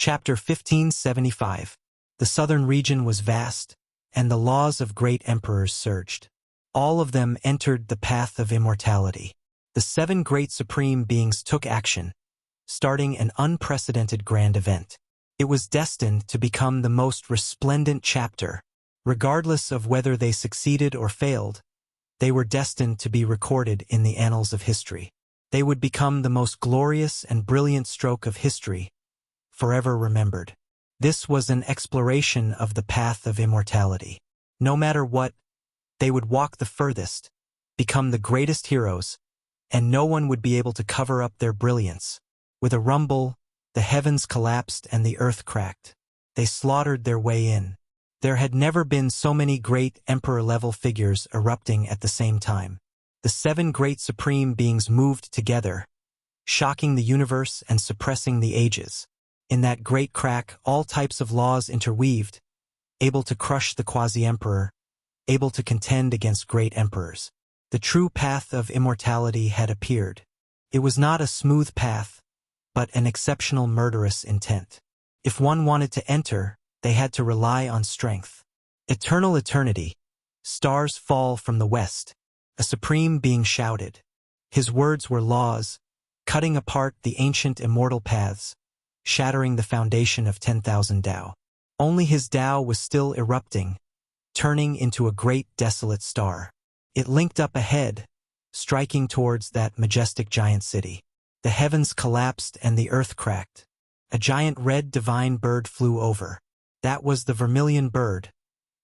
Chapter 1575. The southern region was vast, and the laws of great emperors surged. All of them entered the path of immortality. The 7 great supreme beings took action, starting an unprecedented grand event. It was destined to become the most resplendent chapter. Regardless of whether they succeeded or failed, they were destined to be recorded in the annals of history. They would become the most glorious and brilliant stroke of history, forever remembered. This was an exploration of the path of immortality. No matter what, they would walk the furthest, become the greatest heroes, and no one would be able to cover up their brilliance. With a rumble, the heavens collapsed and the earth cracked. They slaughtered their way in. There had never been so many great emperor-level figures erupting at the same time. The 7 great supreme beings moved together, shocking the universe and suppressing the ages. In that great crack, all types of laws interweaved, able to crush the quasi-emperor, able to contend against great emperors. The true path of immortality had appeared. It was not a smooth path, but an exceptional murderous intent. If one wanted to enter, they had to rely on strength. Eternal eternity. Stars fall from the west. A supreme being shouted. His words were laws, cutting apart the ancient immortal paths, shattering the foundation of 10,000 Tao. Only his Tao was still erupting, turning into a great desolate star. It linked up ahead, striking towards that majestic giant city. The heavens collapsed and the earth cracked. A giant red divine bird flew over. That was the vermilion bird,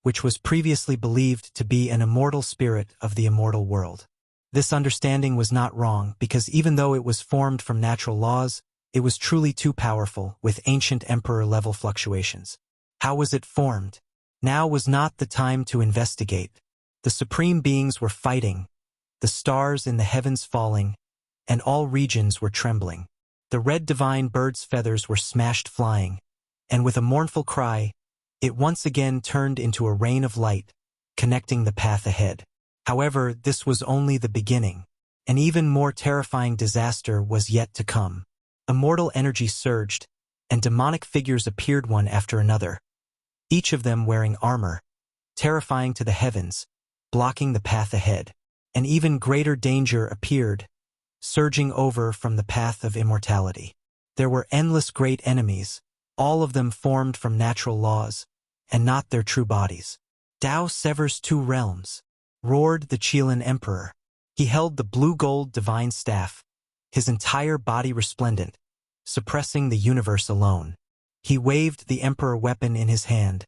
which was previously believed to be an immortal spirit of the immortal world. This understanding was not wrong, because even though it was formed from natural laws, it was truly too powerful, with ancient emperor-level fluctuations. How was it formed? Now was not the time to investigate. The supreme beings were fighting, the stars in the heavens falling, and all regions were trembling. The red divine bird's feathers were smashed flying, and with a mournful cry, it once again turned into a rain of light, connecting the path ahead. However, this was only the beginning. An even more terrifying disaster was yet to come. Immortal energy surged, and demonic figures appeared one after another, each of them wearing armor, terrifying to the heavens, blocking the path ahead. An even greater danger appeared, surging over from the path of immortality. There were endless great enemies, all of them formed from natural laws, and not their true bodies. Tao severs 2 realms, roared the Chilean emperor. He held the blue-gold divine staff, his entire body resplendent, suppressing the universe alone. He waved the emperor weapon in his hand,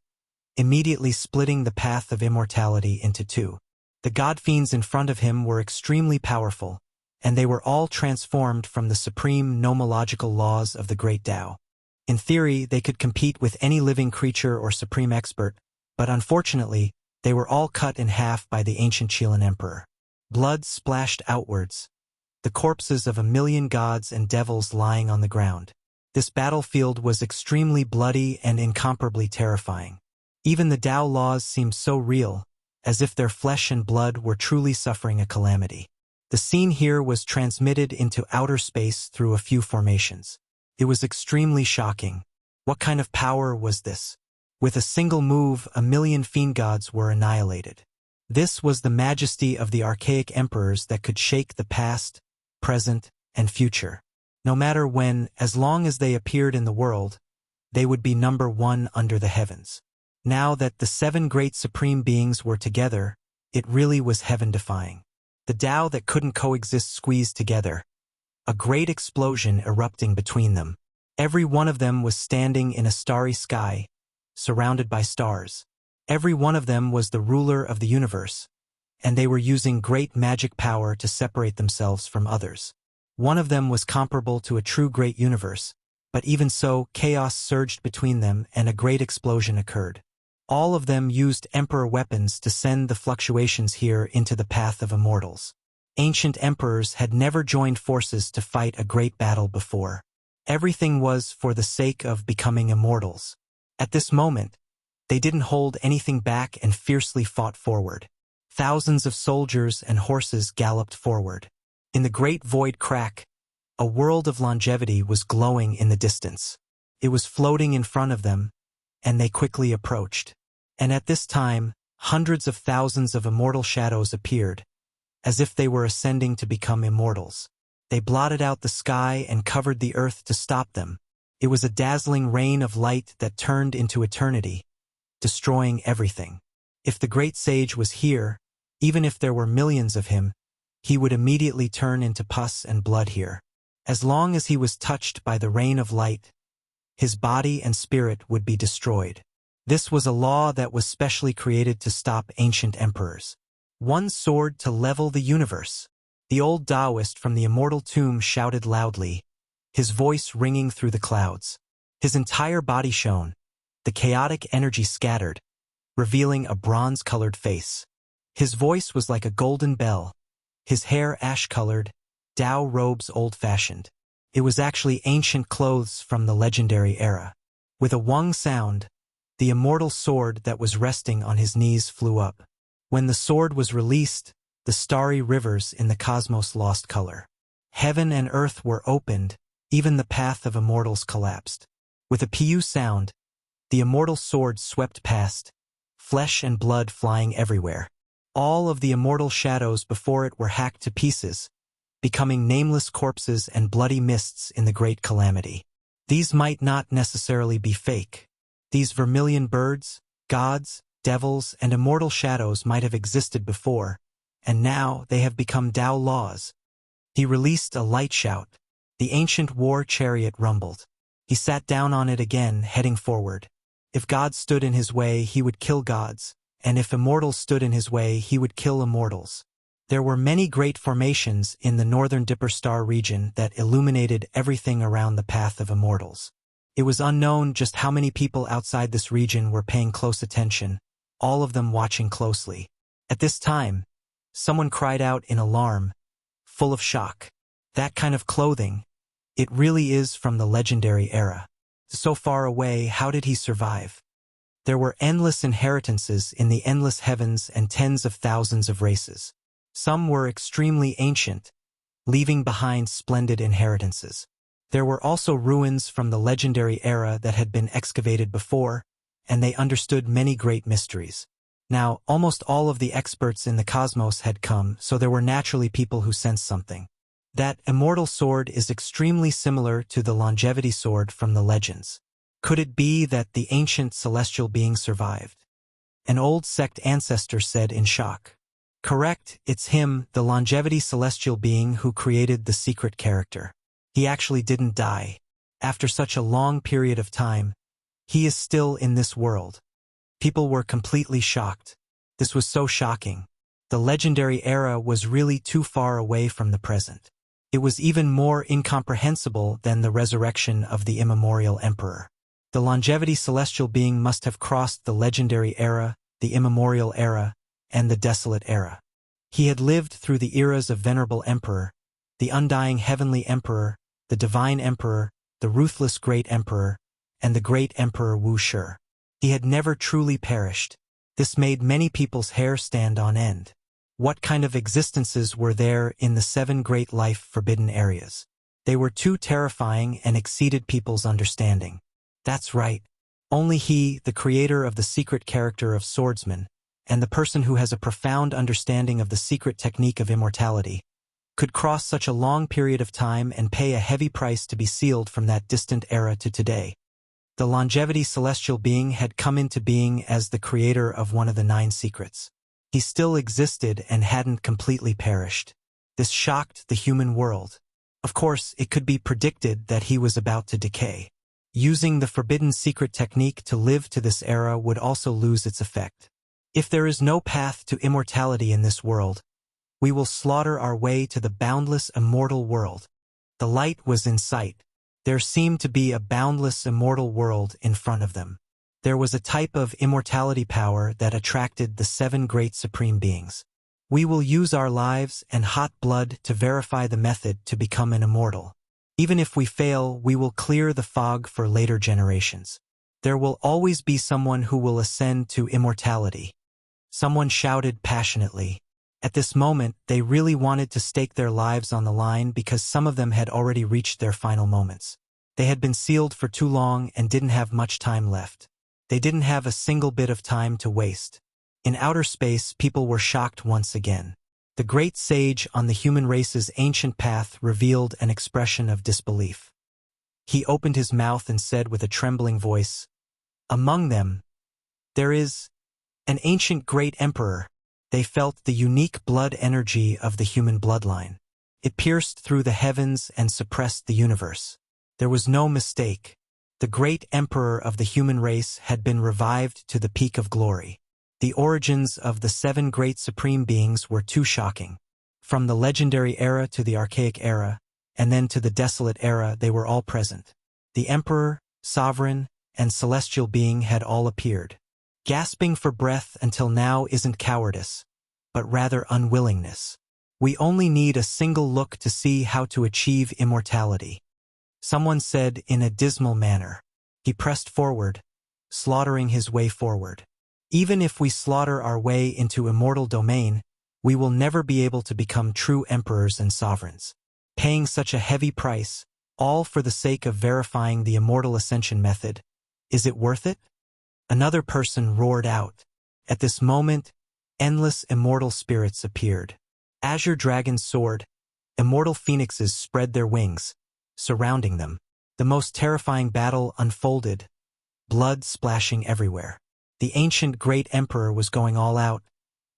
immediately splitting the path of immortality into 2. The god-fiends in front of him were extremely powerful, and they were all transformed from the supreme nomological laws of the great Tao. In theory, they could compete with any living creature or supreme expert, but unfortunately, they were all cut in half by the ancient Chilean emperor. Blood splashed outwards, the corpses of 1,000,000 gods and devils lying on the ground. This battlefield was extremely bloody and incomparably terrifying. Even the Tao laws seemed so real, as if their flesh and blood were truly suffering a calamity. The scene here was transmitted into outer space through a few formations. It was extremely shocking. What kind of power was this? With a single move, 1,000,000 fiend gods were annihilated. This was the majesty of the archaic emperors that could shake the past, present, and future. No matter when, as long as they appeared in the world, they would be number 1 under the heavens. Now that the 7 great supreme beings were together, it really was heaven-defying. The Tao that couldn't coexist squeezed together, a great explosion erupting between them. Every one of them was standing in a starry sky, surrounded by stars. Every one of them was the ruler of the universe, and they were using great magic power to separate themselves from others. One of them was comparable to a true great universe, but even so, chaos surged between them and a great explosion occurred. All of them used emperor weapons to send the fluctuations here into the path of immortals. Ancient emperors had never joined forces to fight a great battle before. Everything was for the sake of becoming immortals. At this moment, they didn't hold anything back and fiercely fought forward. Thousands of soldiers and horses galloped forward. In the great void crack, a world of longevity was glowing in the distance. It was floating in front of them, and they quickly approached. And at this time, hundreds of thousands of immortal shadows appeared, as if they were ascending to become immortals. They blotted out the sky and covered the earth to stop them. It was a dazzling rain of light that turned into eternity, destroying everything. If the great sage was here, even if there were millions of him, he would immediately turn into pus and blood here. As long as he was touched by the rain of light, his body and spirit would be destroyed. This was a law that was specially created to stop ancient emperors. One sword to level the universe. The old Taoist from the immortal tomb shouted loudly, his voice ringing through the clouds. His entire body shone, the chaotic energy scattered, revealing a bronze-colored face. His voice was like a golden bell, his hair ash-colored, Tao robes old-fashioned. It was actually ancient clothes from the legendary era. With a wung sound, the immortal sword that was resting on his knees flew up. When the sword was released, the starry rivers in the cosmos lost color. Heaven and earth were opened, even the path of immortals collapsed. With a pu sound, the immortal sword swept past, flesh and blood flying everywhere. All of the immortal shadows before it were hacked to pieces, becoming nameless corpses and bloody mists in the great calamity. These might not necessarily be fake. These vermilion birds, gods, devils, and immortal shadows might have existed before, and now they have become Tao laws. He released a light shout. The ancient war chariot rumbled. He sat down on it again, heading forward. If gods stood in his way, he would kill gods, and if immortals stood in his way, he would kill immortals. There were many great formations in the northern Dipper Star region that illuminated everything around the path of immortals. It was unknown just how many people outside this region were paying close attention, all of them watching closely. At this time, someone cried out in alarm, full of shock. That kind of clothing, it really is from the legendary era. So far away, how did he survive? There were endless inheritances in the endless heavens and tens of thousands of races. Some were extremely ancient, leaving behind splendid inheritances. There were also ruins from the legendary era that had been excavated before, and they understood many great mysteries. Now, almost all of the experts in the cosmos had come, so there were naturally people who sensed something. That immortal sword is extremely similar to the longevity sword from the legends. Could it be that the ancient celestial being survived? An old sect ancestor said in shock. Correct, it's him, the longevity celestial being who created the secret character. He actually didn't die. After such a long period of time, he is still in this world. People were completely shocked. This was so shocking. The legendary era was really too far away from the present. It was even more incomprehensible than the resurrection of the immemorial emperor. The longevity celestial being must have crossed the legendary era, the immemorial era, and the desolate era. He had lived through the eras of venerable emperor, the undying heavenly emperor, the divine emperor, the ruthless great emperor, and the great emperor Wuxia. He had never truly perished. This made many people's hair stand on end. What kind of existences were there in the 7 great life-forbidden areas? They were too terrifying and exceeded people's understanding. That's right. Only he, the creator of the secret character of swordsman, and the person who has a profound understanding of the secret technique of immortality, could cross such a long period of time and pay a heavy price to be sealed from that distant era to today. The longevity celestial being had come into being as the creator of one of the 9 secrets. He still existed and hadn't completely perished. This shocked the human world. Of course, it could be predicted that he was about to decay. Using the forbidden secret technique to live to this era would also lose its effect. If there is no path to immortality in this world, we will slaughter our way to the boundless immortal world. The light was in sight. There seemed to be a boundless immortal world in front of them. There was a type of immortality power that attracted the 7 great supreme beings. We will use our lives and hot blood to verify the method to become an immortal. Even if we fail, we will clear the fog for later generations. There will always be someone who will ascend to immortality. Someone shouted passionately. At this moment, they really wanted to stake their lives on the line because some of them had already reached their final moments. They had been sealed for too long and didn't have much time left. They didn't have a single bit of time to waste. In outer space, people were shocked once again. The great sage on the human race's ancient path revealed an expression of disbelief. He opened his mouth and said with a trembling voice, "Among them, there is an ancient great emperor." They felt the unique blood energy of the human bloodline. It pierced through the heavens and suppressed the universe. There was no mistake. The great emperor of the human race had been revived to the peak of glory. The origins of the 7 great supreme beings were too shocking. From the legendary era to the archaic era, and then to the desolate era, they were all present. The emperor, sovereign, and celestial being had all appeared. Gasping for breath until now isn't cowardice, but rather unwillingness. We only need a single look to see how to achieve immortality. Someone said in a dismal manner. He pressed forward, slaughtering his way forward. Even if we slaughter our way into immortal domain, we will never be able to become true emperors and sovereigns. Paying such a heavy price, all for the sake of verifying the immortal ascension method, is it worth it? Another person roared out. At this moment, endless immortal spirits appeared. Azure dragons soared, immortal phoenixes spread their wings, surrounding them. The most terrifying battle unfolded, blood splashing everywhere. The ancient great emperor was going all out,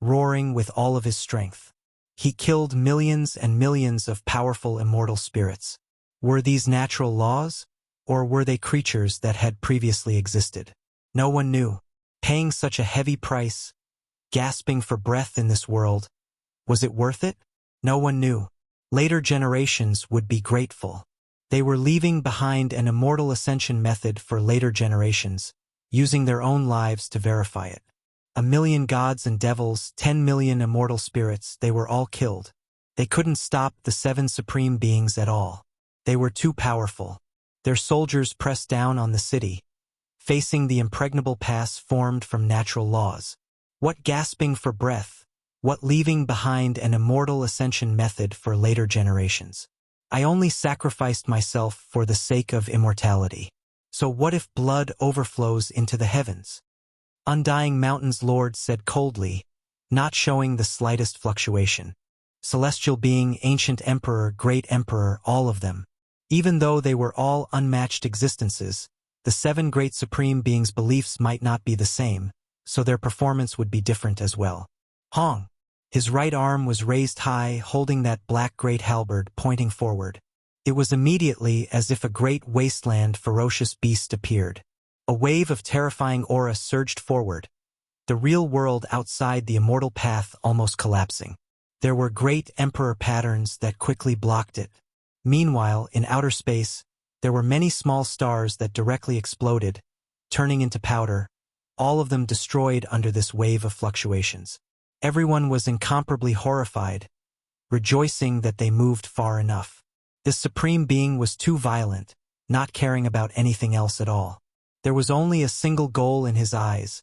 roaring with all of his strength. He killed millions and millions of powerful immortal spirits. Were these natural laws, or were they creatures that had previously existed? No one knew. Paying such a heavy price, gasping for breath in this world, was it worth it? No one knew. Later generations would be grateful. They were leaving behind an immortal ascension method for later generations, using their own lives to verify it. 1,000,000 gods and devils, 10 million immortal spirits, they were all killed. They couldn't stop the 7 supreme beings at all. They were too powerful. Their soldiers pressed down on the city, facing the impregnable pass formed from natural laws. What gasping for breath, what leaving behind an immortal ascension method for later generations. I only sacrificed myself for the sake of immortality. So what if blood overflows into the heavens? Undying Mountain's Lord said coldly, not showing the slightest fluctuation. Celestial being, ancient emperor, great emperor, all of them. Even though they were all unmatched existences, the 7 great supreme beings' beliefs might not be the same, so their performance would be different as well. Hong! His right arm was raised high, holding that black great halberd, pointing forward. It was immediately as if a great wasteland ferocious beast appeared. A wave of terrifying aura surged forward, the real world outside the immortal path almost collapsing. There were great emperor patterns that quickly blocked it. Meanwhile, in outer space, there were many small stars that directly exploded, turning into powder, all of them destroyed under this wave of fluctuations. Everyone was incomparably horrified, rejoicing that they moved far enough. This supreme being was too violent, not caring about anything else at all. There was only a single goal in his eyes,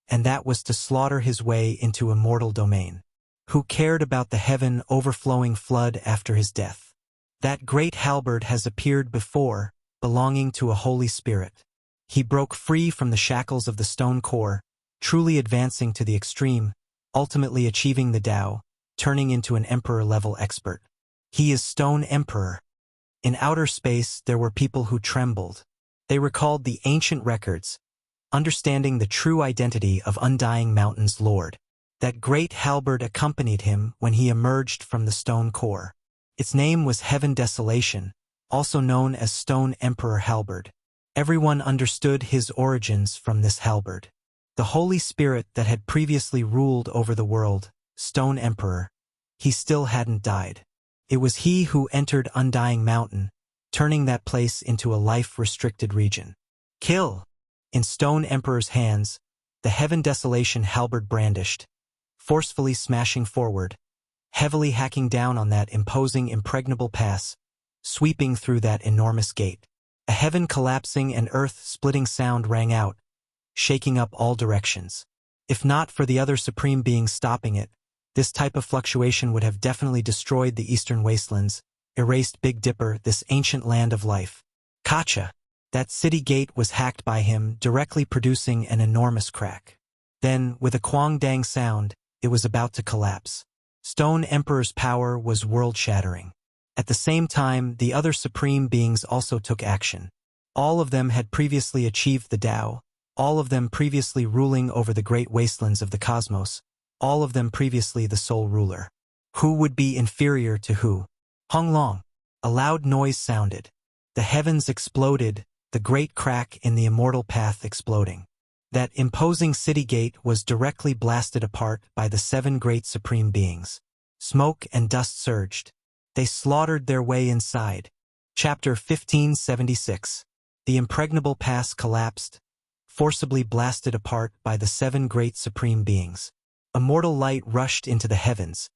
and that was to slaughter his way into immortal domain. Who cared about the heaven overflowing flood after his death? That great halberd has appeared before, belonging to a holy spirit. He broke free from the shackles of the stone core, truly advancing to the extreme, ultimately achieving the Tao, turning into an emperor-level expert. He is Stone Emperor. In outer space, there were people who trembled. They recalled the ancient records, understanding the true identity of Undying Mountain's Lord. That great halberd accompanied him when he emerged from the stone core. Its name was Heaven Desolation, also known as Stone Emperor Halberd. Everyone understood his origins from this halberd. The Holy Spirit that had previously ruled over the world, Stone Emperor, he still hadn't died. It was he who entered Undying Mountain, turning that place into a life-restricted region. Kill! In Stone Emperor's hands, the Heaven Desolation halberd brandished, forcefully smashing forward, heavily hacking down on that imposing impregnable pass, sweeping through that enormous gate. A heaven collapsing and earth splitting sound rang out, shaking up all directions. If not for the other supreme beings stopping it, this type of fluctuation would have definitely destroyed the eastern wastelands, erased Big Dipper, this ancient land of life. Kacha. That city gate was hacked by him, directly producing an enormous crack. Then, with a quang-dang sound, it was about to collapse. Stone Emperor's power was world-shattering. At the same time, the other supreme beings also took action. All of them had previously achieved the Tao, all of them previously ruling over the great wastelands of the cosmos, all of them previously the sole ruler. Who would be inferior to who? Hong Long. A loud noise sounded. The heavens exploded, the great crack in the immortal path exploding. That imposing city gate was directly blasted apart by the 7 great supreme beings. Smoke and dust surged. They slaughtered their way inside. Chapter 1576. The impregnable pass collapsed, forcibly blasted apart by the 7 great supreme beings. Immortal light rushed into the heavens,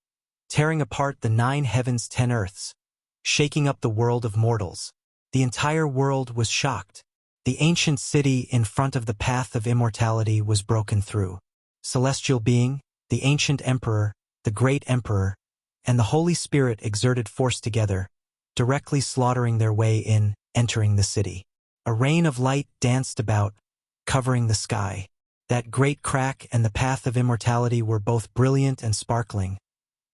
tearing apart the 9 heavens 10 earths, shaking up the world of mortals. The entire world was shocked. The ancient city in front of the path of immortality was broken through. Celestial being, the ancient emperor, the great emperor, and the Holy Spirit exerted force together, directly slaughtering their way in, entering the city. A rain of light danced about, covering the sky. That great crack and the path of immortality were both brilliant and sparkling,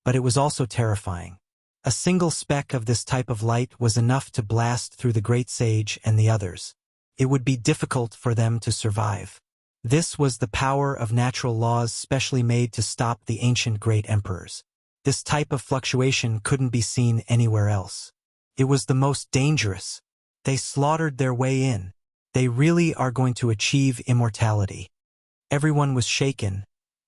but it was also terrifying. A single speck of this type of light was enough to blast through the great sage and the others. It would be difficult for them to survive. This was the power of natural laws specially made to stop the ancient great emperors. This type of fluctuation couldn't be seen anywhere else. It was the most dangerous. They slaughtered their way in. They really are going to achieve immortality. Everyone was shaken,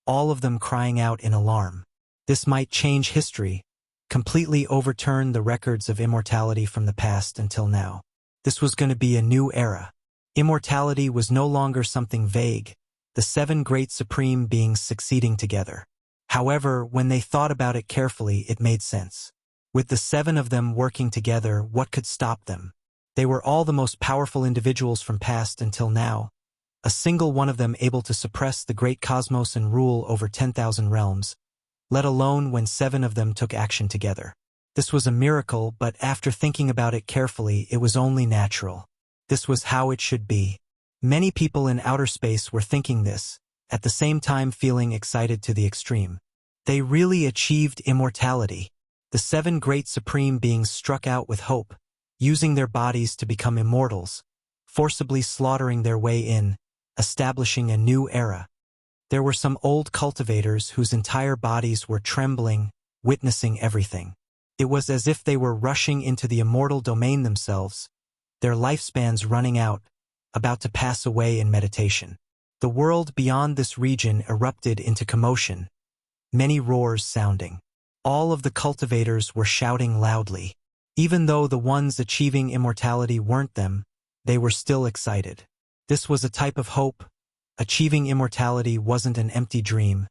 all of them crying out in alarm. This might change history, completely overturn the records of immortality from the past until now. This was going to be a new era. Immortality was no longer something vague, the 7 great supreme beings succeeding together. However, when they thought about it carefully, it made sense. With the 7 of them working together, what could stop them? They were all the most powerful individuals from past until now, a single one of them able to suppress the great cosmos and rule over 10,000 realms, let alone when 7 of them took action together. This was a miracle, but after thinking about it carefully, it was only natural. This was how it should be. Many people in outer space were thinking this, at the same time feeling excited to the extreme. They really achieved immortality. The 7 great supreme beings struck out with hope, using their bodies to become immortals, forcibly slaughtering their way in, establishing a new era. There were some old cultivators whose entire bodies were trembling, witnessing everything. It was as if they were rushing into the immortal domain themselves, their lifespans running out, about to pass away in meditation. The world beyond this region erupted into commotion, many roars sounding. All of the cultivators were shouting loudly. Even though the ones achieving immortality weren't them, they were still excited. This was a type of hope. Achieving immortality wasn't an empty dream,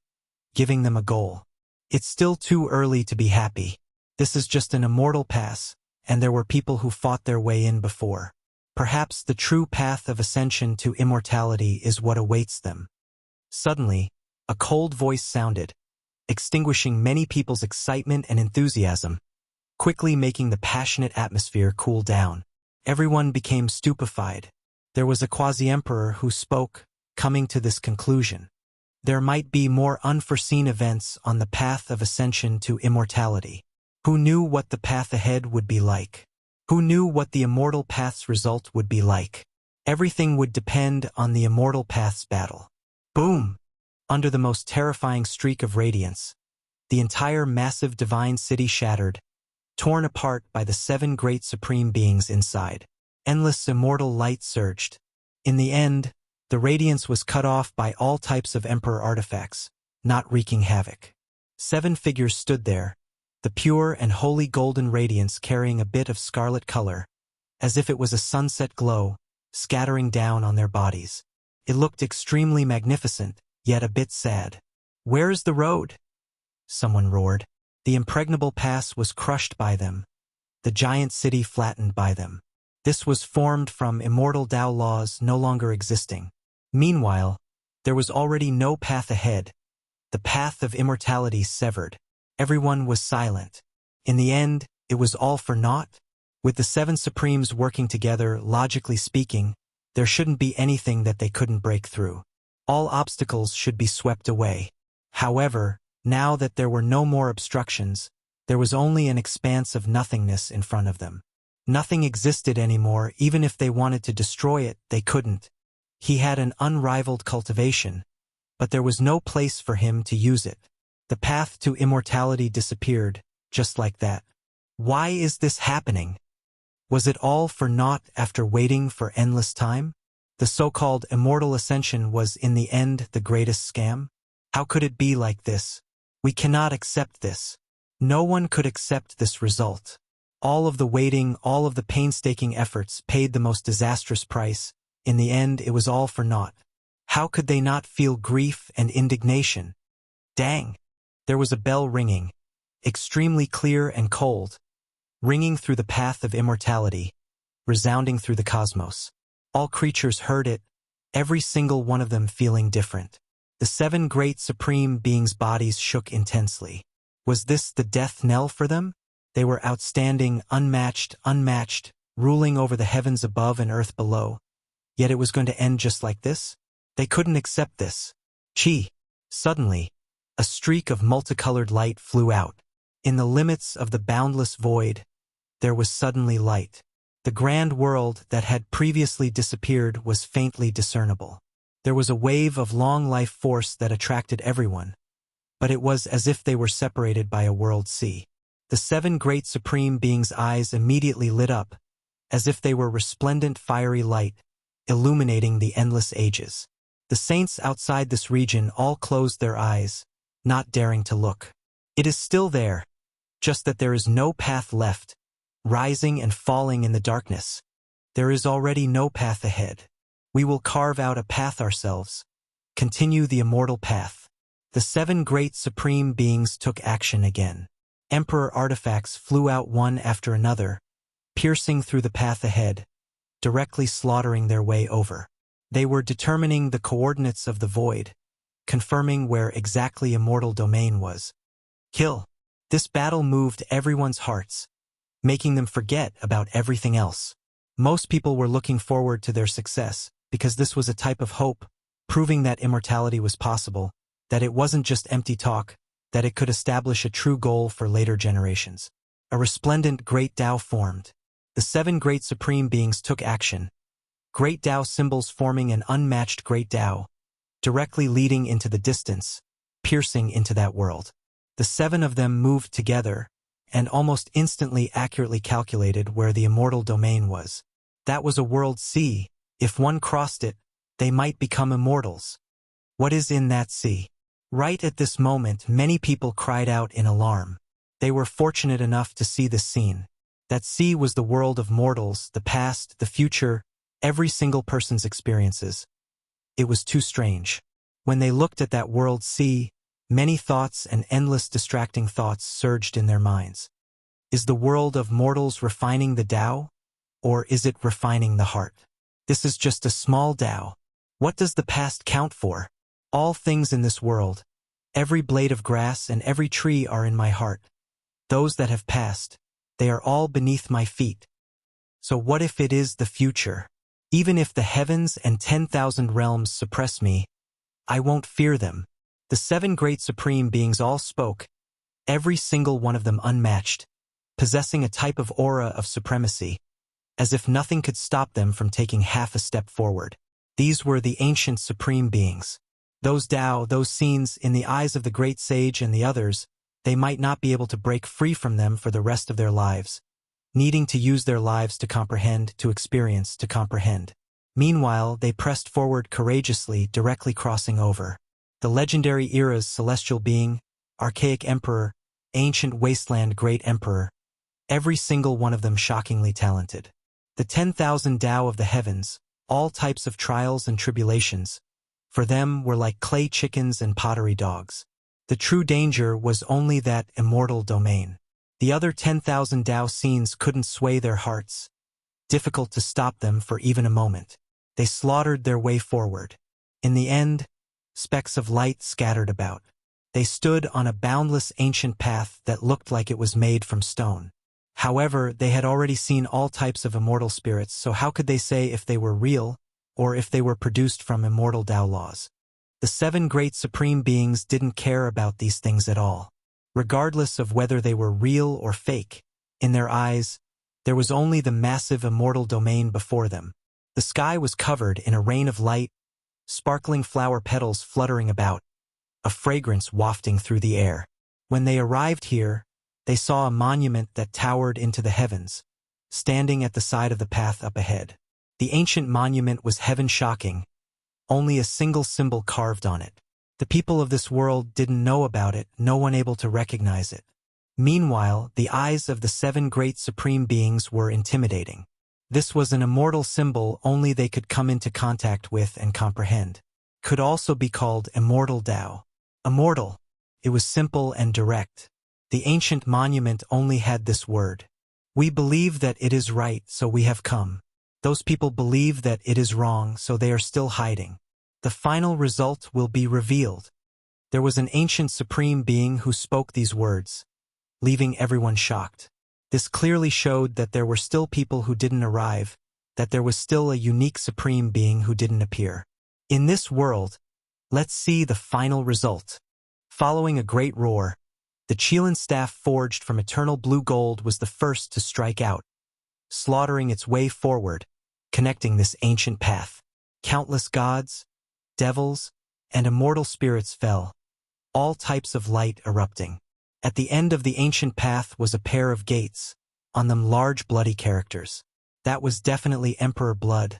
giving them a goal. It's still too early to be happy. This is just an immortal pass, and there were people who fought their way in before. Perhaps the true path of ascension to immortality is what awaits them. Suddenly, a cold voice sounded, extinguishing many people's excitement and enthusiasm, quickly making the passionate atmosphere cool down. Everyone became stupefied. There was a quasi-emperor who spoke, coming to this conclusion. There might be more unforeseen events on the path of ascension to immortality. Who knew what the path ahead would be like? Who knew what the immortal path's result would be like? Everything would depend on the immortal path's battle. Boom! Under the most terrifying streak of radiance, the entire massive divine city shattered, torn apart by the 7 great supreme beings inside. Endless immortal light surged. In the end, the radiance was cut off by all types of emperor artifacts, not wreaking havoc. 7 figures stood there, the pure and holy golden radiance carrying a bit of scarlet color, as if it was a sunset glow, scattering down on their bodies. It looked extremely magnificent, yet a bit sad. "Where's the road?" someone roared. The impregnable pass was crushed by them, the giant city flattened by them. This was formed from immortal Tao laws no longer existing. Meanwhile, there was already no path ahead, the path of immortality severed. Everyone was silent. In the end, it was all for naught. With the seven supremes working together, logically speaking, there shouldn't be anything that they couldn't break through. All obstacles should be swept away. However, now that there were no more obstructions, there was only an expanse of nothingness in front of them. Nothing existed anymore. Even if they wanted to destroy it, they couldn't. He had an unrivaled cultivation, but there was no place for him to use it. The path to immortality disappeared, just like that. Why is this happening? Was it all for naught after waiting for endless time? The so-called immortal ascension was in the end the greatest scam? How could it be like this? We cannot accept this. No one could accept this result. All of the waiting, all of the painstaking efforts paid the most disastrous price. In the end, it was all for naught. How could they not feel grief and indignation? Dang! There was a bell ringing, extremely clear and cold, ringing through the path of immortality, resounding through the cosmos. All creatures heard it, every single one of them feeling different. The seven great supreme beings' bodies shook intensely. Was this the death knell for them? They were outstanding, unmatched, ruling over the heavens above and earth below. Yet it was going to end just like this? They couldn't accept this. Chi! Suddenly, a streak of multicolored light flew out. In the limits of the boundless void, there was suddenly light. The grand world that had previously disappeared was faintly discernible. There was a wave of long life force that attracted everyone, but it was as if they were separated by a world sea. The seven great supreme beings' eyes immediately lit up, as if they were resplendent fiery light, illuminating the endless ages. The saints outside this region all closed their eyes, not daring to look. It is still there, just that there is no path left, rising and falling in the darkness. There is already no path ahead. We will carve out a path ourselves, continue the immortal path. The seven great supreme beings took action again. Emperor artifacts flew out one after another, piercing through the path ahead, directly slaughtering their way over. They were determining the coordinates of the void, confirming where exactly immortal domain was. Kill. This battle moved everyone's hearts, making them forget about everything else. Most people were looking forward to their success, because this was a type of hope, proving that immortality was possible, that it wasn't just empty talk, that it could establish a true goal for later generations. A resplendent great Tao formed. The seven great supreme beings took action. Great Tao symbols forming an unmatched great Tao, directly leading into the distance, piercing into that world. The seven of them moved together, and almost instantly accurately calculated where the immortal domain was. That was a world sea. If one crossed it, they might become immortals. What is in that sea? Right at this moment, many people cried out in alarm. They were fortunate enough to see this scene. That sea was the world of mortals, the past, the future, every single person's experiences. It was too strange. When they looked at that world sea, many thoughts and endless distracting thoughts surged in their minds. Is the world of mortals refining the Tao? Or is it refining the heart? This is just a small Tao. What does the past count for? All things in this world, every blade of grass and every tree are in my heart. Those that have passed, they are all beneath my feet. So what if it is the future? Even if the heavens and 10,000 realms suppress me, I won't fear them. The seven great supreme beings all spoke, every single one of them unmatched, possessing a type of aura of supremacy, as if nothing could stop them from taking half a step forward. These were the ancient supreme beings. Those Tao, those scenes, in the eyes of the great sage and the others, they might not be able to break free from them for the rest of their lives, needing to use their lives to comprehend, to experience, to comprehend. Meanwhile, they pressed forward courageously, directly crossing over. The legendary eras, celestial being, archaic emperor, ancient wasteland great emperor, every single one of them shockingly talented. The 10,000 Tao of the heavens, all types of trials and tribulations, for them were like clay chickens and pottery dogs. The true danger was only that immortal domain. The other 10,000 Tao scenes couldn't sway their hearts, difficult to stop them for even a moment. They slaughtered their way forward. In the end, specks of light scattered about. They stood on a boundless ancient path that looked like it was made from stone. However, they had already seen all types of immortal spirits, so how could they say if they were real, or if they were produced from immortal Tao laws? The seven great supreme beings didn't care about these things at all. Regardless of whether they were real or fake, in their eyes, there was only the massive immortal domain before them. The sky was covered in a rain of light, sparkling flower petals fluttering about, a fragrance wafting through the air. When they arrived here, they saw a monument that towered into the heavens, standing at the side of the path up ahead. The ancient monument was heaven-shocking, only a single symbol carved on it. The people of this world didn't know about it, no one able to recognize it. Meanwhile, the eyes of the seven great supreme beings were intimidating. This was an immortal symbol only they could come into contact with and comprehend. Could also be called immortal Tao. Immortal. It was simple and direct. The ancient monument only had this word. We believe that it is right, so we have come. Those people believe that it is wrong, so they are still hiding. The final result will be revealed. There was an ancient supreme being who spoke these words, leaving everyone shocked. This clearly showed that there were still people who didn't arrive, that there was still a unique supreme being who didn't appear. In this world, let's see the final result. Following a great roar, the Qilin staff forged from eternal blue gold was the first to strike out, slaughtering its way forward, connecting this ancient path. Countless gods, devils, and immortal spirits fell, all types of light erupting. At the end of the ancient path was a pair of gates, on them large bloody characters. That was definitely Emperor blood,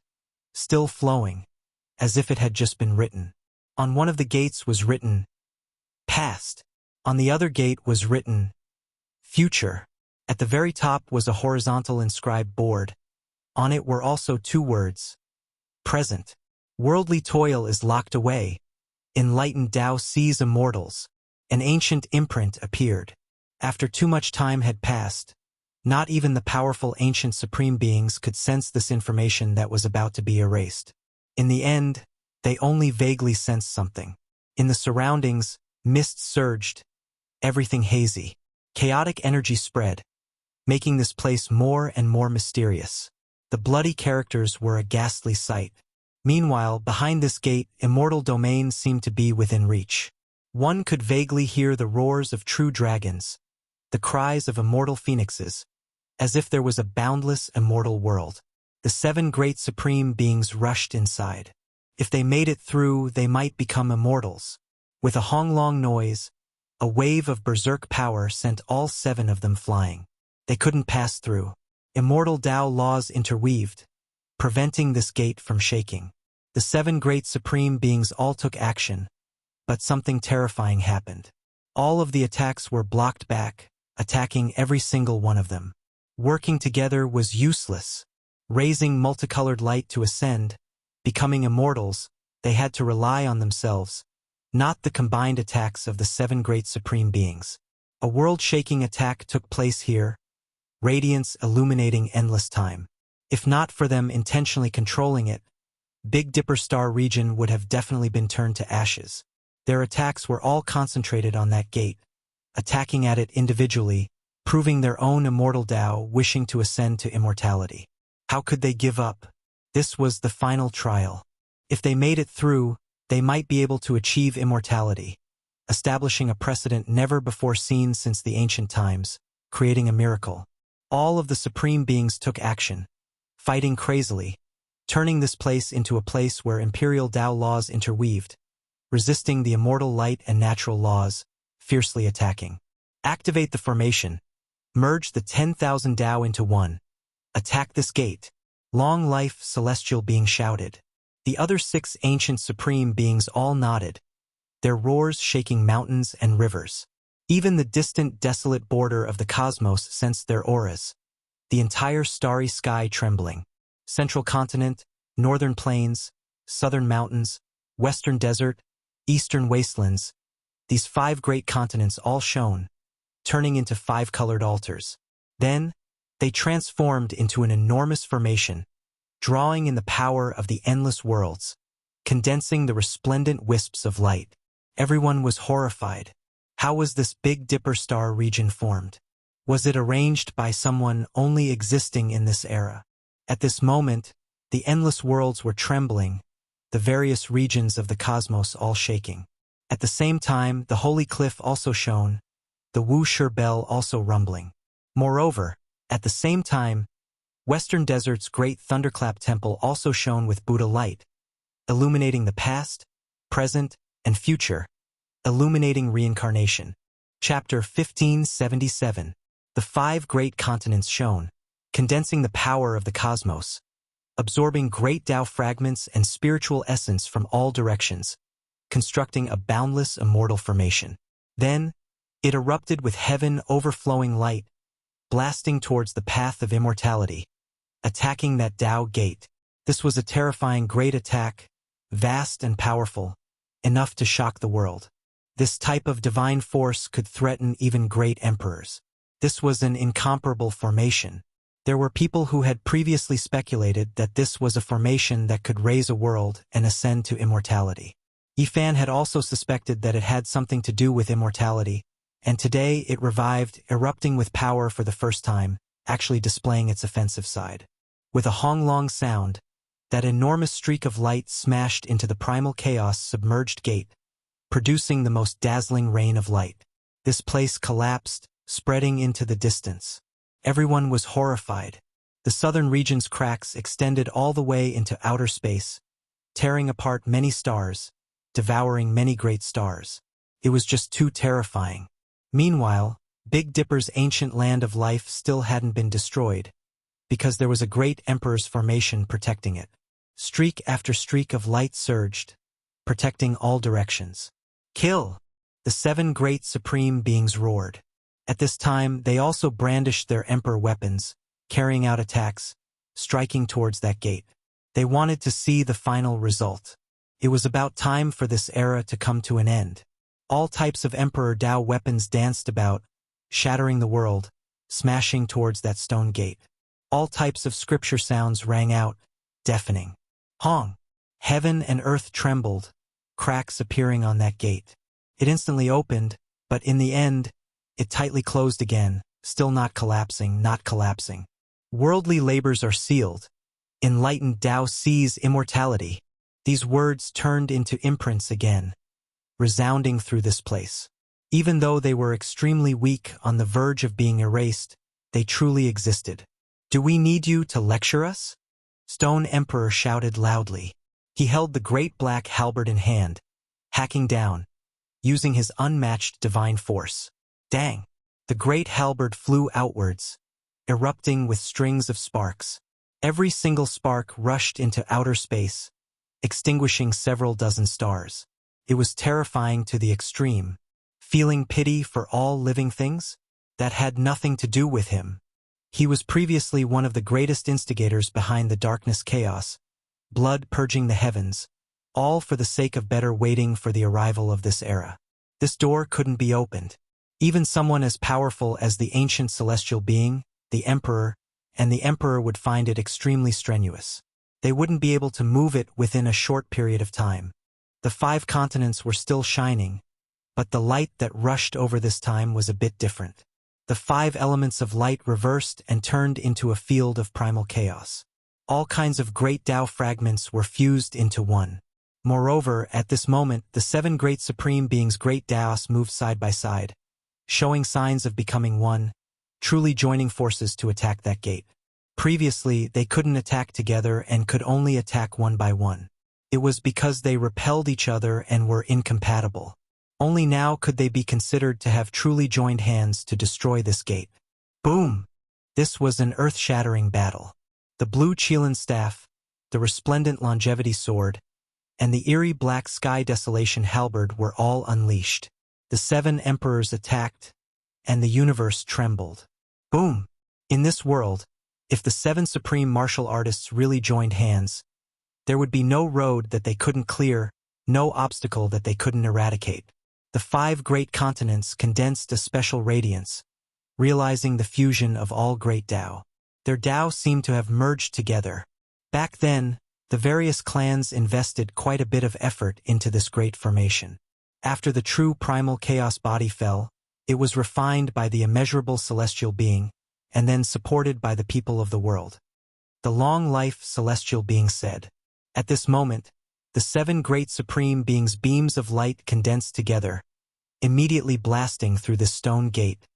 still flowing, as if it had just been written. On one of the gates was written, Past. On the other gate was written, Future. At the very top was a horizontal inscribed board. On it were also two words, Present. Worldly toil is locked away. Enlightened Tao sees immortals. An ancient imprint appeared. After too much time had passed, not even the powerful ancient supreme beings could sense this information that was about to be erased. In the end, they only vaguely sensed something. In the surroundings, mist surged, everything hazy. Chaotic energy spread, making this place more and more mysterious. The bloody characters were a ghastly sight. Meanwhile, behind this gate, immortal domains seemed to be within reach. One could vaguely hear the roars of true dragons, the cries of immortal phoenixes, as if there was a boundless immortal world. The seven great supreme beings rushed inside. If they made it through, they might become immortals. With a honglong noise, a wave of berserk power sent all seven of them flying. They couldn't pass through. Immortal Tao laws interweaved, preventing this gate from shaking. The seven great supreme beings all took action, but something terrifying happened. All of the attacks were blocked back, attacking every single one of them. Working together was useless. Raising multicolored light to ascend, becoming immortals, they had to rely on themselves, not the combined attacks of the seven great supreme beings. A world-shaking attack took place here, radiance illuminating endless time. If not for them intentionally controlling it, Big Dipper Star region would have definitely been turned to ashes. Their attacks were all concentrated on that gate, attacking at it individually, proving their own immortal Tao, wishing to ascend to immortality. How could they give up? This was the final trial. If they made it through, they might be able to achieve immortality, establishing a precedent never before seen since the ancient times, creating a miracle. All of the supreme beings took action, fighting crazily, turning this place into a place where imperial Tao laws interweaved, resisting the immortal light and natural laws, fiercely attacking. Activate the formation. Merge the 10,000 Tao into one. Attack this gate. Long life, celestial being shouted. The other six ancient supreme beings all nodded, their roars shaking mountains and rivers. Even the distant, desolate border of the cosmos sensed their auras, the entire starry sky trembling. Central continent, northern plains, southern mountains, western desert, eastern wastelands, these five great continents all shone, turning into five-colored altars. Then, they transformed into an enormous formation, drawing in the power of the endless worlds, condensing the resplendent wisps of light. Everyone was horrified. How was this Big Dipper Star region formed? Was it arranged by someone only existing in this era? At this moment, the endless worlds were trembling, the various regions of the cosmos all shaking. At the same time, the holy cliff also shone, the Wuxia bell also rumbling. Moreover, at the same time, Western Desert's great thunderclap temple also shone with Buddha light, illuminating the past, present, and future, illuminating reincarnation. Chapter 1577. The 5 great continents shone, condensing the power of the cosmos, absorbing great Tao fragments and spiritual essence from all directions, constructing a boundless immortal formation. Then, it erupted with heaven overflowing light, blasting towards the path of immortality, attacking that Tao gate. This was a terrifying great attack, vast and powerful, enough to shock the world. This type of divine force could threaten even great emperors. This was an incomparable formation. There were people who had previously speculated that this was a formation that could raise a world and ascend to immortality. Yifan had also suspected that it had something to do with immortality, and today it revived, erupting with power for the first time, actually displaying its offensive side. With a honglong sound, that enormous streak of light smashed into the primal chaos submerged gate, producing the most dazzling rain of light. This place collapsed, spreading into the distance. Everyone was horrified. The southern region's cracks extended all the way into outer space, tearing apart many stars, devouring many great stars. It was just too terrifying. Meanwhile, Big Dipper's ancient land of life still hadn't been destroyed, because there was a great emperor's formation protecting it. Streak after streak of light surged, protecting all directions. Kill! The 7 great supreme beings roared. At this time, they also brandished their emperor weapons, carrying out attacks, striking towards that gate. They wanted to see the final result. It was about time for this era to come to an end. All types of Emperor Tao weapons danced about, shattering the world, smashing towards that stone gate. All types of scripture sounds rang out, deafening. Hong! Heaven and earth trembled, cracks appearing on that gate. It instantly opened, but in the end, it tightly closed again, still not collapsing, not collapsing. Worldly labors are sealed. Enlightened Tao sees immortality. These words turned into imprints again, resounding through this place. Even though they were extremely weak on the verge of being erased, they truly existed. Do we need you to lecture us? Stone Emperor shouted loudly. He held the great black halberd in hand, hacking down, using his unmatched divine force. Dang! The great halberd flew outwards, erupting with strings of sparks. Every single spark rushed into outer space, extinguishing several dozen stars. It was terrifying to the extreme. Feeling pity for all living things? That had nothing to do with him. He was previously one of the greatest instigators behind the darkness chaos, blood purging the heavens, all for the sake of better waiting for the arrival of this era. This door couldn't be opened. Even someone as powerful as the ancient celestial being, the Emperor, and the Emperor would find it extremely strenuous. They wouldn't be able to move it within a short period of time. The 5 continents were still shining, but the light that rushed over this time was a bit different. The 5 elements of light reversed and turned into a field of primal chaos. All kinds of great Tao fragments were fused into one. Moreover, at this moment, the 7 great supreme beings' great Taos moved side by side, showing signs of becoming one, truly joining forces to attack that gate. Previously, they couldn't attack together and could only attack one by one. It was because they repelled each other and were incompatible. Only now could they be considered to have truly joined hands to destroy this gate. Boom! This was an earth-shattering battle. The blue Qilin staff, the resplendent longevity sword, and the eerie black sky desolation halberd were all unleashed. The 7 emperors attacked, and the universe trembled. Boom! In this world, if the 7 supreme martial artists really joined hands, there would be no road that they couldn't clear, no obstacle that they couldn't eradicate. The 5 great continents condensed a special radiance, realizing the fusion of all great Tao. Their Tao seemed to have merged together. Back then, the various clans invested quite a bit of effort into this great formation. After the true primal chaos body fell, It was refined by the immeasurable celestial being, and then supported by the people of the world. The long-life celestial being said. At this moment, the 7 great supreme beings' beams of light condensed together, immediately blasting through the stone gate,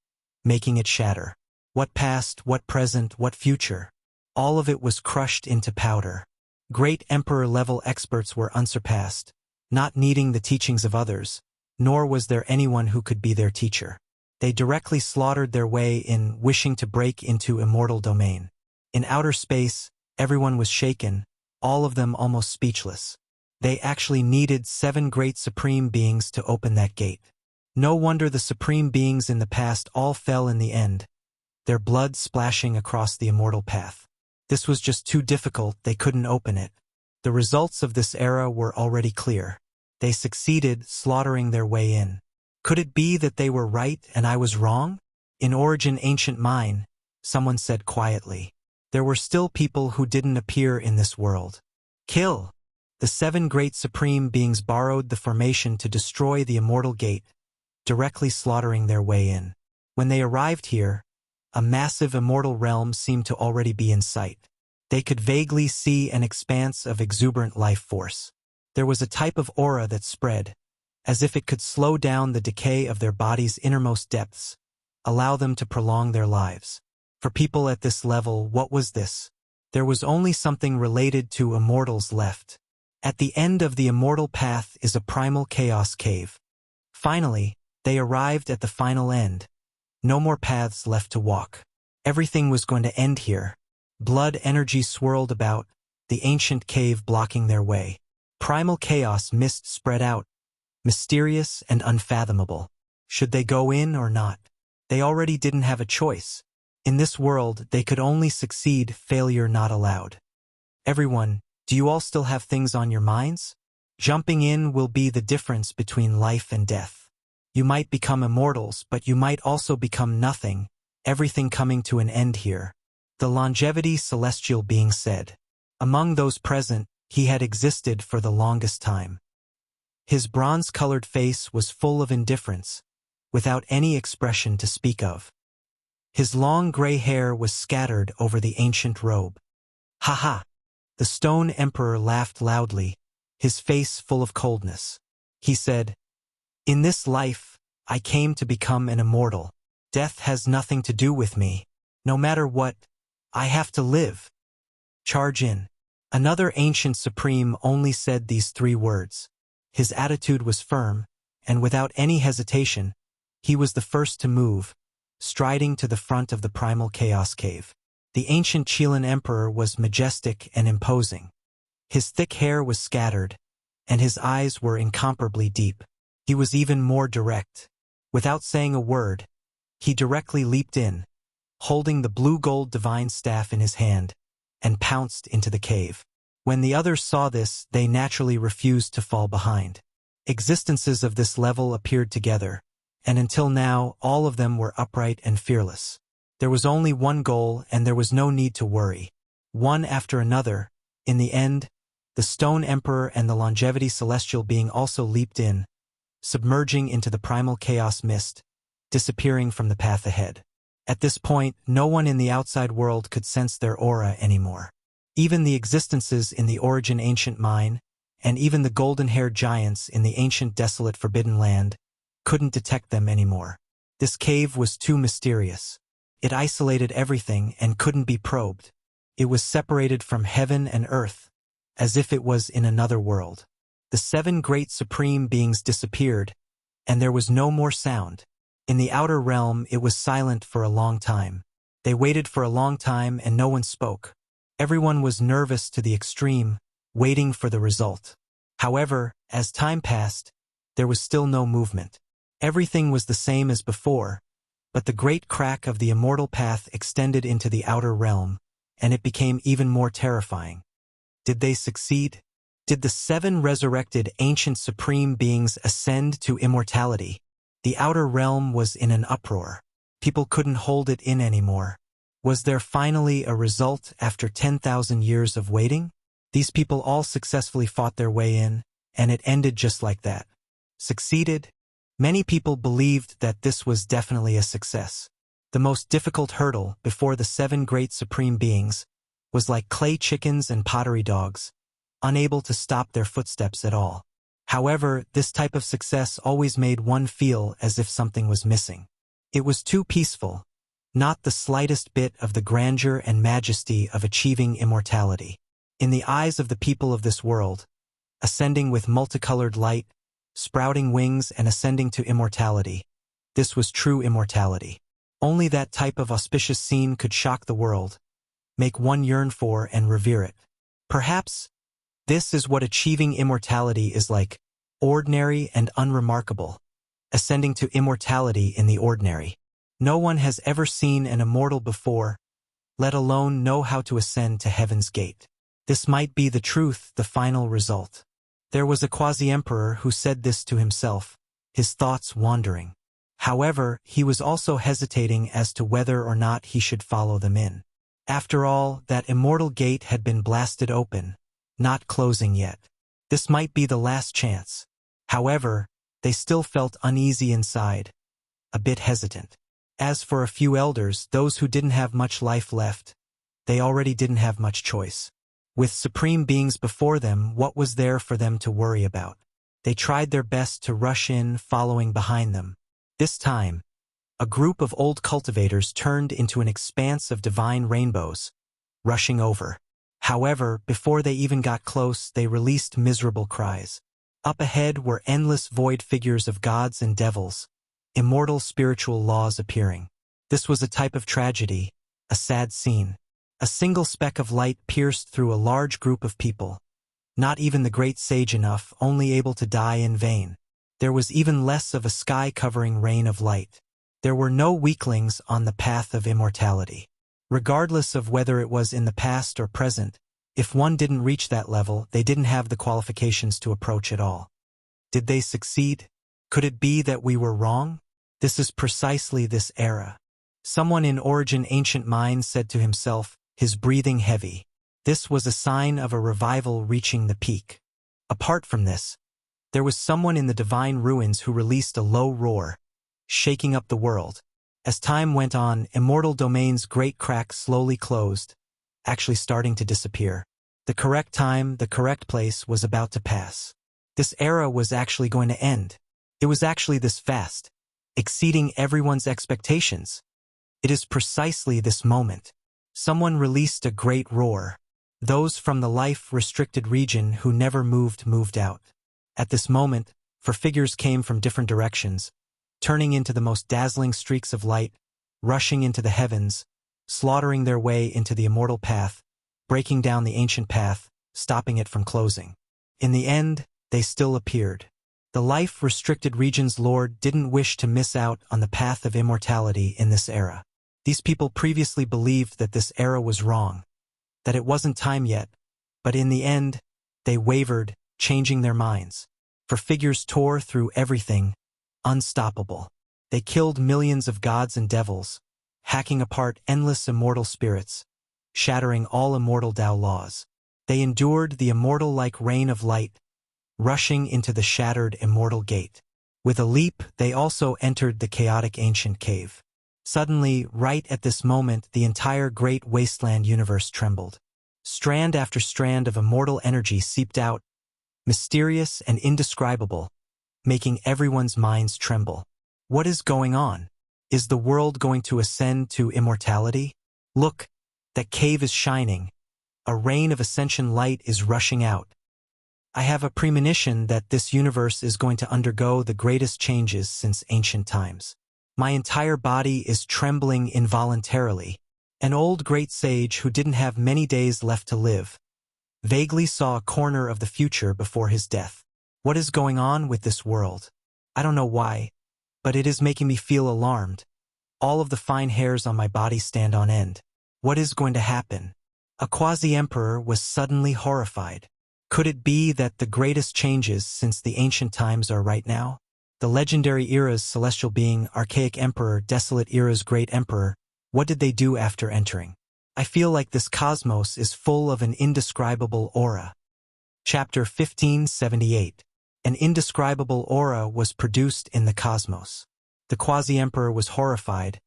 making it shatter. What past, what present, what future? All of it was crushed into powder. Great Emperor-level experts were unsurpassed, not needing the teachings of others, nor was there anyone who could be their teacher. They directly slaughtered their way in, wishing to break into immortal domain. In outer space, everyone was shaken, all of them almost speechless. They actually needed 7 great supreme beings to open that gate. No wonder the supreme beings in the past all fell in the end, their blood splashing across the immortal path. This was just too difficult, they couldn't open it. The results of this era were already clear. They succeeded, slaughtering their way in. Could it be that they were right and I was wrong? In Origin Ancient Mine, someone said quietly. There were still people who didn't appear in this world. Kill! The 7 great supreme beings borrowed the formation to destroy the immortal gate, directly slaughtering their way in. When they arrived here, a massive immortal realm seemed to already be in sight. They could vaguely see an expanse of exuberant life force. There was a type of aura that spread, as if it could slow down the decay of their body's innermost depths, allow them to prolong their lives. For people at this level, what was this? There was only something related to immortals left. At the end of the immortal path is a primal chaos cave. Finally, they arrived at the final end. No more paths left to walk. Everything was going to end here. Blood energy swirled about, the ancient cave blocking their way. Primal chaos mist spread out, mysterious and unfathomable. Should they go in or not? They already didn't have a choice. In this world, they could only succeed, failure not allowed. Everyone, do you all still have things on your minds? Jumping in will be the difference between life and death. You might become immortals, but you might also become nothing, everything coming to an end here. The longevity celestial being said. Among those present, he had existed for the longest time. His bronze-colored face was full of indifference, without any expression to speak of. His long gray hair was scattered over the ancient robe. Ha ha! The stone emperor laughed loudly, his face full of coldness. He said, "In this life, I came to become an immortal. Death has nothing to do with me. No matter what, I have to live. Charge in." Another ancient supreme only said these 3 words. His attitude was firm, and without any hesitation, he was the first to move, striding to the front of the primal chaos cave. The ancient Chilean emperor was majestic and imposing. His thick hair was scattered, and his eyes were incomparably deep. He was even more direct. Without saying a word, he directly leaped in, holding the blue-gold divine staff in his hand, and pounced into the cave. When the others saw this, they naturally refused to fall behind. Existences of this level appeared together, and until now, all of them were upright and fearless. There was only one goal, and there was no need to worry. One after another, in the end, the Stone Emperor and the Longevity Celestial Being also leaped in, submerging into the primal chaos mist, disappearing from the path ahead. At this point, no one in the outside world could sense their aura anymore. Even the existences in the Origin Ancient Mine, and even the golden-haired giants in the ancient desolate Forbidden Land, couldn't detect them anymore. This cave was too mysterious. It isolated everything and couldn't be probed. It was separated from heaven and earth, as if it was in another world. The 7 great supreme beings disappeared, and there was no more sound. In the outer realm, it was silent for a long time. They waited for a long time and no one spoke. Everyone was nervous to the extreme, waiting for the result. However, as time passed, there was still no movement. Everything was the same as before, but the great crack of the immortal path extended into the outer realm, and it became even more terrifying. Did they succeed? Did the 7 resurrected ancient supreme beings ascend to immortality? The outer realm was in an uproar. People couldn't hold it in anymore. Was there finally a result after 10,000 years of waiting? These people all successfully fought their way in, and it ended just like that. Succeeded? Many people believed that this was definitely a success. The most difficult hurdle before the 7 great supreme beings was like clay chickens and pottery dogs, unable to stop their footsteps at all. However, this type of success always made one feel as if something was missing. It was too peaceful, not the slightest bit of the grandeur and majesty of achieving immortality. In the eyes of the people of this world, ascending with multicolored light, sprouting wings and ascending to immortality, this was true immortality. Only that type of auspicious scene could shock the world, make one yearn for and revere it. Perhaps this is what achieving immortality is like, ordinary and unremarkable, ascending to immortality in the ordinary. No one has ever seen an immortal before, let alone know how to ascend to heaven's gate. This might be the truth, the final result. There was a quasi-emperor who said this to himself, his thoughts wandering. However, he was also hesitating as to whether or not he should follow them in. After all, that immortal gate had been blasted open, not closing yet. This might be the last chance. However, they still felt uneasy inside, a bit hesitant. As for a few elders, those who didn't have much life left, they already didn't have much choice. With supreme beings before them, what was there for them to worry about? They tried their best to rush in, following behind them. This time, a group of old cultivators turned into an expanse of divine rainbows, rushing over. However, before they even got close, they released miserable cries. Up ahead were endless void figures of gods and devils, immortal spiritual laws appearing. This was a type of tragedy, a sad scene. A single speck of light pierced through a large group of people. Not even the great sage enough, only able to die in vain. There was even less of a sky-covering rain of light. There were no weaklings on the path of immortality. Regardless of whether it was in the past or present, if one didn't reach that level, they didn't have the qualifications to approach at all. Did they succeed? Could it be that we were wrong? This is precisely this era. Someone in Origin Ancient Mind said to himself, his breathing heavy. This was a sign of a revival reaching the peak. Apart from this, there was someone in the divine ruins who released a low roar, shaking up the world. As time went on, immortal domain's great crack slowly closed, actually starting to disappear. The correct time, the correct place was about to pass. This era was actually going to end. It was actually this fast, exceeding everyone's expectations. It is precisely this moment. Someone released a great roar. Those from the life-restricted region who never moved out. At this moment, for figures came from different directions, turning into the most dazzling streaks of light, rushing into the heavens, slaughtering their way into the immortal path, breaking down the ancient path, stopping it from closing. In the end, they still appeared. The life-restricted region's lord didn't wish to miss out on the path of immortality in this era. These people previously believed that this era was wrong, that it wasn't time yet, but in the end, they wavered, changing their minds. For figures tore through everything, unstoppable. They killed millions of gods and devils, hacking apart endless immortal spirits, shattering all immortal Tao laws. They endured the immortal-like rain of light, rushing into the shattered immortal gate. With a leap, they also entered the chaotic ancient cave. Suddenly, right at this moment, the entire great wasteland universe trembled. Strand after strand of immortal energy seeped out, mysterious and indescribable, making everyone's minds tremble. What is going on? Is the world going to ascend to immortality? Look, that cave is shining. A rain of ascension light is rushing out. I have a premonition that this universe is going to undergo the greatest changes since ancient times. My entire body is trembling involuntarily. An old great sage who didn't have many days left to live vaguely saw a corner of the future before his death. What is going on with this world? I don't know why, but it is making me feel alarmed. All of the fine hairs on my body stand on end. What is going to happen? A quasi-emperor was suddenly horrified. Could it be that the greatest changes since the ancient times are right now? The legendary era's celestial being, archaic emperor, desolate era's great emperor, what did they do after entering? I feel like this cosmos is full of an indescribable aura. Chapter 1578. An indescribable aura was produced in the cosmos. The quasi-emperor was horrified,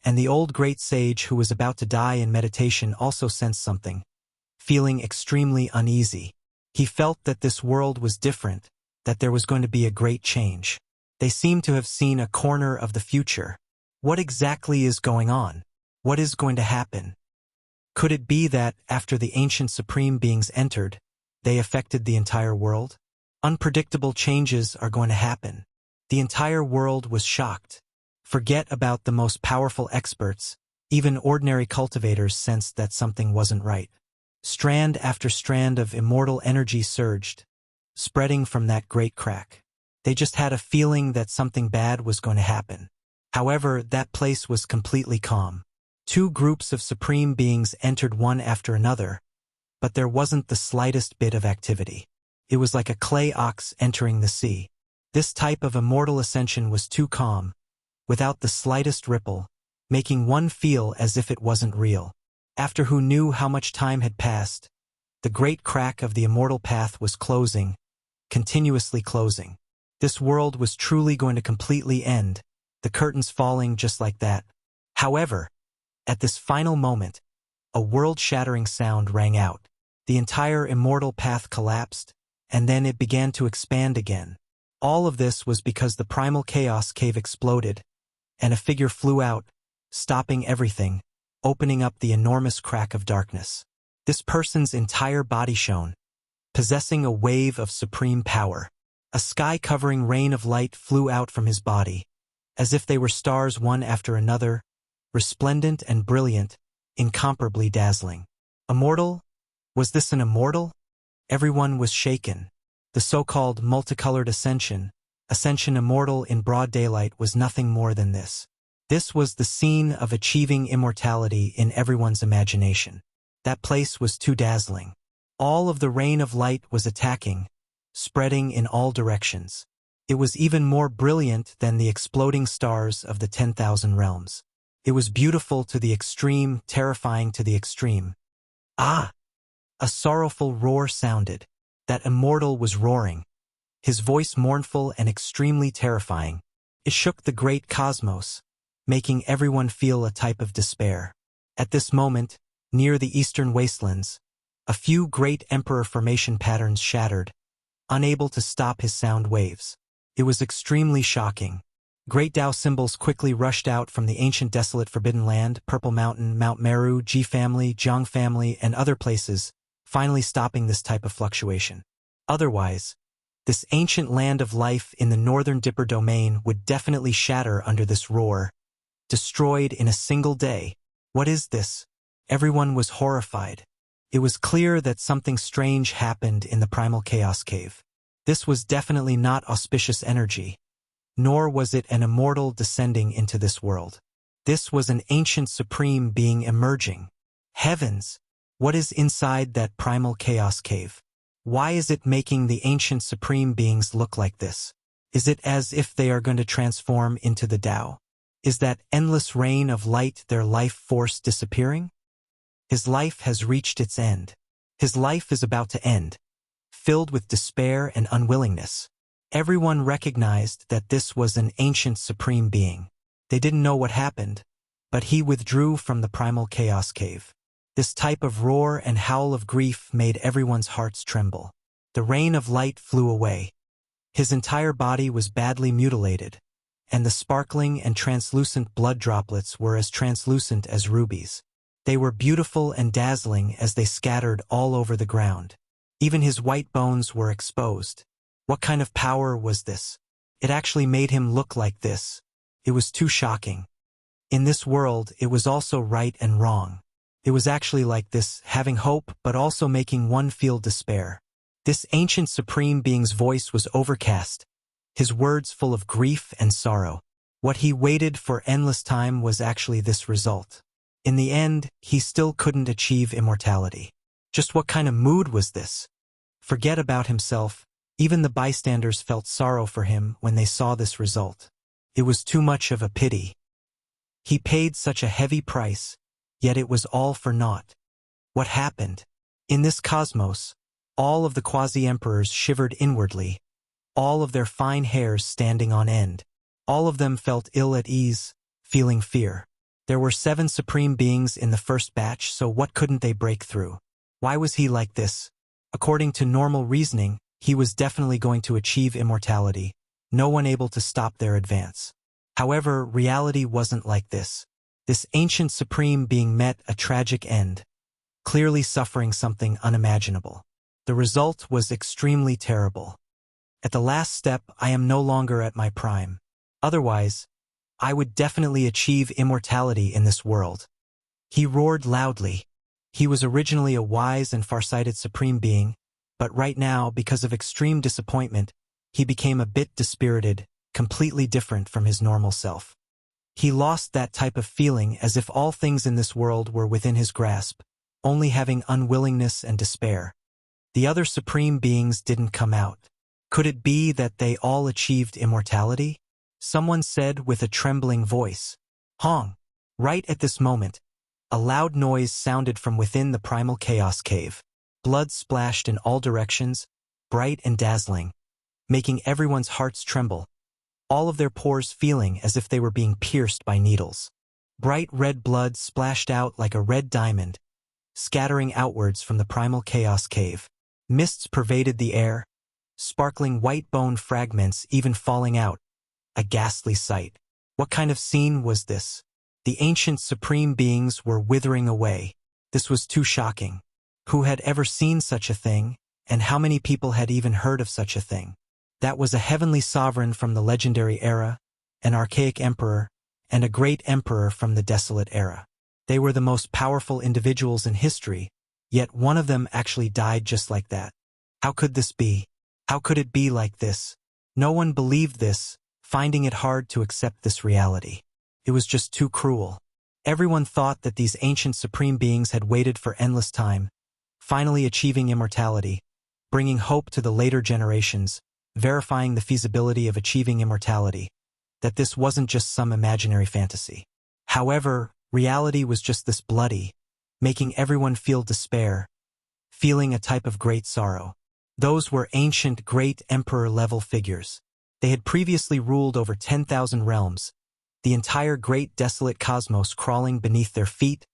and the old great sage who was about to die in meditation also sensed something, feeling extremely uneasy. He felt that this world was different, that there was going to be a great change. They seemed to have seen a corner of the future. What exactly is going on? What is going to happen? Could it be that, after the ancient supreme beings entered, they affected the entire world? Unpredictable changes are going to happen. The entire world was shocked. Forget about the most powerful experts, even ordinary cultivators sensed that something wasn't right. Strand after strand of immortal energy surged, spreading from that great crack. They just had a feeling that something bad was going to happen. However, that place was completely calm. Two groups of supreme beings entered one after another, but there wasn't the slightest bit of activity. It was like a clay ox entering the sea. This type of immortal ascension was too calm, without the slightest ripple, making one feel as if it wasn't real. After who knew how much time had passed, the great crack of the immortal path was closing, continuously closing. This world was truly going to completely end, the curtains falling just like that. However, at this final moment, a world-shattering sound rang out. The entire immortal path collapsed, and then it began to expand again. All of this was because the primal chaos cave exploded, and a figure flew out, stopping everything, opening up the enormous crack of darkness. This person's entire body shone, possessing a wave of supreme power. A sky-covering rain of light flew out from his body, as if they were stars one after another, resplendent and brilliant, incomparably dazzling. Immortal? Was this an immortal? Everyone was shaken. The so-called multicolored ascension immortal in broad daylight, was nothing more than this. This was the scene of achieving immortality in everyone's imagination. That place was too dazzling. All of the rain of light was attacking, spreading in all directions. It was even more brilliant than the exploding stars of the 10,000 realms. It was beautiful to the extreme, terrifying to the extreme. Ah! A sorrowful roar sounded. That immortal was roaring, his voice mournful and extremely terrifying. It shook the great cosmos, making everyone feel a type of despair. At this moment, near the eastern wastelands, a few great emperor formation patterns shattered, unable to stop his sound waves. It was extremely shocking. Great Tao symbols quickly rushed out from the ancient desolate forbidden land, Purple Mountain, Mount Meru, Ji family, Jiang family, and other places, finally stopping this type of fluctuation. Otherwise, this ancient land of life in the northern Dipper domain would definitely shatter under this roar, destroyed in a single day. What is this? Everyone was horrified. It was clear that something strange happened in the primal chaos cave. This was definitely not auspicious energy, nor was it an immortal descending into this world. This was an ancient supreme being emerging. Heavens! What is inside that primal chaos cave? Why is it making the ancient supreme beings look like this? Is it as if they are going to transform into the Tao? Is that endless rain of light their life force disappearing? His life has reached its end. His life is about to end, filled with despair and unwillingness. Everyone recognized that this was an ancient supreme being. They didn't know what happened, but he withdrew from the primal chaos cave. This type of roar and howl of grief made everyone's hearts tremble. The rain of light flew away. His entire body was badly mutilated, and the sparkling and translucent blood droplets were as translucent as rubies. They were beautiful and dazzling as they scattered all over the ground. Even his white bones were exposed. What kind of power was this? It actually made him look like this. It was too shocking. In this world, it was also right and wrong. It was actually like this, having hope but also making one feel despair. This ancient supreme being's voice was overcast, his words full of grief and sorrow. What he waited for endless time was actually this result. In the end, he still couldn't achieve immortality. Just what kind of mood was this? Forget about himself. Even the bystanders felt sorrow for him when they saw this result. It was too much of a pity. He paid such a heavy price, yet it was all for naught. What happened? In this cosmos, all of the quasi-emperors shivered inwardly, all of their fine hairs standing on end. All of them felt ill at ease, feeling fear. There were 7 supreme beings in the first batch, so what couldn't they break through? Why was he like this? According to normal reasoning, he was definitely going to achieve immortality, no one able to stop their advance. However, reality wasn't like this. This ancient supreme being met a tragic end, clearly suffering something unimaginable. The result was extremely terrible. At the last step, I am no longer at my prime. Otherwise, I would definitely achieve immortality in this world. He roared loudly. He was originally a wise and farsighted supreme being, but right now, because of extreme disappointment, he became a bit dispirited, completely different from his normal self. He lost that type of feeling as if all things in this world were within his grasp, only having unwillingness and despair. The other supreme beings didn't come out. Could it be that they all achieved immortality? Someone said with a trembling voice. Hong! Right at this moment, a loud noise sounded from within the primal chaos cave. Blood splashed in all directions, bright and dazzling, making everyone's hearts tremble, all of their pores feeling as if they were being pierced by needles. Bright red blood splashed out like a red diamond, scattering outwards from the primal chaos cave. Mists pervaded the air, sparkling white bone fragments even falling out. A ghastly sight. What kind of scene was this? The ancient supreme beings were withering away. This was too shocking. Who had ever seen such a thing, and how many people had even heard of such a thing? That was a heavenly sovereign from the legendary era, an archaic emperor, and a great emperor from the desolate era. They were the most powerful individuals in history, yet one of them actually died just like that. How could this be? How could it be like this? No one believed this, finding it hard to accept this reality. It was just too cruel. Everyone thought that these ancient supreme beings had waited for endless time, finally achieving immortality, bringing hope to the later generations, verifying the feasibility of achieving immortality, that this wasn't just some imaginary fantasy. However, reality was just this bloody, making everyone feel despair, feeling a type of great sorrow. Those were ancient great emperor-level figures. They had previously ruled over 10,000 realms, the entire great desolate cosmos crawling beneath their feet,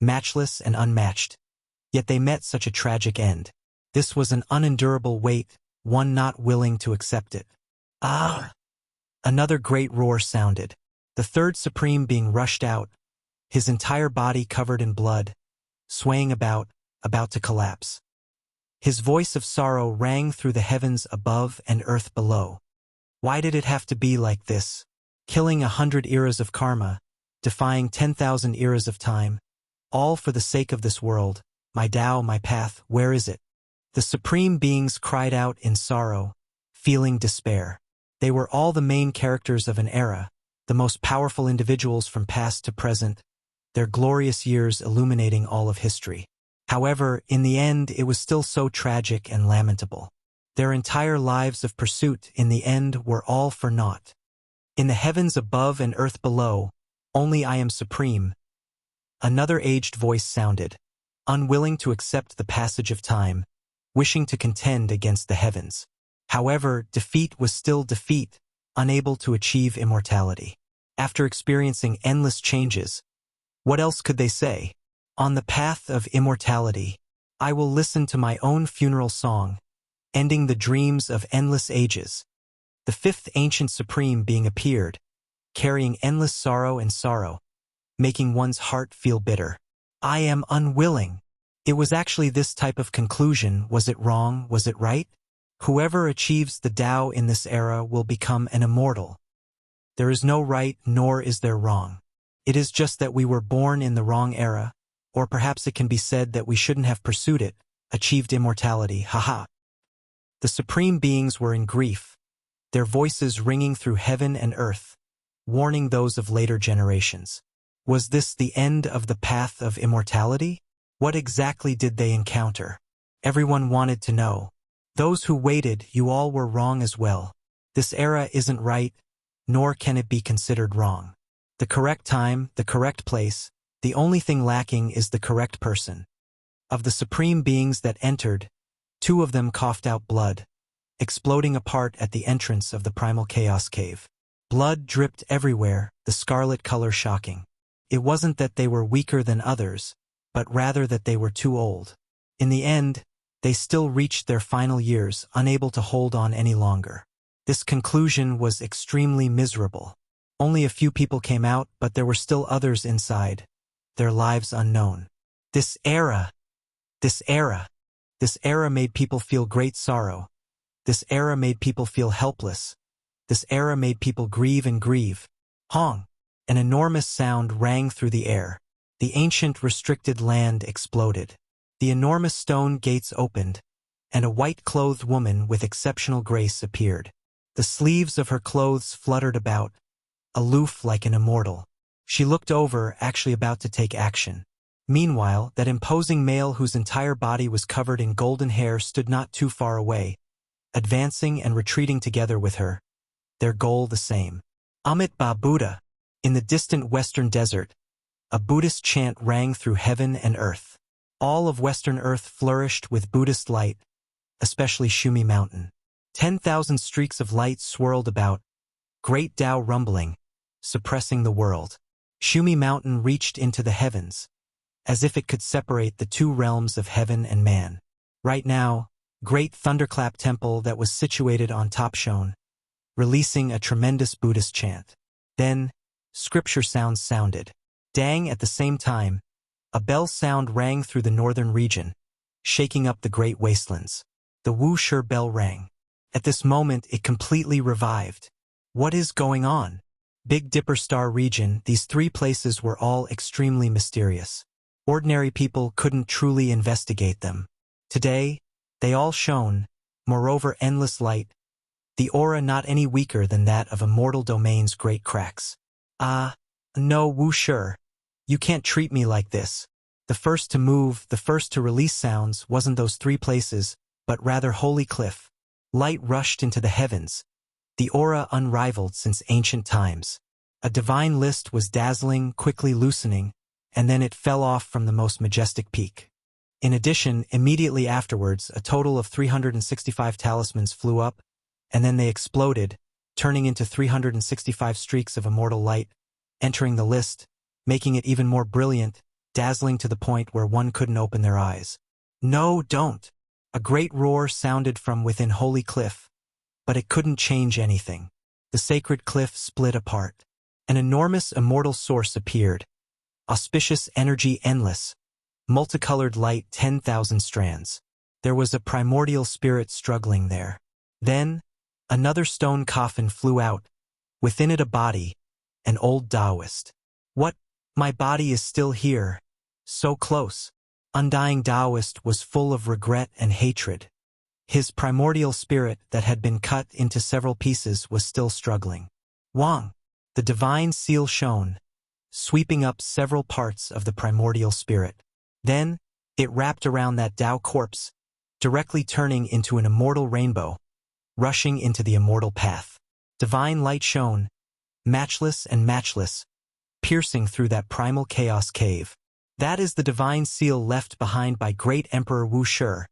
matchless and unmatched. Yet they met such a tragic end. This was an unendurable weight, one not willing to accept it. Ah! Another great roar sounded. The third supreme being rushed out, his entire body covered in blood, swaying about to collapse. His voice of sorrow rang through the heavens above and earth below. Why did it have to be like this? Killing 100 eras of karma, defying 10,000 eras of time, all for the sake of this world. My Tao, my path, where is it? The supreme beings cried out in sorrow, feeling despair. They were all the main characters of an era, the most powerful individuals from past to present, their glorious years illuminating all of history. However, in the end, it was still so tragic and lamentable. Their entire lives of pursuit in the end were all for naught. In the heavens above and earth below, only I am supreme. Another aged voice sounded, unwilling to accept the passage of time, wishing to contend against the heavens. However, defeat was still defeat, unable to achieve immortality. After experiencing endless changes, what else could they say? On the path of immortality, I will listen to my own funeral song, ending the dreams of endless ages. The fifth ancient supreme being appeared, carrying endless sorrow and sorrow, making one's heart feel bitter. I am unwilling. It was actually this type of conclusion. Was it wrong? Was it right? Whoever achieves the Tao in this era will become an immortal. There is no right nor is there wrong. It is just that we were born in the wrong era, or perhaps it can be said that we shouldn't have pursued it, achieved immortality, haha. The supreme beings were in grief, their voices ringing through heaven and earth, warning those of later generations. Was this the end of the path of immortality? What exactly did they encounter? Everyone wanted to know. Those who waited, you all were wrong as well. This era isn't right, nor can it be considered wrong. The correct time, the correct place, the only thing lacking is the correct person. Of the supreme beings that entered, 2 of them coughed out blood, exploding apart at the entrance of the primal chaos cave. Blood dripped everywhere, the scarlet color shocking. It wasn't that they were weaker than others, but rather that they were too old. In the end, they still reached their final years, unable to hold on any longer. This conclusion was extremely miserable. Only a few people came out, but there were still others inside, their lives unknown. This era made people feel great sorrow. This era made people feel helpless. This era made people grieve and grieve. Hong! An enormous sound rang through the air. The ancient restricted land exploded. The enormous stone gates opened, and a white-clothed woman with exceptional grace appeared. The sleeves of her clothes fluttered about, aloof like an immortal. She looked over, actually about to take action. Meanwhile, that imposing male whose entire body was covered in golden hair stood not too far away, advancing and retreating together with her, their goal the same. Amit Ba Buddha. In the distant western desert, a Buddhist chant rang through heaven and earth. All of western earth flourished with Buddhist light, especially Shumi Mountain. 10,000 streaks of light swirled about, great Tao rumbling, suppressing the world. Shumi Mountain reached into the heavens, as if it could separate the two realms of heaven and man. Right now, great thunderclap temple that was situated on top shone, releasing a tremendous Buddhist chant. Then, scripture sounds sounded. Dang, at the same time, a bell sound rang through the northern region, shaking up the great wastelands. The Wuxia bell rang. At this moment it completely revived. What is going on? Big Dipper Star region, these three places were all extremely mysterious. Ordinary people couldn't truly investigate them. Today, they all shone, moreover endless light, the aura not any weaker than that of immortal domain's great cracks. No, Wuxia, you can't treat me like this. The first to move, the first to release sounds wasn't those three places, but rather Holy Cliff. Light rushed into the heavens, the aura unrivaled since ancient times. A divine list was dazzling, quickly loosening, and then it fell off from the most majestic peak. In addition, immediately afterwards, a total of 365 talismans flew up, and then they exploded, turning into 365 streaks of immortal light, entering the list, making it even more brilliant, dazzling to the point where one couldn't open their eyes. No, don't! A great roar sounded from within Holy Cliff, but it couldn't change anything. The sacred cliff split apart. An enormous immortal source appeared. Auspicious energy endless. Multicolored light 10,000 strands. There was a primordial spirit struggling there. Then, another stone coffin flew out. Within it a body, an old Taoist. What? My body is still here. So close. Undying Taoist was full of regret and hatred. His primordial spirit that had been cut into several pieces was still struggling. Wang. The divine seal shone, sweeping up several parts of the primordial spirit. Then, it wrapped around that Tao corpse, directly turning into an immortal rainbow, rushing into the immortal path. Divine light shone, matchless and matchless, piercing through that primal chaos cave. That is the divine seal left behind by great Emperor Wuxia.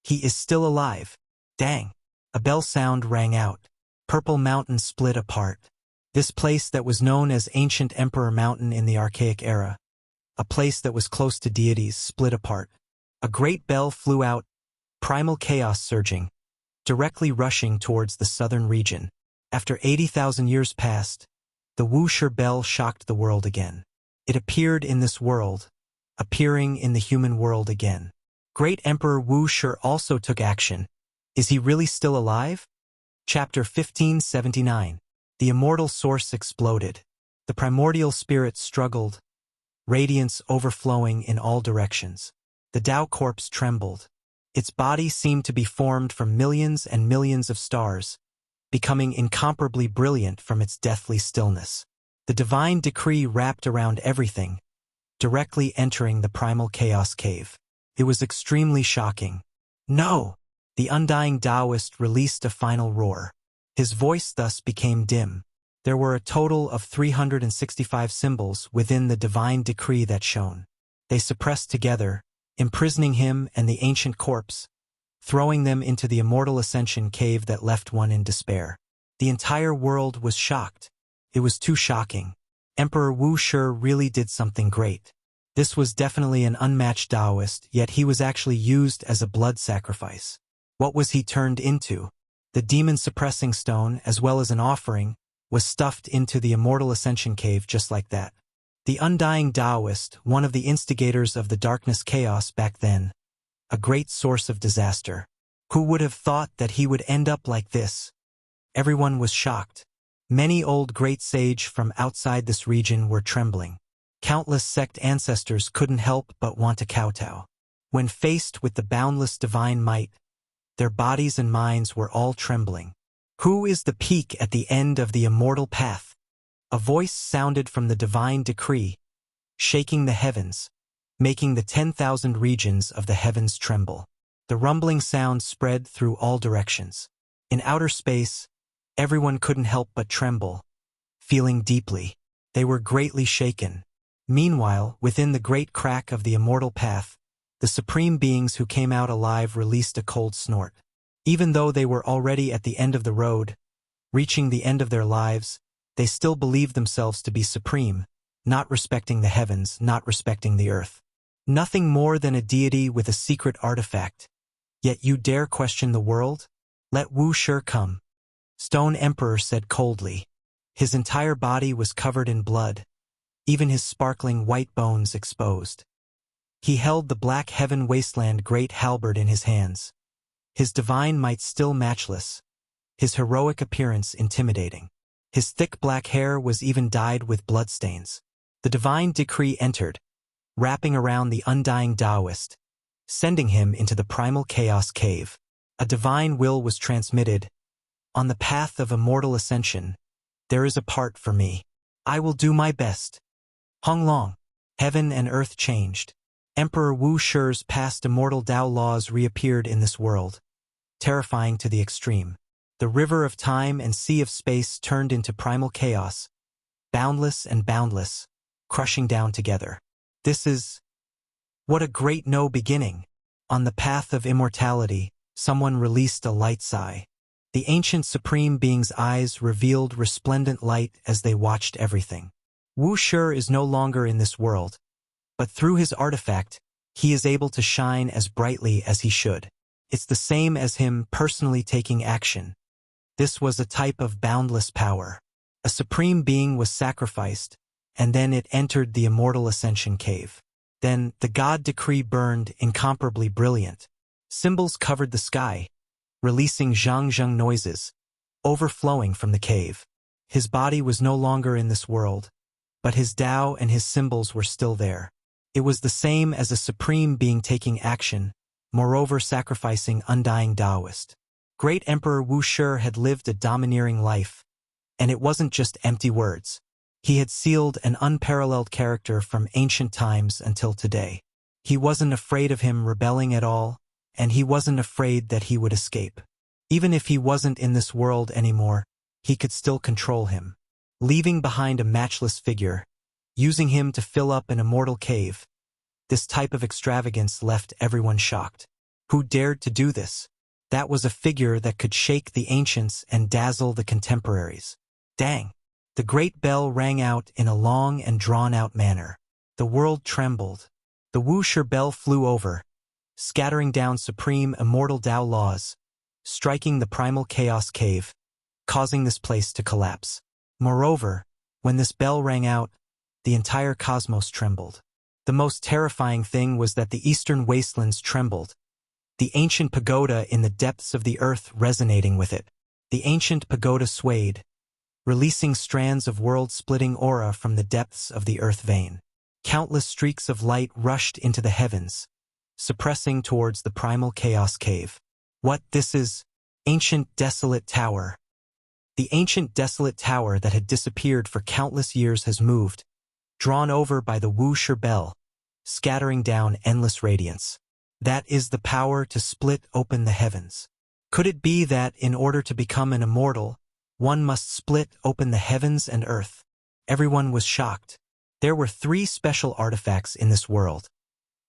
He is still alive. Dang! A bell sound rang out. Purple Mountain split apart. This place that was known as Ancient Emperor Mountain in the Archaic era, a place that was close to deities, split apart. A great bell flew out, primal chaos surging, directly rushing towards the southern region. After 80,000 years passed, the Wuxia bell shocked the world again. It appeared in this world, appearing in the human world again. Great Emperor Wuxia also took action. Is he really still alive? Chapter 1579. The immortal source exploded. The primordial spirit struggled, radiance overflowing in all directions. The Tao corpse trembled. Its body seemed to be formed from millions and millions of stars, becoming incomparably brilliant from its deathly stillness. The divine decree wrapped around everything, directly entering the primal chaos cave. It was extremely shocking. No! The undying Taoist released a final roar. His voice thus became dim. There were a total of 365 symbols within the divine decree that shone. They suppressed together, imprisoning him and the ancient corpse, throwing them into the immortal ascension cave that left one in despair. The entire world was shocked. It was too shocking. Emperor Wuxia really did something great. This was definitely an unmatched Taoist, yet he was actually used as a blood sacrifice. What was he turned into? The demon-suppressing stone, as well as an offering, was stuffed into the immortal ascension cave just like that. The undying Taoist, one of the instigators of the darkness chaos back then, a great source of disaster. Who would have thought that he would end up like this? Everyone was shocked. Many old great sage from outside this region were trembling. Countless sect ancestors couldn't help but want to kowtow. When faced with the boundless divine might, their bodies and minds were all trembling. Who is the peak at the end of the immortal path? A voice sounded from the divine decree, shaking the heavens, making the 10,000 regions of the heavens tremble. The rumbling sound spread through all directions. In outer space, everyone couldn't help but tremble, feeling deeply. They were greatly shaken. Meanwhile, within the great crack of the immortal path, the supreme beings who came out alive released a cold snort. Even though they were already at the end of the road, reaching the end of their lives, they still believed themselves to be supreme, not respecting the heavens, not respecting the earth. Nothing more than a deity with a secret artifact. Yet you dare question the world? Let Wuxia come. Stone Emperor said coldly. His entire body was covered in blood, even his sparkling white bones exposed. He held the black heaven wasteland great halberd in his hands. His divine might still matchless, his heroic appearance intimidating. His thick black hair was even dyed with bloodstains. The divine decree entered, wrapping around the undying Taoist, sending him into the primal chaos cave. A divine will was transmitted. On the path of immortal ascension, there is a part for me. I will do my best. Honglong. Heaven and earth changed. Emperor Wuxia's past immortal Tao laws reappeared in this world, terrifying to the extreme. The river of time and sea of space turned into primal chaos, boundless and boundless, crushing down together. This is... what a great no beginning. On the path of immortality, someone released a light sigh. The ancient supreme being's eyes revealed resplendent light as they watched everything. Wuxia is no longer in this world, but through his artifact, he is able to shine as brightly as he should. It's the same as him personally taking action. This was a type of boundless power. A supreme being was sacrificed, and then it entered the immortal ascension cave. Then the God decree burned, incomparably brilliant. Symbols covered the sky, releasing zhang noises, overflowing from the cave. His body was no longer in this world, but his Tao and his symbols were still there. It was the same as a supreme being taking action, moreover sacrificing undying Taoist. Great Emperor Wuxia had lived a domineering life, and it wasn't just empty words. He had sealed an unparalleled character from ancient times until today. He wasn't afraid of him rebelling at all, and he wasn't afraid that he would escape. Even if he wasn't in this world anymore, he could still control him. Leaving behind a matchless figure, using him to fill up an immortal cave. This type of extravagance left everyone shocked. Who dared to do this? That was a figure that could shake the ancients and dazzle the contemporaries. Dang! The great bell rang out in a long and drawn-out manner. The world trembled. The Wuxia bell flew over, scattering down supreme immortal Tao laws, striking the primal chaos cave, causing this place to collapse. Moreover, when this bell rang out, the entire cosmos trembled. The most terrifying thing was that the eastern wastelands trembled, the ancient pagoda in the depths of the earth resonating with it. The ancient pagoda swayed, releasing strands of world-splitting aura from the depths of the earth vein. Countless streaks of light rushed into the heavens, suppressing towards the primal chaos cave. What this is? Ancient desolate tower. The ancient desolate tower that had disappeared for countless years has moved, drawn over by the Wuxia bell, scattering down endless radiance. That is the power to split open the heavens. Could it be that, in order to become an immortal, one must split open the heavens and earth? Everyone was shocked. There were 3 special artifacts in this world: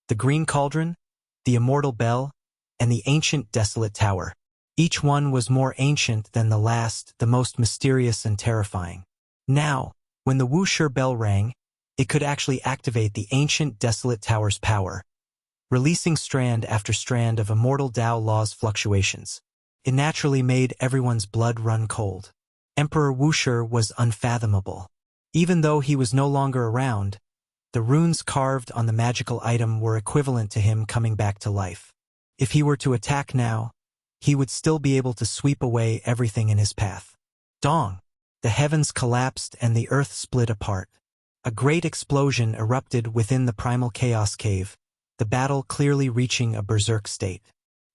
the green cauldron, the immortal bell, and the ancient desolate tower. Each one was more ancient than the last, the most mysterious and terrifying. Now, when the Wuxia bell rang, it could actually activate the ancient desolate tower's power, releasing strand after strand of immortal Tao law's fluctuations. It naturally made everyone's blood run cold. Emperor Wuxia was unfathomable. Even though he was no longer around, the runes carved on the magical item were equivalent to him coming back to life. If he were to attack now, he would still be able to sweep away everything in his path. Dong! The heavens collapsed and the earth split apart. A great explosion erupted within the primal chaos cave, the battle clearly reaching a berserk state.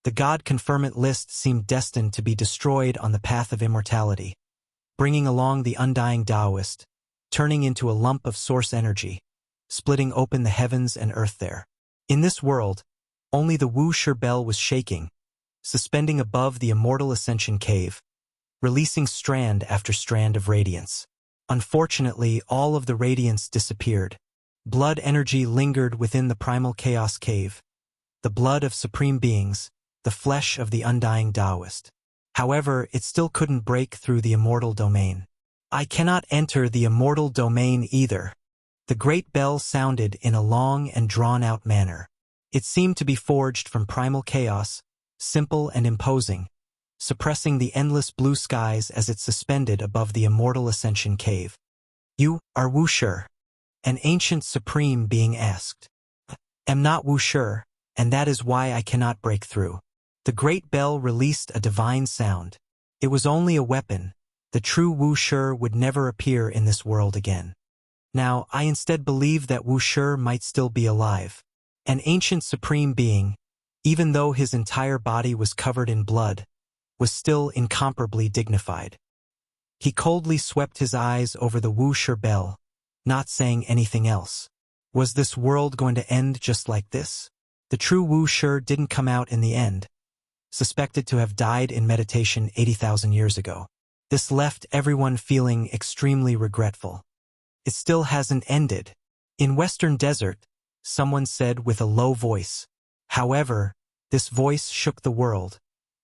The god confirmant list seemed destined to be destroyed on the path of immortality, bringing along the undying Taoist, turning into a lump of source energy, splitting open the heavens and earth there. In this world, only the Wuxia bell was shaking, suspending above the immortal ascension cave, releasing strand after strand of radiance. Unfortunately, all of the radiance disappeared. Blood energy lingered within the primal chaos cave, the blood of supreme beings, the flesh of the undying Taoist. However, it still couldn't break through the immortal domain. I cannot enter the immortal domain either. The great bell sounded in a long and drawn-out manner. It seemed to be forged from primal chaos, simple and imposing, suppressing the endless blue skies as it suspended above the immortal ascension cave. "You are Wuxia?" An ancient supreme being asked. "Am not Wuxia, and that is why I cannot break through." The great bell released a divine sound. It was only a weapon. The true Wuxia would never appear in this world again. Now, I instead believe that Wuxia might still be alive. An ancient supreme being, even though his entire body was covered in blood, was still incomparably dignified. He coldly swept his eyes over the Wuxia bell, not saying anything else. Was this world going to end just like this? The true Wuxia didn't come out in the end, suspected to have died in meditation 80,000 years ago. This left everyone feeling extremely regretful. It still hasn't ended. In Western Desert, someone said with a low voice. However, this voice shook the world,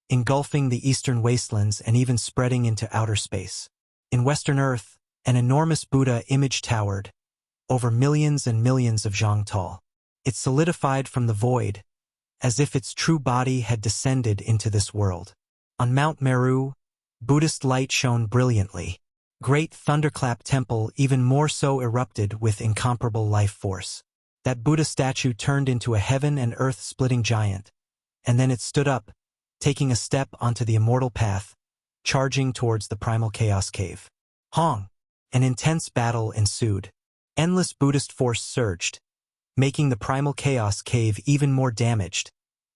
engulfing the eastern wastelands and even spreading into outer space. In Western Earth, an enormous Buddha image towered, over millions and millions of zhang tall. It solidified from the void, as if its true body had descended into this world. On Mount Meru, Buddhist light shone brilliantly. Great thunderclap temple even more so erupted with incomparable life force. That Buddha statue turned into a heaven and earth splitting giant, and then it stood up, taking a step onto the immortal path, charging towards the primal chaos cave. Hong! An intense battle ensued. Endless Buddhist force surged, making the primal chaos cave even more damaged,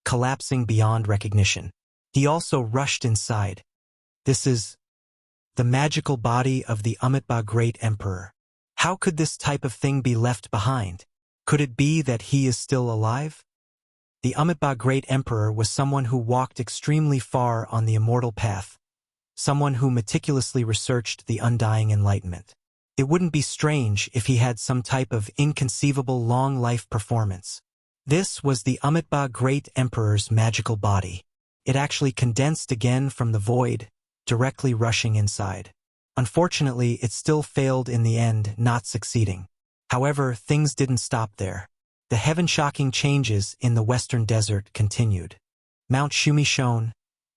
collapsing beyond recognition. He also rushed inside. This is the magical body of the Amitabha Great Emperor. How could this type of thing be left behind? Could it be that he is still alive? The Amitabha Great Emperor was someone who walked extremely far on the immortal path, someone who meticulously researched the undying enlightenment. It wouldn't be strange if he had some type of inconceivable long life performance. This was the Amitabha Great Emperor's magical body. It actually condensed again from the void, directly rushing inside. Unfortunately, it still failed in the end, not succeeding. However, things didn't stop there. The heaven-shocking changes in the Western Desert continued. Mount Shumi shone,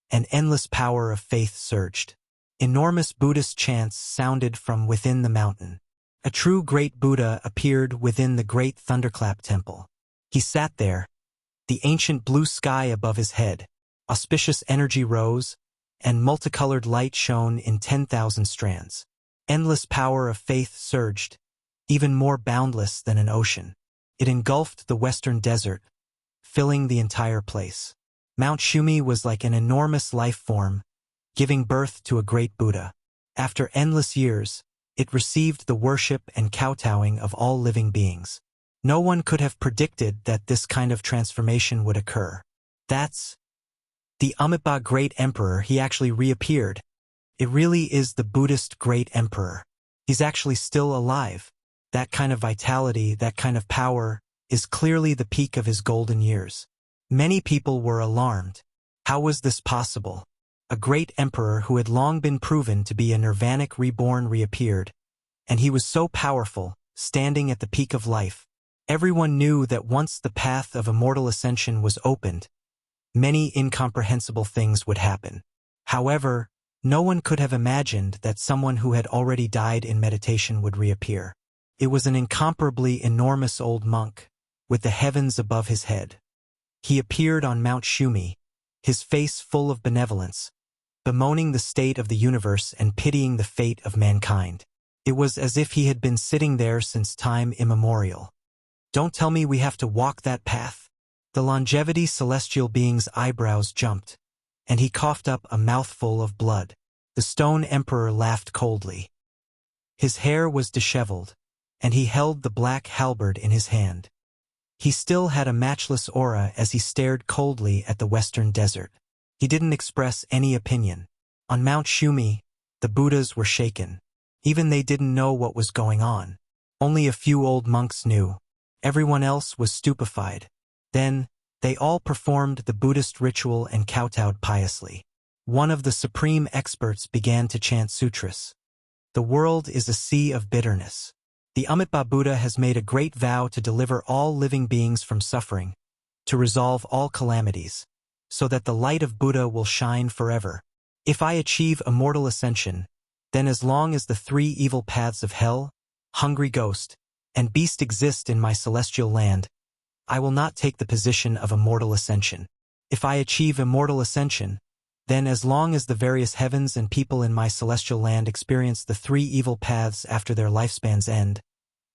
an endless power of faith surged. Enormous Buddhist chants sounded from within the mountain. A true great Buddha appeared within the great thunderclap temple. He sat there, the ancient blue sky above his head. Auspicious energy rose, and multicolored light shone in 10,000 strands. Endless power of faith surged, even more boundless than an ocean. It engulfed the Western Desert, filling the entire place. Mount Shumi was like an enormous life form, giving birth to a great Buddha. After endless years, it received the worship and kowtowing of all living beings. No one could have predicted that this kind of transformation would occur. That's the Amitabha Great Emperor. He actually reappeared. It really is the Buddhist Great Emperor. He's actually still alive. That kind of vitality, that kind of power, is clearly the peak of his golden years. Many people were alarmed. How was this possible? A great emperor who had long been proven to be a nirvanic reborn reappeared, and he was so powerful, standing at the peak of life. Everyone knew that once the path of immortal ascension was opened, many incomprehensible things would happen. However, no one could have imagined that someone who had already died in meditation would reappear. It was an incomparably enormous old monk, with the heavens above his head. He appeared on Mount Shumi, his face full of benevolence, bemoaning the state of the universe and pitying the fate of mankind. It was as if he had been sitting there since time immemorial. Don't tell me we have to walk that path. The longevity celestial being's eyebrows jumped, and he coughed up a mouthful of blood. The stone emperor laughed coldly. His hair was disheveled, and he held the black halberd in his hand. He still had a matchless aura as he stared coldly at the western desert. He didn't express any opinion. On Mount Shumi, the Buddhas were shaken. Even they didn't know what was going on. Only a few old monks knew. Everyone else was stupefied. Then, they all performed the Buddhist ritual and kowtowed piously. One of the supreme experts began to chant sutras. The world is a sea of bitterness. The Amitabha Buddha has made a great vow to deliver all living beings from suffering, to resolve all calamities, so that the light of Buddha will shine forever. If I achieve immortal ascension, then as long as the three evil paths of hell, hungry ghost, and beast exist in my celestial land, I will not take the position of immortal ascension. If I achieve immortal ascension, then as long as the various heavens and people in my celestial land experience the three evil paths after their lifespan's end,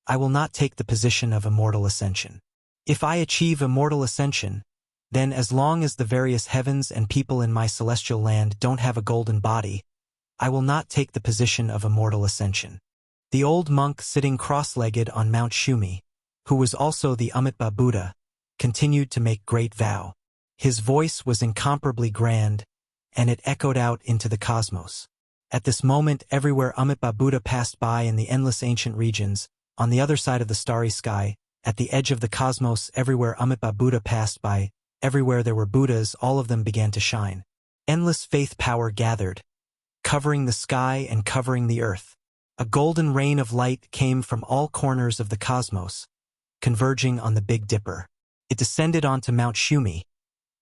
I will not take the position of immortal ascension. If I achieve immortal ascension, then as long as the various heavens and people in my celestial land don't have a golden body, I will not take the position of immortal ascension. The old monk sitting cross-legged on Mount Shumi, who was also the Amitabha Buddha, continued to make great vow. His voice was incomparably grand, and it echoed out into the cosmos. At this moment, everywhere Amitabha Buddha passed by in the endless ancient regions, on the other side of the starry sky, at the edge of the cosmos, everywhere Amitabha Buddha passed by, everywhere there were Buddhas, all of them began to shine. Endless faith power gathered, covering the sky and covering the earth. A golden rain of light came from all corners of the cosmos, converging on the Big Dipper. It descended onto Mount Shumi,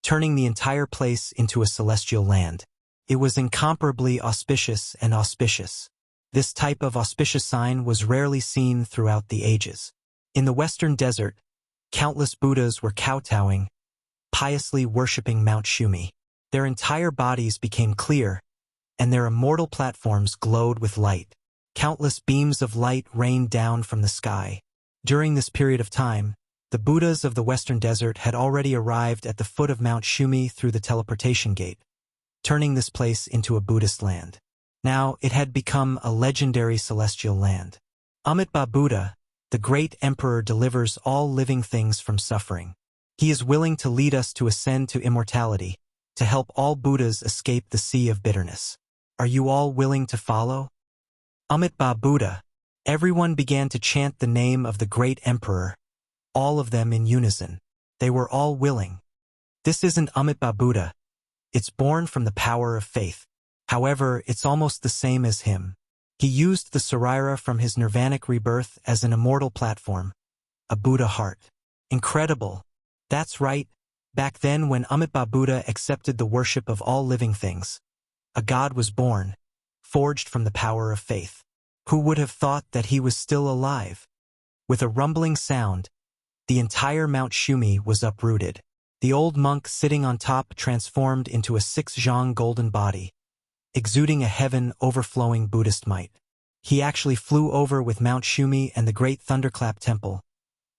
turning the entire place into a celestial land. It was incomparably auspicious and auspicious. This type of auspicious sign was rarely seen throughout the ages. In the western desert, countless Buddhas were kowtowing, piously worshipping Mount Shumi. Their entire bodies became clear, and their immortal platforms glowed with light. Countless beams of light rained down from the sky. During this period of time, the Buddhas of the western desert had already arrived at the foot of Mount Shumi through the teleportation gate, turning this place into a Buddhist land. Now it had become a legendary celestial land. Amitabha Buddha, the great emperor, delivers all living things from suffering. He is willing to lead us to ascend to immortality, to help all Buddhas escape the sea of bitterness. Are you all willing to follow? Amitabha Buddha. Everyone began to chant the name of the great emperor, all of them in unison. They were all willing. This isn't Amitabha Buddha. It's born from the power of faith. However, it's almost the same as him. He used the Sarira from his nirvanic rebirth as an immortal platform, a Buddha heart. Incredible. That's right. Back then, when Amitabha Buddha accepted the worship of all living things, a god was born, forged from the power of faith. Who would have thought that he was still alive? With a rumbling sound, the entire Mount Shumi was uprooted. The old monk sitting on top transformed into a 6-zhang golden body, exuding a heaven overflowing Buddhist might. He actually flew over with Mount Shumi and the great thunderclap temple,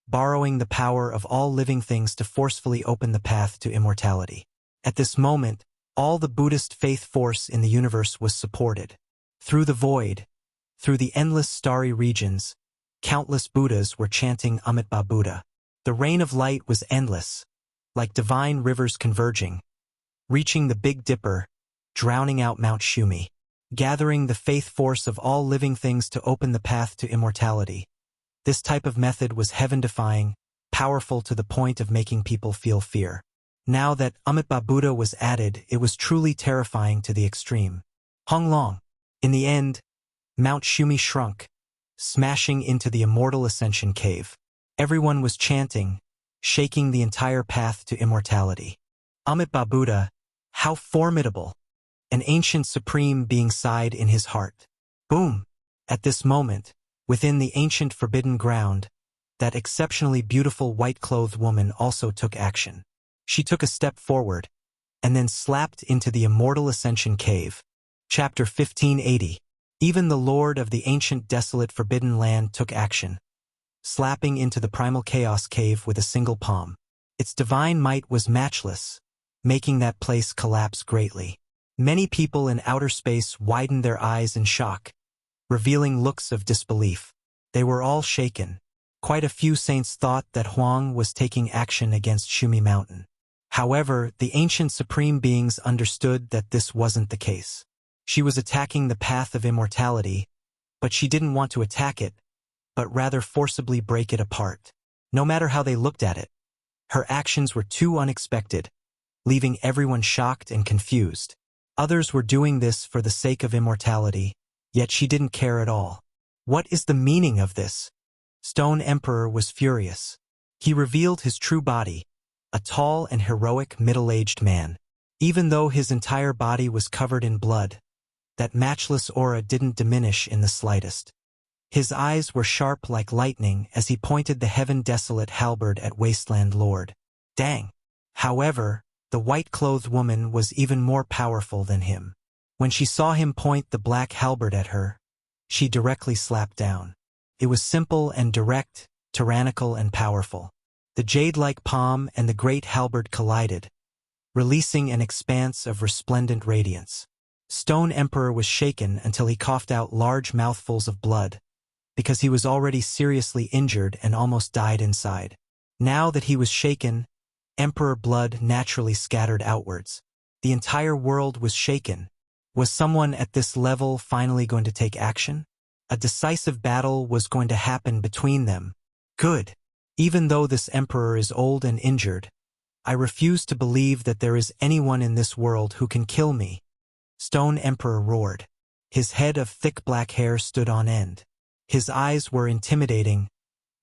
borrowing the power of all living things to forcefully open the path to immortality. At this moment, all the Buddhist faith force in the universe was supported. Through the void, through the endless starry regions, countless Buddhas were chanting Amitabha Buddha. The rain of light was endless, like divine rivers converging, reaching the Big Dipper, drowning out Mount Shumi, gathering the faith force of all living things to open the path to immortality. This type of method was heaven-defying, powerful to the point of making people feel fear. Now that Amitabha Buddha was added, it was truly terrifying to the extreme. Honglong. In the end, Mount Shumi shrunk, smashing into the immortal ascension cave. Everyone was chanting, shaking the entire path to immortality. Amitabha Buddha, how formidable! An ancient supreme being sighed in his heart. Boom! At this moment, within the ancient forbidden ground, that exceptionally beautiful white-clothed woman also took action. She took a step forward, and then slapped into the immortal ascension cave. Chapter 1580. Even the lord of the ancient desolate forbidden land took action, slapping into the primal chaos cave with a single palm. Its divine might was matchless, making that place collapse greatly. Many people in outer space widened their eyes in shock, revealing looks of disbelief. They were all shaken. Quite a few saints thought that Huang was taking action against Shumi Mountain. However, the ancient supreme beings understood that this wasn't the case. She was attacking the path of immortality, but she didn't want to attack it, but rather forcibly break it apart. No matter how they looked at it, her actions were too unexpected, leaving everyone shocked and confused. Others were doing this for the sake of immortality, yet she didn't care at all. What is the meaning of this? Stone Emperor was furious. He revealed his true body, a tall and heroic middle-aged man. Even though his entire body was covered in blood, that matchless aura didn't diminish in the slightest. His eyes were sharp like lightning as he pointed the heaven-desolate halberd at Wasteland Lord. Dang! However, the white-clothed woman was even more powerful than him. When she saw him point the black halberd at her, she directly slapped down. It was simple and direct, tyrannical and powerful. The jade-like palm and the great halberd collided, releasing an expanse of resplendent radiance. Stone Emperor was shaken until he coughed out large mouthfuls of blood, because he was already seriously injured and almost died inside. Now that he was shaken, Emperor blood naturally scattered outwards. The entire world was shaken. Was someone at this level finally going to take action? A decisive battle was going to happen between them. Good. Even though this emperor is old and injured, I refuse to believe that there is anyone in this world who can kill me. Stone Emperor roared. His head of thick black hair stood on end. His eyes were intimidating,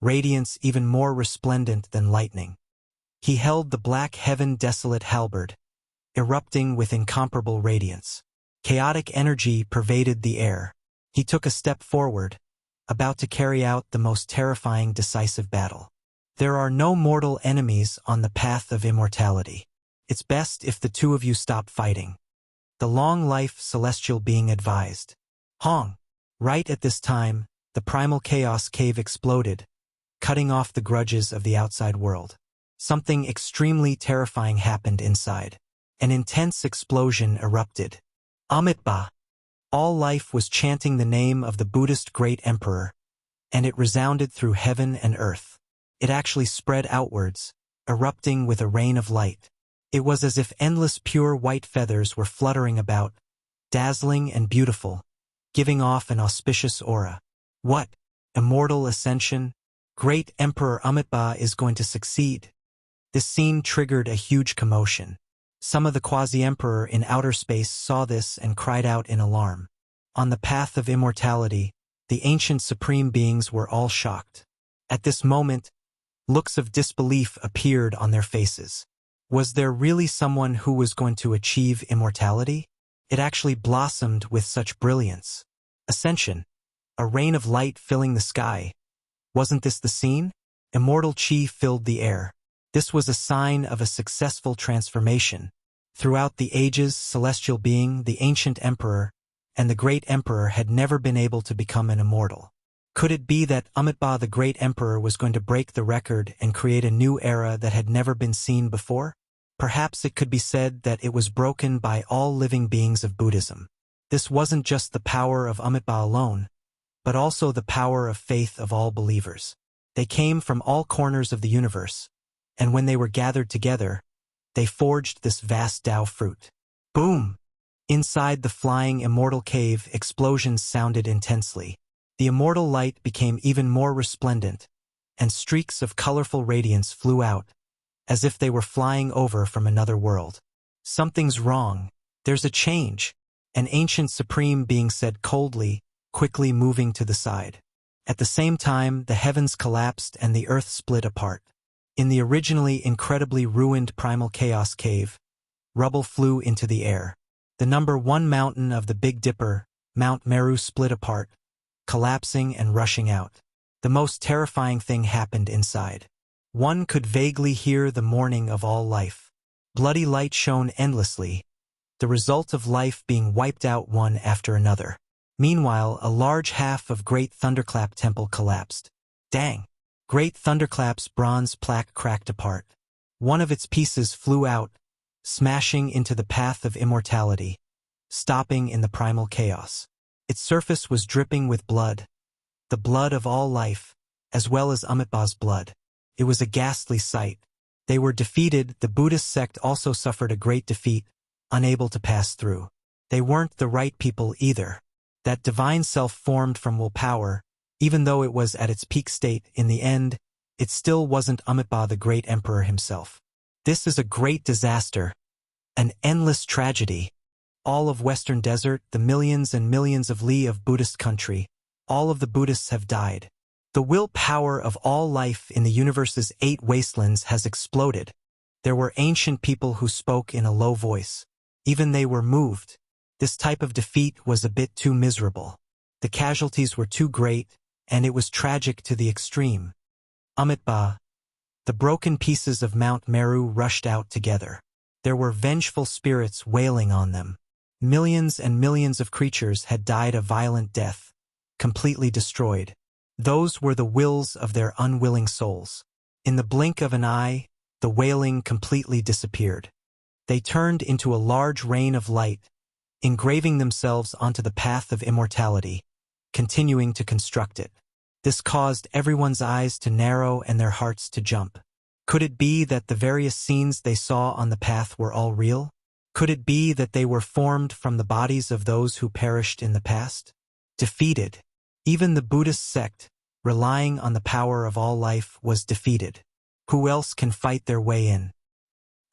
radiance even more resplendent than lightning. He held the black heaven-desolate halberd, erupting with incomparable radiance. Chaotic energy pervaded the air. He took a step forward, about to carry out the most terrifying decisive battle. There are no mortal enemies on the path of immortality. It's best if the two of you stop fighting. The long-life celestial being advised. Hong! Right at this time, the primal chaos cave exploded, cutting off the grudges of the outside world. Something extremely terrifying happened inside. An intense explosion erupted. Amitabha! All life was chanting the name of the Buddhist great emperor, and it resounded through heaven and earth. It actually spread outwards, erupting with a rain of light. It was as if endless pure white feathers were fluttering about, dazzling and beautiful, giving off an auspicious aura. What? Immortal ascension? Great Emperor Amitabha is going to succeed. This scene triggered a huge commotion. Some of the quasi-emperor in outer space saw this and cried out in alarm. On the path of immortality, the ancient supreme beings were all shocked. At this moment, looks of disbelief appeared on their faces. Was there really someone who was going to achieve immortality? It actually blossomed with such brilliance. Ascension, a rain of light filling the sky. Wasn't this the scene? Immortal chi filled the air. This was a sign of a successful transformation. Throughout the ages, celestial being, the ancient emperor, and the great emperor had never been able to become an immortal. Could it be that Amitabha the great emperor was going to break the record and create a new era that had never been seen before? Perhaps it could be said that it was broken by all living beings of Buddhism. This wasn't just the power of Amitabha alone, but also the power of faith of all believers. They came from all corners of the universe, and when they were gathered together, they forged this vast Tao fruit. Boom! Inside the flying immortal cave, explosions sounded intensely. The immortal light became even more resplendent, and streaks of colorful radiance flew out, as if they were flying over from another world. Something's wrong. There's a change. An ancient supreme being said coldly, quickly moving to the side. At the same time, the heavens collapsed and the earth split apart. In the originally incredibly ruined primal chaos cave, rubble flew into the air. The number 1 mountain of the Big Dipper, Mount Meru, split apart, collapsing and rushing out. The most terrifying thing happened inside. One could vaguely hear the mourning of all life. Bloody light shone endlessly, the result of life being wiped out one after another. Meanwhile, a large half of Great Thunderclap Temple collapsed. Dang! Great Thunderclap's bronze plaque cracked apart. One of its pieces flew out, smashing into the path of immortality, stopping in the primal chaos. Its surface was dripping with blood, the blood of all life, as well as Amitabha's blood. It was a ghastly sight. They were defeated. The Buddhist sect also suffered a great defeat, unable to pass through. They weren't the right people either. That divine self formed from willpower, even though it was at its peak state in the end, it still wasn't Amitabha the great emperor himself. This is a great disaster, an endless tragedy. All of Western Desert, the millions and millions of li of Buddhist country, all of the Buddhists have died. The willpower of all life in the universe's 8 wastelands has exploded. There were ancient people who spoke in a low voice. Even they were moved. This type of defeat was a bit too miserable. The casualties were too great, and it was tragic to the extreme. Amitabha, the broken pieces of Mount Meru rushed out together. There were vengeful spirits wailing on them. Millions and millions of creatures had died a violent death, completely destroyed. Those were the wills of their unwilling souls. In the blink of an eye, the wailing completely disappeared. They turned into a large rain of light, engraving themselves onto the path of immortality, continuing to construct it. This caused everyone's eyes to narrow and their hearts to jump. Could it be that the various scenes they saw on the path were all real? Could it be that they were formed from the bodies of those who perished in the past? Defeated. Even the Buddhist sect, relying on the power of all life, was defeated. Who else can fight their way in?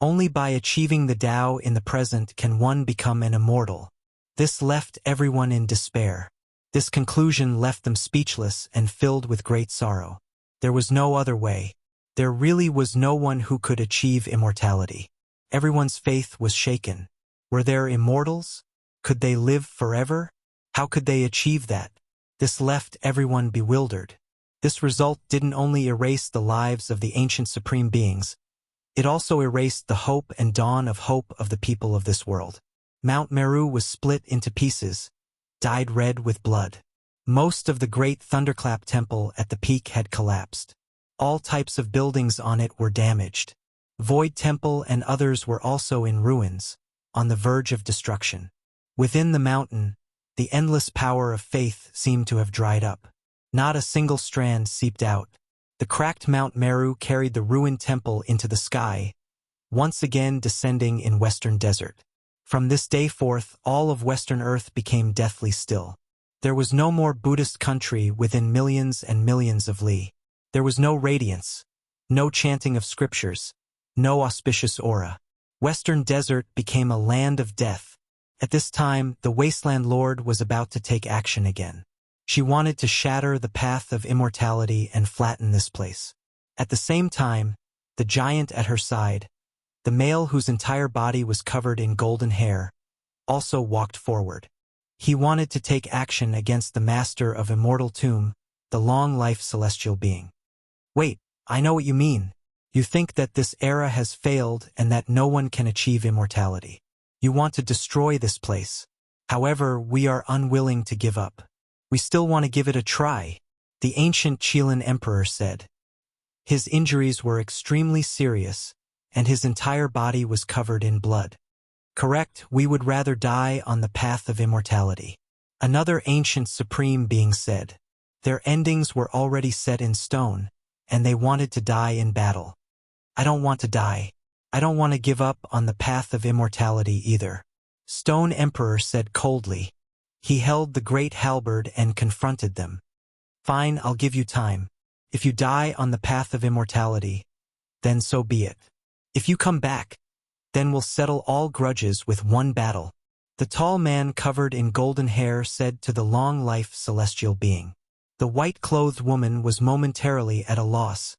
Only by achieving the Tao in the present can one become an immortal. This left everyone in despair. This conclusion left them speechless and filled with great sorrow. There was no other way. There really was no one who could achieve immortality. Everyone's faith was shaken. Were there immortals? Could they live forever? How could they achieve that? This left everyone bewildered. This result didn't only erase the lives of the ancient supreme beings, it also erased the hope and dawn of hope of the people of this world. Mount Meru was split into pieces, dyed red with blood. Most of the great Thunderclap Temple at the peak had collapsed. All types of buildings on it were damaged. Void Temple and others were also in ruins, on the verge of destruction. Within the mountain, the endless power of faith seemed to have dried up. Not a single strand seeped out. The cracked Mount Meru carried the ruined temple into the sky, once again descending in Western Desert. From this day forth, all of Western Earth became deathly still. There was no more Buddhist country within millions and millions of li. There was no radiance, no chanting of scriptures, no auspicious aura. Western Desert became a land of death. At this time, the Wasteland Lord was about to take action again. She wanted to shatter the path of immortality and flatten this place. At the same time, the giant at her side, the male whose entire body was covered in golden hair, also walked forward. He wanted to take action against the master of Immortal Tomb, the long-life celestial being. Wait, I know what you mean. You think that this era has failed and that no one can achieve immortality. You want to destroy this place. However, we are unwilling to give up. We still want to give it a try, the ancient Chilean emperor said. His injuries were extremely serious, and his entire body was covered in blood. Correct, we would rather die on the path of immortality. Another ancient supreme being said. Their endings were already set in stone, and they wanted to die in battle. I don't want to die. I don't want to give up on the path of immortality either. Stone Emperor said coldly. He held the great halberd and confronted them. Fine, I'll give you time. If you die on the path of immortality, then so be it. If you come back, then we'll settle all grudges with one battle. The tall man covered in golden hair said to the long-life celestial being. The white-clothed woman was momentarily at a loss,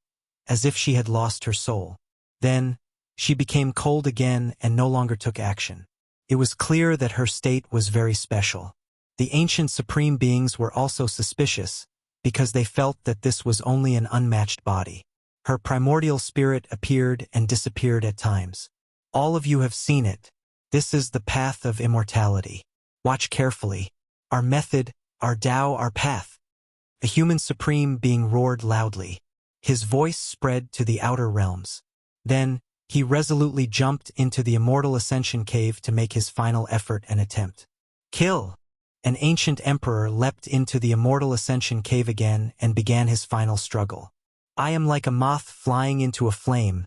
as if she had lost her soul. Then, she became cold again and no longer took action. It was clear that her state was very special. The ancient supreme beings were also suspicious, because they felt that this was only an unmatched body. Her primordial spirit appeared and disappeared at times. All of you have seen it. This is the path of immortality. Watch carefully. Our method, our Tao, our path. A human supreme being roared loudly. His voice spread to the outer realms. Then, he resolutely jumped into the immortal ascension cave to make his final effort and attempt. Kill! An ancient emperor leapt into the immortal ascension cave again and began his final struggle. I am like a moth flying into a flame,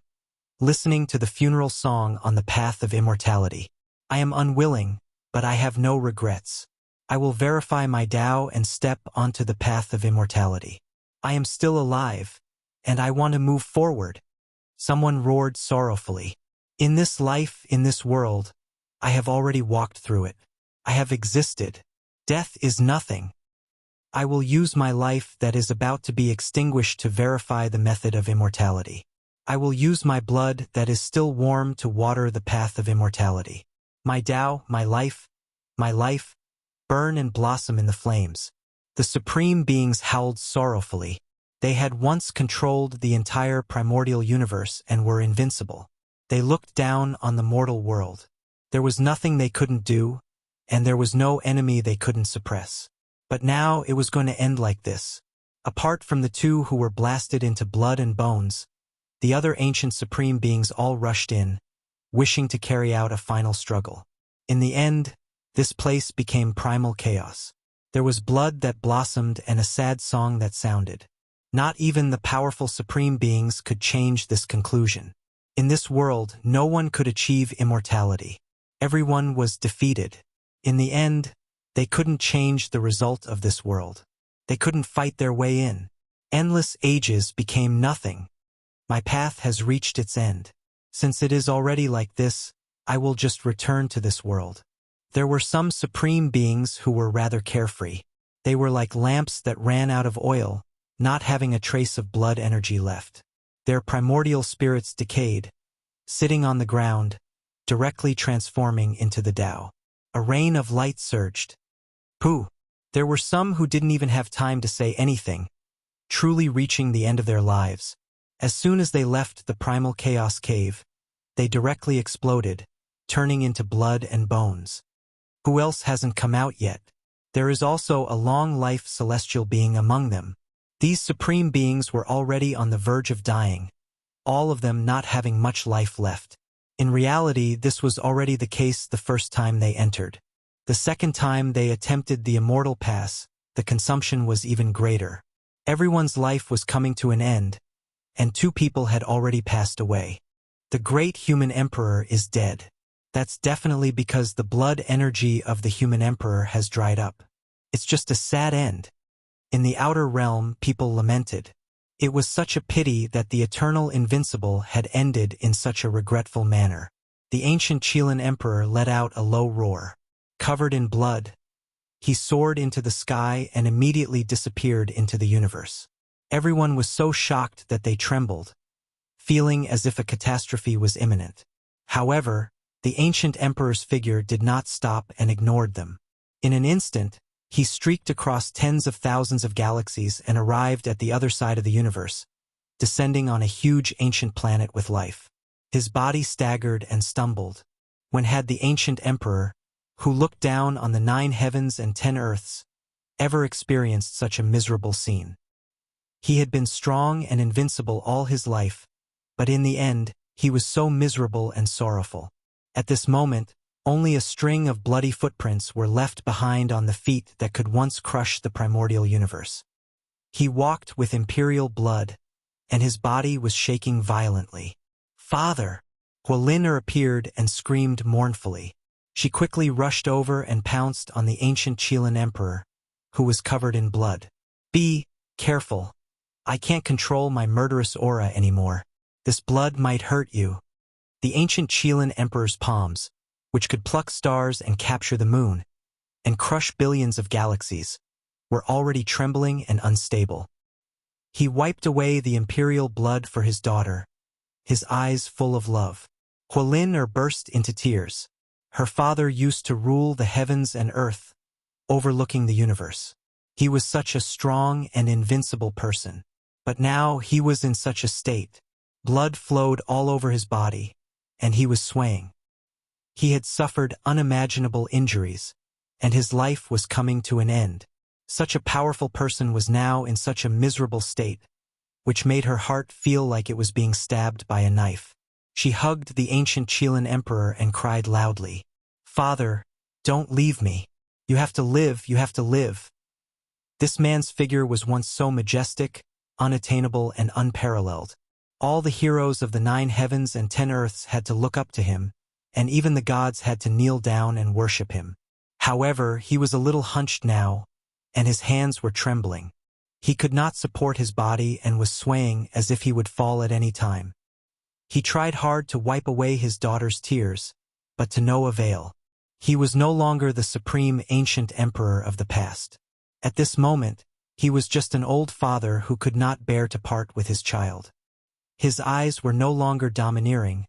listening to the funeral song on the path of immortality. I am unwilling, but I have no regrets. I will verify my Tao and step onto the path of immortality. I am still alive, and I want to move forward. Someone roared sorrowfully. In this life, in this world, I have already walked through it. I have existed. Death is nothing. I will use my life that is about to be extinguished to verify the method of immortality. I will use my blood that is still warm to water the path of immortality. My Tao, my life, burn and blossom in the flames. The supreme beings howled sorrowfully. They had once controlled the entire primordial universe and were invincible. They looked down on the mortal world. There was nothing they couldn't do, and there was no enemy they couldn't suppress. But now it was going to end like this. Apart from the two who were blasted into blood and bones, the other ancient supreme beings all rushed in, wishing to carry out a final struggle. In the end, this place became primal chaos. There was blood that blossomed and a sad song that sounded. Not even the powerful supreme beings could change this conclusion. In this world, no one could achieve immortality. Everyone was defeated. In the end, they couldn't change the result of this world. They couldn't fight their way in. Endless ages became nothing. My path has reached its end. Since it is already like this, I will just return to this world. There were some supreme beings who were rather carefree. They were like lamps that ran out of oil, not having a trace of blood energy left. Their primordial spirits decayed, sitting on the ground, directly transforming into the Tao. A rain of light surged. Pooh! There were some who didn't even have time to say anything, truly reaching the end of their lives. As soon as they left the primal chaos cave, they directly exploded, turning into blood and bones. Who else hasn't come out yet? There is also a long-life celestial being among them. These supreme beings were already on the verge of dying, all of them not having much life left. In reality, this was already the case the first time they entered. The second time they attempted the immortal pass, the consumption was even greater. Everyone's life was coming to an end, and 2 people had already passed away. The great human emperor is dead. That's definitely because the blood energy of the human emperor has dried up. It's just a sad end. In the outer realm, people lamented. It was such a pity that the eternal invincible had ended in such a regretful manner. The ancient Chilean emperor let out a low roar. Covered in blood, he soared into the sky and immediately disappeared into the universe. Everyone was so shocked that they trembled, feeling as if a catastrophe was imminent. However, the ancient emperor's figure did not stop and ignored them. In an instant, he streaked across tens of thousands of galaxies and arrived at the other side of the universe, descending on a huge ancient planet with life. His body staggered and stumbled. When had the ancient emperor, who looked down on the 9 heavens and 10 earths, ever experienced such a miserable scene? He had been strong and invincible all his life, but in the end, he was so miserable and sorrowful. At this moment, only a string of bloody footprints were left behind on the feet that could once crush the primordial universe. He walked with imperial blood, and his body was shaking violently. "Father!" Hualiner appeared and screamed mournfully. She quickly rushed over and pounced on the ancient Chilean emperor, who was covered in blood. "Be careful. I can't control my murderous aura anymore. This blood might hurt you." The ancient Qilin emperor's palms, which could pluck stars and capture the moon, and crush billions of galaxies, were already trembling and unstable. He wiped away the imperial blood for his daughter, his eyes full of love. Hualin burst into tears. Her father used to rule the heavens and earth, overlooking the universe. He was such a strong and invincible person. But now he was in such a state. Blood flowed all over his body, and he was swaying. He had suffered unimaginable injuries, and his life was coming to an end. Such a powerful person was now in such a miserable state, which made her heart feel like it was being stabbed by a knife. She hugged the ancient Qilin emperor and cried loudly, "Father, don't leave me. You have to live, you have to live." This man's figure was once so majestic, unattainable, and unparalleled. All the heroes of the 9 heavens and 10 earths had to look up to him, and even the gods had to kneel down and worship him. However, he was a little hunched now, and his hands were trembling. He could not support his body and was swaying as if he would fall at any time. He tried hard to wipe away his daughter's tears, but to no avail. He was no longer the supreme ancient emperor of the past. At this moment, he was just an old father who could not bear to part with his child. His eyes were no longer domineering,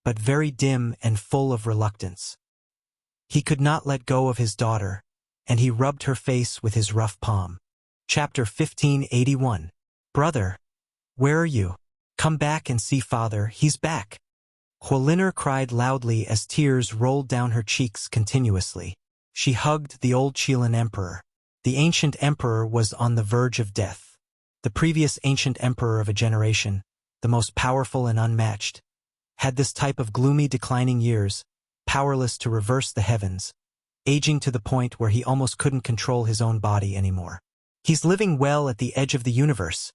but very dim and full of reluctance. He could not let go of his daughter, and he rubbed her face with his rough palm. Chapter 1581. Brother, where are you? Come back and see father, he's back. Hualin cried loudly as tears rolled down her cheeks continuously. She hugged the old Qilin emperor. The ancient emperor was on the verge of death. The previous ancient emperor of a generation, the most powerful and unmatched, had this type of gloomy declining years, powerless to reverse the heavens, aging to the point where he almost couldn't control his own body anymore. He's living well at the edge of the universe,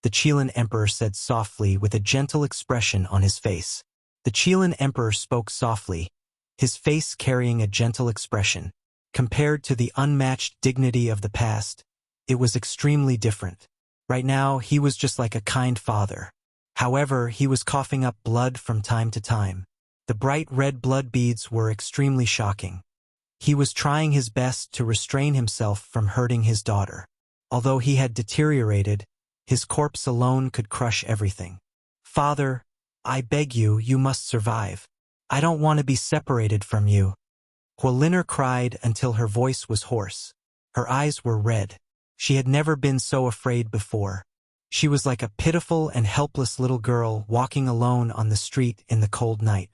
the Qilin emperor said softly with a gentle expression on his face. The Qilin emperor spoke softly, his face carrying a gentle expression. Compared to the unmatched dignity of the past, it was extremely different. Right now, he was just like a kind father. However, he was coughing up blood from time to time. The bright red blood beads were extremely shocking. He was trying his best to restrain himself from hurting his daughter. Although he had deteriorated, his corpse alone could crush everything. "Father, I beg you, you must survive. I don't want to be separated from you." Hualin cried until her voice was hoarse. Her eyes were red. She had never been so afraid before. She was like a pitiful and helpless little girl walking alone on the street in the cold night.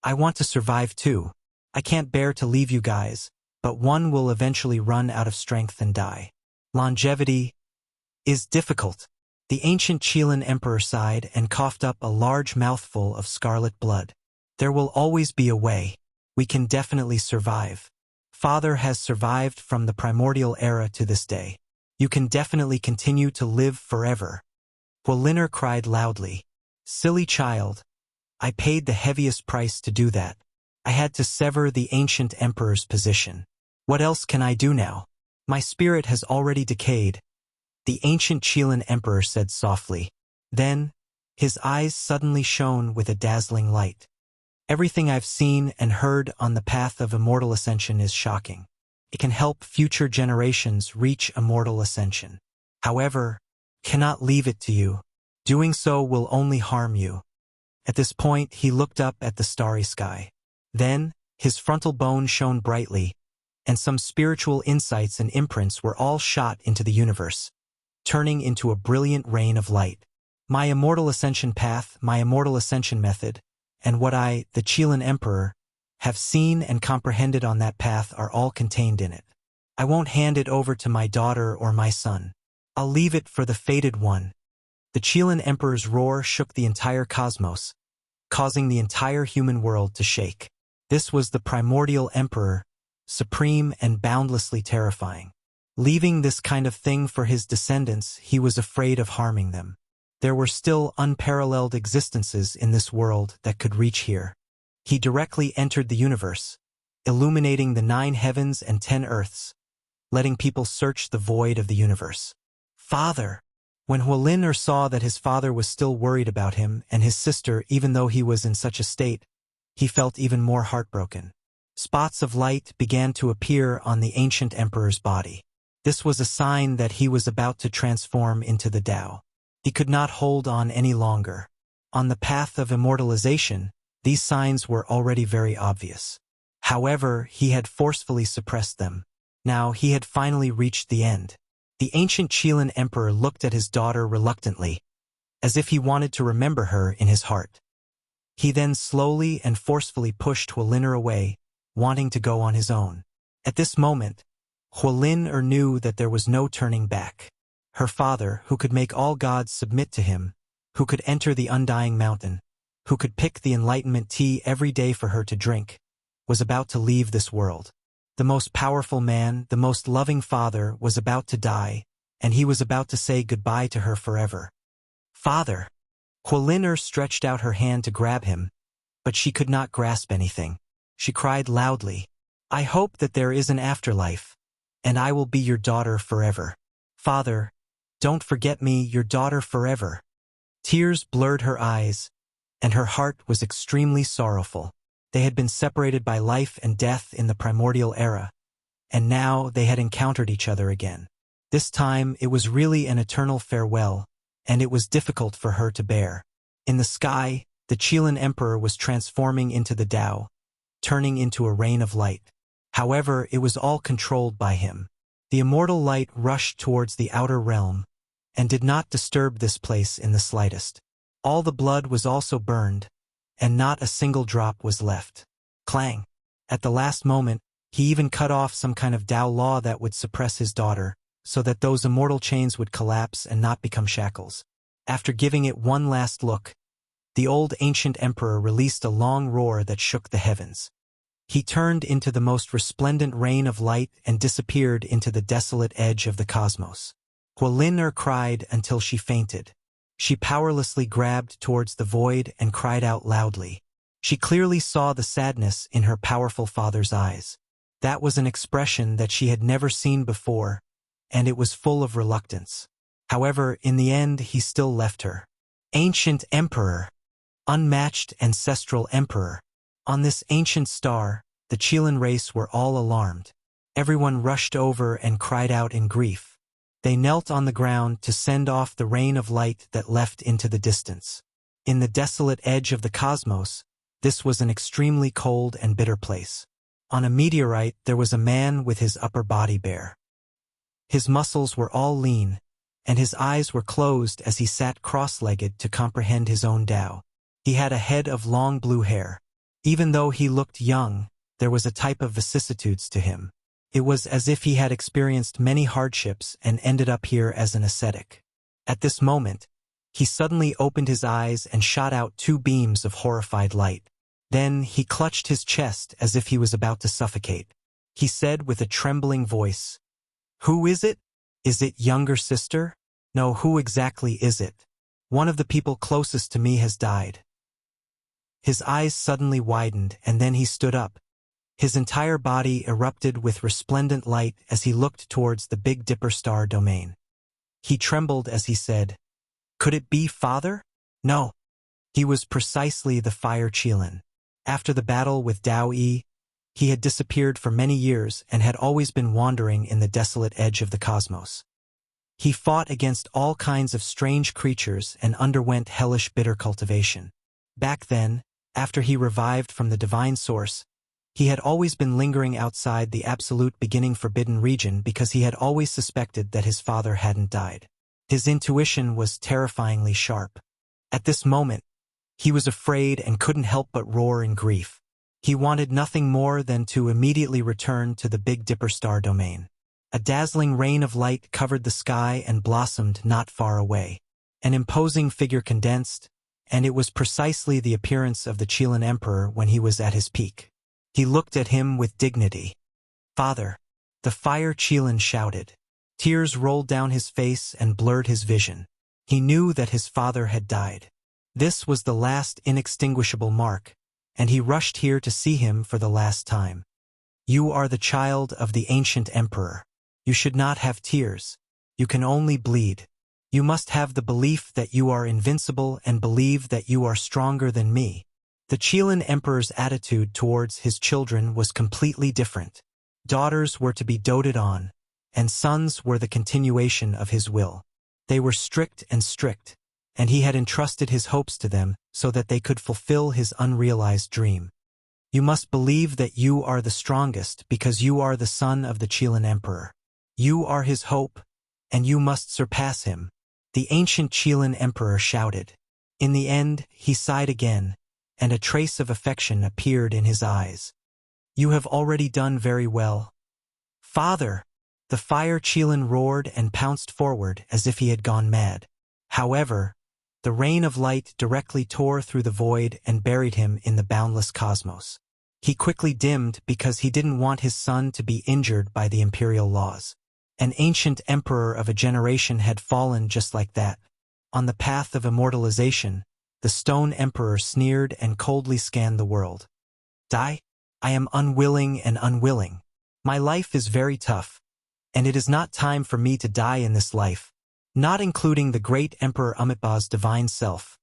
"I want to survive too. I can't bear to leave you guys, but one will eventually run out of strength and die. Longevity is difficult." The ancient Qilin emperor sighed and coughed up a large mouthful of scarlet blood. "There will always be a way. We can definitely survive. Father has survived from the primordial era to this day. You can definitely continue to live forever." Hualin cried loudly. "Silly child. I paid the heaviest price to do that. I had to sever the ancient emperor's position. What else can I do now? My spirit has already decayed," the ancient Qilin emperor said softly. Then, his eyes suddenly shone with a dazzling light. "Everything I've seen and heard on the path of immortal ascension is shocking. It can help future generations reach immortal ascension. However, cannot leave it to you. Doing so will only harm you." At this point, he looked up at the starry sky. Then, his frontal bone shone brightly, and some spiritual insights and imprints were all shot into the universe, turning into a brilliant rain of light. "My immortal ascension path, my immortal ascension method, and what I, the Qilin emperor, have seen and comprehended on that path are all contained in it. I won't hand it over to my daughter or my son. I'll leave it for the fated one." The Qilin emperor's roar shook the entire cosmos, causing the entire human world to shake. This was the primordial emperor, supreme and boundlessly terrifying. Leaving this kind of thing for his descendants, he was afraid of harming them. There were still unparalleled existences in this world that could reach here. He directly entered the universe, illuminating the 9 heavens and 10 earths, letting people search the void of the universe. "Father, When Hualin saw that his father was still worried about him and his sister even though he was in such a state, he felt even more heartbroken. Spots of light began to appear on the ancient emperor's body. This was a sign that he was about to transform into the Tao. He could not hold on any longer. On the path of immortalization, these signs were already very obvious. However, he had forcefully suppressed them. Now he had finally reached the end. The ancient Qilin emperor looked at his daughter reluctantly, as if he wanted to remember her in his heart. He then slowly and forcefully pushed Hualin away, wanting to go on his own. At this moment, Hualin knew that there was no turning back. Her father, who could make all gods submit to him, who could enter the undying mountain, who could pick the enlightenment tea every day for her to drink, was about to leave this world. The most powerful man, the most loving father, was about to die, and he was about to say goodbye to her forever. Father! Hualin stretched out her hand to grab him, but she could not grasp anything. She cried loudly, "I hope that there is an afterlife, and I will be your daughter forever. Father, don't forget me, your daughter forever." Tears blurred her eyes, and her heart was extremely sorrowful. They had been separated by life and death in the primordial era, and now they had encountered each other again. This time it was really an eternal farewell, and it was difficult for her to bear. In the sky, the Qilin emperor was transforming into the Tao, turning into a rain of light. However, it was all controlled by him. The immortal light rushed towards the outer realm, and did not disturb this place in the slightest. All the blood was also burned, and not a single drop was left. Clang! At the last moment, he even cut off some kind of Tao law that would suppress his daughter, so that those immortal chains would collapse and not become shackles. After giving it one last look, the old ancient emperor released a long roar that shook the heavens. He turned into the most resplendent rain of light and disappeared into the desolate edge of the cosmos. Hualin cried until she fainted. She powerlessly grabbed towards the void and cried out loudly. She clearly saw the sadness in her powerful father's eyes. That was an expression that she had never seen before, and it was full of reluctance. However, in the end, he still left her. Ancient Emperor! Unmatched ancestral Emperor! On this ancient star, the Qilin race were all alarmed. Everyone rushed over and cried out in grief. They knelt on the ground to send off the rain of light that left into the distance. In the desolate edge of the cosmos, this was an extremely cold and bitter place. On a meteorite there was a man with his upper body bare. His muscles were all lean, and his eyes were closed as he sat cross-legged to comprehend his own Tao. He had a head of long blue hair. Even though he looked young, there was a type of vicissitudes to him. It was as if he had experienced many hardships and ended up here as an ascetic. At this moment, he suddenly opened his eyes and shot out two beams of horrified light. Then he clutched his chest as if he was about to suffocate. He said with a trembling voice, "Who is it? Is it younger sister? No, who exactly is it? One of the people closest to me has died." His eyes suddenly widened, and then he stood up. His entire body erupted with resplendent light as he looked towards the Big Dipper star domain. He trembled as he said, "Could it be Father?" No. He was precisely the Fire Qilin. After the battle with Dao Yi, he had disappeared for many years and had always been wandering in the desolate edge of the cosmos. He fought against all kinds of strange creatures and underwent hellish bitter cultivation. Back then, after he revived from the divine source, he had always been lingering outside the absolute beginning forbidden region because he had always suspected that his father hadn't died. His intuition was terrifyingly sharp. At this moment, he was afraid and couldn't help but roar in grief. He wanted nothing more than to immediately return to the Big Dipper star domain. A dazzling rain of light covered the sky and blossomed not far away. An imposing figure condensed, and it was precisely the appearance of the Qilin Emperor when he was at his peak. He looked at him with dignity. "Father!" The Fire Qilin shouted. Tears rolled down his face and blurred his vision. He knew that his father had died. This was the last inextinguishable mark, and he rushed here to see him for the last time. "You are the child of the ancient emperor. You should not have tears. You can only bleed." You must have the belief that you are invincible and believe that you are stronger than me. The Qilin Emperor's attitude towards his children was completely different. Daughters were to be doted on, and sons were the continuation of his will. They were strict, and he had entrusted his hopes to them so that they could fulfill his unrealized dream. You must believe that you are the strongest because you are the son of the Qilin Emperor. You are his hope, and you must surpass him. The ancient Qilin Emperor shouted. In the end, he sighed again, and a trace of affection appeared in his eyes. You have already done very well. Father! The fire Qilin roared and pounced forward as if he had gone mad. However, the rain of light directly tore through the void and buried him in the boundless cosmos. He quickly dimmed because he didn't want his son to be injured by the imperial laws. An ancient emperor of a generation had fallen just like that. On the path of immortalization, the stone emperor sneered and coldly scanned the world. Die? I am unwilling and unwilling. My life is very tough, and it is not time for me to die in this life. Not including the great Emperor Amitabha's divine self.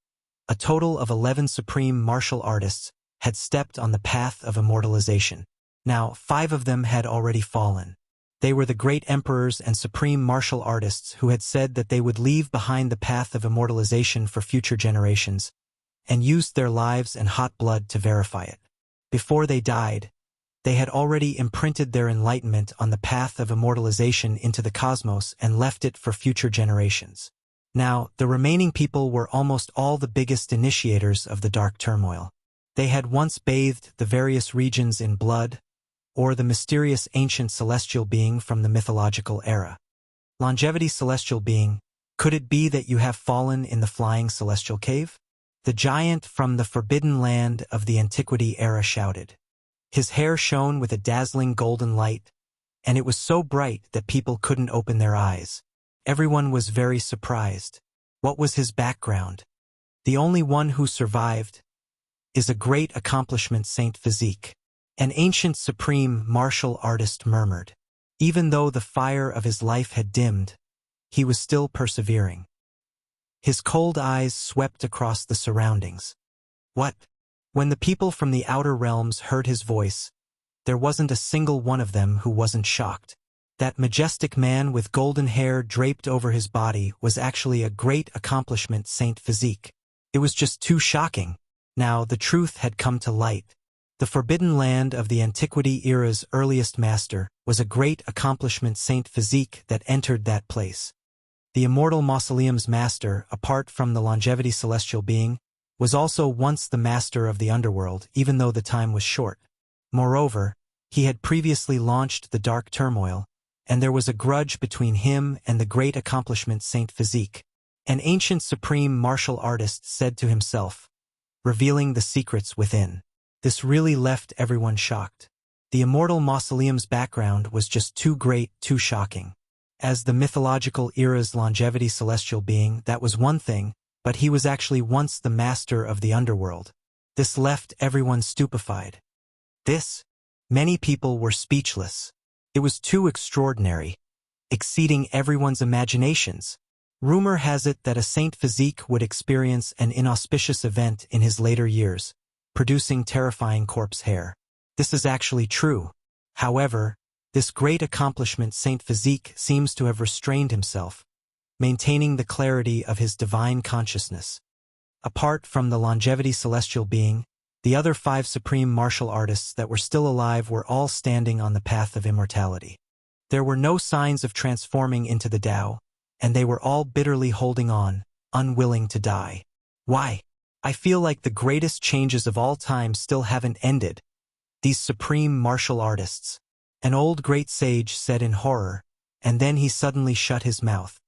A total of 11 supreme martial artists had stepped on the path of immortalization. Now, 5 of them had already fallen. They were the great emperors and supreme martial artists who had said that they would leave behind the path of immortalization for future generations, and used their lives and hot blood to verify it. Before they died, they had already imprinted their enlightenment on the path of immortalization into the cosmos and left it for future generations. Now, the remaining people were almost all the biggest initiators of the dark turmoil. They had once bathed the various regions in blood, or the mysterious ancient celestial being from the mythological era. Longevity celestial being, could it be that you have fallen in the flying celestial cave? The giant from the forbidden land of the antiquity era shouted. His hair shone with a dazzling golden light, and it was so bright that people couldn't open their eyes. Everyone was very surprised. What was his background? The only one who survived is a great accomplishment, Saint Physique. An ancient supreme martial artist murmured. Even though the fire of his life had dimmed, he was still persevering. His cold eyes swept across the surroundings. What? When the people from the outer realms heard his voice, there wasn't a single one of them who wasn't shocked. That majestic man with golden hair draped over his body was actually a great accomplishment, Saint Physique. It was just too shocking. Now the truth had come to light. The forbidden land of the antiquity era's earliest master was a great accomplishment, Saint Physique, that entered that place. The immortal mausoleum's master, apart from the longevity celestial being, was also once the master of the underworld, even though the time was short. Moreover, he had previously launched the dark turmoil, and there was a grudge between him and the great accomplishment Saint Physique. An ancient supreme martial artist said to himself, revealing the secrets within. This really left everyone shocked. The immortal mausoleum's background was just too great, too shocking. As the mythological era's longevity celestial being, that was one thing, but he was actually once the master of the underworld. This left everyone stupefied. Many people were speechless. It was too extraordinary, exceeding everyone's imaginations. Rumor has it that a Saint Physique would experience an inauspicious event in his later years, producing terrifying corpse hair. This is actually true. However, this great accomplishment Saint Physique seems to have restrained himself, maintaining the clarity of his divine consciousness. Apart from the longevity celestial being, the other 5 supreme martial artists that were still alive were all standing on the path of immortality. There were no signs of transforming into the Tao, and they were all bitterly holding on, unwilling to die. Why? I feel like the greatest changes of all time still haven't ended. These supreme martial artists. An old great sage said in horror, and then he suddenly shut his mouth.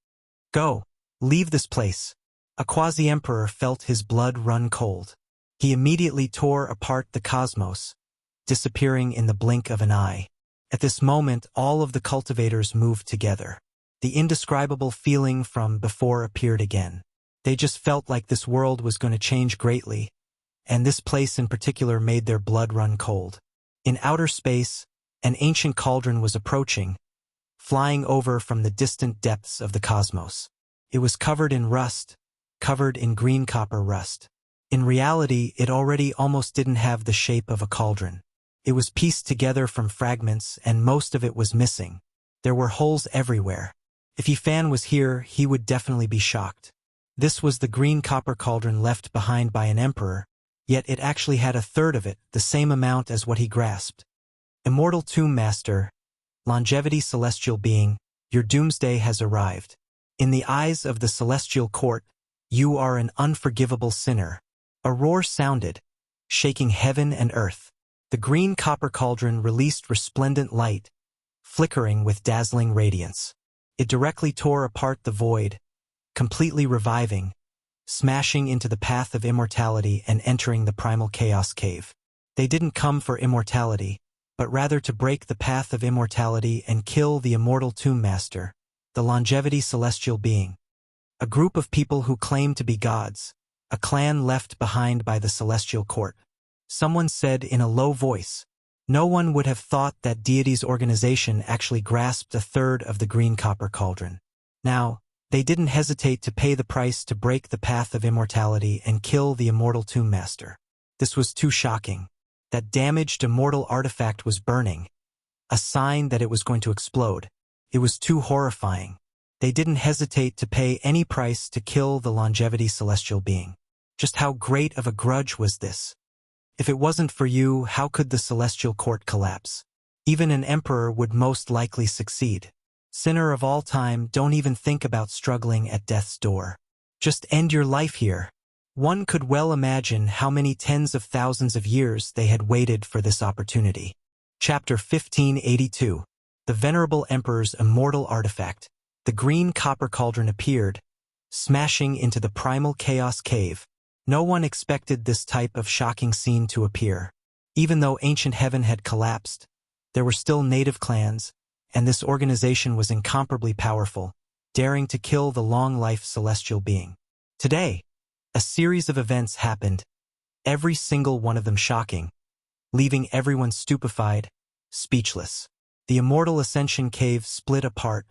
Go, leave this place. A quasi-emperor felt his blood run cold. He immediately tore apart the cosmos, disappearing in the blink of an eye. At this moment, all of the cultivators moved together. The indescribable feeling from before appeared again. They just felt like this world was going to change greatly, and this place in particular made their blood run cold. In outer space, an ancient cauldron was approaching, flying over from the distant depths of the cosmos. It was covered in rust, covered in green copper rust. In reality, it already almost didn't have the shape of a cauldron. It was pieced together from fragments, and most of it was missing. There were holes everywhere. If Yifan was here, he would definitely be shocked. This was the green copper cauldron left behind by an emperor, yet it actually had a third of it, the same amount as what he grasped. Immortal Tomb Master, longevity celestial being, your doomsday has arrived. In the eyes of the celestial court, you are an unforgivable sinner. A roar sounded, shaking heaven and earth. The green copper cauldron released resplendent light, flickering with dazzling radiance. It directly tore apart the void, completely reviving, smashing into the path of immortality and entering the primal chaos cave. They didn't come for immortality, but rather to break the path of immortality and kill the immortal Tomb Master, the longevity celestial being. A group of people who claim to be gods, a clan left behind by the celestial court. Someone said in a low voice, no one would have thought that deity's organization actually grasped a third of the green copper cauldron. Now, they didn't hesitate to pay the price to break the path of immortality and kill the immortal Tomb Master. This was too shocking. That damaged immortal artifact was burning, a sign that it was going to explode. It was too horrifying. They didn't hesitate to pay any price to kill the longevity celestial being. Just how great of a grudge was this? If it wasn't for you, how could the celestial court collapse? Even an emperor would most likely succeed. Sinner of all time, don't even think about struggling at death's door. Just end your life here. One could well imagine how many tens of thousands of years they had waited for this opportunity. Chapter 1582. The Venerable Emperor's Immortal Artifact. The green copper cauldron appeared, smashing into the primal chaos cave. No one expected this type of shocking scene to appear. Even though ancient heaven had collapsed, there were still native clans, and this organization was incomparably powerful, daring to kill the long-life celestial being. Today, a series of events happened, every single one of them shocking, leaving everyone stupefied, speechless. The immortal ascension cave split apart,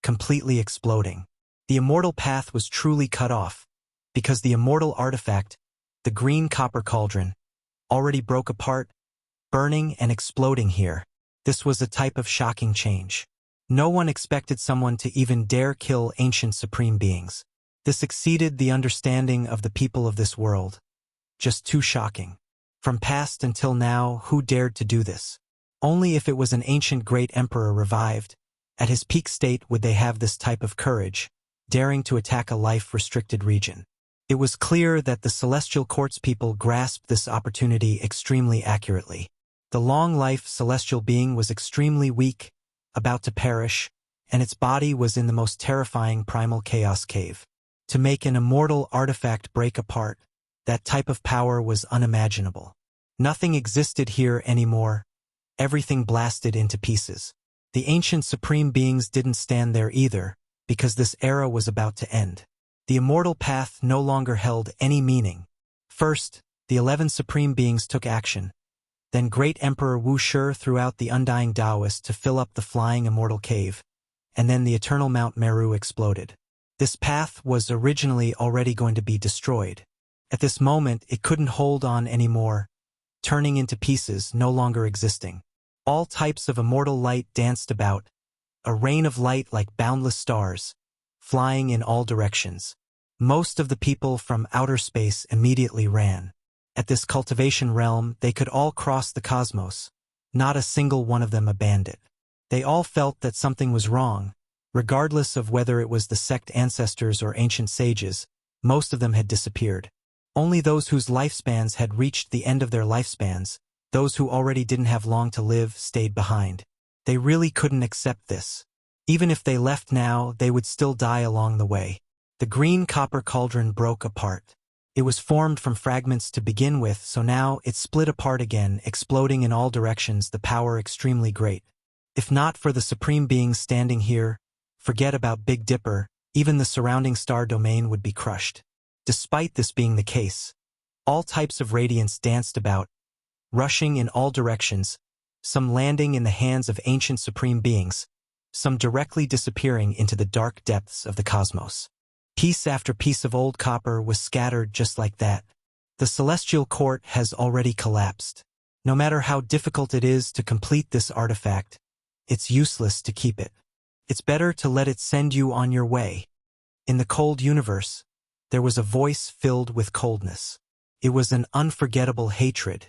completely exploding. The immortal path was truly cut off, because the immortal artifact, the green copper cauldron, already broke apart, burning and exploding here. This was a type of shocking change. No one expected someone to even dare kill ancient supreme beings. This exceeded the understanding of the people of this world. Just too shocking. From past until now, who dared to do this? Only if it was an ancient great emperor revived. At his peak state would they have this type of courage, daring to attack a life-restricted region. It was clear that the celestial court's people grasped this opportunity extremely accurately. The long-life celestial being was extremely weak, about to perish, and its body was in the most terrifying primal chaos cave. To make an immortal artifact break apart, that type of power was unimaginable. Nothing existed here anymore. Everything blasted into pieces. The ancient supreme beings didn't stand there either, because this era was about to end. The immortal path no longer held any meaning. First, the 11 supreme beings took action. Then Great Emperor Wuxia threw out the undying Taoist to fill up the flying immortal cave, and then the eternal Mount Meru exploded. This path was originally already going to be destroyed. At this moment, it couldn't hold on anymore, turning into pieces, no longer existing. All types of immortal light danced about, a rain of light like boundless stars, flying in all directions. Most of the people from outer space immediately ran. At this cultivation realm, they could all cross the cosmos. Not a single one of them abandoned it. They all felt that something was wrong. Regardless of whether it was the sect ancestors or ancient sages, most of them had disappeared. Only those whose lifespans had reached the end of their lifespans, those who already didn't have long to live, stayed behind. They really couldn't accept this. Even if they left now, they would still die along the way. The green copper cauldron broke apart. It was formed from fragments to begin with, so now it split apart again, exploding in all directions, the power extremely great. If not for the supreme beings standing here, forget about Big Dipper, even the surrounding star domain would be crushed. Despite this being the case, all types of radiance danced about, rushing in all directions, some landing in the hands of ancient supreme beings, some directly disappearing into the dark depths of the cosmos. Piece after piece of old copper was scattered just like that. The celestial court has already collapsed. No matter how difficult it is to complete this artifact, it's useless to keep it. It's better to let it send you on your way. In the cold universe, there was a voice filled with coldness. It was an unforgettable hatred.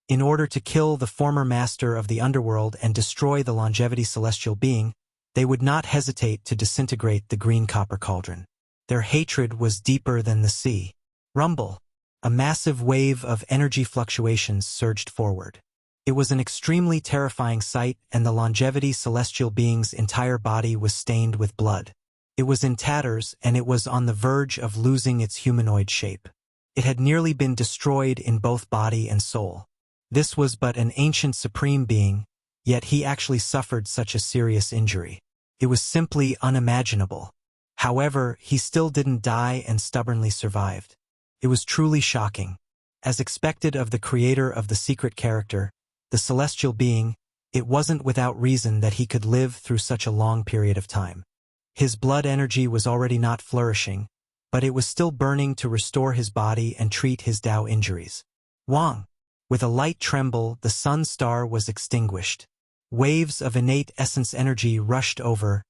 In order to kill the former master of the underworld and destroy the longevity celestial being, they would not hesitate to disintegrate the green copper cauldron. Their hatred was deeper than the sea. Rumble. A massive wave of energy fluctuations surged forward. It was an extremely terrifying sight, and the longevity celestial being's entire body was stained with blood. It was in tatters, and it was on the verge of losing its humanoid shape. It had nearly been destroyed in both body and soul. This was but an ancient supreme being, yet he actually suffered such a serious injury. It was simply unimaginable. However, he still didn't die and stubbornly survived. It was truly shocking. As expected of the creator of the secret character, the celestial being, it wasn't without reason that he could live through such a long period of time. His blood energy was already not flourishing, but it was still burning to restore his body and treat his Tao injuries. Wang. With a light tremble, the sun star was extinguished. Waves of innate essence energy rushed over,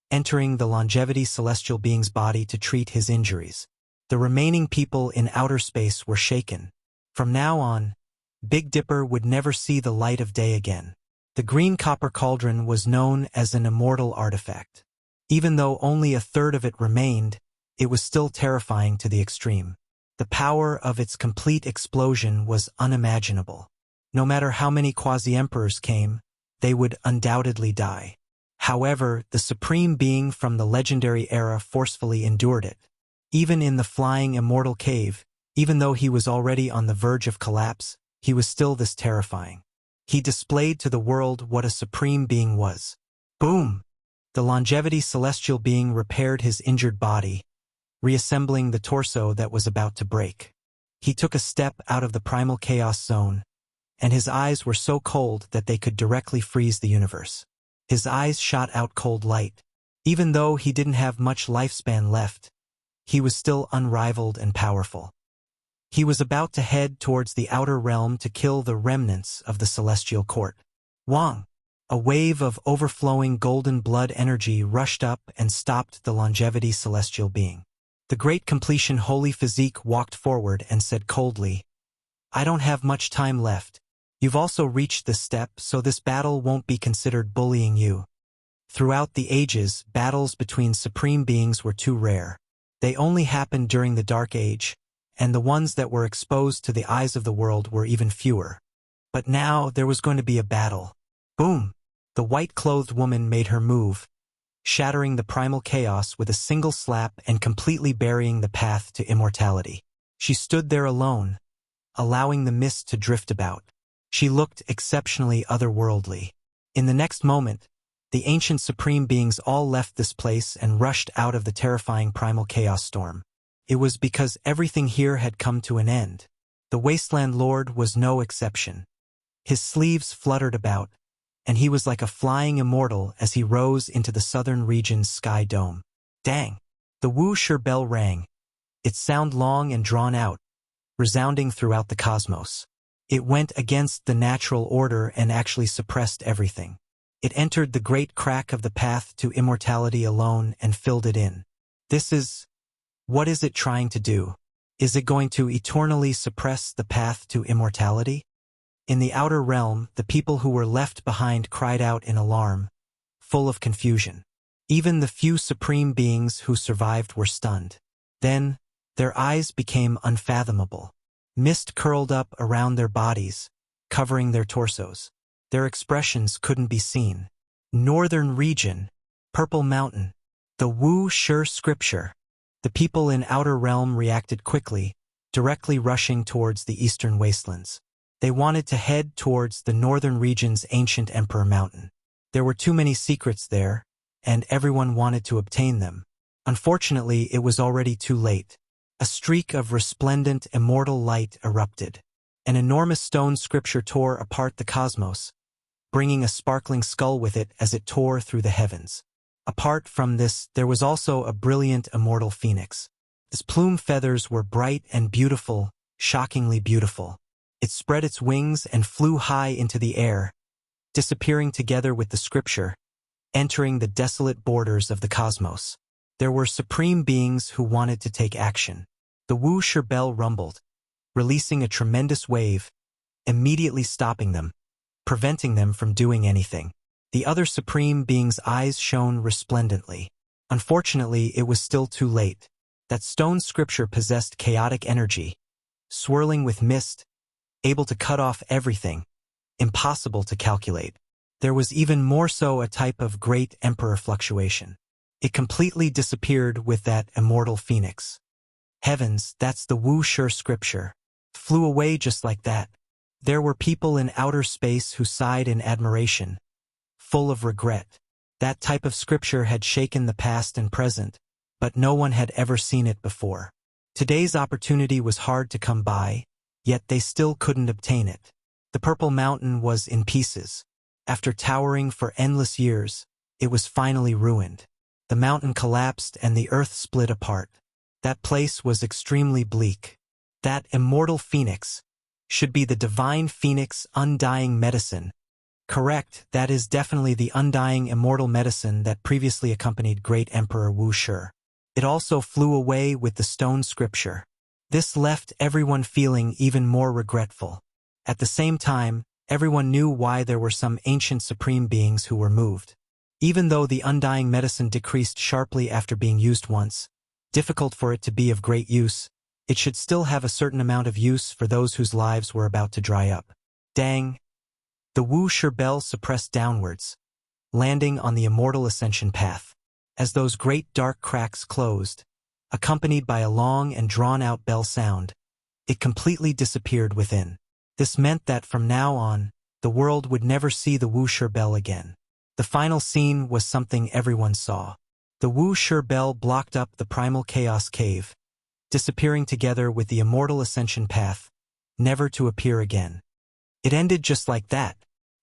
entering the longevity celestial being's body to treat his injuries. The remaining people in outer space were shaken. From now on, Big Dipper would never see the light of day again. The green copper cauldron was known as an immortal artifact. Even though only a third of it remained, it was still terrifying to the extreme. The power of its complete explosion was unimaginable. No matter how many quasi-emperors came, they would undoubtedly die. However, the supreme being from the legendary era forcefully endured it. Even in the flying immortal cave, even though he was already on the verge of collapse, he was still this terrifying. He displayed to the world what a supreme being was. Boom! The longevity celestial being repaired his injured body, reassembling the torso that was about to break. He took a step out of the primal chaos zone, and his eyes were so cold that they could directly freeze the universe. His eyes shot out cold light. Even though he didn't have much lifespan left, he was still unrivaled and powerful. He was about to head towards the outer realm to kill the remnants of the celestial court. Wang. A wave of overflowing golden blood energy rushed up and stopped the longevity celestial being. The great completion holy physique walked forward and said coldly, "I don't have much time left. You've also reached this step, so this battle won't be considered bullying you." Throughout the ages, battles between supreme beings were too rare. They only happened during the Dark Age, and the ones that were exposed to the eyes of the world were even fewer. But now there was going to be a battle. Boom! The white-clothed woman made her move, shattering the primal chaos with a single slap and completely burying the path to immortality. She stood there alone, allowing the mist to drift about. She looked exceptionally otherworldly. In the next moment, the ancient supreme beings all left this place and rushed out of the terrifying primal chaos storm. It was because everything here had come to an end. The Wasteland Lord was no exception. His sleeves fluttered about, and he was like a flying immortal as he rose into the southern region's sky dome. Dang! The Wuxia bell rang, its sound long and drawn out, resounding throughout the cosmos. It went against the natural order and actually suppressed everything. It entered the great crack of the path to immortality alone and filled it in. What is it trying to do? Is it going to eternally suppress the path to immortality? In the outer realm, the people who were left behind cried out in alarm, full of confusion. Even the few supreme beings who survived were stunned. Then, their eyes became unfathomable. Mist curled up around their bodies, covering their torsos. Their expressions couldn't be seen. Northern region, Purple Mountain, the Wuxia scripture. The people in Outer Realm reacted quickly, directly rushing towards the eastern wastelands. They wanted to head towards the northern region's ancient Emperor Mountain. There were too many secrets there, and everyone wanted to obtain them. Unfortunately, it was already too late. A streak of resplendent, immortal light erupted. An enormous stone scripture tore apart the cosmos, bringing a sparkling skull with it as it tore through the heavens. Apart from this, there was also a brilliant immortal phoenix. Its plume feathers were bright and beautiful, shockingly beautiful. It spread its wings and flew high into the air, disappearing together with the scripture, entering the desolate borders of the cosmos. There were supreme beings who wanted to take action. The Wuxia bell rumbled, releasing a tremendous wave, immediately stopping them, preventing them from doing anything. The other supreme being's eyes shone resplendently. Unfortunately, it was still too late. That stone scripture possessed chaotic energy, swirling with mist, able to cut off everything, impossible to calculate. There was even more so a type of great emperor fluctuation. It completely disappeared with that immortal phoenix. Heavens, that's the Wuxia scripture. Flew away just like that. There were people in outer space who sighed in admiration, full of regret. That type of scripture had shaken the past and present, but no one had ever seen it before. Today's opportunity was hard to come by, yet they still couldn't obtain it. The Purple Mountain was in pieces. After towering for endless years, it was finally ruined. The mountain collapsed and the earth split apart. That place was extremely bleak. That immortal phoenix should be the divine phoenix undying medicine. Correct, that is definitely the undying immortal medicine that previously accompanied great Emperor Wuxia. It also flew away with the stone scripture. This left everyone feeling even more regretful. At the same time, everyone knew why there were some ancient supreme beings who were moved. Even though the undying medicine decreased sharply after being used once, difficult for it to be of great use, it should still have a certain amount of use for those whose lives were about to dry up. Dang! The Wuxia bell suppressed downwards, landing on the immortal ascension path. As those great dark cracks closed, accompanied by a long and drawn-out bell sound, it completely disappeared within. This meant that from now on, the world would never see the Wuxia bell again. The final scene was something everyone saw. The Wuxia bell blocked up the primal chaos cave, disappearing together with the immortal ascension path, never to appear again. It ended just like that.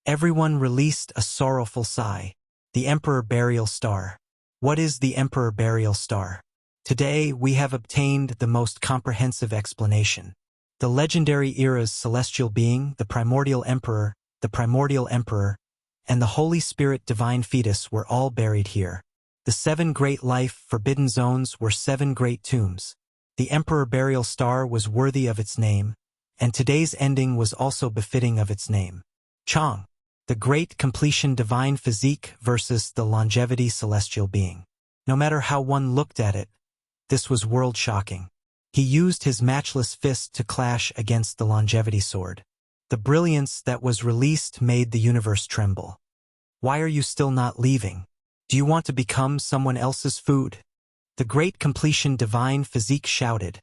Everyone released a sorrowful sigh. The Emperor Burial Star. What is the Emperor Burial Star? Today, we have obtained the most comprehensive explanation. The legendary era's celestial being, the primordial emperor, and the Holy Spirit divine fetus were all buried here. The 7 great life forbidden zones were 7 great tombs. The Emperor Burial Star was worthy of its name, and today's ending was also befitting of its name. Chang, the great completion divine physique versus the longevity celestial being. No matter how one looked at it, this was world-shocking. He used his matchless fist to clash against the longevity sword. The brilliance that was released made the universe tremble. Why are you still not leaving? Do you want to become someone else's food? The great completion divine physique shouted,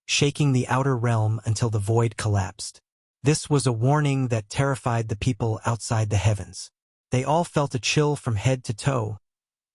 shaking the outer realm until the void collapsed. This was a warning that terrified the people outside the heavens. They all felt a chill from head to toe,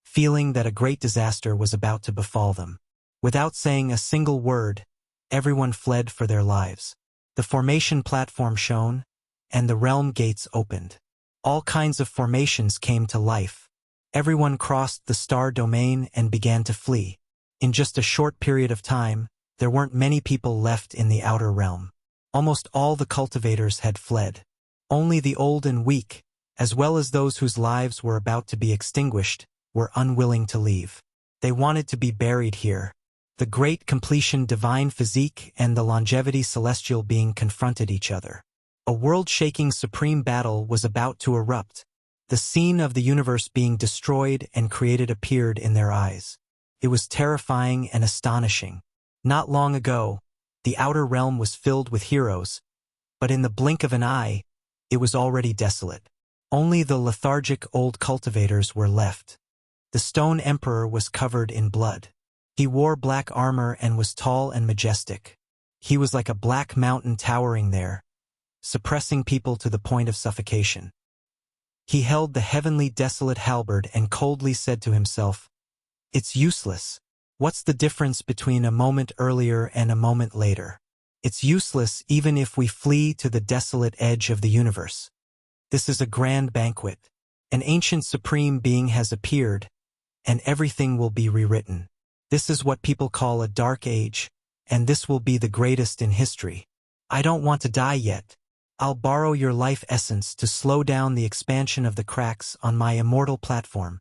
feeling that a great disaster was about to befall them. Without saying a single word, everyone fled for their lives. The formation platform shone, and the realm gates opened. All kinds of formations came to life. Everyone crossed the star domain and began to flee. In just a short period of time, there weren't many people left in the outer realm. Almost all the cultivators had fled. Only the old and weak, as well as those whose lives were about to be extinguished, were unwilling to leave. They wanted to be buried here. The great completion divine physique and the longevity celestial being confronted each other. A world-shaking supreme battle was about to erupt. The scene of the universe being destroyed and created appeared in their eyes. It was terrifying and astonishing. Not long ago, the outer realm was filled with heroes, but in the blink of an eye, it was already desolate. Only the lethargic old cultivators were left. The stone emperor was covered in blood. He wore black armor and was tall and majestic. He was like a black mountain towering there, suppressing people to the point of suffocation. He held the heavenly desolate halberd and coldly said to himself, "It's useless. What's the difference between a moment earlier and a moment later? It's useless even if we flee to the desolate edge of the universe. This is a grand banquet. An ancient supreme being has appeared, and everything will be rewritten. This is what people call a dark age, and this will be the greatest in history. I don't want to die yet. I'll borrow your life essence to slow down the expansion of the cracks on my immortal platform.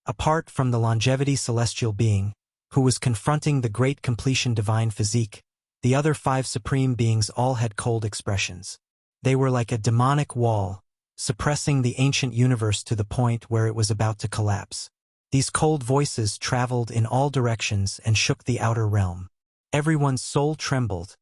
Apart from the longevity celestial being, who was confronting the great completion divine physique, the other 5 supreme beings all had cold expressions. They were like a demonic wall, suppressing the ancient universe to the point where it was about to collapse. These cold voices traveled in all directions and shook the outer realm. Everyone's soul trembled,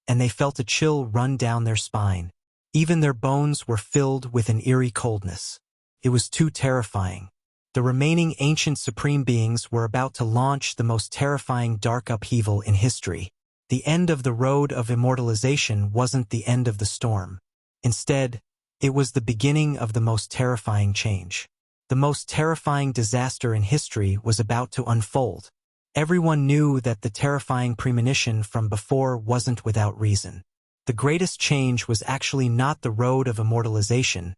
and they felt a chill run down their spine. Even their bones were filled with an eerie coldness. It was too terrifying. The remaining ancient supreme beings were about to launch the most terrifying dark upheaval in history. The end of the road of immortalization wasn't the end of the storm. Instead, it was the beginning of the most terrifying change. The most terrifying disaster in history was about to unfold. Everyone knew that the terrifying premonition from before wasn't without reason. The greatest change was actually not the road of immortalization,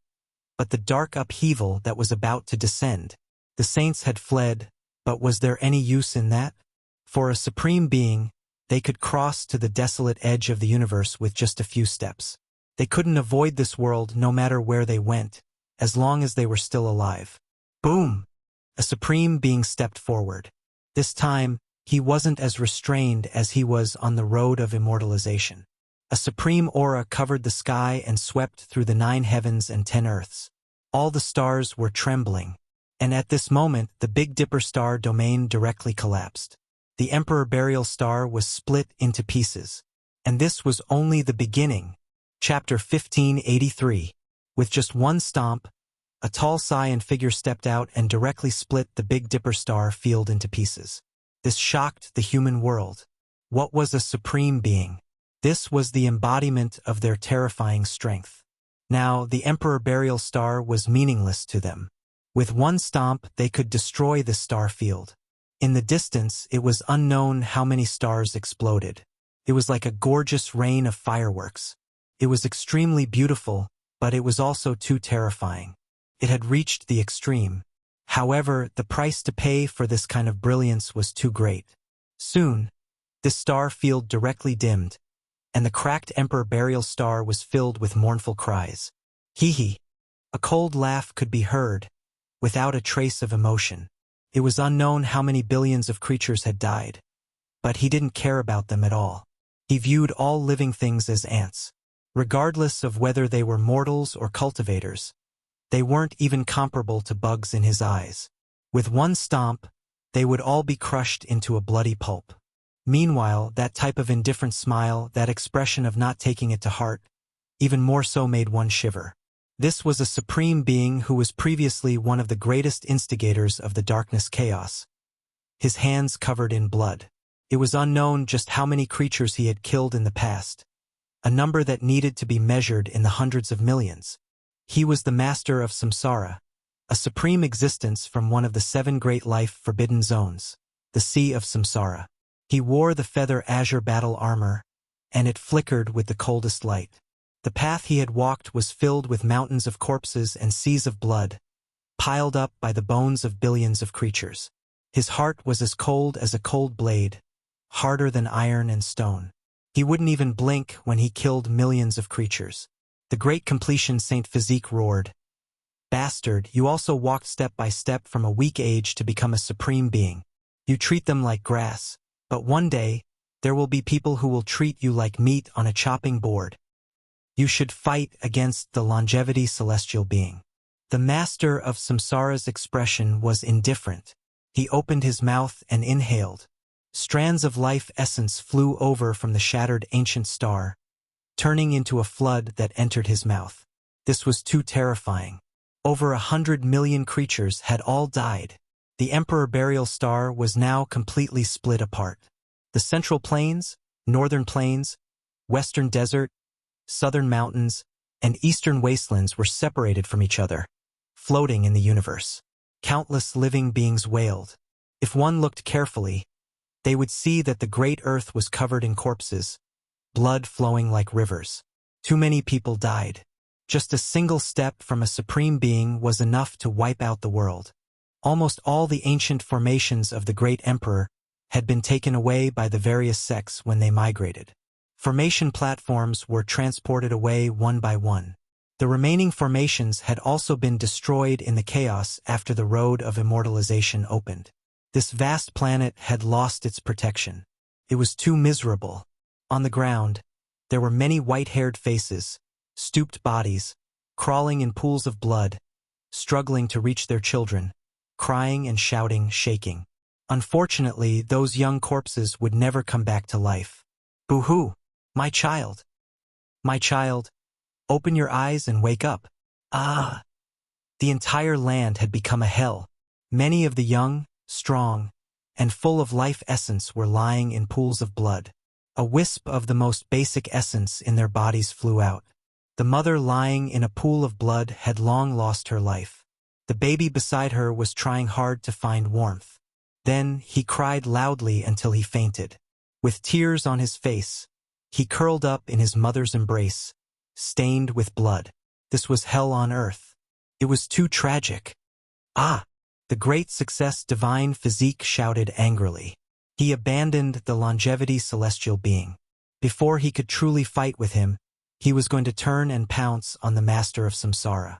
but the dark upheaval that was about to descend. The saints had fled, but was there any use in that? For a supreme being, they could cross to the desolate edge of the universe with just a few steps. They couldn't avoid this world no matter where they went, as long as they were still alive. Boom! A supreme being stepped forward. This time, he wasn't as restrained as he was on the road of immortalization. A supreme aura covered the sky and swept through the 9 heavens and 10 earths. All the stars were trembling, and at this moment the Big Dipper star domain directly collapsed. The Emperor Burial Star was split into pieces. And this was only the beginning. Chapter 1583. With just one stomp, a tall Saiyan figure stepped out and directly split the Big Dipper star field into pieces. This shocked the human world. What was a supreme being? This was the embodiment of their terrifying strength. Now, the Emperor Burial Star was meaningless to them. With one stomp, they could destroy the star field. In the distance, it was unknown how many stars exploded. It was like a gorgeous rain of fireworks. It was extremely beautiful, but it was also too terrifying. It had reached the extreme. However, the price to pay for this kind of brilliance was too great. Soon, this star field directly dimmed, and the cracked Emperor Burial Star was filled with mournful cries. Hee. A cold laugh could be heard, without a trace of emotion. It was unknown how many billions of creatures had died, but he didn't care about them at all. He viewed all living things as ants. Regardless of whether they were mortals or cultivators, they weren't even comparable to bugs in his eyes. With one stomp, they would all be crushed into a bloody pulp. Meanwhile, that type of indifferent smile, that expression of not taking it to heart, even more so made one shiver. This was a supreme being who was previously one of the greatest instigators of the darkness chaos. His hands covered in blood. It was unknown just how many creatures he had killed in the past, a number that needed to be measured in the hundreds of millions. He was the master of samsara, a supreme existence from one of the 7 great life forbidden zones, the Sea of Samsara. He wore the feather azure battle armor, and it flickered with the coldest light. The path he had walked was filled with mountains of corpses and seas of blood, piled up by the bones of billions of creatures. His heart was as cold as a cold blade, harder than iron and stone. He wouldn't even blink when he killed millions of creatures. The great completion Saint Physique roared, "Bastard, you also walked step by step from a weak age to become a supreme being. You treat them like grass, but one day, there will be people who will treat you like meat on a chopping board. You should fight against the longevity celestial being." The master of samsara's expression was indifferent. He opened his mouth and inhaled. Strands of life essence flew over from the shattered ancient star, turning into a flood that entered his mouth. This was too terrifying. Over 100 million creatures had all died. The Emperor Burial Star was now completely split apart. The Central Plains, Northern Plains, Western Desert, Southern Mountains, and Eastern Wastelands were separated from each other, floating in the universe. Countless living beings wailed. If one looked carefully, they would see that the great earth was covered in corpses, blood flowing like rivers. Too many people died. Just a single step from a supreme being was enough to wipe out the world. Almost all the ancient formations of the great emperor had been taken away by the various sects when they migrated. Formation platforms were transported away one by one. The remaining formations had also been destroyed in the chaos after the road of immortalization opened. This vast planet had lost its protection. It was too miserable. On the ground, there were many white-haired faces, stooped bodies, crawling in pools of blood, struggling to reach their children, crying and shouting, shaking. Unfortunately, those young corpses would never come back to life. Boo-hoo! My child! My child! Open your eyes and wake up. Ah! The entire land had become a hell. Many of the young, strong, and full of life essence were lying in pools of blood. A wisp of the most basic essence in their bodies flew out. The mother lying in a pool of blood had long lost her life. The baby beside her was trying hard to find warmth. Then he cried loudly until he fainted. With tears on his face, he curled up in his mother's embrace, stained with blood. This was hell on earth. It was too tragic. Ah! The great success divine physique shouted angrily. He abandoned the longevity celestial being. Before he could truly fight with him, he was going to turn and pounce on the master of samsara.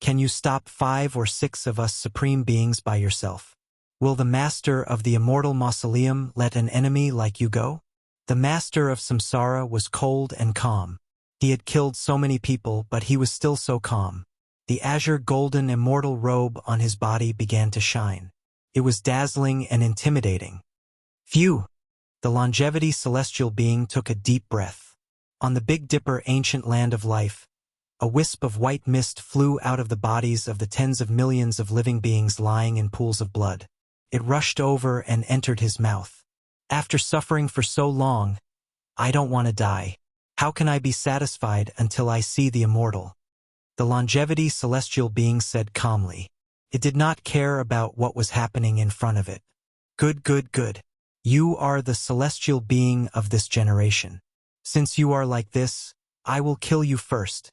Can you stop 5 or 6 of us supreme beings by yourself? Will the master of the immortal mausoleum let an enemy like you go? The master of samsara was cold and calm. He had killed so many people, but he was still so calm. The azure golden immortal robe on his body began to shine. It was dazzling and intimidating. Phew! The longevity celestial being took a deep breath. On the Big Dipper ancient land of life, a wisp of white mist flew out of the bodies of the tens of millions of living beings lying in pools of blood. It rushed over and entered his mouth. After suffering for so long, I don't want to die. How can I be satisfied until I see the immortal? The longevity celestial being said calmly. It did not care about what was happening in front of it. Good, good, good. You are the celestial being of this generation. Since you are like this, I will kill you first.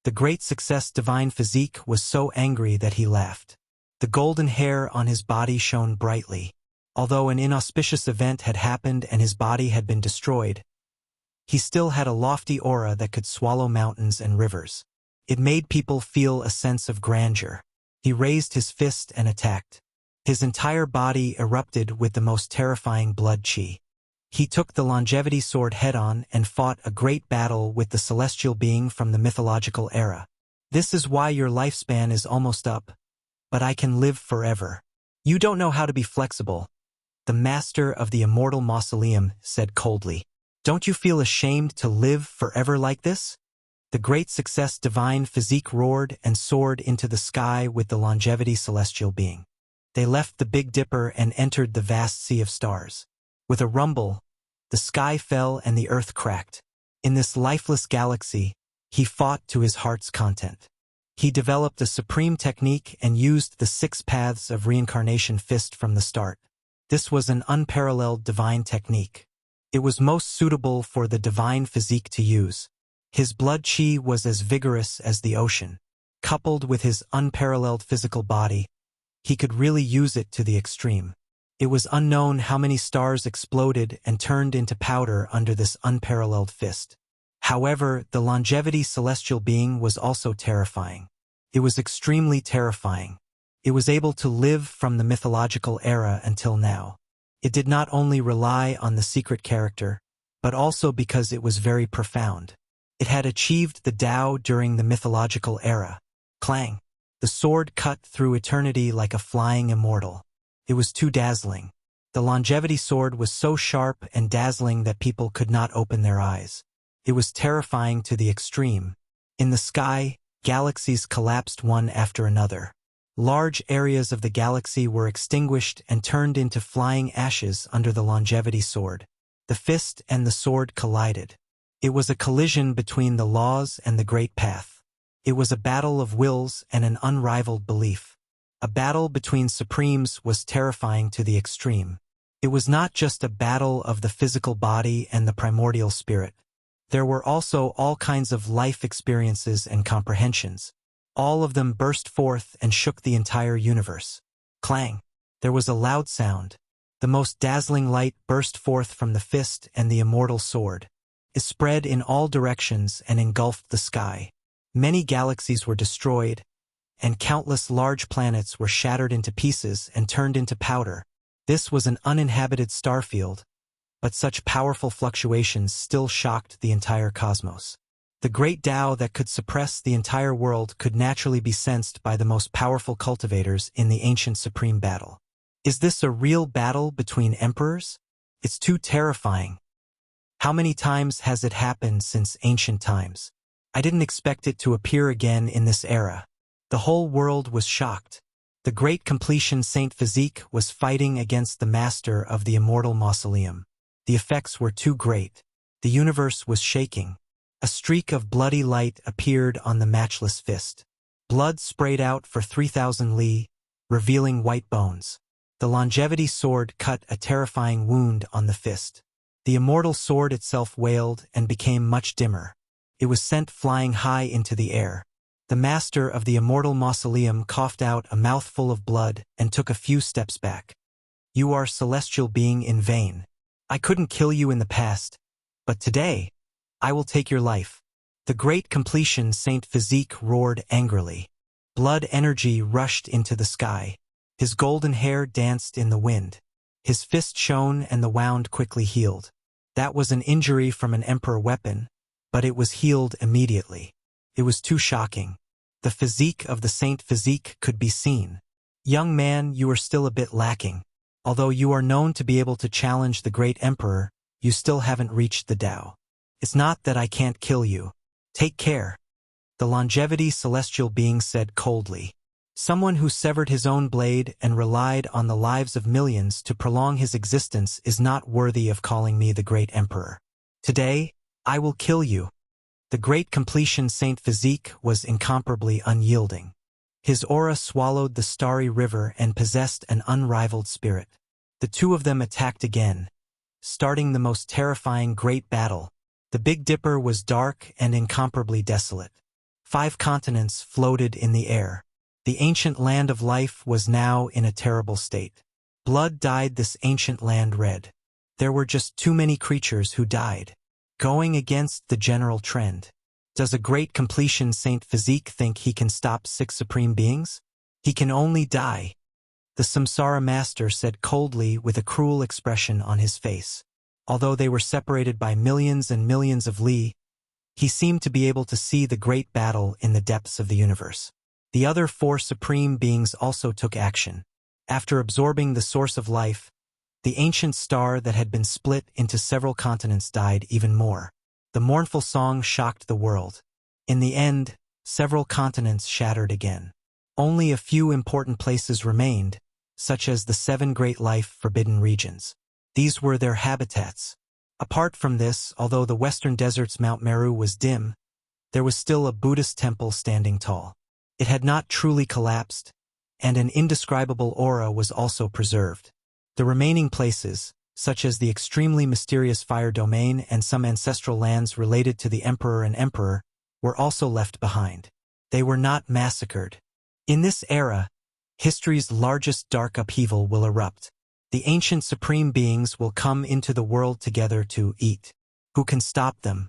The great success divine physique was so angry that he laughed. The golden hair on his body shone brightly. Although an inauspicious event had happened and his body had been destroyed, he still had a lofty aura that could swallow mountains and rivers. It made people feel a sense of grandeur. He raised his fist and attacked. His entire body erupted with the most terrifying blood chi. He took the longevity sword head-on and fought a great battle with the celestial being from the mythological era. This is why your lifespan is almost up, but I can live forever. You don't know how to be flexible. The master of the immortal mausoleum said coldly. Don't you feel ashamed to live forever like this? The great success divine physique roared and soared into the sky with the longevity celestial being. They left the Big Dipper and entered the vast sea of stars. With a rumble, the sky fell and the earth cracked. In this lifeless galaxy, he fought to his heart's content. He developed a supreme technique and used the 6 paths of reincarnation fist from the start. This was an unparalleled divine technique. It was most suitable for the divine physique to use. His blood chi was as vigorous as the ocean. Coupled with his unparalleled physical body, he could really use it to the extreme. It was unknown how many stars exploded and turned into powder under this unparalleled fist. However, the longevity celestial being was also terrifying. It was extremely terrifying. It was able to live from the mythological era until now. It did not only rely on the secret character, but also because it was very profound. It had achieved the Tao during the mythological era. Clang! The sword cut through eternity like a flying immortal. It was too dazzling. The longevity sword was so sharp and dazzling that people could not open their eyes. It was terrifying to the extreme. In the sky, galaxies collapsed one after another. Large areas of the galaxy were extinguished and turned into flying ashes under the longevity sword. The fist and the sword collided. It was a collision between the laws and the great path. It was a battle of wills and an unrivaled belief. A battle between supremes was terrifying to the extreme. It was not just a battle of the physical body and the primordial spirit. There were also all kinds of life experiences and comprehensions. All of them burst forth and shook the entire universe. Clang! There was a loud sound. The most dazzling light burst forth from the fist, and the immortal sword. It spread in all directions and engulfed the sky. Many galaxies were destroyed, and countless large planets were shattered into pieces and turned into powder. This was an uninhabited starfield, but such powerful fluctuations still shocked the entire cosmos. The great Tao that could suppress the entire world could naturally be sensed by the most powerful cultivators in the ancient supreme battle. Is this a real battle between emperors? It's too terrifying. How many times has it happened since ancient times? I didn't expect it to appear again in this era. The whole world was shocked. The great completion Saint Physique was fighting against the master of the immortal mausoleum. The effects were too great. The universe was shaking. A streak of bloody light appeared on the matchless fist. Blood sprayed out for 3,000 li, revealing white bones. The longevity sword cut a terrifying wound on the fist. The immortal sword itself wailed and became much dimmer. It was sent flying high into the air. The master of the immortal mausoleum coughed out a mouthful of blood and took a few steps back. You are celestial being in vain. I couldn't kill you in the past, but today, I will take your life. The great completion Saint Physique roared angrily. Blood energy rushed into the sky. His golden hair danced in the wind. His fist shone and the wound quickly healed. That was an injury from an emperor weapon, but it was healed immediately. It was too shocking. The physique of the Saint Physique could be seen. Young man, you are still a bit lacking. Although you are known to be able to challenge the great emperor, you still haven't reached the Tao. It's not that I can't kill you. Take care. The longevity celestial being said coldly. Someone who severed his own blade and relied on the lives of millions to prolong his existence is not worthy of calling me the great emperor. Today, I will kill you. The great completion Saint Physique was incomparably unyielding. His aura swallowed the starry river and possessed an unrivaled spirit. The two of them attacked again, starting the most terrifying great battle. The Big Dipper was dark and incomparably desolate. 5 continents floated in the air. The ancient land of life was now in a terrible state. Blood dyed this ancient land red. There were just too many creatures who died. Going against the general trend. Does a great completion Saint Physique think he can stop 6 supreme beings? He can only die. The Samsara master said coldly with a cruel expression on his face. Although they were separated by millions and millions of li, he seemed to be able to see the great battle in the depths of the universe. The other 4 supreme beings also took action. After absorbing the source of life, the ancient star that had been split into several continents died even more. The mournful song shocked the world. In the end, several continents shattered again. Only a few important places remained, such as the 7 great life-forbidden regions. These were their habitats. Apart from this, although the western desert's Mount Meru was dim, there was still a Buddhist temple standing tall. It had not truly collapsed, and an indescribable aura was also preserved. The remaining places, such as the extremely mysterious fire domain and some ancestral lands related to the emperor and emperor, were also left behind. They were not massacred. In this era, history's largest dark upheaval will erupt. The ancient supreme beings will come into the world together to eat. Who can stop them?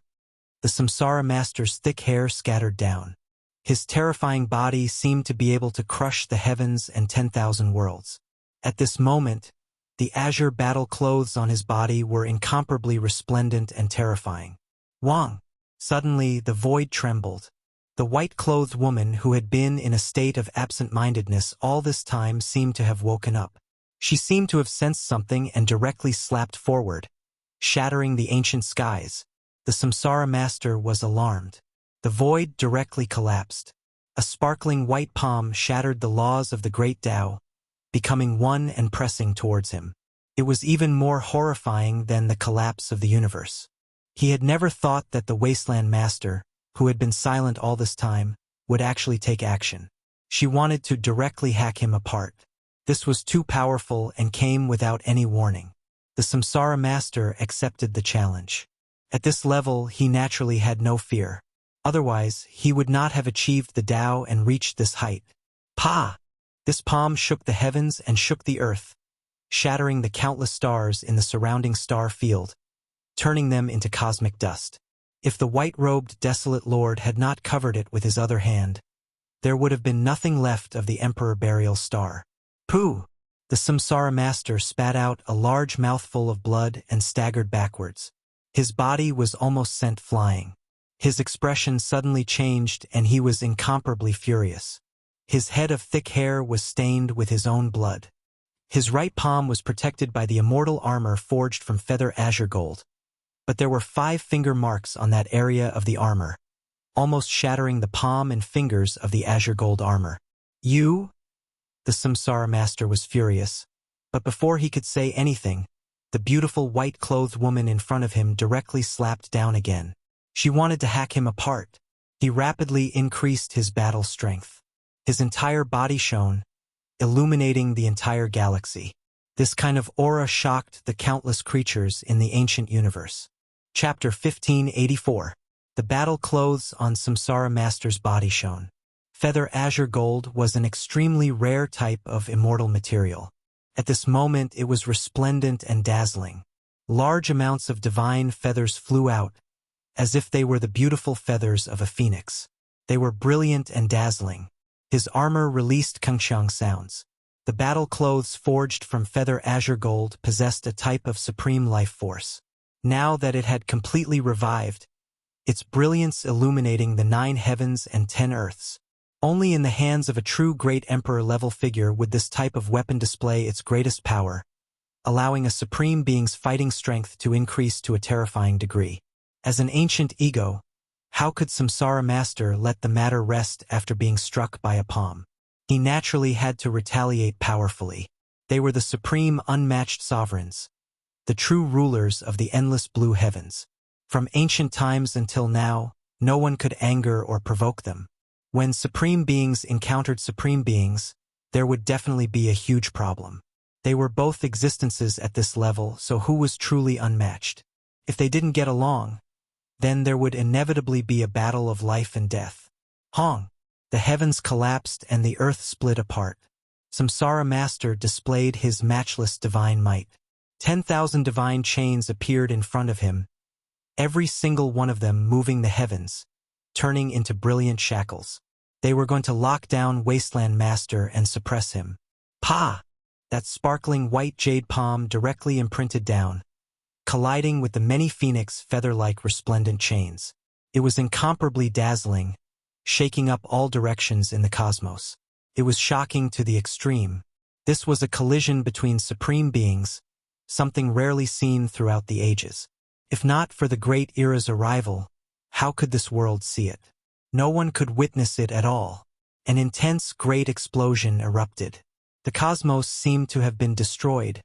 The Samsara master's thick hair scattered down. His terrifying body seemed to be able to crush the heavens and 10,000 worlds. At this moment, the azure battle clothes on his body were incomparably resplendent and terrifying. Wang! Suddenly, the void trembled. The white-clothed woman who had been in a state of absent-mindedness all this time seemed to have woken up. She seemed to have sensed something and directly slapped forward, shattering the ancient skies. The Samsara master was alarmed. The void directly collapsed. A sparkling white palm shattered the laws of the great Tao, becoming one and pressing towards him. It was even more horrifying than the collapse of the universe. He had never thought that the wasteland master, who had been silent all this time, would actually take action. She wanted to directly hack him apart. This was too powerful and came without any warning. The Samsara master accepted the challenge. At this level, he naturally had no fear. Otherwise, he would not have achieved the Tao and reached this height. Pa! This palm shook the heavens and shook the earth. shattering the countless stars in the surrounding star field, turning them into cosmic dust. If the white-robed desolate lord had not covered it with his other hand, there would have been nothing left of the Emperor Burial Star. Pooh! The Samsara master spat out a large mouthful of blood and staggered backwards. His body was almost sent flying. His expression suddenly changed and he was incomparably furious. His head of thick hair was stained with his own blood. His right palm was protected by the immortal armor forged from feather azure gold. But there were 5 finger marks on that area of the armor, almost shattering the palm and fingers of the azure gold armor. You? The Samsara master was furious, but before he could say anything, the beautiful white-clothed woman in front of him directly slapped down again. She wanted to hack him apart. He rapidly increased his battle strength. His entire body shone, illuminating the entire galaxy. This kind of aura shocked the countless creatures in the ancient universe. Chapter 1584. The battle clothes on Samsara Master's body shone. Feather azure gold was an extremely rare type of immortal material. At this moment it was resplendent and dazzling. Large amounts of divine feathers flew out, as if they were the beautiful feathers of a phoenix. They were brilliant and dazzling. His armor released kungxiang sounds. The battle clothes forged from feather azure gold possessed a type of supreme life force. Now that it had completely revived, its brilliance illuminating the 9 heavens and 10 earths. Only in the hands of a true great emperor-level figure would this type of weapon display its greatest power, allowing a supreme being's fighting strength to increase to a terrifying degree. As an ancient ego, how could Samsara Master let the matter rest after being struck by a palm? He naturally had to retaliate powerfully. They were the supreme unmatched sovereigns, the true rulers of the endless blue heavens. From ancient times until now, no one could anger or provoke them. When supreme beings encountered supreme beings, there would definitely be a huge problem. They were both existences at this level, so who was truly unmatched? If they didn't get along, then there would inevitably be a battle of life and death. Hong! The heavens collapsed and the earth split apart. Samsara Master displayed his matchless divine might. 10,000 divine chains appeared in front of him, every single one of them moving the heavens, turning into brilliant shackles. They were going to lock down Wasteland Master and suppress him. Pa! That sparkling white jade palm directly imprinted down, colliding with the many phoenix feather-like resplendent chains. It was incomparably dazzling, shaking up all directions in the cosmos. It was shocking to the extreme. This was a collision between supreme beings, something rarely seen throughout the ages. If not for the Great Era's arrival, how could this world see it? No one could witness it at all. An intense great explosion erupted. The cosmos seemed to have been destroyed,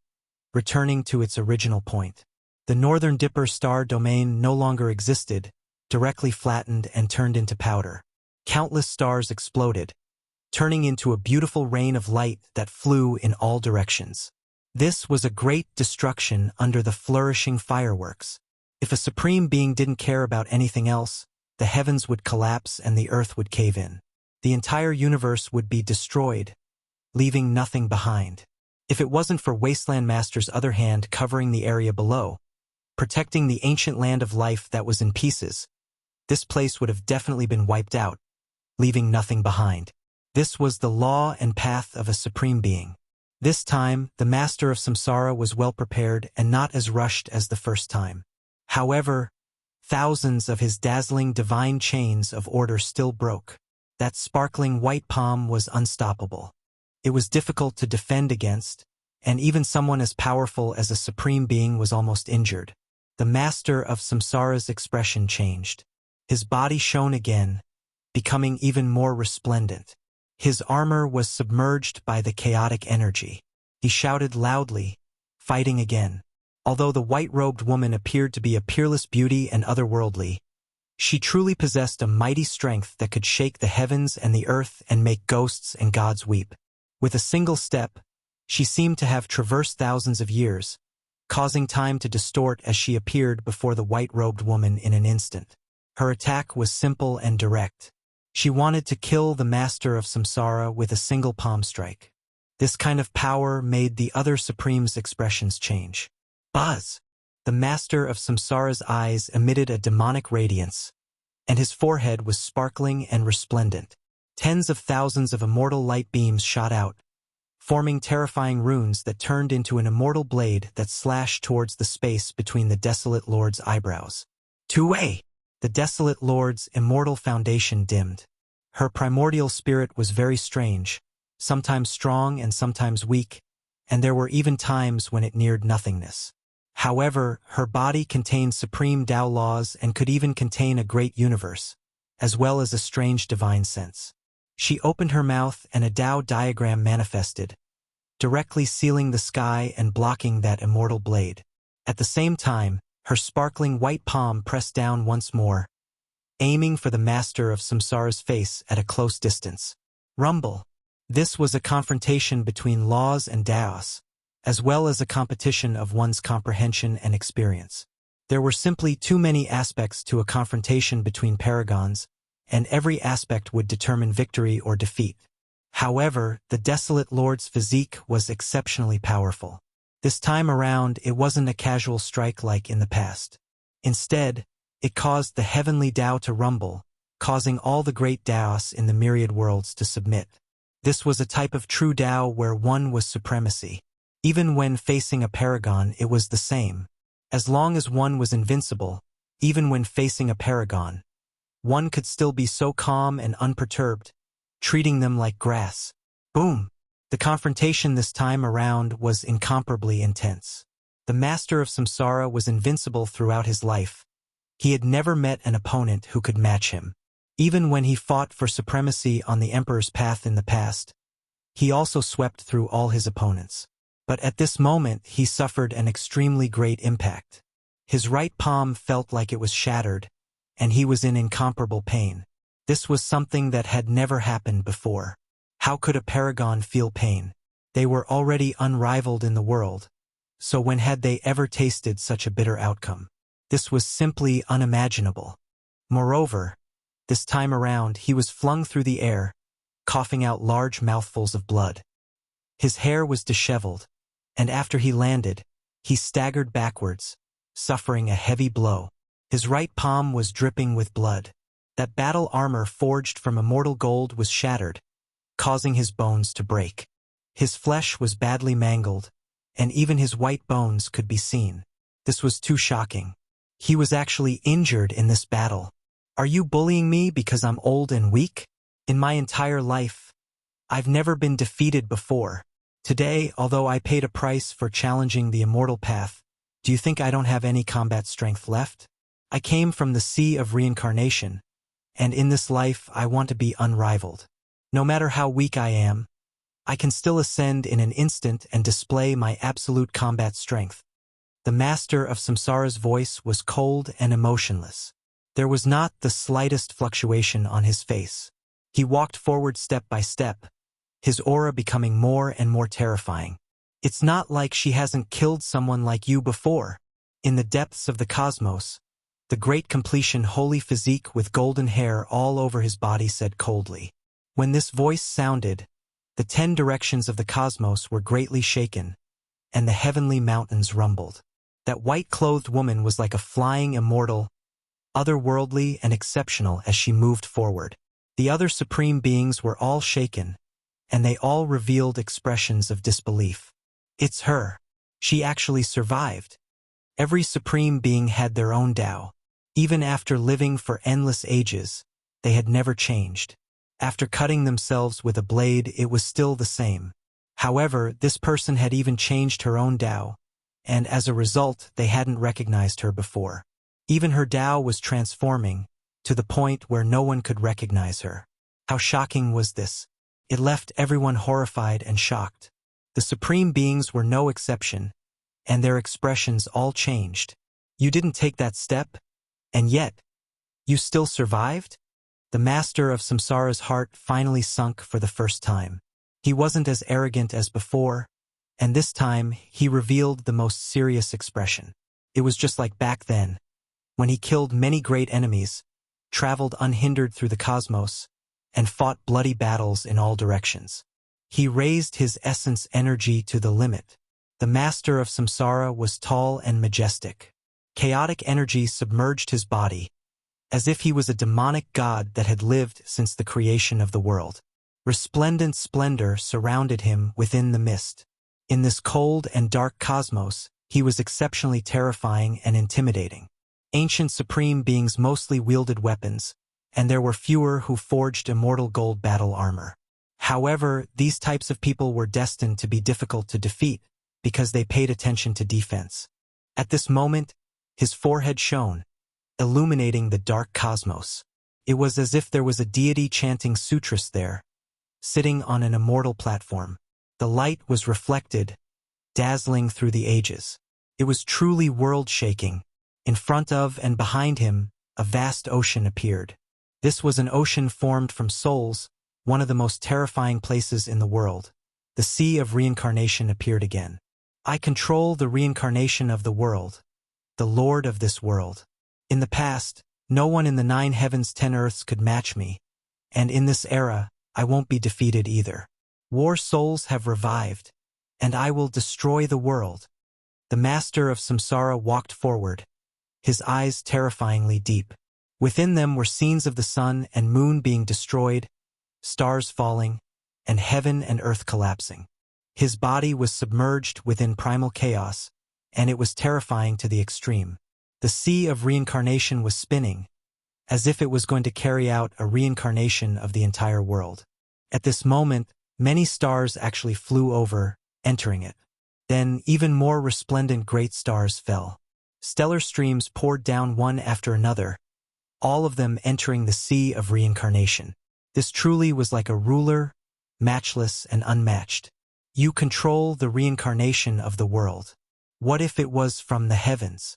returning to its original point. The Northern Dipper star domain no longer existed, directly flattened and turned into powder. Countless stars exploded, turning into a beautiful rain of light that flew in all directions. This was a great destruction under the flourishing fireworks. If a supreme being didn't care about anything else, the heavens would collapse and the earth would cave in. The entire universe would be destroyed, leaving nothing behind. If it wasn't for Wasteland Master's other hand covering the area below, protecting the ancient land of life that was in pieces, this place would have definitely been wiped out, leaving nothing behind. This was the law and path of a supreme being. This time, the Master of Samsara was well prepared and not as rushed as the first time. However, thousands of his dazzling divine chains of order still broke. That sparkling white palm was unstoppable. It was difficult to defend against, and even someone as powerful as a supreme being was almost injured. The Master of Samsara's expression changed. His body shone again, becoming even more resplendent. His armor was submerged by the chaotic energy. He shouted loudly, fighting again. Although the white-robed woman appeared to be a peerless beauty and otherworldly, she truly possessed a mighty strength that could shake the heavens and the earth and make ghosts and gods weep. With a single step, she seemed to have traversed thousands of years, causing time to distort as she appeared before the white-robed woman in an instant. Her attack was simple and direct. She wanted to kill the Master of Samsara with a single palm strike. This kind of power made the other Supreme's expressions change. Buzz! The master of Samsara's eyes emitted a demonic radiance, and his forehead was sparkling and resplendent. Tens of thousands of immortal light beams shot out, forming terrifying runes that turned into an immortal blade that slashed towards the space between the Desolate Lord's eyebrows. Two-way! The Desolate Lord's immortal foundation dimmed. Her primordial spirit was very strange, sometimes strong and sometimes weak, and there were even times when it neared nothingness. However, her body contained supreme Tao laws and could even contain a great universe, as well as a strange divine sense. She opened her mouth and a Tao diagram manifested, directly sealing the sky and blocking that immortal blade. At the same time, her sparkling white palm pressed down once more, aiming for the master of Samsara's face at a close distance. Rumble! This was a confrontation between laws and Taos, as well as a competition of one's comprehension and experience. There were simply too many aspects to a confrontation between paragons, and every aspect would determine victory or defeat. However, the Desolate Lord's physique was exceptionally powerful. This time around, it wasn't a casual strike like in the past. Instead, it caused the heavenly Tao to rumble, causing all the great Taos in the myriad worlds to submit. This was a type of true Tao where one was supremacy. Even when facing a paragon, it was the same. As long as one was invincible, even when facing a paragon, one could still be so calm and unperturbed, treating them like grass. Boom! The confrontation this time around was incomparably intense. The master of Samsara was invincible throughout his life. He had never met an opponent who could match him. Even when he fought for supremacy on the Emperor's path in the past, he also swept through all his opponents. But at this moment, he suffered an extremely great impact. His right palm felt like it was shattered, and he was in incomparable pain. This was something that had never happened before. How could a paragon feel pain? They were already unrivaled in the world, so when had they ever tasted such a bitter outcome? This was simply unimaginable. Moreover, this time around he was flung through the air, coughing out large mouthfuls of blood. His hair was disheveled, and after he landed, he staggered backwards, suffering a heavy blow. His right palm was dripping with blood. That battle armor forged from immortal gold was shattered, causing his bones to break. His flesh was badly mangled, and even his white bones could be seen. This was too shocking. He was actually injured in this battle. Are you bullying me because I'm old and weak? In my entire life, I've never been defeated before. Today, although I paid a price for challenging the immortal path, do you think I don't have any combat strength left? I came from the sea of reincarnation, and in this life I want to be unrivaled. No matter how weak I am, I can still ascend in an instant and display my absolute combat strength. The master of Samsara's voice was cold and emotionless. There was not the slightest fluctuation on his face. He walked forward step by step, his aura becoming more and more terrifying. It's not like she hasn't killed someone like you before. In the depths of the cosmos, the great completion holy physique with golden hair all over his body said coldly. When this voice sounded, the 10 directions of the cosmos were greatly shaken, and the heavenly mountains rumbled. That white-clothed woman was like a flying immortal, otherworldly and exceptional as she moved forward. The other supreme beings were all shaken, and they all revealed expressions of disbelief. It's her. She actually survived. Every supreme being had their own Tao. Even after living for endless ages, they had never changed. After cutting themselves with a blade, it was still the same. However, this person had even changed her own Tao, and as a result, they hadn't recognized her before. Even her Tao was transforming, to the point where no one could recognize her. How shocking was this? It left everyone horrified and shocked. The supreme beings were no exception, and their expressions all changed. You didn't take that step, and yet, you still survived? The master of Samsara's heart finally sunk for the first time. He wasn't as arrogant as before, and this time he revealed the most serious expression. It was just like back then, when he killed many great enemies, traveled unhindered through the cosmos, and fought bloody battles in all directions. He raised his essence energy to the limit. The master of samsara was tall and majestic. Chaotic energy submerged his body, as if he was a demonic god that had lived since the creation of the world. Resplendent splendor surrounded him within the mist. In this cold and dark cosmos, he was exceptionally terrifying and intimidating. Ancient supreme beings mostly wielded weapons, and there were fewer who forged immortal gold battle armor. However, these types of people were destined to be difficult to defeat because they paid attention to defense. At this moment, his forehead shone, illuminating the dark cosmos. It was as if there was a deity chanting sutras there, sitting on an immortal platform. The light was reflected, dazzling through the ages. It was truly world-shaking. In front of and behind him, a vast ocean appeared. This was an ocean formed from souls, one of the most terrifying places in the world. The sea of reincarnation appeared again. I control the reincarnation of the world, the Lord of this world. In the past, no one in the 9 heavens 10 earths could match me, and in this era, I won't be defeated either. War souls have revived, and I will destroy the world. The master of samsara walked forward, his eyes terrifyingly deep. Within them were scenes of the sun and moon being destroyed, stars falling, and heaven and earth collapsing. His body was submerged within primal chaos, and it was terrifying to the extreme. The sea of reincarnation was spinning, as if it was going to carry out a reincarnation of the entire world. At this moment, many stars actually flew over, entering it. Then, even more resplendent great stars fell. Stellar streams poured down one after another, all of them entering the sea of reincarnation. This truly was like a ruler, matchless and unmatched. You control the reincarnation of the world. What if it was from the heavens?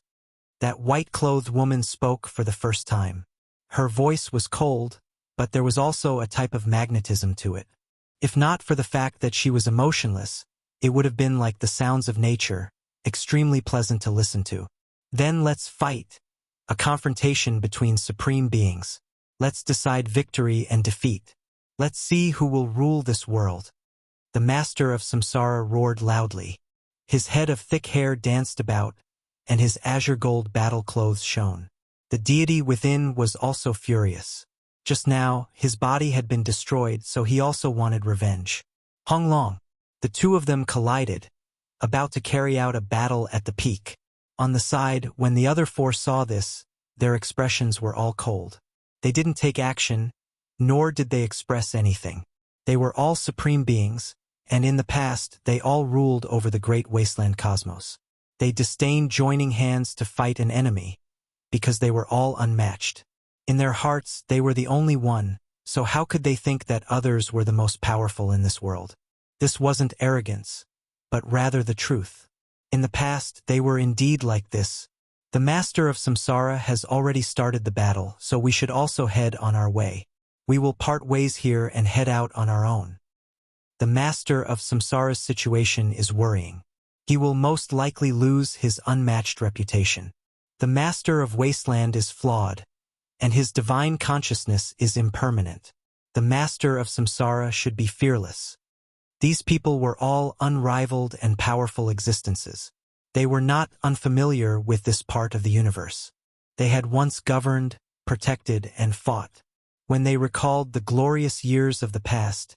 That white-clothed woman spoke for the first time. Her voice was cold, but there was also a type of magnetism to it. If not for the fact that she was emotionless, it would have been like the sounds of nature, extremely pleasant to listen to. Then let's fight. A confrontation between supreme beings. Let's decide victory and defeat. Let's see who will rule this world. The master of samsara roared loudly. His head of thick hair danced about, and his azure gold battle clothes shone. The deity within was also furious. Just now, his body had been destroyed, so he also wanted revenge. Hong Long. The two of them collided, about to carry out a battle at the peak. On the side, when the other 4 saw this, their expressions were all cold. They didn't take action, nor did they express anything. They were all supreme beings, and in the past, they all ruled over the great wasteland cosmos. They disdained joining hands to fight an enemy, because they were all unmatched. In their hearts, they were the only one, so how could they think that others were the most powerful in this world? This wasn't arrogance, but rather the truth. In the past, they were indeed like this. The master of samsara has already started the battle, so we should also head on our way. We will part ways here and head out on our own. The master of samsara's situation is worrying. He will most likely lose his unmatched reputation. The master of wasteland is flawed, and his divine consciousness is impermanent. The master of samsara should be fearless. These people were all unrivaled and powerful existences. They were not unfamiliar with this part of the universe. They had once governed, protected, and fought. When they recalled the glorious years of the past,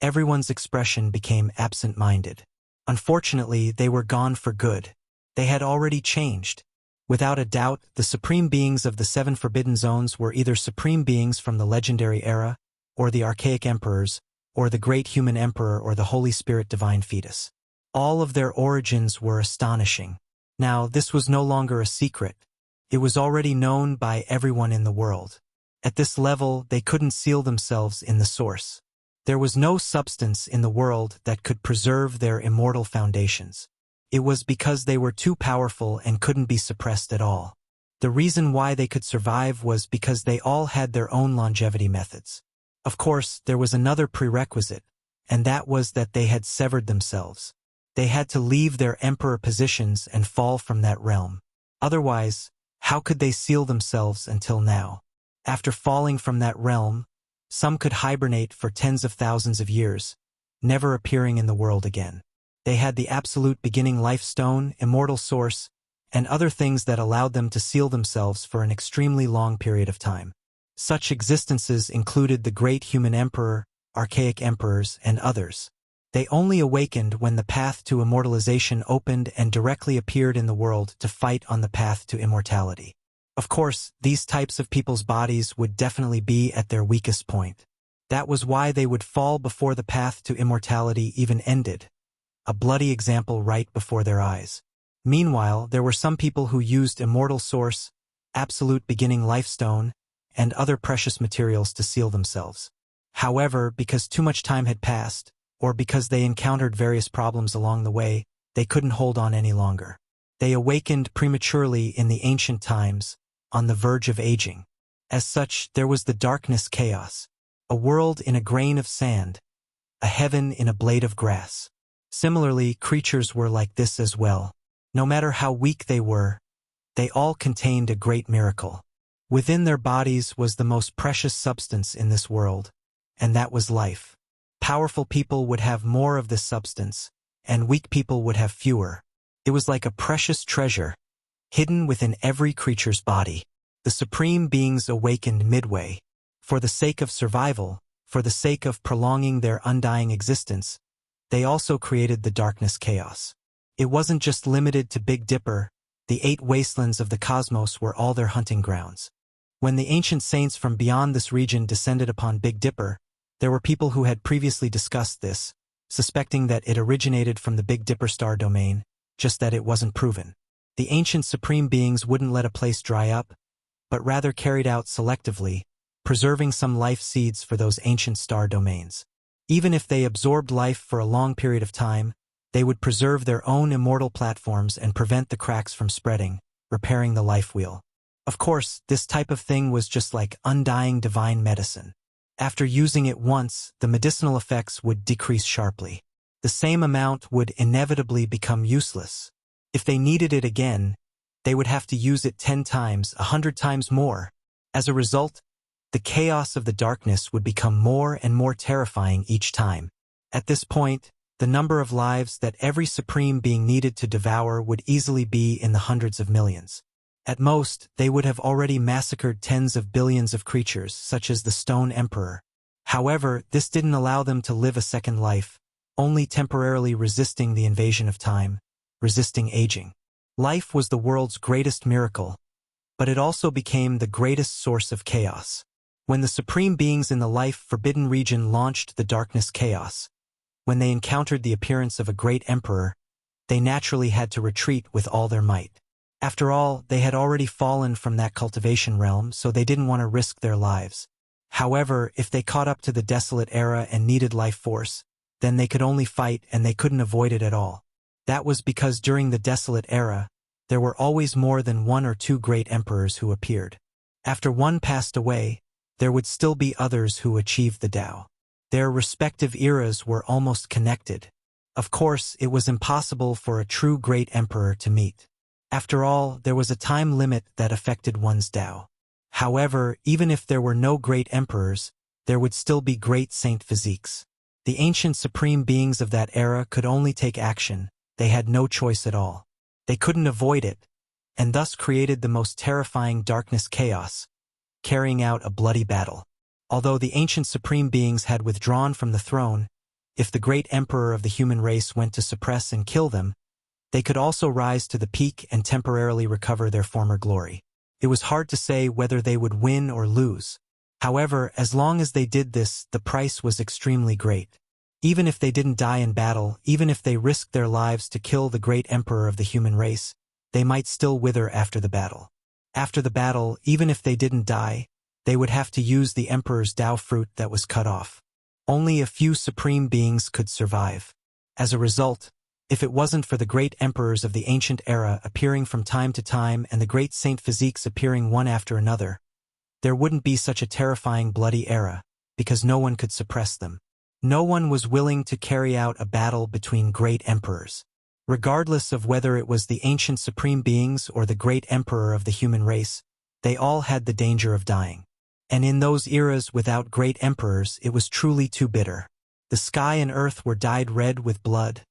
everyone's expression became absent-minded. Unfortunately, they were gone for good. They had already changed. Without a doubt, the supreme beings of the 7 forbidden zones were either supreme beings from the legendary era, or the archaic emperors, or the great human emperor or the Holy Spirit divine fetus. All of their origins were astonishing. Now, this was no longer a secret. It was already known by everyone in the world. At this level, they couldn't seal themselves in the source. There was no substance in the world that could preserve their immortal foundations. It was because they were too powerful and couldn't be suppressed at all. The reason why they could survive was because they all had their own longevity methods. Of course, there was another prerequisite, and that was that they had severed themselves. They had to leave their emperor positions and fall from that realm. Otherwise, how could they seal themselves until now? After falling from that realm, some could hibernate for tens of thousands of years, never appearing in the world again. They had the absolute beginning life stone, immortal source, and other things that allowed them to seal themselves for an extremely long period of time. Such existences included the great human emperor, archaic emperors, and others. They only awakened when the path to immortalization opened and directly appeared in the world to fight on the path to immortality. Of course, these types of people's bodies would definitely be at their weakest point. That was why they would fall before the path to immortality even ended, a bloody example right before their eyes. Meanwhile, there were some people who used immortal source, absolute beginning life stone, and other precious materials to seal themselves. However, because too much time had passed, or because they encountered various problems along the way, they couldn't hold on any longer. They awakened prematurely in the ancient times, on the verge of aging. As such, there was the darkness chaos, a world in a grain of sand, a heaven in a blade of grass. Similarly, creatures were like this as well. No matter how weak they were, they all contained a great miracle. Within their bodies was the most precious substance in this world, and that was life. Powerful people would have more of this substance, and weak people would have fewer. It was like a precious treasure, hidden within every creature's body. The supreme beings awakened midway. For the sake of survival, for the sake of prolonging their undying existence, they also created the darkness chaos. It wasn't just limited to Big Dipper, the 8 wastelands of the cosmos were all their hunting grounds. When the ancient saints from beyond this region descended upon Big Dipper, there were people who had previously discussed this, suspecting that it originated from the Big Dipper star domain, just that it wasn't proven. The ancient supreme beings wouldn't let a place dry up, but rather carried out selectively, preserving some life seeds for those ancient star domains. Even if they absorbed life for a long period of time, they would preserve their own immortal platforms and prevent the cracks from spreading, repairing the life wheel. Of course, this type of thing was just like undying divine medicine. After using it once, the medicinal effects would decrease sharply. The same amount would inevitably become useless. If they needed it again, they would have to use it 10 times, 100 times more. As a result, the chaos of the darkness would become more and more terrifying each time. At this point, the number of lives that every supreme being needed to devour would easily be in the hundreds of millions. At most, they would have already massacred tens of billions of creatures, such as the Stone Emperor. However, this didn't allow them to live a second life, only temporarily resisting the invasion of time, resisting aging. Life was the world's greatest miracle, but it also became the greatest source of chaos. When the supreme beings in the life-forbidden region launched the darkness chaos, when they encountered the appearance of a great emperor, they naturally had to retreat with all their might. After all, they had already fallen from that cultivation realm, so they didn't want to risk their lives. However, if they caught up to the desolate era and needed life force, then they could only fight and they couldn't avoid it at all. That was because during the desolate era, there were always more than 1 or 2 great emperors who appeared. After one passed away, there would still be others who achieved the Tao. Their respective eras were almost connected. Of course, it was impossible for a true great emperor to meet. After all, there was a time limit that affected one's Tao. However, even if there were no great emperors, there would still be great saint physiques. The ancient supreme beings of that era could only take action. They had no choice at all. They couldn't avoid it, and thus created the most terrifying darkness chaos, carrying out a bloody battle. Although the ancient supreme beings had withdrawn from the throne, if the great emperor of the human race went to suppress and kill them, they could also rise to the peak and temporarily recover their former glory. It was hard to say whether they would win or lose. However, as long as they did this, the price was extremely great. Even if they didn't die in battle, even if they risked their lives to kill the great emperor of the human race, they might still wither after the battle. After the battle, even if they didn't die, they would have to use the emperor's Tao fruit that was cut off. Only a few supreme beings could survive. As a result, if it wasn't for the great emperors of the ancient era appearing from time to time and the great saint physiques appearing one after another, there wouldn't be such a terrifying bloody era, because no one could suppress them. No one was willing to carry out a battle between great emperors. Regardless of whether it was the ancient supreme beings or the great emperor of the human race, they all had the danger of dying. And in those eras without great emperors, it was truly too bitter. The sky and earth were dyed red with blood,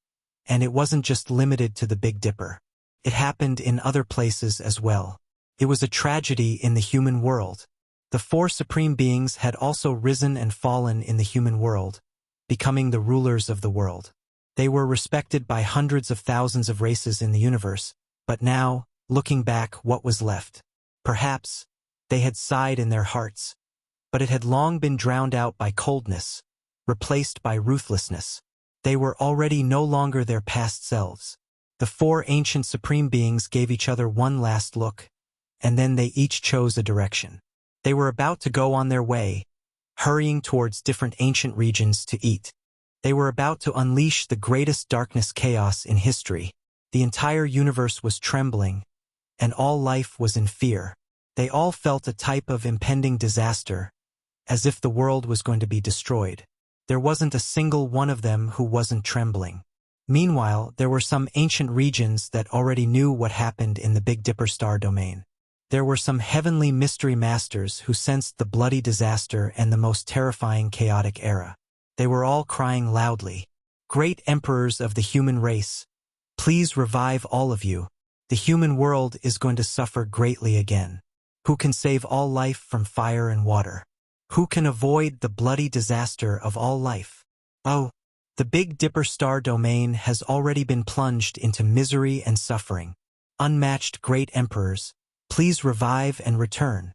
and it wasn't just limited to the Big Dipper. It happened in other places as well. It was a tragedy in the human world. The four supreme beings had also risen and fallen in the human world, becoming the rulers of the world. They were respected by hundreds of thousands of races in the universe, but now, looking back, what was left? Perhaps they had sighed in their hearts, but it had long been drowned out by coldness, replaced by ruthlessness. They were already no longer their past selves. The four ancient supreme beings gave each other one last look, and then they each chose a direction. They were about to go on their way, hurrying towards different ancient regions to eat. They were about to unleash the greatest darkness chaos in history. The entire universe was trembling, and all life was in fear. They all felt a type of impending disaster, as if the world was going to be destroyed. There wasn't a single one of them who wasn't trembling. Meanwhile, there were some ancient regions that already knew what happened in the Big Dipper star domain. There were some heavenly mystery masters who sensed the bloody disaster and the most terrifying chaotic era. They were all crying loudly, "Great emperors of the human race, please revive all of you. The human world is going to suffer greatly again. Who can save all life from fire and water? Who can avoid the bloody disaster of all life? Oh, the Big Dipper star domain has already been plunged into misery and suffering. Unmatched great emperors, please revive and return.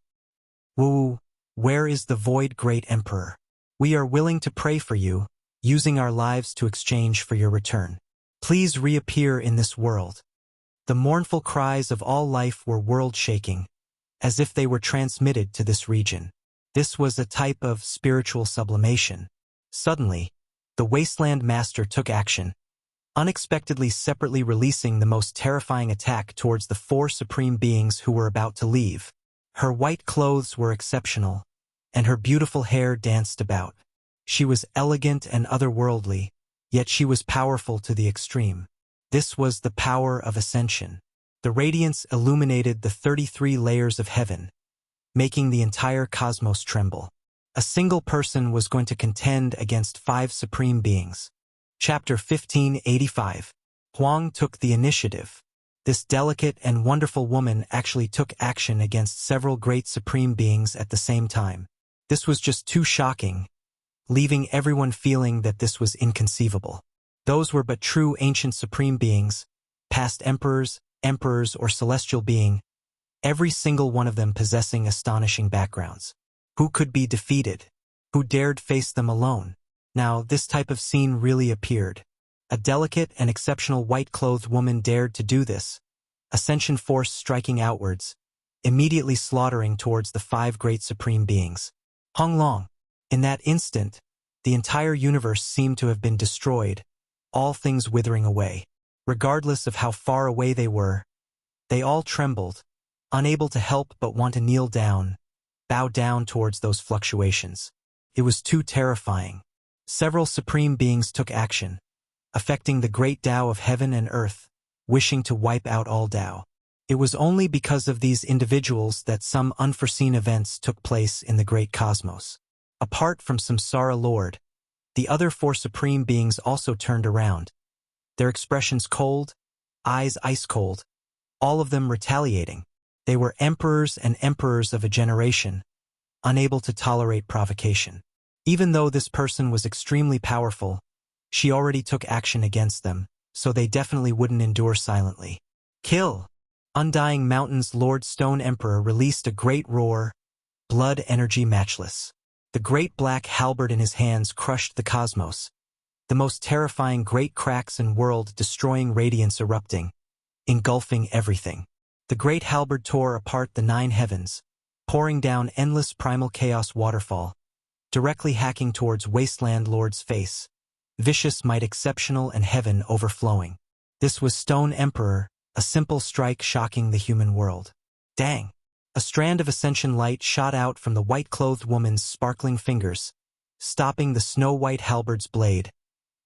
Woo, where is the void great emperor? We are willing to pray for you, using our lives to exchange for your return. Please reappear in this world." The mournful cries of all life were world-shaking, as if they were transmitted to this region. This was a type of spiritual sublimation. Suddenly, the Wasteland Master took action, unexpectedly separately releasing the most terrifying attack towards the four supreme beings who were about to leave. Her white clothes were exceptional, and her beautiful hair danced about. She was elegant and otherworldly, yet she was powerful to the extreme. This was the power of ascension. The radiance illuminated the 33 layers of heaven, making the entire cosmos tremble. A single person was going to contend against 5 supreme beings. Chapter 1585. Huang took the initiative. This delicate and wonderful woman actually took action against several great supreme beings at the same time. This was just too shocking, leaving everyone feeling that this was inconceivable. Those were but true ancient supreme beings, past emperors, or celestial being, every single one of them possessing astonishing backgrounds. Who could be defeated? Who dared face them alone? Now, this type of scene really appeared. A delicate and exceptional white-clothed woman dared to do this, ascension force striking outwards, immediately slaughtering towards the 5 great supreme beings. Hong Long. In that instant, the entire universe seemed to have been destroyed, all things withering away. Regardless of how far away they were, they all trembled, unable to help but want to kneel down, bow down towards those fluctuations. It was too terrifying. Several supreme beings took action, affecting the great Tao of heaven and earth, wishing to wipe out all Tao. It was only because of these individuals that some unforeseen events took place in the great cosmos. Apart from Samsara Lord, the other 4 supreme beings also turned around, their expressions cold, eyes ice-cold, all of them retaliating. They were emperors and emperors of a generation, unable to tolerate provocation. Even though this person was extremely powerful, she already took action against them, so they definitely wouldn't endure silently. Kill! Undying Mountain's Lord Stone Emperor released a great roar, blood energy matchless. The great black halberd in his hands crushed the cosmos, the most terrifying great cracks in world-destroying radiance erupting, engulfing everything. The great halberd tore apart the 9 heavens, pouring down endless primal chaos waterfall, directly hacking towards Wasteland Lord's face, vicious might exceptional and heaven overflowing. This was Stone Emperor, a simple strike shocking the human world. Dang! A strand of ascension light shot out from the white-clothed woman's sparkling fingers, stopping the snow-white halberd's blade,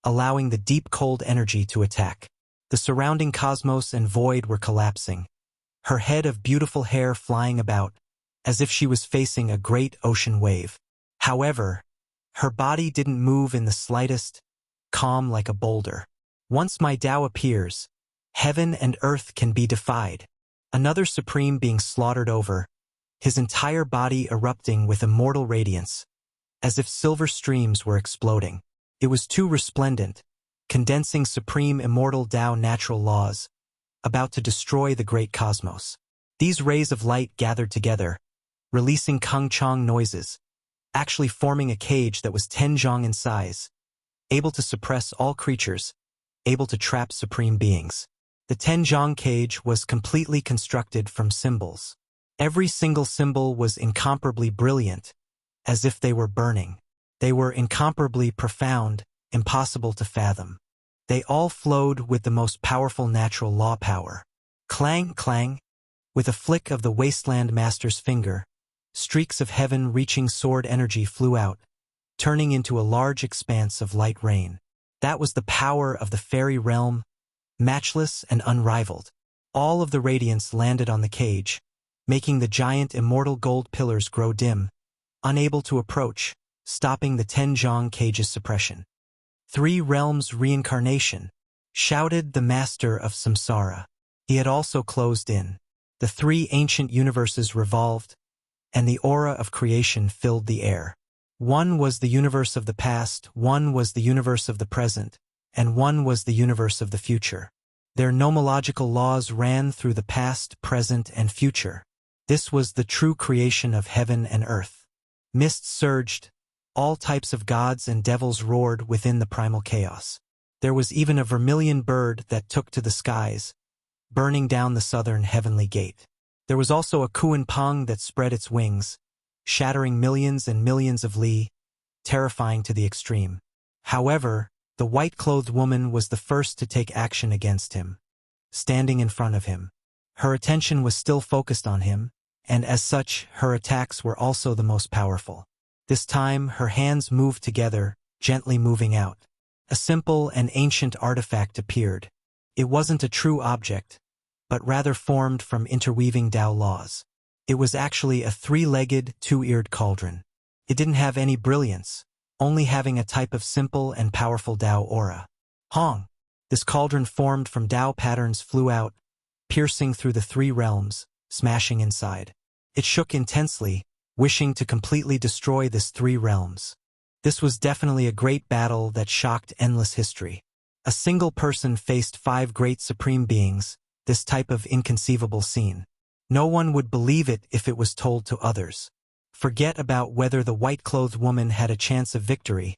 allowing the deep cold energy to attack. The surrounding cosmos and void were collapsing, her head of beautiful hair flying about, as if she was facing a great ocean wave. However, Her body didn't move in the slightest, calm like a boulder. Once my Tao appears, heaven and earth can be defied. Another supreme being slaughtered over, his entire body erupting with immortal radiance, as if silver streams were exploding. It was too resplendent, condensing supreme immortal Tao natural laws, about to destroy the great cosmos. These rays of light gathered together, releasing Kung Chong noises, actually forming a cage that was 10 zhong in size, able to suppress all creatures, able to trap supreme beings. The 10 zhong cage was completely constructed from symbols. Every single symbol was incomparably brilliant, as if they were burning. They were incomparably profound, impossible to fathom. They all flowed with the most powerful natural law power. Clang, clang. With a flick of the Wasteland Master's finger, streaks of heaven-reaching sword energy flew out, turning into a large expanse of light rain. That was the power of the fairy realm, matchless and unrivaled. All of the radiance landed on the cage, making the giant immortal gold pillars grow dim, unable to approach, stopping the 10 zhong cage's suppression. 3 realms reincarnation, shouted the master of samsara. He had also closed in. The 3 ancient universes revolved, and the aura of creation filled the air. One was the universe of the past, one was the universe of the present, and one was the universe of the future. Their nomological laws ran through the past, present, and future. This was the true creation of heaven and earth. Mist surged, all types of gods and devils roared within the primal chaos. There was even a vermilion bird that took to the skies, burning down the southern heavenly gate. There was also a Kuan Pong that spread its wings, shattering millions and millions of li, terrifying to the extreme. However, the white-clothed woman was the first to take action against him, standing in front of him. Her attention was still focused on him, and as such, her attacks were also the most powerful. This time, her hands moved together, gently moving out. A simple and ancient artifact appeared. It wasn't a true object, but rather formed from interweaving Tao laws. It was actually a 3-legged, 2-eared cauldron. It didn't have any brilliance, only having a type of simple and powerful Tao aura. Hong! This cauldron formed from Tao patterns flew out, piercing through the 3 realms, smashing inside. It shook intensely, wishing to completely destroy this 3 realms. This was definitely a great battle that shocked endless history. A single person faced 5 great supreme beings, this type of inconceivable scene. No one would believe it if it was told to others. Forget about whether the white-clothed woman had a chance of victory.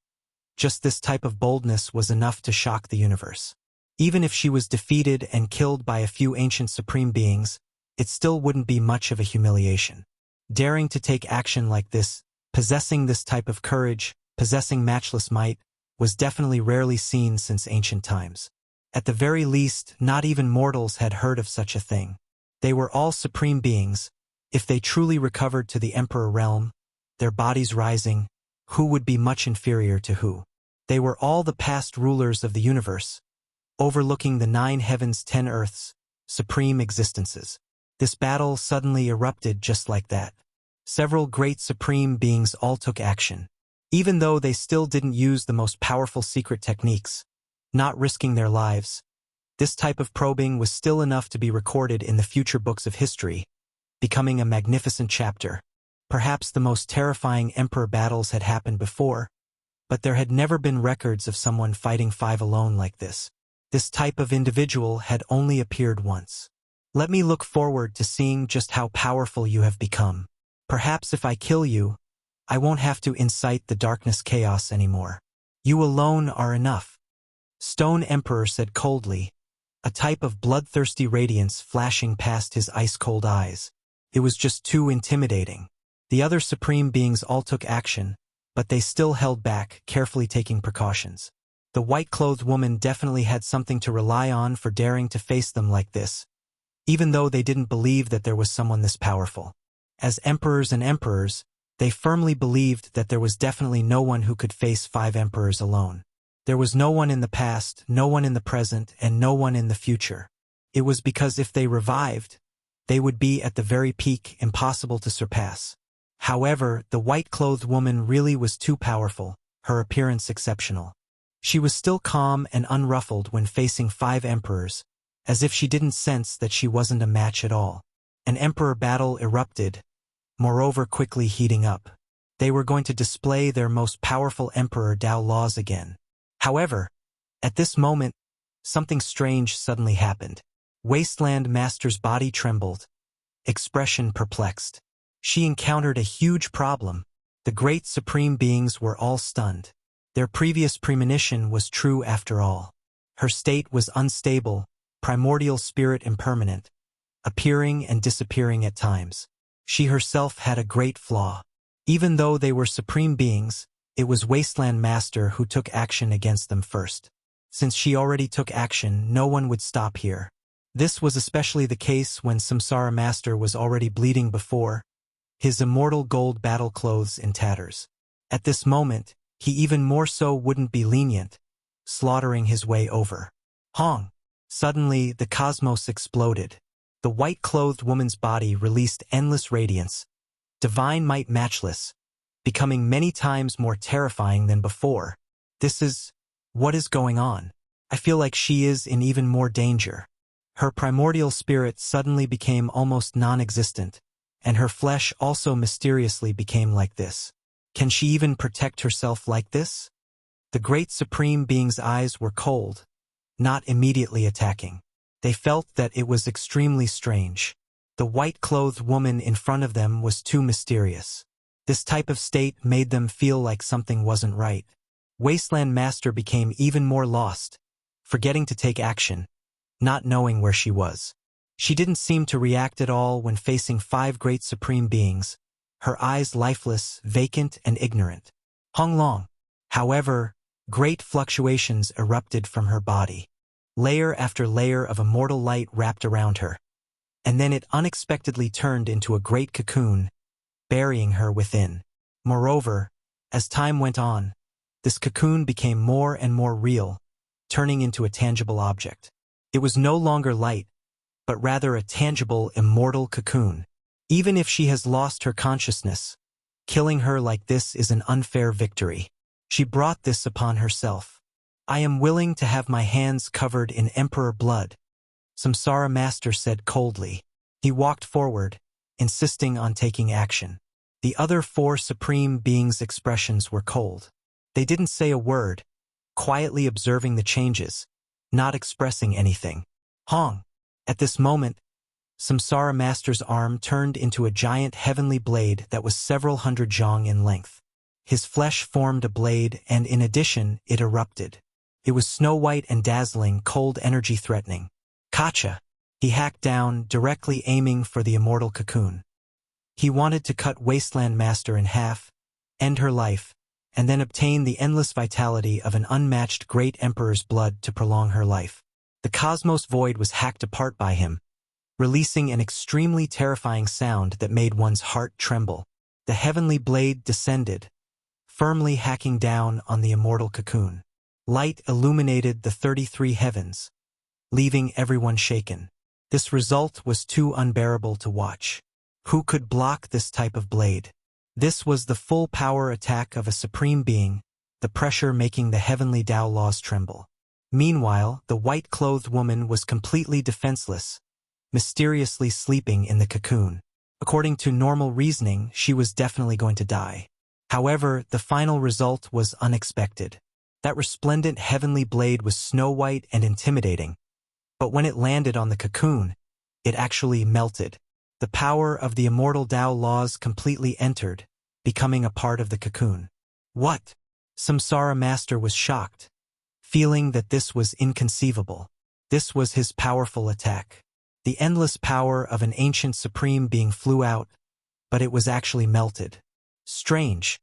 Just this type of boldness was enough to shock the universe. Even if she was defeated and killed by a few ancient supreme beings, it still wouldn't be much of a humiliation. Daring to take action like this, possessing this type of courage, possessing matchless might, was definitely rarely seen since ancient times. At the very least, not even mortals had heard of such a thing. They were all supreme beings. If they truly recovered to the Emperor realm, their bodies rising, who would be much inferior to who? They were all the past rulers of the universe, overlooking the 9 heavens 10 earths, supreme existences. This battle suddenly erupted just like that. Several great supreme beings all took action. Even though they still didn't use the most powerful secret techniques, not risking their lives, this type of probing was still enough to be recorded in the future books of history, becoming a magnificent chapter. Perhaps the most terrifying emperor battles had happened before, but there had never been records of someone fighting 5 alone like this. This type of individual had only appeared once. Let me look forward to seeing just how powerful you have become. Perhaps if I kill you, I won't have to incite the darkness chaos anymore. You alone are enough. Stone Emperor said coldly, a type of bloodthirsty radiance flashing past his ice-cold eyes. It was just too intimidating. The other supreme beings all took action, but they still held back, carefully taking precautions. The white-clothed woman definitely had something to rely on for daring to face them like this, even though they didn't believe that there was someone this powerful. As emperors and emperors, they firmly believed that there was definitely no one who could face 5 emperors alone. There was no one in the past, no one in the present, and no one in the future. It was because if they revived, they would be at the very peak, impossible to surpass. However, the white-clothed woman really was too powerful, her appearance exceptional. She was still calm and unruffled when facing 5 emperors, as if she didn't sense that she wasn't a match at all. An emperor battle erupted, moreover quickly heating up. They were going to display their most powerful emperor Dao laws again. However, at this moment, something strange suddenly happened. Wasteland Master's body trembled, expression perplexed. She encountered a huge problem. The great supreme beings were all stunned. Their previous premonition was true after all. Her state was unstable, primordial spirit impermanent, appearing and disappearing at times. She herself had a great flaw. Even though they were supreme beings, it was Wasteland Master who took action against them first. Since she already took action, no one would stop here. This was especially the case when Samsara Master was already bleeding before, his immortal gold battle clothes in tatters. At this moment, he even more so wouldn't be lenient, slaughtering his way over. Hong! Suddenly, the cosmos exploded. The white-clothed woman's body released endless radiance, divine might matchless, becoming many times more terrifying than before. What is going on? I feel like she is in even more danger. Her primordial spirit suddenly became almost non-existent, and her flesh also mysteriously became like this. Can she even protect herself like this? The great supreme being's eyes were cold, not immediately attacking. They felt that it was extremely strange. The white-clothed woman in front of them was too mysterious. This type of state made them feel like something wasn't right. Wasteland Master became even more lost, forgetting to take action, not knowing where she was. She didn't seem to react at all when facing 5 great supreme beings, her eyes lifeless, vacant, and ignorant. Hong Long. However, great fluctuations erupted from her body. Layer after layer of immortal light wrapped around her, and then it unexpectedly turned into a great cocoon, burying her within. Moreover, as time went on, this cocoon became more and more real, turning into a tangible object. It was no longer light, but rather a tangible, immortal cocoon. Even if she has lost her consciousness, killing her like this is an unfair victory. She brought this upon herself. I am willing to have my hands covered in Emperor blood, Samsara Master said coldly. He walked forward, insisting on taking action. The other 4 supreme beings' expressions were cold. They didn't say a word, quietly observing the changes, not expressing anything. Hong! At this moment, Samsara Master's arm turned into a giant heavenly blade that was several hundred zhang in length. His flesh formed a blade, and in addition, it erupted. It was snow-white and dazzling, cold energy threatening. Kacha! He hacked down, directly aiming for the immortal cocoon. He wanted to cut Wasteland Master in half, end her life, and then obtain the endless vitality of an unmatched great emperor's blood to prolong her life. The cosmos void was hacked apart by him, releasing an extremely terrifying sound that made one's heart tremble. The heavenly blade descended, firmly hacking down on the immortal cocoon. Light illuminated the 33 heavens, leaving everyone shaken. This result was too unbearable to watch. Who could block this type of blade? This was the full power attack of a supreme being, the pressure making the heavenly Tao laws tremble. Meanwhile, the white-clothed woman was completely defenseless, mysteriously sleeping in the cocoon. According to normal reasoning, she was definitely going to die. However, the final result was unexpected. That resplendent heavenly blade was snow-white and intimidating, but when it landed on the cocoon, it actually melted. The power of the immortal Tao laws completely entered, becoming a part of the cocoon. What? Samsara Master was shocked, feeling that this was inconceivable. This was his powerful attack. The endless power of an ancient supreme being flew out, but it was actually melted. Strange.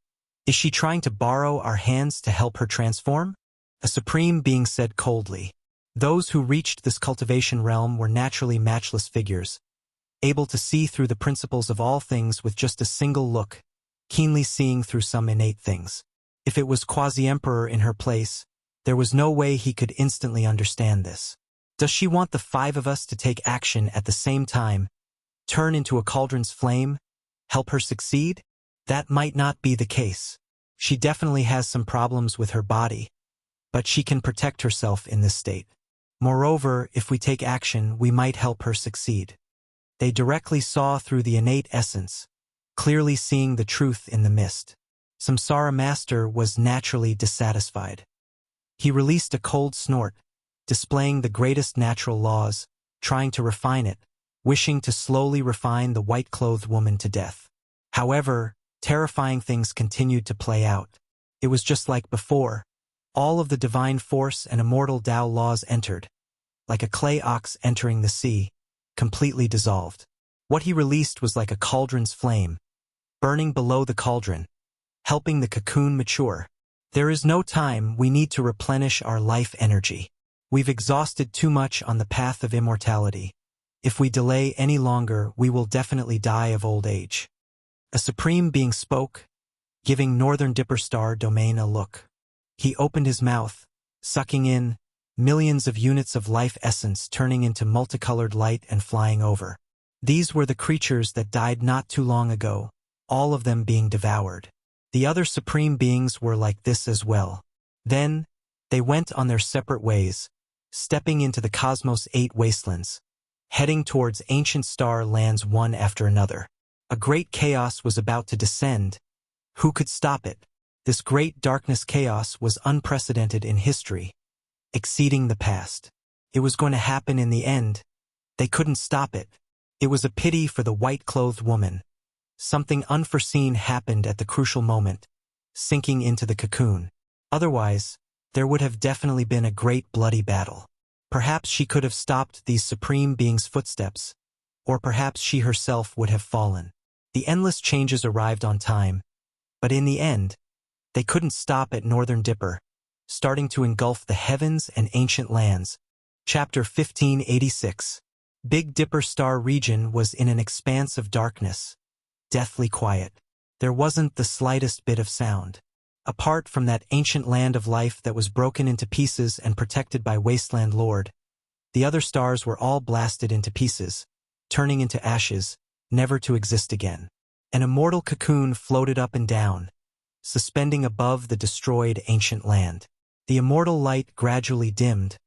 Is she trying to borrow our hands to help her transform? A supreme being said coldly. Those who reached this cultivation realm were naturally matchless figures, able to see through the principles of all things with just a single look, keenly seeing through some innate things. If it was Quasi-Emperor in her place, there was no way he could instantly understand this. Does she want the 5 of us to take action at the same time, turn into a cauldron's flame, help her succeed? That might not be the case. She definitely has some problems with her body, but she can protect herself in this state. Moreover, if we take action, we might help her succeed. They directly saw through the innate essence, clearly seeing the truth in the mist. Samsara Master was naturally dissatisfied. He released a cold snort, displaying the greatest natural laws, trying to refine it, wishing to slowly refine the white-clothed woman to death. However, terrifying things continued to play out. It was just like before. All of the divine force and immortal Tao laws entered, like a clay ox entering the sea, completely dissolved. What he released was like a cauldron's flame, burning below the cauldron, helping the cocoon mature. There is no time, we need to replenish our life energy. We've exhausted too much on the path of immortality. If we delay any longer, we will definitely die of old age. A supreme being spoke, giving Northern Dipper Star Domain a look. He opened his mouth, sucking in millions of units of life essence, turning into multicolored light and flying over. These were the creatures that died not too long ago, all of them being devoured. The other supreme beings were like this as well. Then, they went on their separate ways, stepping into the cosmos' 8 wastelands, heading towards ancient star lands one after another. A great chaos was about to descend. Who could stop it? This great darkness chaos was unprecedented in history, exceeding the past. It was going to happen in the end. They couldn't stop it. It was a pity for the white-clothed woman. Something unforeseen happened at the crucial moment, sinking into the cocoon. Otherwise, there would have definitely been a great bloody battle. Perhaps she could have stopped these supreme beings' footsteps, or perhaps she herself would have fallen. The endless changes arrived on time, but in the end, they couldn't stop at Northern Dipper, starting to engulf the heavens and ancient lands. Chapter 1586. Big Dipper Star region was in an expanse of darkness, deathly quiet. There wasn't the slightest bit of sound. Apart from that ancient land of life that was broken into pieces and protected by Wasteland Lord, the other stars were all blasted into pieces, turning into ashes, never to exist again. An immortal cocoon floated up and down, suspending above the destroyed ancient land. The immortal light gradually dimmed,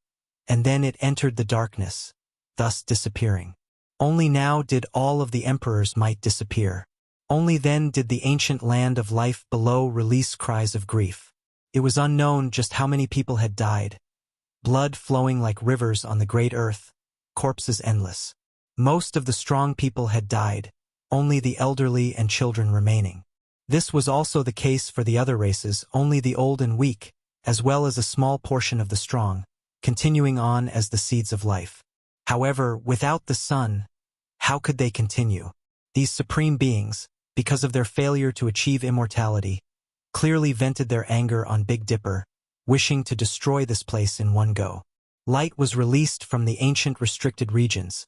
and then it entered the darkness, thus disappearing. Only now did all of the emperors might disappear. Only then did the ancient land of life below release cries of grief. It was unknown just how many people had died. Blood flowing like rivers on the great earth, corpses endless. Most of the strong people had died, only the elderly and children remaining. This was also the case for the other races, only the old and weak, as well as a small portion of the strong, continuing on as the seeds of life. However, without the sun, how could they continue? These supreme beings, because of their failure to achieve immortality, clearly vented their anger on Big Dipper, wishing to destroy this place in one go. Light was released from the ancient restricted regions,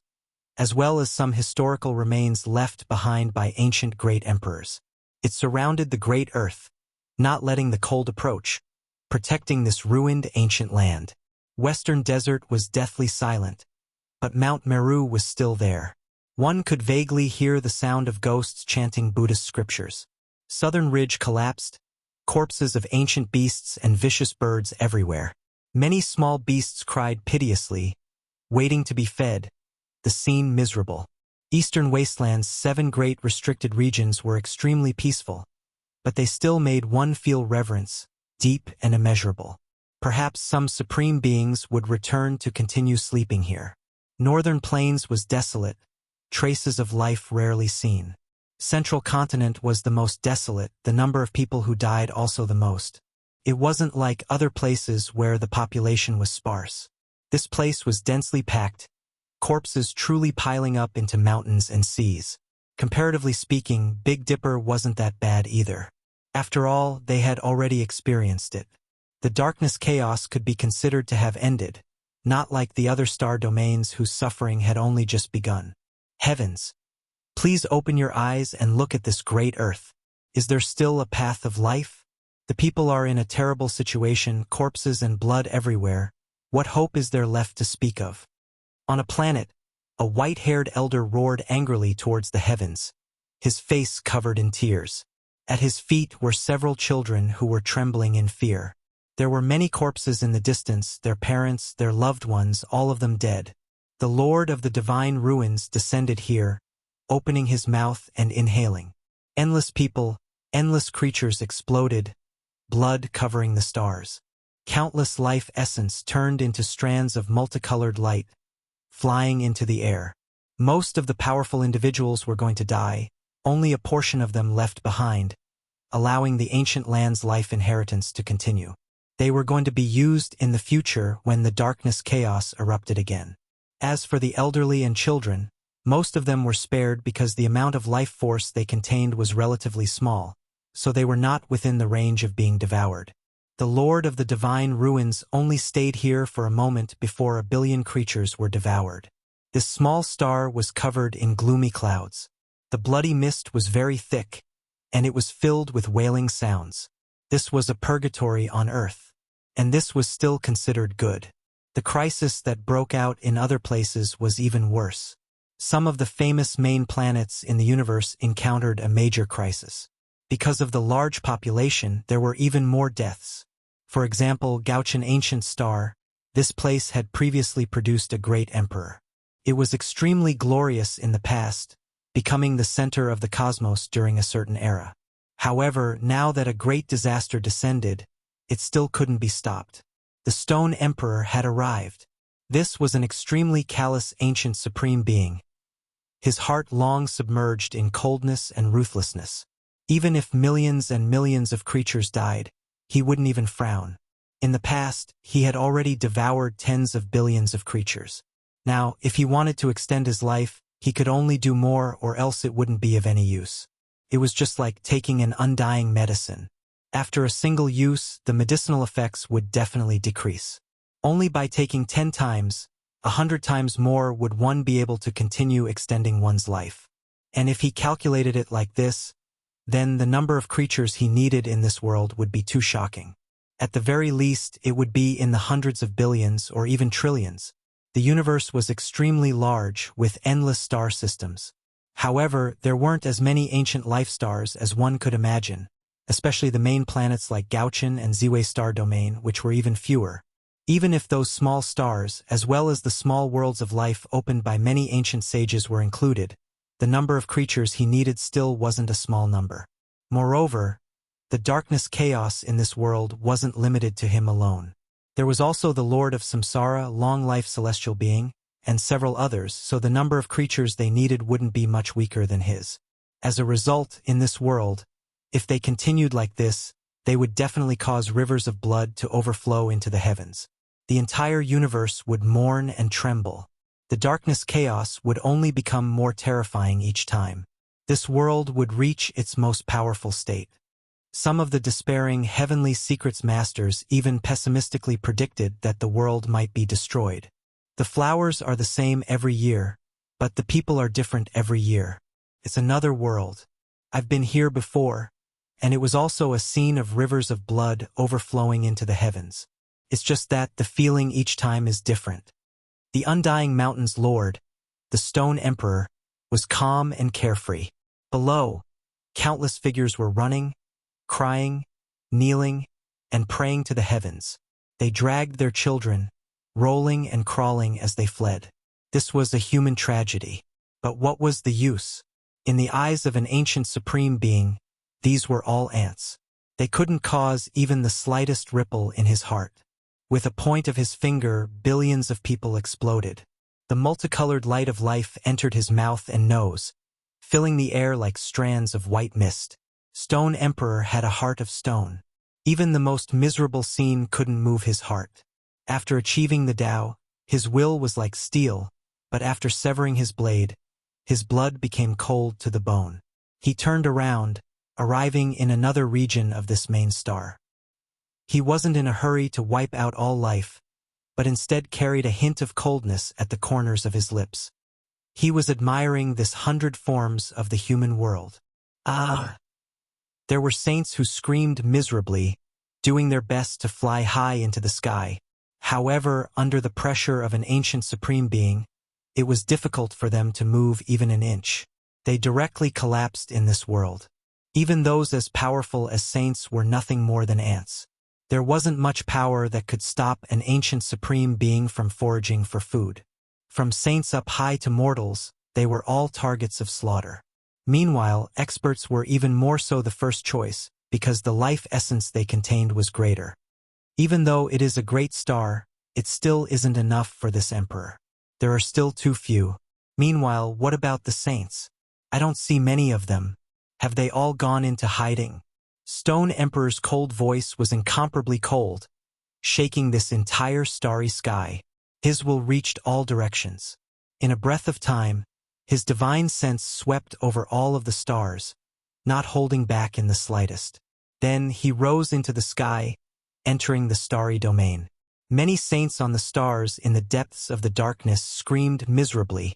as well as some historical remains left behind by ancient great emperors. It surrounded the great earth, not letting the cold approach, protecting this ruined ancient land. Western Desert was deathly silent, but Mount Meru was still there. One could vaguely hear the sound of ghosts chanting Buddhist scriptures. Southern Ridge collapsed, corpses of ancient beasts and vicious birds everywhere. Many small beasts cried piteously, waiting to be fed, the scene miserable. Eastern Wasteland's 7 great restricted regions were extremely peaceful, but they still made one feel reverence, deep and immeasurable. Perhaps some supreme beings would return to continue sleeping here. Northern Plains was desolate, traces of life rarely seen. Central Continent was the most desolate, the number of people who died also the most. It wasn't like other places where the population was sparse. This place was densely packed, corpses truly piling up into mountains and seas. Comparatively speaking, Big Dipper wasn't that bad either. After all, they had already experienced it. The darkness chaos could be considered to have ended, not like the other star domains whose suffering had only just begun. Heavens, please open your eyes and look at this great earth. Is there still a path of life? The people are in a terrible situation, corpses and blood everywhere. What hope is there left to speak of? On a planet, a white-haired elder roared angrily towards the heavens, his face covered in tears. At his feet were several children who were trembling in fear. There were many corpses in the distance, their parents, their loved ones, all of them dead. The Lord of the divine ruins descended here, opening his mouth and inhaling. Endless people, endless creatures exploded, blood covering the stars. Countless life essence turned into strands of multicolored light, flying into the air. Most of the powerful individuals were going to die, only a portion of them left behind, allowing the ancient land's life inheritance to continue. They were going to be used in the future when the darkness chaos erupted again. As for the elderly and children, most of them were spared because the amount of life force they contained was relatively small, so they were not within the range of being devoured. The Lord of the divine ruins only stayed here for a moment before 1 billion creatures were devoured. This small star was covered in gloomy clouds. The bloody mist was very thick, and it was filled with wailing sounds. This was a purgatory on Earth, and this was still considered good. The crisis that broke out in other places was even worse. Some of the famous main planets in the universe encountered a major crisis. Because of the large population, there were even more deaths. For example, Gauchan ancient star, this place had previously produced a great emperor. It was extremely glorious in the past, becoming the center of the cosmos during a certain era. However, now that a great disaster descended, it still couldn't be stopped. The Stone Emperor had arrived. This was an extremely callous ancient supreme being, his heart long submerged in coldness and ruthlessness. Even if millions and millions of creatures died, he wouldn't even frown. In the past, he had already devoured tens of billions of creatures. Now, if he wanted to extend his life, he could only do more or else it wouldn't be of any use. It was just like taking an undying medicine. After a single use, the medicinal effects would definitely decrease. Only by taking 10 times, 100 times more would one be able to continue extending one's life. And if he calculated it like this, then the number of creatures he needed in this world would be too shocking. At the very least, it would be in the hundreds of billions or even trillions. The universe was extremely large, with endless star systems. However, there weren't as many ancient life stars as one could imagine, especially the main planets like Gauchan and Ziwei star domain, which were even fewer. Even if those small stars, as well as the small worlds of life opened by many ancient sages, were included, the number of creatures he needed still wasn't a small number. Moreover, the darkness chaos in this world wasn't limited to him alone. There was also the Lord of Samsara, long-life celestial being, and several others, so the number of creatures they needed wouldn't be much weaker than his. As a result, in this world, if they continued like this, they would definitely cause rivers of blood to overflow into the heavens. The entire universe would mourn and tremble. The darkness chaos would only become more terrifying each time. This world would reach its most powerful state. Some of the despairing heavenly secrets masters even pessimistically predicted that the world might be destroyed. The flowers are the same every year, but the people are different every year. It's another world. I've been here before, and it was also a scene of rivers of blood overflowing into the heavens. It's just that the feeling each time is different. The Undying Mountain's Lord, the Stone Emperor, was calm and carefree. Below, countless figures were running, crying, kneeling, and praying to the heavens. They dragged their children, rolling and crawling as they fled. This was a human tragedy. But what was the use? In the eyes of an ancient supreme being, these were all ants. They couldn't cause even the slightest ripple in his heart. With a point of his finger, billions of people exploded. The multicolored light of life entered his mouth and nose, filling the air like strands of white mist. Stone Emperor had a heart of stone. Even the most miserable scene couldn't move his heart. After achieving the Tao, his will was like steel, but after severing his blade, his blood became cold to the bone. He turned around, arriving in another region of this main star. He wasn't in a hurry to wipe out all life, but instead carried a hint of coldness at the corners of his lips. He was admiring this 100 forms of the human world. There were saints who screamed miserably, doing their best to fly high into the sky. However, under the pressure of an ancient supreme being, it was difficult for them to move even an inch. They directly collapsed in this world. Even those as powerful as saints were nothing more than ants. There wasn't much power that could stop an ancient supreme being from foraging for food. From saints up high to mortals, they were all targets of slaughter. Meanwhile, experts were even more so the first choice, because the life essence they contained was greater. Even though it is a great star, it still isn't enough for this emperor. There are still too few. Meanwhile, what about the saints? I don't see many of them. Have they all gone into hiding? Stone Emperor's cold voice was incomparably cold, shaking this entire starry sky. His will reached all directions. In a breath of time, his divine sense swept over all of the stars, not holding back in the slightest. Then he rose into the sky, entering the starry domain. Many saints on the stars in the depths of the darkness screamed miserably,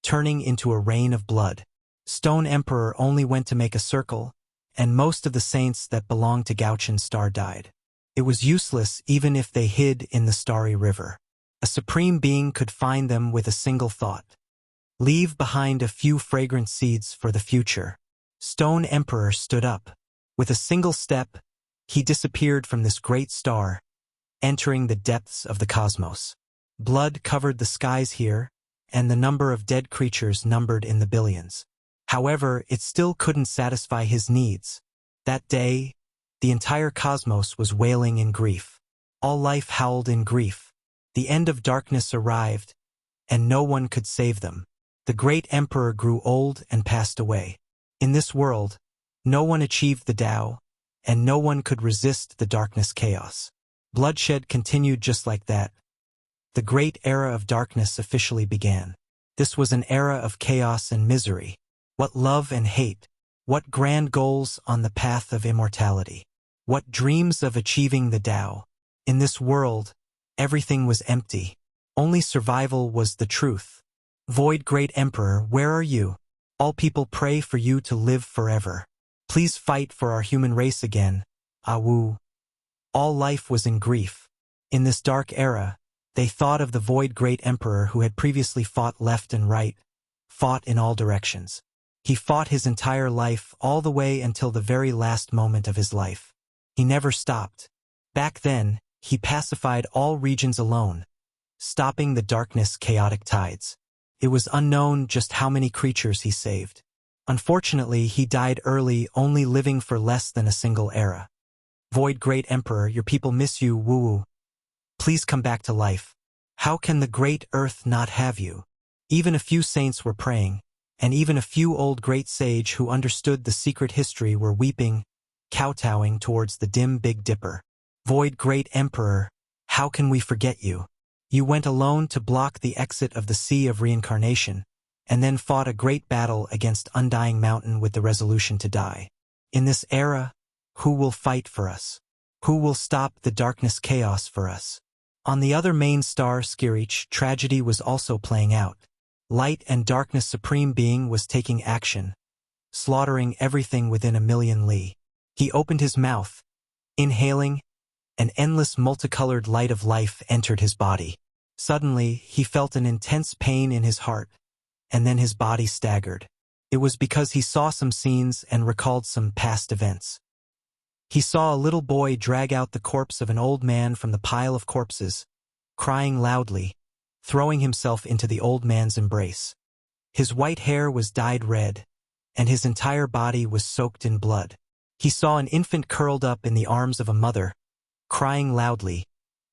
turning into a rain of blood. Stone Emperor only went to make a circle, and most of the saints that belonged to Gauchen's star died. It was useless even if they hid in the starry river. A supreme being could find them with a single thought. Leave behind a few fragrant seeds for the future. Stone Emperor stood up. With a single step, he disappeared from this great star, entering the depths of the cosmos. Blood covered the skies here, and the number of dead creatures numbered in the billions. However, it still couldn't satisfy his needs. That day, the entire cosmos was wailing in grief. All life howled in grief. The end of darkness arrived, and no one could save them. The great emperor grew old and passed away. In this world, no one achieved the Tao, and no one could resist the darkness chaos. Bloodshed continued just like that. The great era of darkness officially began. This was an era of chaos and misery. What love and hate. What grand goals on the path of immortality. What dreams of achieving the Tao. In this world, everything was empty. Only survival was the truth. Void Great Emperor, where are you? All people pray for you to live forever. Please fight for our human race again. Awu. All life was in grief. In this dark era, they thought of the Void Great Emperor who had previously fought left and right, fought in all directions. He fought his entire life all the way until the very last moment of his life. He never stopped. Back then, he pacified all regions alone, stopping the darkness' chaotic tides. It was unknown just how many creatures he saved. Unfortunately, he died early, only living for less than a single era. Void Great Emperor, your people miss you, woo-woo. Please come back to life. How can the great earth not have you? Even a few saints were praying, and even a few old great sage who understood the secret history were weeping, kowtowing towards the dim Big Dipper. Void Great Emperor, how can we forget you? You went alone to block the exit of the Sea of Reincarnation, and then fought a great battle against Undying Mountain with the resolution to die. In this era, who will fight for us? Who will stop the darkness chaos for us? On the other main star, Skirich, tragedy was also playing out. Light and darkness supreme being was taking action, slaughtering everything within a million li. He opened his mouth, inhaling, an endless multicolored light of life entered his body. Suddenly, he felt an intense pain in his heart, and then his body staggered. It was because he saw some scenes and recalled some past events. He saw a little boy drag out the corpse of an old man from the pile of corpses, crying loudly, throwing himself into the old man's embrace. His white hair was dyed red, and his entire body was soaked in blood. He saw an infant curled up in the arms of a mother, crying loudly,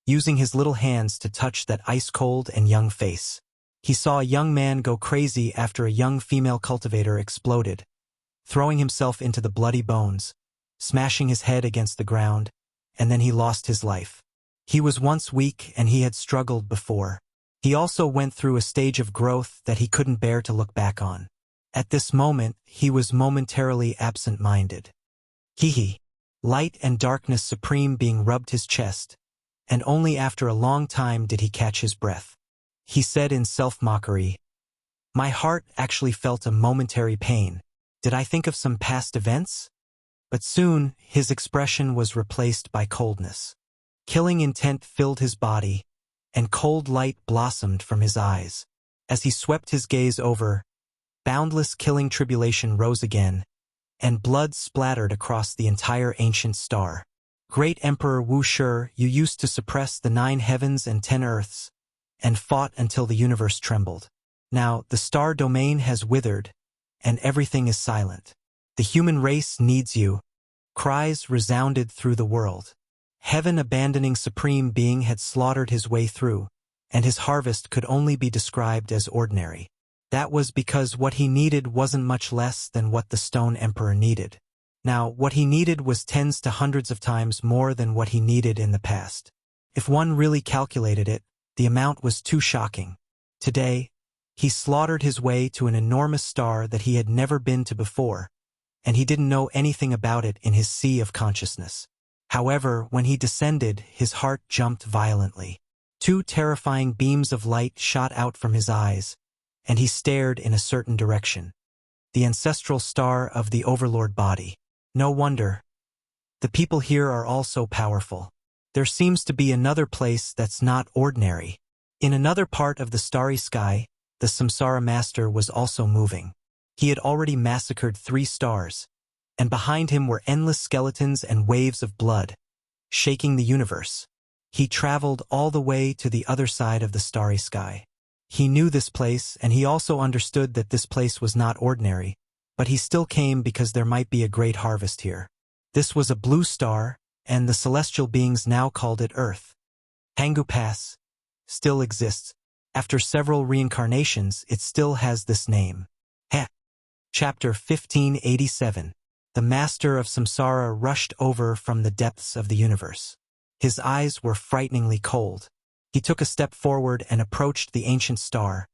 using his little hands to touch that ice-cold and young face. He saw a young man go crazy after a young female cultivator exploded, throwing himself into the bloody bones, smashing his head against the ground, and then he lost his life. He was once weak and he had struggled before. He also went through a stage of growth that he couldn't bear to look back on. At this moment, he was momentarily absent-minded. Hee. Light and darkness supreme being rubbed his chest, and only after a long time did he catch his breath. He said in self-mockery, "My heart actually felt a momentary pain. Did I think of some past events?" But soon, his expression was replaced by coldness. Killing intent filled his body, and cold light blossomed from his eyes. As he swept his gaze over, boundless killing tribulation rose again, and blood splattered across the entire ancient star. Great Emperor Wuxia, you used to suppress the 9 heavens and 10 earths, and fought until the universe trembled. Now, the star domain has withered, and everything is silent. The human race needs you. Cries resounded through the world. Heaven abandoning Supreme Being had slaughtered his way through, and his harvest could only be described as ordinary. That was because what he needed wasn't much less than what the Stone Emperor needed. Now, what he needed was tens to hundreds of times more than what he needed in the past. If one really calculated it, the amount was too shocking. Today, he slaughtered his way to an enormous star that he had never been to before, and he didn't know anything about it in his sea of consciousness. However, when he descended, his heart jumped violently. 2 terrifying beams of light shot out from his eyes, and he stared in a certain direction. The ancestral star of the Overlord body. No wonder. The people here are all so powerful. There seems to be another place that's not ordinary. In another part of the starry sky, the Samsara Master was also moving. He had already massacred 3 stars, and behind him were endless skeletons and waves of blood, shaking the universe. He traveled all the way to the other side of the starry sky. He knew this place, and he also understood that this place was not ordinary, but he still came because there might be a great harvest here. This was a blue star, and the celestial beings now called it Earth. Hangu Pass still exists. After several reincarnations, it still has this name. Chapter 1587. The Master of Samsara rushed over from the depths of the universe. His eyes were frighteningly cold. He took a step forward and approached the ancient star,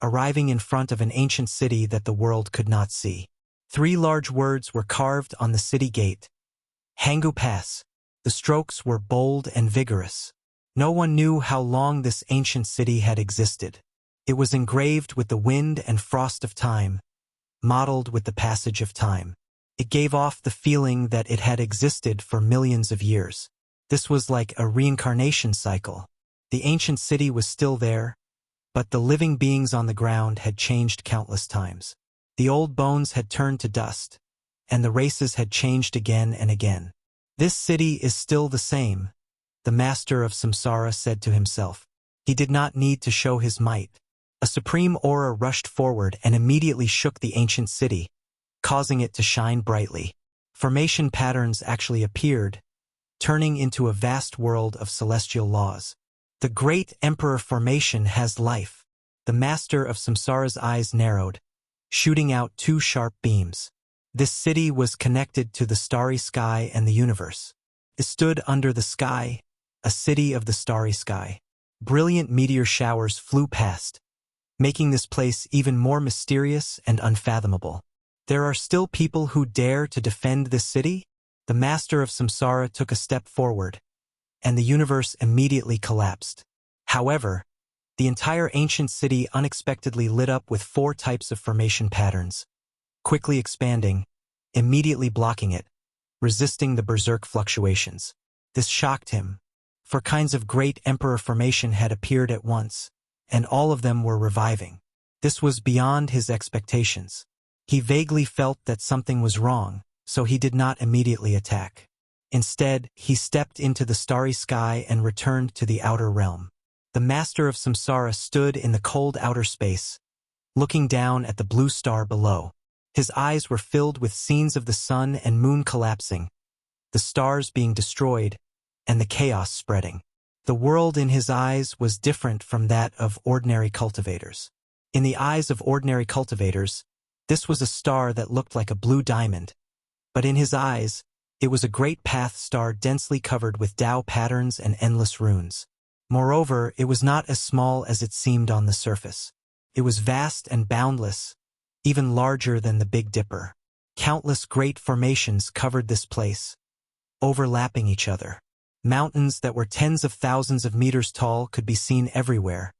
arriving in front of an ancient city that the world could not see. 3 large words were carved on the city gate. Hangu Pass. The strokes were bold and vigorous. No one knew how long this ancient city had existed. It was engraved with the wind and frost of time, modeled with the passage of time. It gave off the feeling that it had existed for millions of years. This was like a reincarnation cycle. The ancient city was still there, but the living beings on the ground had changed countless times. The old bones had turned to dust, and the races had changed again and again. This city is still the same, the Master of Samsara said to himself. He did not need to show his might. A supreme aura rushed forward and immediately shook the ancient city, causing it to shine brightly. Formation patterns actually appeared, turning into a vast world of celestial laws. The great Emperor formation has life. The Master of Samsara's eyes narrowed, shooting out 2 sharp beams. This city was connected to the starry sky and the universe. It stood under the sky, a city of the starry sky. Brilliant meteor showers flew past, making this place even more mysterious and unfathomable. There are still people who dare to defend this city? The Master of Samsara took a step forward, and the universe immediately collapsed. However, the entire ancient city unexpectedly lit up with 4 types of formation patterns, quickly expanding, immediately blocking it, resisting the berserk fluctuations. This shocked him. 4 kinds of great emperor formation had appeared at once, and all of them were reviving. This was beyond his expectations. He vaguely felt that something was wrong, so he did not immediately attack. Instead, he stepped into the starry sky and returned to the outer realm. The Master of Samsara stood in the cold outer space, looking down at the blue star below. His eyes were filled with scenes of the sun and moon collapsing, the stars being destroyed, and the chaos spreading. The world in his eyes was different from that of ordinary cultivators. In the eyes of ordinary cultivators, this was a star that looked like a blue diamond, but in his eyes, it was a great path star densely covered with Tao patterns and endless runes. Moreover, it was not as small as it seemed on the surface. It was vast and boundless, even larger than the Big Dipper. Countless great formations covered this place, overlapping each other. Mountains that were tens of thousands of meters tall could be seen everywhere,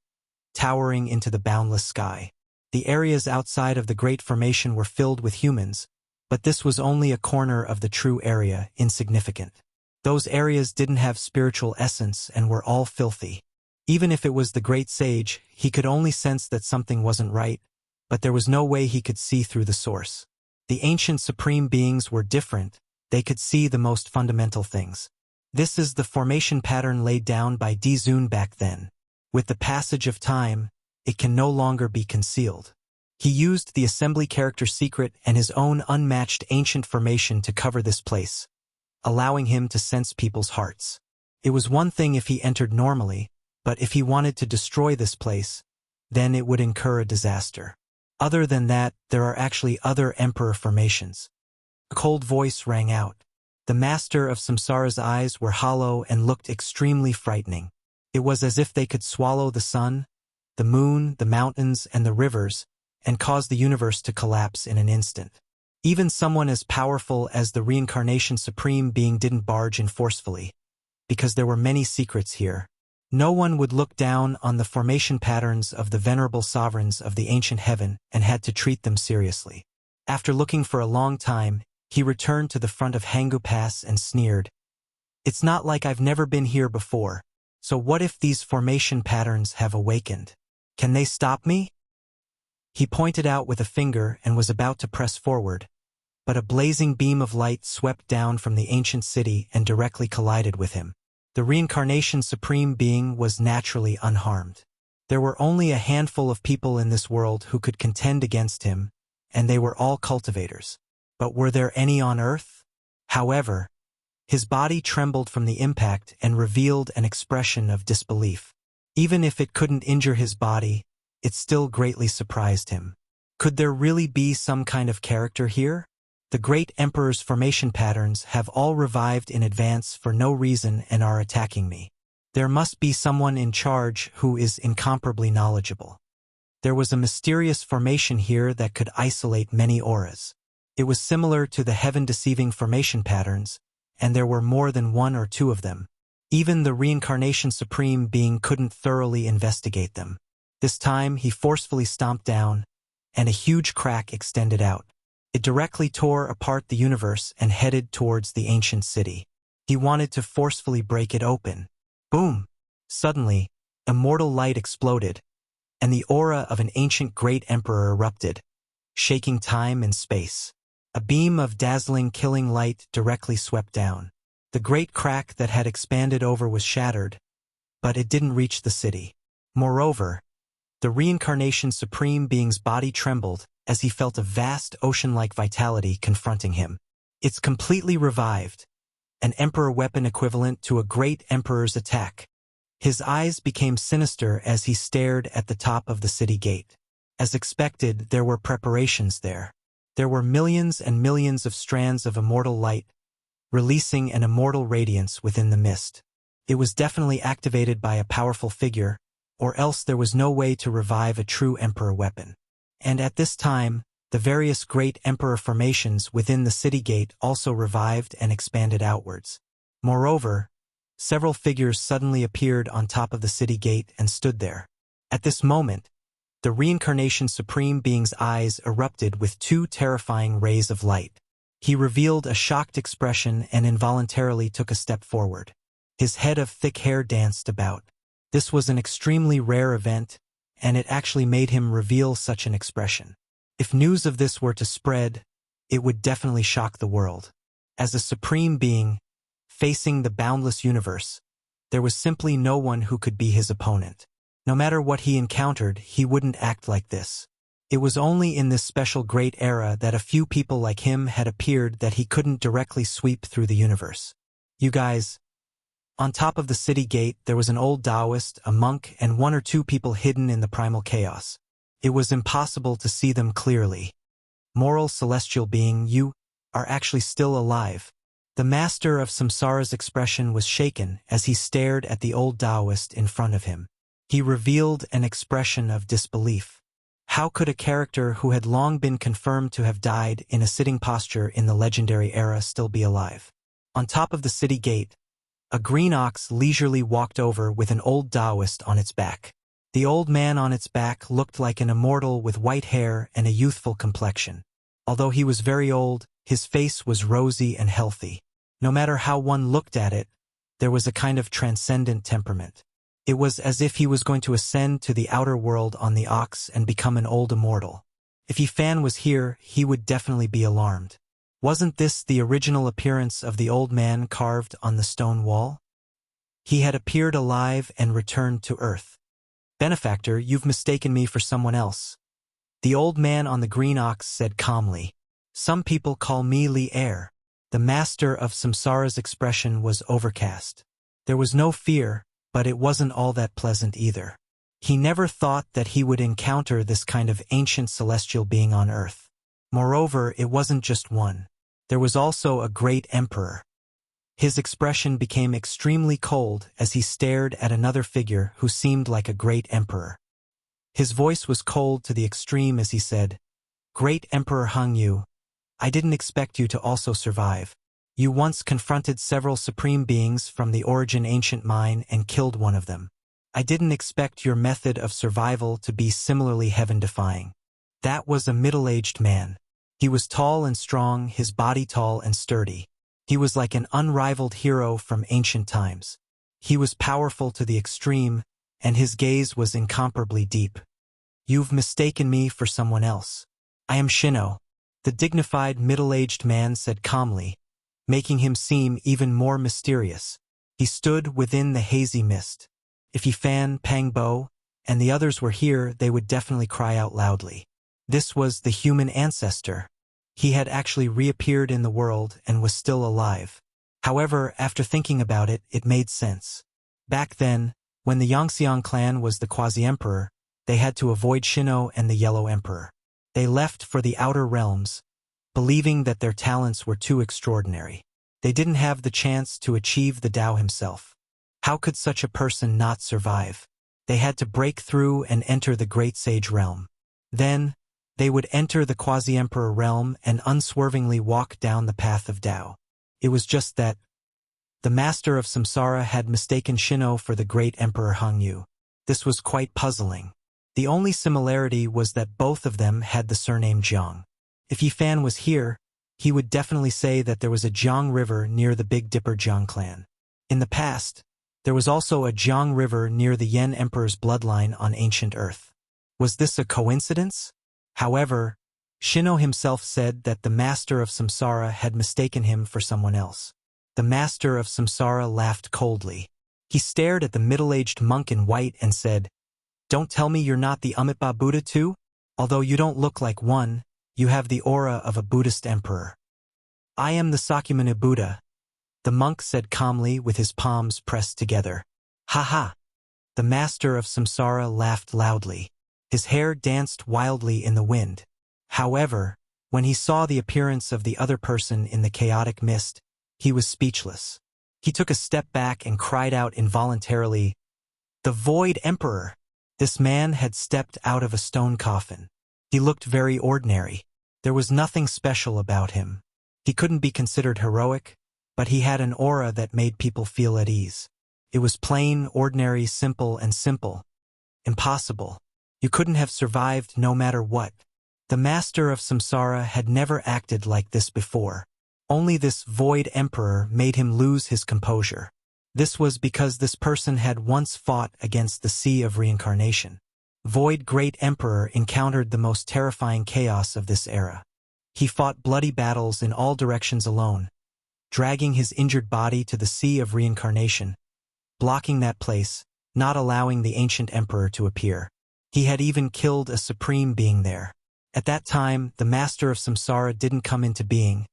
towering into the boundless sky. The areas outside of the Great Formation were filled with humans, but this was only a corner of the true area, insignificant. Those areas didn't have spiritual essence and were all filthy. Even if it was the great sage, he could only sense that something wasn't right, but there was no way he could see through the source. The ancient supreme beings were different. They could see the most fundamental things. This is the formation pattern laid down by Dizun back then. With the passage of time, it can no longer be concealed. He used the assembly character secret and his own unmatched ancient formation to cover this place, allowing him to sense people's hearts. It was one thing if he entered normally, but if he wanted to destroy this place, then it would incur a disaster. Other than that, there are actually other emperor formations. A cold voice rang out. The master of Samsara's eyes were hollow and looked extremely frightening. It was as if they could swallow the sun, the moon, the mountains, and the rivers, and cause the universe to collapse in an instant. Even someone as powerful as the reincarnation supreme being didn't barge in forcefully, because there were many secrets here. No one would look down on the formation patterns of the venerable sovereigns of the ancient heaven and had to treat them seriously. After looking for a long time, he returned to the front of Hangu Pass and sneered. It's not like I've never been here before, so what if these formation patterns have awakened? Can they stop me? He pointed out with a finger and was about to press forward, but a blazing beam of light swept down from the ancient city and directly collided with him. The reincarnation supreme being was naturally unharmed. There were only a handful of people in this world who could contend against him, and they were all cultivators. But were there any on Earth? However, his body trembled from the impact and revealed an expression of disbelief. Even if it couldn't injure his body, it still greatly surprised him. Could there really be some kind of character here? The great emperor's formation patterns have all revived in advance for no reason and are attacking me. There must be someone in charge who is incomparably knowledgeable. There was a mysterious formation here that could isolate many auras. It was similar to the heaven-deceiving formation patterns, and there were more than one or two of them. Even the reincarnation supreme being couldn't thoroughly investigate them. This time he forcefully stomped down, and a huge crack extended out. It directly tore apart the universe and headed towards the ancient city. He wanted to forcefully break it open. Boom! Suddenly, immortal light exploded, and the aura of an ancient great emperor erupted, shaking time and space. A beam of dazzling, killing light directly swept down. The great crack that had expanded over was shattered, but it didn't reach the city. Moreover, the reincarnation supreme being's body trembled as he felt a vast ocean-like vitality confronting him. It's completely revived, an emperor weapon equivalent to a great emperor's attack. His eyes became sinister as he stared at the top of the city gate. As expected, there were preparations there. There were millions and millions of strands of immortal light, releasing an immortal radiance within the mist. It was definitely activated by a powerful figure, or else there was no way to revive a true emperor weapon. And at this time, the various great emperor formations within the city gate also revived and expanded outwards. Moreover, several figures suddenly appeared on top of the city gate and stood there. At this moment, the reincarnation supreme being's eyes erupted with two terrifying rays of light. He revealed a shocked expression and involuntarily took a step forward. His head of thick hair danced about. This was an extremely rare event, and it actually made him reveal such an expression. If news of this were to spread, it would definitely shock the world. As a supreme being, facing the boundless universe, there was simply no one who could be his opponent. No matter what he encountered, he wouldn't act like this. It was only in this special great era that a few people like him had appeared that he couldn't directly sweep through the universe. You guys, on top of the city gate there was an old Taoist, a monk, and one or two people hidden in the primal chaos. It was impossible to see them clearly. Moral celestial being, you are actually still alive. The master of Samsara's expression was shaken as he stared at the old Taoist in front of him. He revealed an expression of disbelief. How could a character who had long been confirmed to have died in a sitting posture in the legendary era still be alive? On top of the city gate, a green ox leisurely walked over with an old Taoist on its back. The old man on its back looked like an immortal with white hair and a youthful complexion. Although he was very old, his face was rosy and healthy. No matter how one looked at it, there was a kind of transcendent temperament. It was as if he was going to ascend to the outer world on the ox and become an old immortal. If Fan was here, he would definitely be alarmed. Wasn't this the original appearance of the old man carved on the stone wall? He had appeared alive and returned to Earth. Benefactor, you've mistaken me for someone else. The old man on the green ox said calmly. Some people call me Li Air. The master of Samsara's expression was overcast. There was no fear, but it wasn't all that pleasant either. He never thought that he would encounter this kind of ancient celestial being on Earth. Moreover, it wasn't just one. There was also a great emperor. His expression became extremely cold as he stared at another figure who seemed like a great emperor. His voice was cold to the extreme as he said, "Great Emperor Hung Yu, I didn't expect you to also survive. You once confronted several supreme beings from the origin ancient mine and killed one of them. I didn't expect your method of survival to be similarly heaven-defying." That was a middle-aged man. He was tall and strong, his body tall and sturdy. He was like an unrivaled hero from ancient times. He was powerful to the extreme, and his gaze was incomparably deep. "You've mistaken me for someone else. I am Shino," the dignified middle-aged man said calmly, making him seem even more mysterious. He stood within the hazy mist. If Fan, Pangbo, and the others were here, they would definitely cry out loudly. This was the human ancestor. He had actually reappeared in the world and was still alive. However, after thinking about it, it made sense. Back then, when the Yangxiang clan was the quasi-emperor, they had to avoid Shino and the Yellow Emperor. They left for the outer realms, believing that their talents were too extraordinary. They didn't have the chance to achieve the Tao himself. How could such a person not survive? They had to break through and enter the Great Sage realm. Then, they would enter the quasi-emperor realm and unswervingly walk down the path of Tao. It was just that the master of Samsara had mistaken Shino for the great Emperor Hung Yu. This was quite puzzling. The only similarity was that both of them had the surname Jiang. If Fan was here, he would definitely say that there was a Jiang River near the Big Dipper Jiang clan. In the past, there was also a Jiang River near the Yen Emperor's bloodline on ancient Earth. Was this a coincidence? However, Shino himself said that the master of Samsara had mistaken him for someone else. The master of Samsara laughed coldly. He stared at the middle-aged monk in white and said, "Don't tell me you're not the Amitabha Buddha too? Although you don't look like one, you have the aura of a Buddhist emperor." "I am the Sakyamuni Buddha," the monk said calmly with his palms pressed together. "Ha ha!" The master of Samsara laughed loudly. His hair danced wildly in the wind. However, when he saw the appearance of the other person in the chaotic mist, he was speechless. He took a step back and cried out involuntarily, "The Void Emperor!" This man had stepped out of a stone coffin. He looked very ordinary. There was nothing special about him. He couldn't be considered heroic, but he had an aura that made people feel at ease. It was plain, ordinary, simple, and simple. Impossible. You couldn't have survived no matter what. The master of Samsara had never acted like this before. Only this Void Emperor made him lose his composure. This was because this person had once fought against the Sea of Reincarnation. Void Great Emperor encountered the most terrifying chaos of this era. He fought bloody battles in all directions alone, dragging his injured body to the Sea of Reincarnation, blocking that place, not allowing the ancient emperor to appear. He had even killed a supreme being there. At that time, the master of Samsara didn't come into being,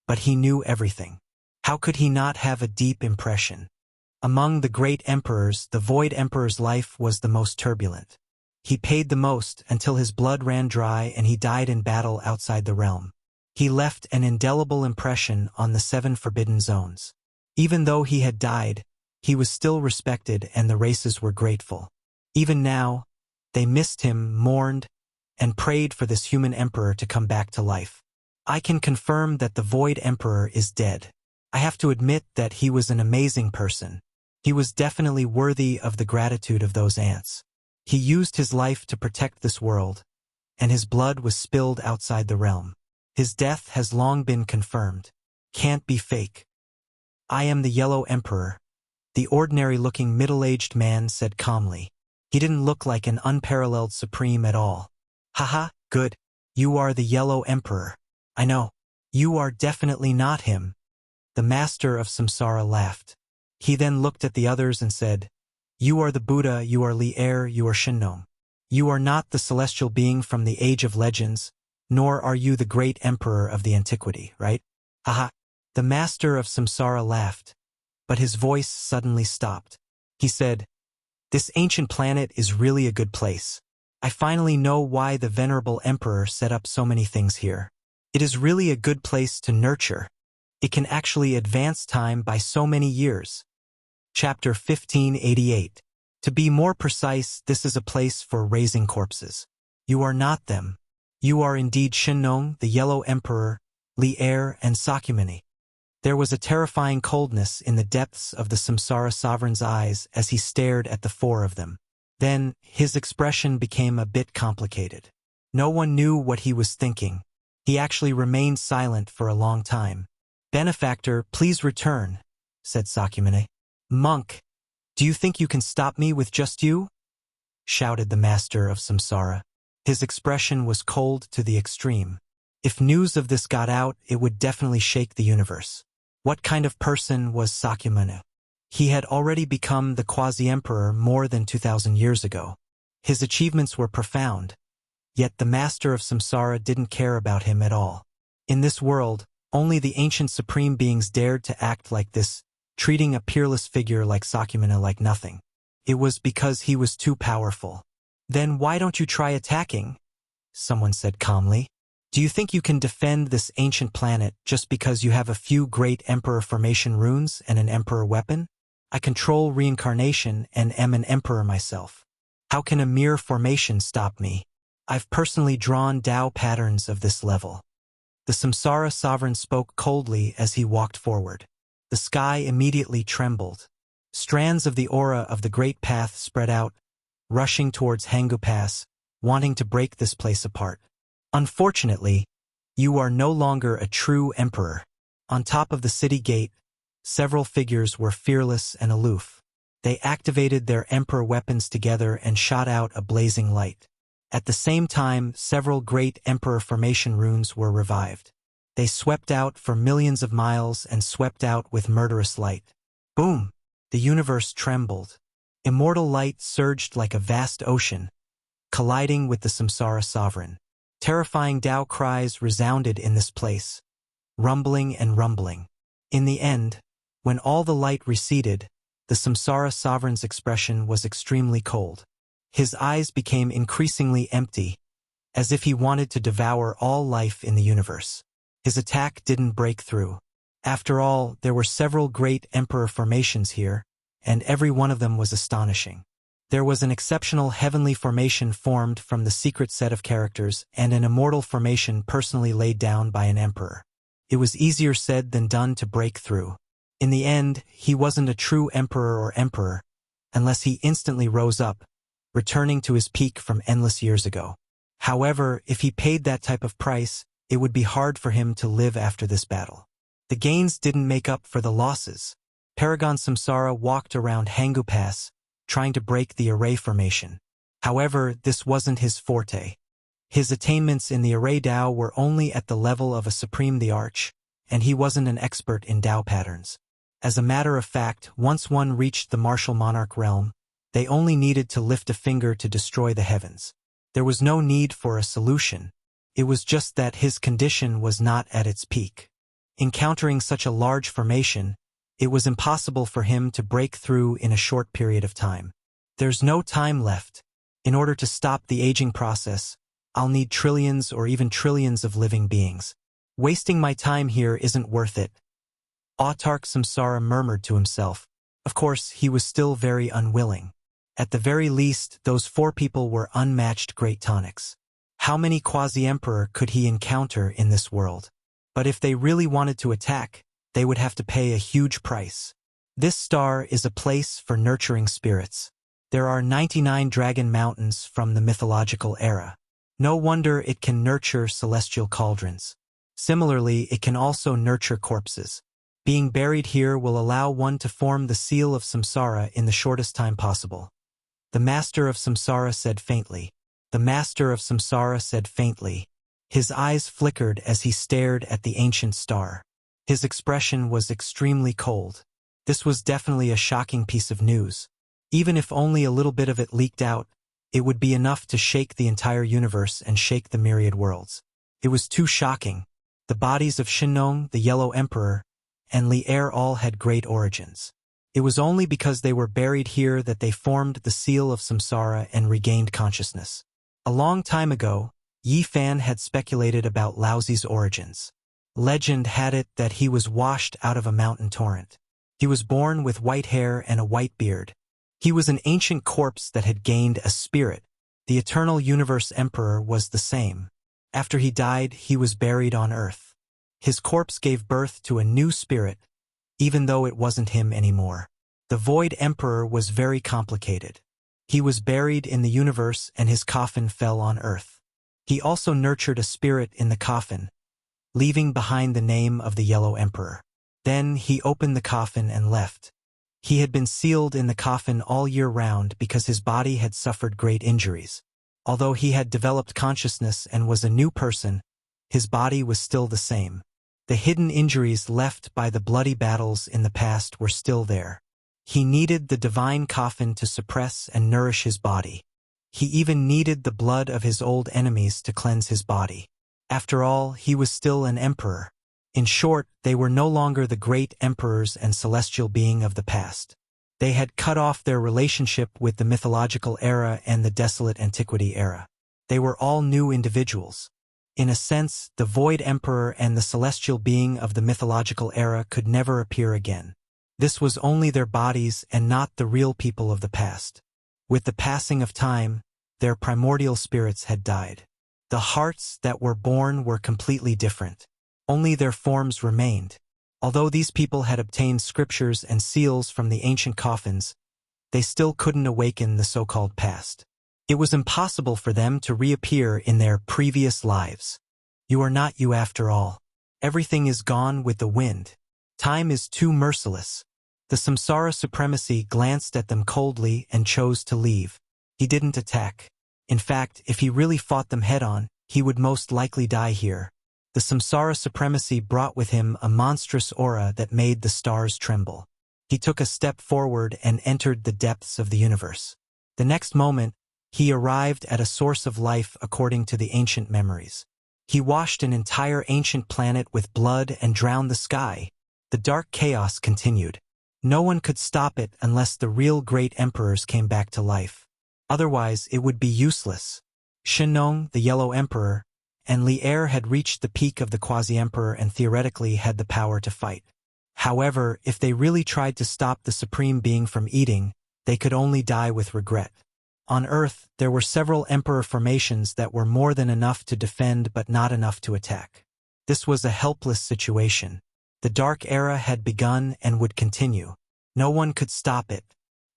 but he knew everything. How could he not have a deep impression? Among the great emperors, the Void Emperor's life was the most turbulent. He paid the most until his blood ran dry and he died in battle outside the realm. He left an indelible impression on the 7 forbidden zones. Even though he had died, he was still respected and the races were grateful. Even now, they missed him, mourned, and prayed for this human emperor to come back to life. I can confirm that the Void Emperor is dead. I have to admit that he was an amazing person. He was definitely worthy of the gratitude of those ants. He used his life to protect this world, and his blood was spilled outside the realm. His death has long been confirmed. Can't be fake. I am the Yellow Emperor, the ordinary-looking middle-aged man said calmly. He didn't look like an unparalleled supreme at all. Haha, good. You are the Yellow Emperor. I know. You are definitely not him. The master of Samsara laughed. He then looked at the others and said, You are the Buddha, you are Li-Er, you are Shinnom. You are not the celestial being from the Age of Legends, nor are you the great emperor of the antiquity, right? Haha. The master of Samsara laughed, but his voice suddenly stopped. He said, This ancient planet is really a good place. I finally know why the venerable emperor set up so many things here. It is really a good place to nurture. It can actually advance time by so many years. Chapter 1588. To be more precise, this is a place for raising corpses. You are not them. You are indeed Shinnom, the Yellow Emperor, Li-Er, and Sakyamuni. There was a terrifying coldness in the depths of the Samsara sovereign's eyes as he stared at the four of them. Then, his expression became a bit complicated. No one knew what he was thinking. He actually remained silent for a long time. Benefactor, please return, said Sakyamuni. Monk, do you think you can stop me with just you? Shouted the master of Samsara. His expression was cold to the extreme. If news of this got out, it would definitely shake the universe. What kind of person was Sakyamuni? He had already become the quasi-emperor more than 2,000 years ago. His achievements were profound, yet the master of Samsara didn't care about him at all. In this world, only the ancient supreme beings dared to act like this, treating a peerless figure like Sakyamuni like nothing. It was because he was too powerful. Then why don't you try attacking? Someone said calmly. Do you think you can defend this ancient planet just because you have a few great emperor formation runes and an emperor weapon? I control reincarnation and am an emperor myself. How can a mere formation stop me? I've personally drawn Tao patterns of this level. The Samsara sovereign spoke coldly as he walked forward. The sky immediately trembled. Strands of the aura of the Great Path spread out, rushing towards Hangu Pass, wanting to break this place apart. Unfortunately, you are no longer a true emperor. On top of the city gate, several figures were fearless and aloof. They activated their emperor weapons together and shot out a blazing light. At the same time, several great emperor formation runes were revived. They swept out for millions of miles and swept out with murderous light. Boom! The universe trembled. Immortal light surged like a vast ocean, colliding with the Samsara sovereign. Terrifying Tao cries resounded in this place, rumbling and rumbling. In the end, when all the light receded, the Samsara sovereign's expression was extremely cold. His eyes became increasingly empty, as if he wanted to devour all life in the universe. His attack didn't break through. After all, there were several great emperor formations here, and every one of them was astonishing. There was an exceptional heavenly formation formed from the secret set of characters and an immortal formation personally laid down by an emperor. It was easier said than done to break through. In the end, he wasn't a true emperor unless he instantly rose up, returning to his peak from endless years ago. However, if he paid that type of price, it would be hard for him to live after this battle. The gains didn't make up for the losses. Paragon Samsara walked around Hangu Pass, trying to break the array formation. However, this wasn't his forte. His attainments in the array Tao were only at the level of a Supreme the Arch, and he wasn't an expert in Tao patterns. As a matter of fact, once one reached the martial monarch realm, they only needed to lift a finger to destroy the heavens. There was no need for a solution. It was just that his condition was not at its peak. Encountering such a large formation, it was impossible for him to break through in a short period of time. There's no time left. In order to stop the aging process, I'll need trillions or even trillions of living beings. Wasting my time here isn't worth it. Autark Samsara murmured to himself. Of course, he was still very unwilling. At the very least, those four people were unmatched great tonics. How many quasi-emperor could he encounter in this world? But if they really wanted to attack, they would have to pay a huge price. This star is a place for nurturing spirits. There are 99 dragon mountains from the mythological era. No wonder it can nurture celestial cauldrons. Similarly, it can also nurture corpses. Being buried here will allow one to form the seal of Samsara in the shortest time possible. The master of Samsara said faintly. The master of Samsara said faintly. His eyes flickered as he stared at the ancient star. His expression was extremely cold. This was definitely a shocking piece of news. Even if only a little bit of it leaked out, it would be enough to shake the entire universe and shake the myriad worlds. It was too shocking. The bodies of Shinnong, the Yellow Emperor, and Li Er all had great origins. It was only because they were buried here that they formed the seal of samsara and regained consciousness. A long time ago, Yi Fan had speculated about Laozi's origins. Legend had it that he was washed out of a mountain torrent. He was born with white hair and a white beard. He was an ancient corpse that had gained a spirit. The Eternal Universe Emperor was the same. After he died, he was buried on Earth. His corpse gave birth to a new spirit, even though it wasn't him anymore. The Void Emperor was very complicated. He was buried in the universe and his coffin fell on Earth. He also nurtured a spirit in the coffin, leaving behind the name of the Yellow Emperor. Then he opened the coffin and left. He had been sealed in the coffin all year round because his body had suffered great injuries. Although he had developed consciousness and was a new person, his body was still the same. The hidden injuries left by the bloody battles in the past were still there. He needed the divine coffin to suppress and nourish his body. He even needed the blood of his old enemies to cleanse his body. After all, he was still an emperor. In short, they were no longer the great emperors and celestial being of the past. They had cut off their relationship with the mythological era and the desolate antiquity era. They were all new individuals. In a sense, the Void Emperor and the celestial being of the mythological era could never appear again. This was only their bodies and not the real people of the past. With the passing of time, their primordial spirits had died. The hearts that were born were completely different. Only their forms remained. Although these people had obtained scriptures and seals from the ancient coffins, they still couldn't awaken the so-called past. It was impossible for them to reappear in their previous lives. You are not you after all. Everything is gone with the wind. Time is too merciless. The samsara supremacy glanced at them coldly and chose to leave. He didn't attack. In fact, if he really fought them head-on, he would most likely die here. The samsara supremacy brought with him a monstrous aura that made the stars tremble. He took a step forward and entered the depths of the universe. The next moment, he arrived at a source of life according to the ancient memories. He washed an entire ancient planet with blood and drowned the sky. The dark chaos continued. No one could stop it unless the real great emperors came back to life. Otherwise, it would be useless. Shinnong, the Yellow Emperor, and Li Er had reached the peak of the quasi-emperor and theoretically had the power to fight. However, if they really tried to stop the Supreme Being from eating, they could only die with regret. On Earth, there were several emperor formations that were more than enough to defend but not enough to attack. This was a helpless situation. The Dark Era had begun and would continue. No one could stop it.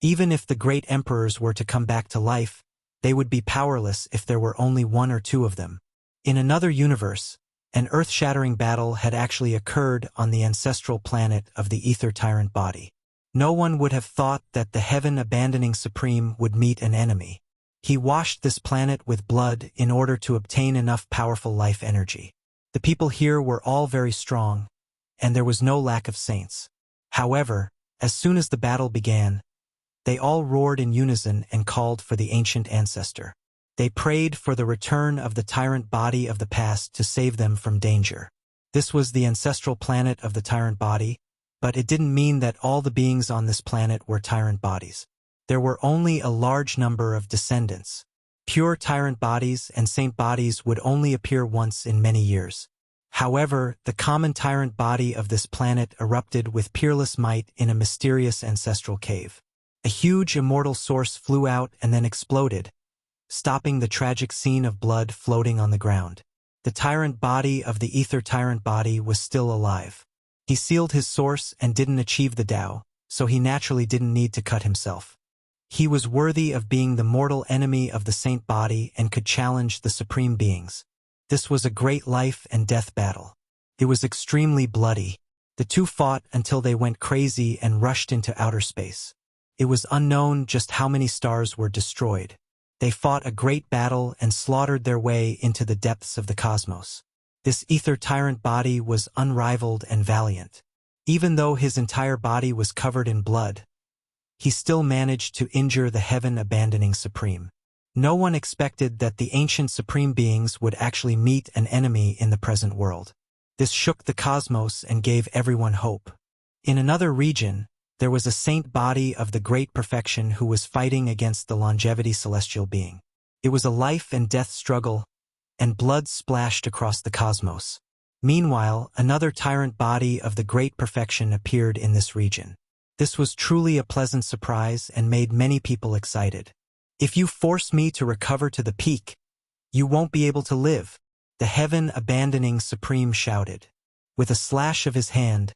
Even if the great emperors were to come back to life, they would be powerless if there were only one or two of them. In another universe, an earth-shattering battle had actually occurred on the ancestral planet of the Ether Tyrant body. No one would have thought that the heaven-abandoning Supreme would meet an enemy. He washed this planet with blood in order to obtain enough powerful life energy. The people here were all very strong, and there was no lack of saints. However, as soon as the battle began, they all roared in unison and called for the ancient ancestor. They prayed for the return of the tyrant body of the past to save them from danger. This was the ancestral planet of the tyrant body, but it didn't mean that all the beings on this planet were tyrant bodies. There were only a large number of descendants. Pure tyrant bodies and saint bodies would only appear once in many years. However, the common tyrant body of this planet erupted with peerless might in a mysterious ancestral cave. A huge immortal source flew out and then exploded, stopping the tragic scene of blood floating on the ground. The tyrant body of the Ether Tyrant body was still alive. He sealed his source and didn't achieve the Tao, so he naturally didn't need to cut himself. He was worthy of being the mortal enemy of the saint body and could challenge the supreme beings. This was a great life and death battle. It was extremely bloody. The two fought until they went crazy and rushed into outer space. It was unknown just how many stars were destroyed. They fought a great battle and slaughtered their way into the depths of the cosmos. This ether tyrant body was unrivaled and valiant. Even though his entire body was covered in blood, he still managed to injure the heaven-abandoning Supreme. No one expected that the ancient Supreme Beings would actually meet an enemy in the present world. This shook the cosmos and gave everyone hope. In another region, there was a saint body of the Great Perfection who was fighting against the longevity celestial being. It was a life and death struggle, and blood splashed across the cosmos. Meanwhile, another tyrant body of the Great Perfection appeared in this region. This was truly a pleasant surprise and made many people excited. "If you force me to recover to the peak, you won't be able to live," the heaven-abandoning Supreme shouted. With a slash of his hand,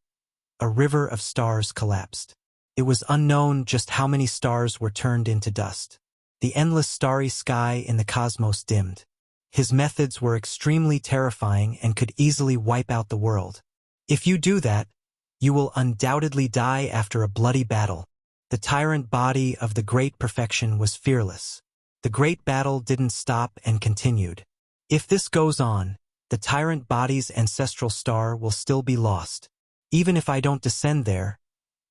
a river of stars collapsed. It was unknown just how many stars were turned into dust. The endless starry sky in the cosmos dimmed. His methods were extremely terrifying and could easily wipe out the world. "If you do that, you will undoubtedly die after a bloody battle." The tyrant body of the Great Perfection was fearless. The great battle didn't stop and continued. "If this goes on, the tyrant body's ancestral star will still be lost. Even if I don't descend there,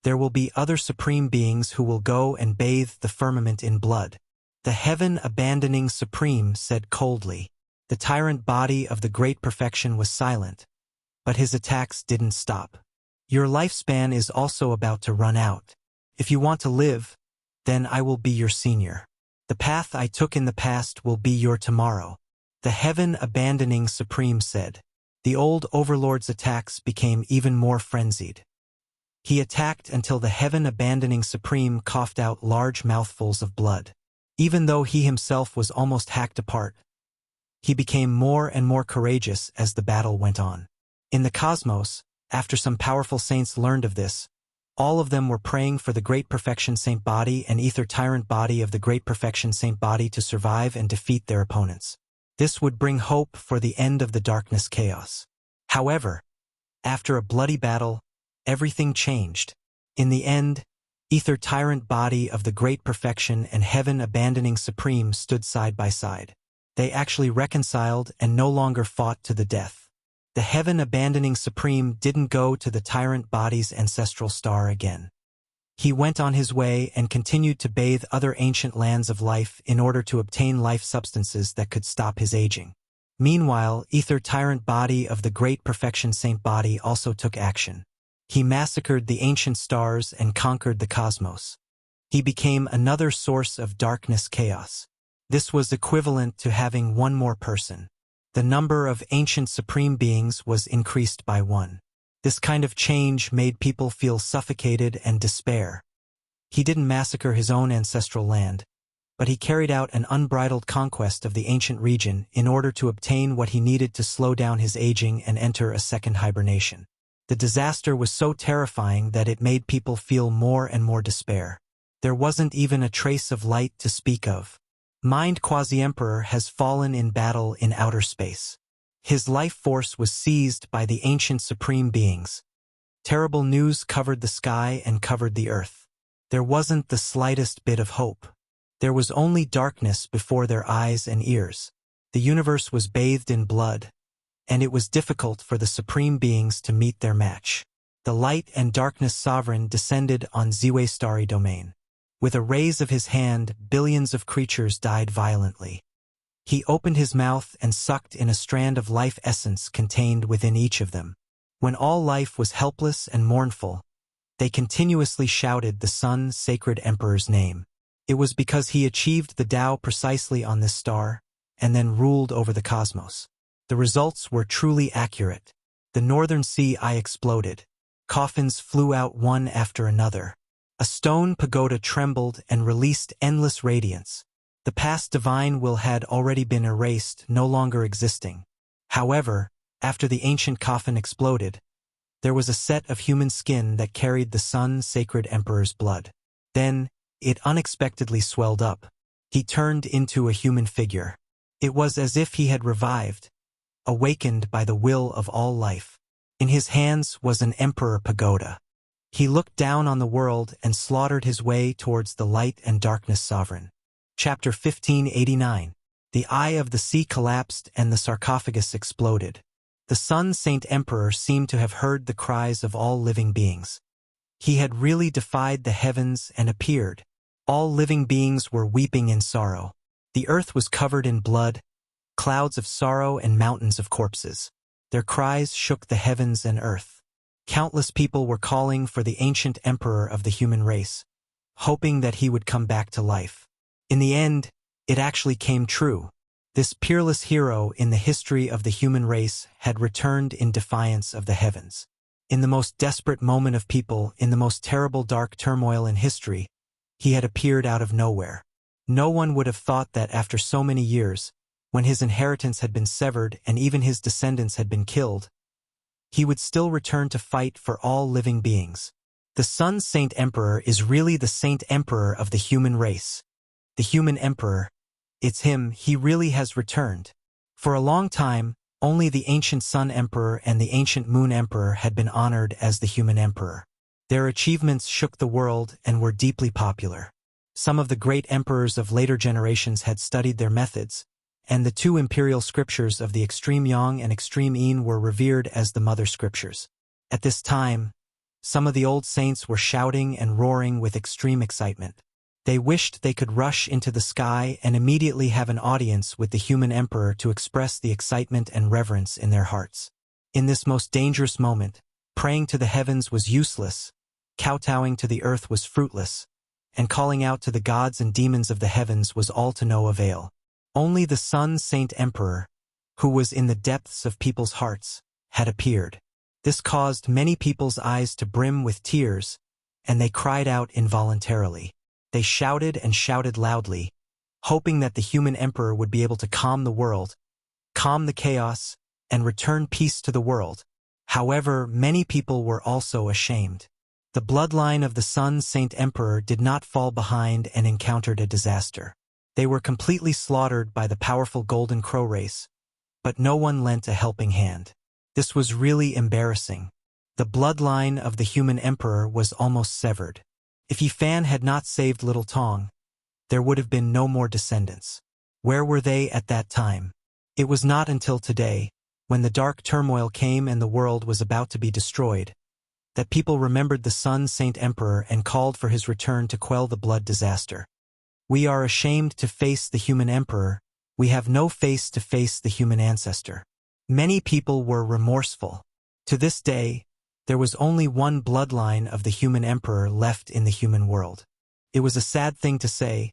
there will be other supreme beings who will go and bathe the firmament in blood." The heaven-abandoning Supreme said coldly. The tyrant body of the Great Perfection was silent, but his attacks didn't stop. "Your lifespan is also about to run out. If you want to live, then I will be your senior. The path I took in the past will be your tomorrow," the heaven-abandoning Supreme said. The old overlord's attacks became even more frenzied. He attacked until the heaven-abandoning Supreme coughed out large mouthfuls of blood. Even though he himself was almost hacked apart, he became more and more courageous as the battle went on. In the cosmos, after some powerful saints learned of this, all of them were praying for the Great Perfection Saint body and ether tyrant body of the Great Perfection Saint body to survive and defeat their opponents. This would bring hope for the end of the darkness chaos. However, after a bloody battle, everything changed. In the end, ether tyrant body of the Great Perfection and heaven-abandoning Supreme stood side by side. They actually reconciled and no longer fought to the death. The heaven-abandoning Supreme didn't go to the tyrant body's ancestral star again. He went on his way and continued to bathe other ancient lands of life in order to obtain life substances that could stop his aging. Meanwhile, ether tyrant body of the Great Perfection Saint body also took action. He massacred the ancient stars and conquered the cosmos. He became another source of darkness chaos. This was equivalent to having one more person. The number of ancient supreme beings was increased by one. This kind of change made people feel suffocated and despair. He didn't massacre his own ancestral land, but he carried out an unbridled conquest of the ancient region in order to obtain what he needed to slow down his aging and enter a second hibernation. The disaster was so terrifying that it made people feel more and more despair. There wasn't even a trace of light to speak of. Mind Quasi-Emperor has fallen in battle in outer space. His life force was seized by the ancient supreme beings. Terrible news covered the sky and covered the earth. There wasn't the slightest bit of hope. There was only darkness before their eyes and ears. The universe was bathed in blood, and it was difficult for the supreme beings to meet their match. The light and darkness sovereign descended on Ziwei starry domain. With a raise of his hand, billions of creatures died violently. He opened his mouth and sucked in a strand of life essence contained within each of them. When all life was helpless and mournful, they continuously shouted the Sun Sacred Emperor's name. It was because he achieved the Tao precisely on this star, and then ruled over the cosmos. The results were truly accurate. The northern sea eye exploded. Coffins flew out one after another. A stone pagoda trembled and released endless radiance. The past divine will had already been erased, no longer existing. However, after the ancient coffin exploded, there was a set of human skin that carried the Sun Sacred Emperor's blood. Then, it unexpectedly swelled up. He turned into a human figure. It was as if he had revived, awakened by the will of all life. In his hands was an emperor pagoda. He looked down on the world and slaughtered his way towards the light and darkness sovereign. Chapter 1589. The eye of the sea collapsed and the sarcophagus exploded. The Sun Saint Emperor seemed to have heard the cries of all living beings. He had really defied the heavens and appeared. All living beings were weeping in sorrow. The earth was covered in blood, clouds of sorrow and mountains of corpses. Their cries shook the heavens and earth. Countless people were calling for the ancient emperor of the human race, hoping that he would come back to life. In the end, it actually came true. This peerless hero in the history of the human race had returned in defiance of the heavens. In the most desperate moment of people, in the most terrible dark turmoil in history, he had appeared out of nowhere. No one would have thought that after so many years, when his inheritance had been severed and even his descendants had been killed, he would still return to fight for all living beings. The Sun Saint Emperor is really the Saint Emperor of the human race. The human emperor, it's him, he really has returned. For a long time, only the ancient Sun Emperor and the ancient Moon Emperor had been honored as the human emperor. Their achievements shook the world and were deeply popular. Some of the great emperors of later generations had studied their methods, and the two imperial scriptures of the extreme Yang and extreme Yin were revered as the mother scriptures. At this time, some of the old saints were shouting and roaring with extreme excitement. They wished they could rush into the sky and immediately have an audience with the human emperor to express the excitement and reverence in their hearts. In this most dangerous moment, praying to the heavens was useless, kowtowing to the earth was fruitless, and calling out to the gods and demons of the heavens was all to no avail. Only the Sun Saint Emperor, who was in the depths of people's hearts, had appeared. This caused many people's eyes to brim with tears, and they cried out involuntarily. They shouted and shouted loudly, hoping that the human emperor would be able to calm the world, calm the chaos, and return peace to the world. However, many people were also ashamed. The bloodline of the Sun Saint Emperor did not fall behind and encountered a disaster. They were completely slaughtered by the powerful Golden Crow race, but no one lent a helping hand. This was really embarrassing. The bloodline of the human emperor was almost severed. If Yifan had not saved Little Tong, there would have been no more descendants. Where were they at that time? It was not until today, when the dark turmoil came and the world was about to be destroyed, that people remembered the Sun Saint Emperor and called for his return to quell the blood disaster. We are ashamed to face the human emperor. We have no face to face the human ancestor. Many people were remorseful. To this day, there was only one bloodline of the human emperor left in the human world. It was a sad thing to say,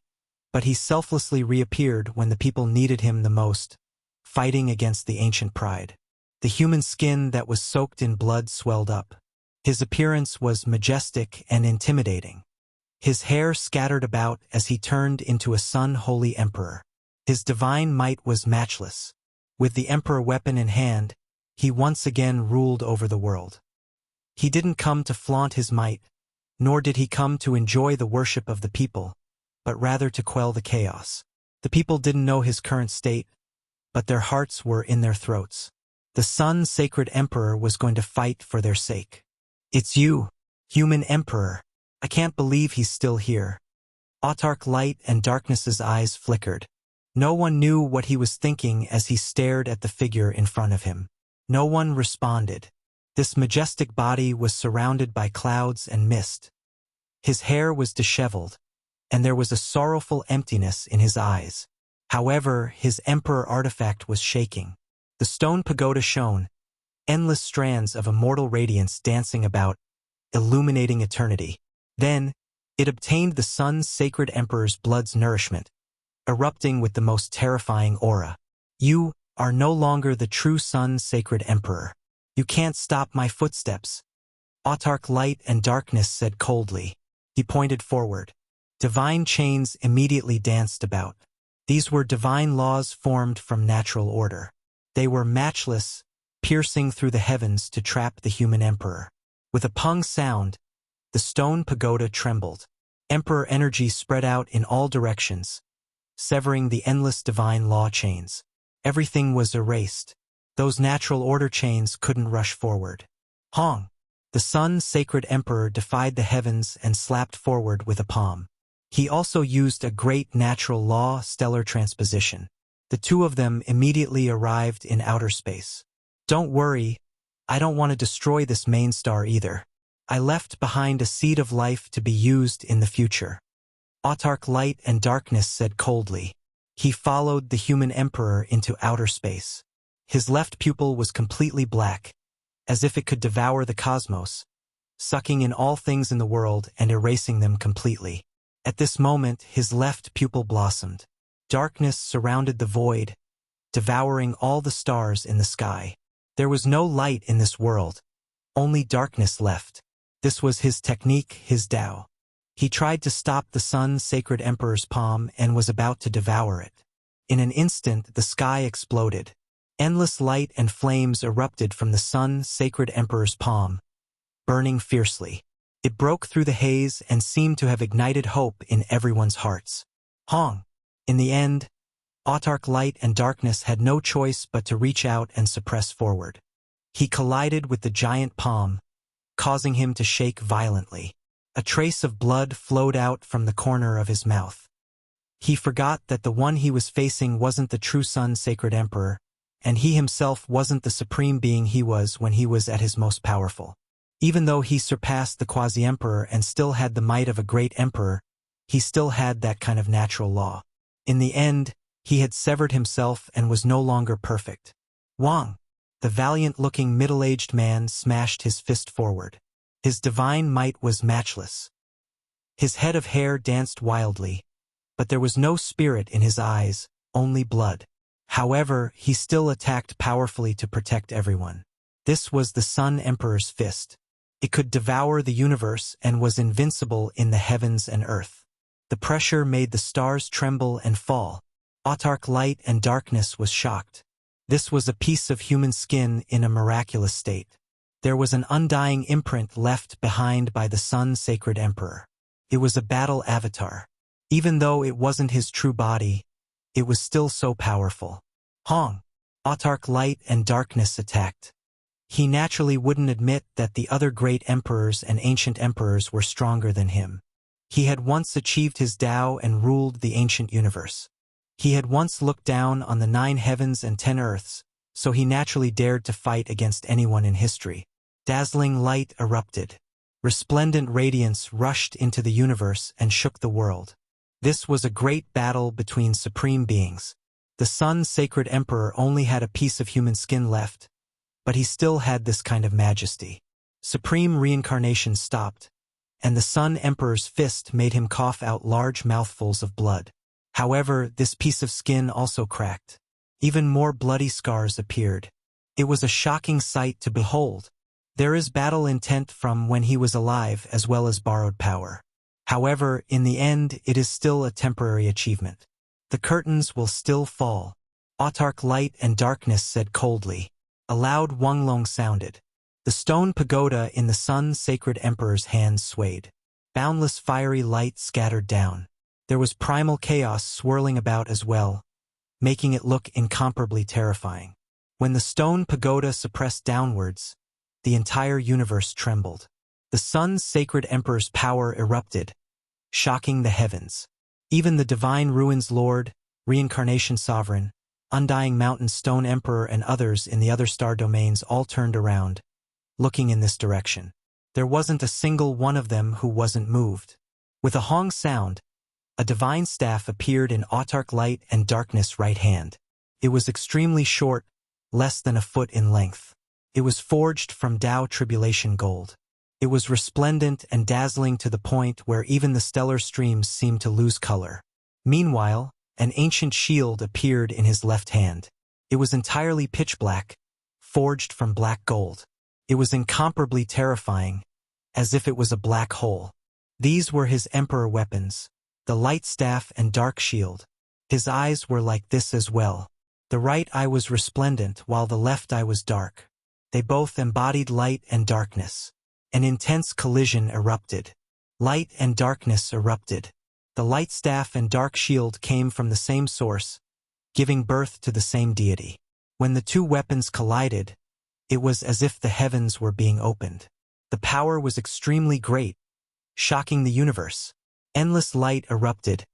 but he selflessly reappeared when the people needed him the most, fighting against the ancient pride. The human skin that was soaked in blood swelled up. His appearance was majestic and intimidating. His hair scattered about as he turned into a sun-holy emperor. His divine might was matchless. With the emperor weapon in hand, he once again ruled over the world. He didn't come to flaunt his might, nor did he come to enjoy the worship of the people, but rather to quell the chaos. The people didn't know his current state, but their hearts were in their throats. The Sun Sacred Emperor was going to fight for their sake. It's you, human emperor. I can't believe he's still here. Autarch Light and Darkness's eyes flickered. No one knew what he was thinking as he stared at the figure in front of him. No one responded. This majestic body was surrounded by clouds and mist. His hair was disheveled, and there was a sorrowful emptiness in his eyes. However, his emperor artifact was shaking. The stone pagoda shone, endless strands of immortal radiance dancing about, illuminating eternity. Then, it obtained the Sun's Sacred Emperor's blood's nourishment, erupting with the most terrifying aura. You are no longer the true Sun's Sacred Emperor. You can't stop my footsteps. Autarch Light and Darkness said coldly. He pointed forward. Divine chains immediately danced about. These were divine laws formed from natural order. They were matchless, piercing through the heavens to trap the human emperor. With a pung sound, the stone pagoda trembled. Emperor energy spread out in all directions, severing the endless divine law chains. Everything was erased. Those natural order chains couldn't rush forward. Hong! The Sun's Sacred Emperor defied the heavens and slapped forward with a palm. He also used a great natural law, stellar transposition. The two of them immediately arrived in outer space. Don't worry, I don't want to destroy this main star either. I left behind a seed of life to be used in the future. Autarch Light and Darkness said coldly. He followed the human emperor into outer space. His left pupil was completely black, as if it could devour the cosmos, sucking in all things in the world and erasing them completely. At this moment, his left pupil blossomed. Darkness surrounded the void, devouring all the stars in the sky. There was no light in this world, only darkness left. This was his technique, his Tao. He tried to stop the sun's sacred emperor's palm and was about to devour it. In an instant, the sky exploded. Endless light and flames erupted from the sun's sacred emperor's palm, burning fiercely. It broke through the haze and seemed to have ignited hope in everyone's hearts. Hong! In the end, Autarch Light and Darkness had no choice but to reach out and suppress forward. He collided with the giant palm, causing him to shake violently. A trace of blood flowed out from the corner of his mouth. He forgot that the one he was facing wasn't the true sun's sacred emperor, and he himself wasn't the supreme being he was when he was at his most powerful. Even though he surpassed the quasi-emperor and still had the might of a great emperor, he still had that kind of natural law. In the end, he had severed himself and was no longer perfect. Wang, the valiant-looking middle-aged man, smashed his fist forward. His divine might was matchless. His head of hair danced wildly, but there was no spirit in his eyes, only blood. However, he still attacked powerfully to protect everyone. This was the Sun Emperor's fist. It could devour the universe and was invincible in the heavens and earth. The pressure made the stars tremble and fall. Autarch Light and Darkness was shocked. This was a piece of human skin in a miraculous state. There was an undying imprint left behind by the sun's sacred emperor. It was a battle avatar. Even though it wasn't his true body, it was still so powerful. Hong! Autarch Light and Darkness attacked. He naturally wouldn't admit that the other great emperors and ancient emperors were stronger than him. He had once achieved his Tao and ruled the ancient universe. He had once looked down on the 9 heavens and 10 earths, so he naturally dared to fight against anyone in history. Dazzling light erupted. Resplendent radiance rushed into the universe and shook the world. This was a great battle between supreme beings. The sun's sacred emperor only had a piece of human skin left, but he still had this kind of majesty. Supreme reincarnation stopped, and the Sun Emperor's fist made him cough out large mouthfuls of blood. However, this piece of skin also cracked. Even more bloody scars appeared. It was a shocking sight to behold. There is battle intent from when he was alive as well as borrowed power. However, in the end, it is still a temporary achievement. The curtains will still fall. Autarch Light and Darkness said coldly. A loud Wonglong sounded. The stone pagoda in the sun's sacred emperor's hands swayed. Boundless fiery light scattered down. There was primal chaos swirling about as well, making it look incomparably terrifying. When the stone pagoda suppressed downwards, the entire universe trembled. The sun's sacred emperor's power erupted, shocking the heavens. Even the divine ruins lord, reincarnation sovereign, undying mountain stone emperor and others in the other star domains all turned around, looking in this direction. There wasn't a single one of them who wasn't moved. With a Hong sound, a divine staff appeared in Autarch Light and Darkness' right hand. It was extremely short, less than a foot in length. It was forged from Tao Tribulation gold. It was resplendent and dazzling to the point where even the stellar streams seemed to lose color. Meanwhile, an ancient shield appeared in his left hand. It was entirely pitch black, forged from black gold. It was incomparably terrifying, as if it was a black hole. These were his emperor weapons, the light staff and dark shield. His eyes were like this as well. The right eye was resplendent while the left eye was dark. They both embodied light and darkness. An intense collision erupted. Light and darkness erupted. The light staff and dark shield came from the same source, giving birth to the same deity. When the two weapons collided, it was as if the heavens were being opened. The power was extremely great, shocking the universe. Endless light erupted,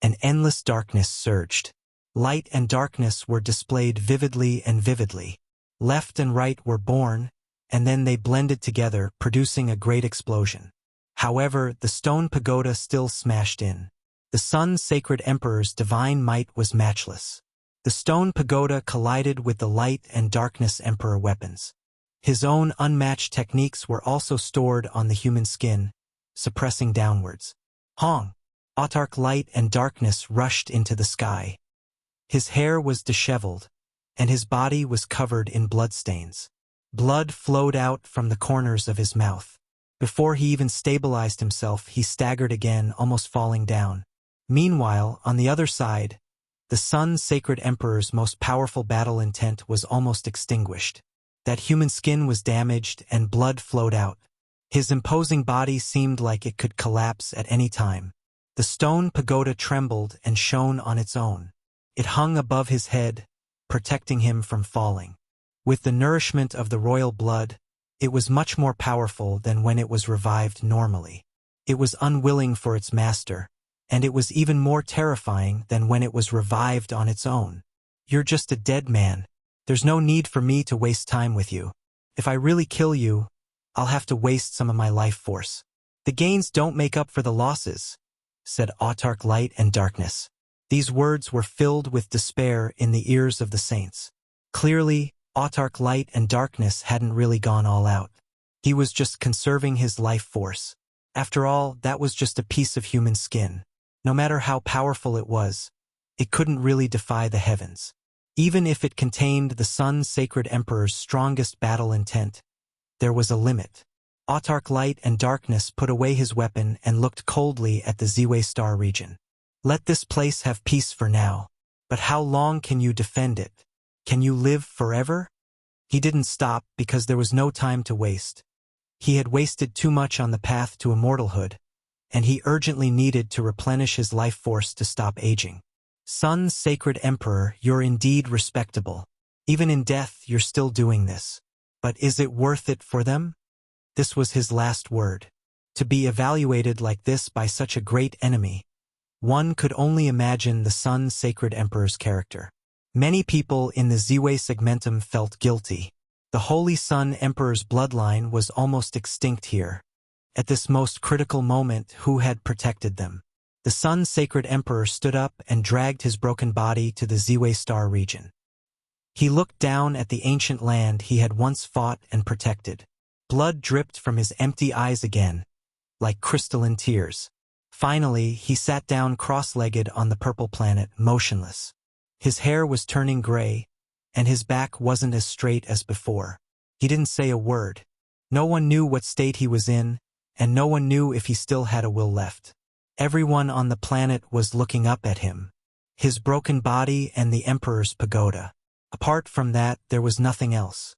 and endless darkness surged. Light and darkness were displayed vividly and vividly. Left and right were born, and then they blended together, producing a great explosion. However, the stone pagoda still smashed in. The Sun's sacred emperor's divine might was matchless. The stone pagoda collided with the light and darkness emperor weapons. His own unmatched techniques were also stored on the human skin, suppressing downwards. Hong! Autarch light and darkness rushed into the sky. His hair was disheveled, and his body was covered in bloodstains. Blood flowed out from the corners of his mouth. Before he even stabilized himself, he staggered again, almost falling down. Meanwhile, on the other side, the Sun's sacred emperor's most powerful battle intent was almost extinguished. That human skin was damaged and blood flowed out. His imposing body seemed like it could collapse at any time. The stone pagoda trembled and shone on its own. It hung above his head, protecting him from falling. With the nourishment of the royal blood, it was much more powerful than when it was revived normally. It was unwilling for its master, and it was even more terrifying than when it was revived on its own. You're just a dead man. There's no need for me to waste time with you. If I really kill you, I'll have to waste some of my life force. The gains don't make up for the losses, said Autarch light and darkness. These words were filled with despair in the ears of the saints. Clearly, Autarch light and darkness hadn't really gone all out. He was just conserving his life force. After all, that was just a piece of human skin. No matter how powerful it was, it couldn't really defy the heavens. Even if it contained the Sun's sacred emperor's strongest battle intent, there was a limit. Autarch light and darkness put away his weapon and looked coldly at the Ziwei star region. Let this place have peace for now. But how long can you defend it? Can you live forever? He didn't stop because there was no time to waste. He had wasted too much on the path to immortalhood, and he urgently needed to replenish his life force to stop aging. Sun's sacred emperor, you're indeed respectable. Even in death, you're still doing this. But is it worth it for them? This was his last word. To be evaluated like this by such a great enemy, one could only imagine the Sun's sacred emperor's character. Many people in the Ziwei segmentum felt guilty. The Holy Sun Emperor's bloodline was almost extinct here. At this most critical moment, who had protected them? The Sun's sacred emperor stood up and dragged his broken body to the Ziwei star region. He looked down at the ancient land he had once fought and protected. Blood dripped from his empty eyes again, like crystalline tears. Finally, he sat down cross-legged on the purple planet, motionless. His hair was turning gray, and his back wasn't as straight as before. He didn't say a word. No one knew what state he was in, and no one knew if he still had a will left. Everyone on the planet was looking up at him. His broken body and the Emperor's pagoda. Apart from that, there was nothing else.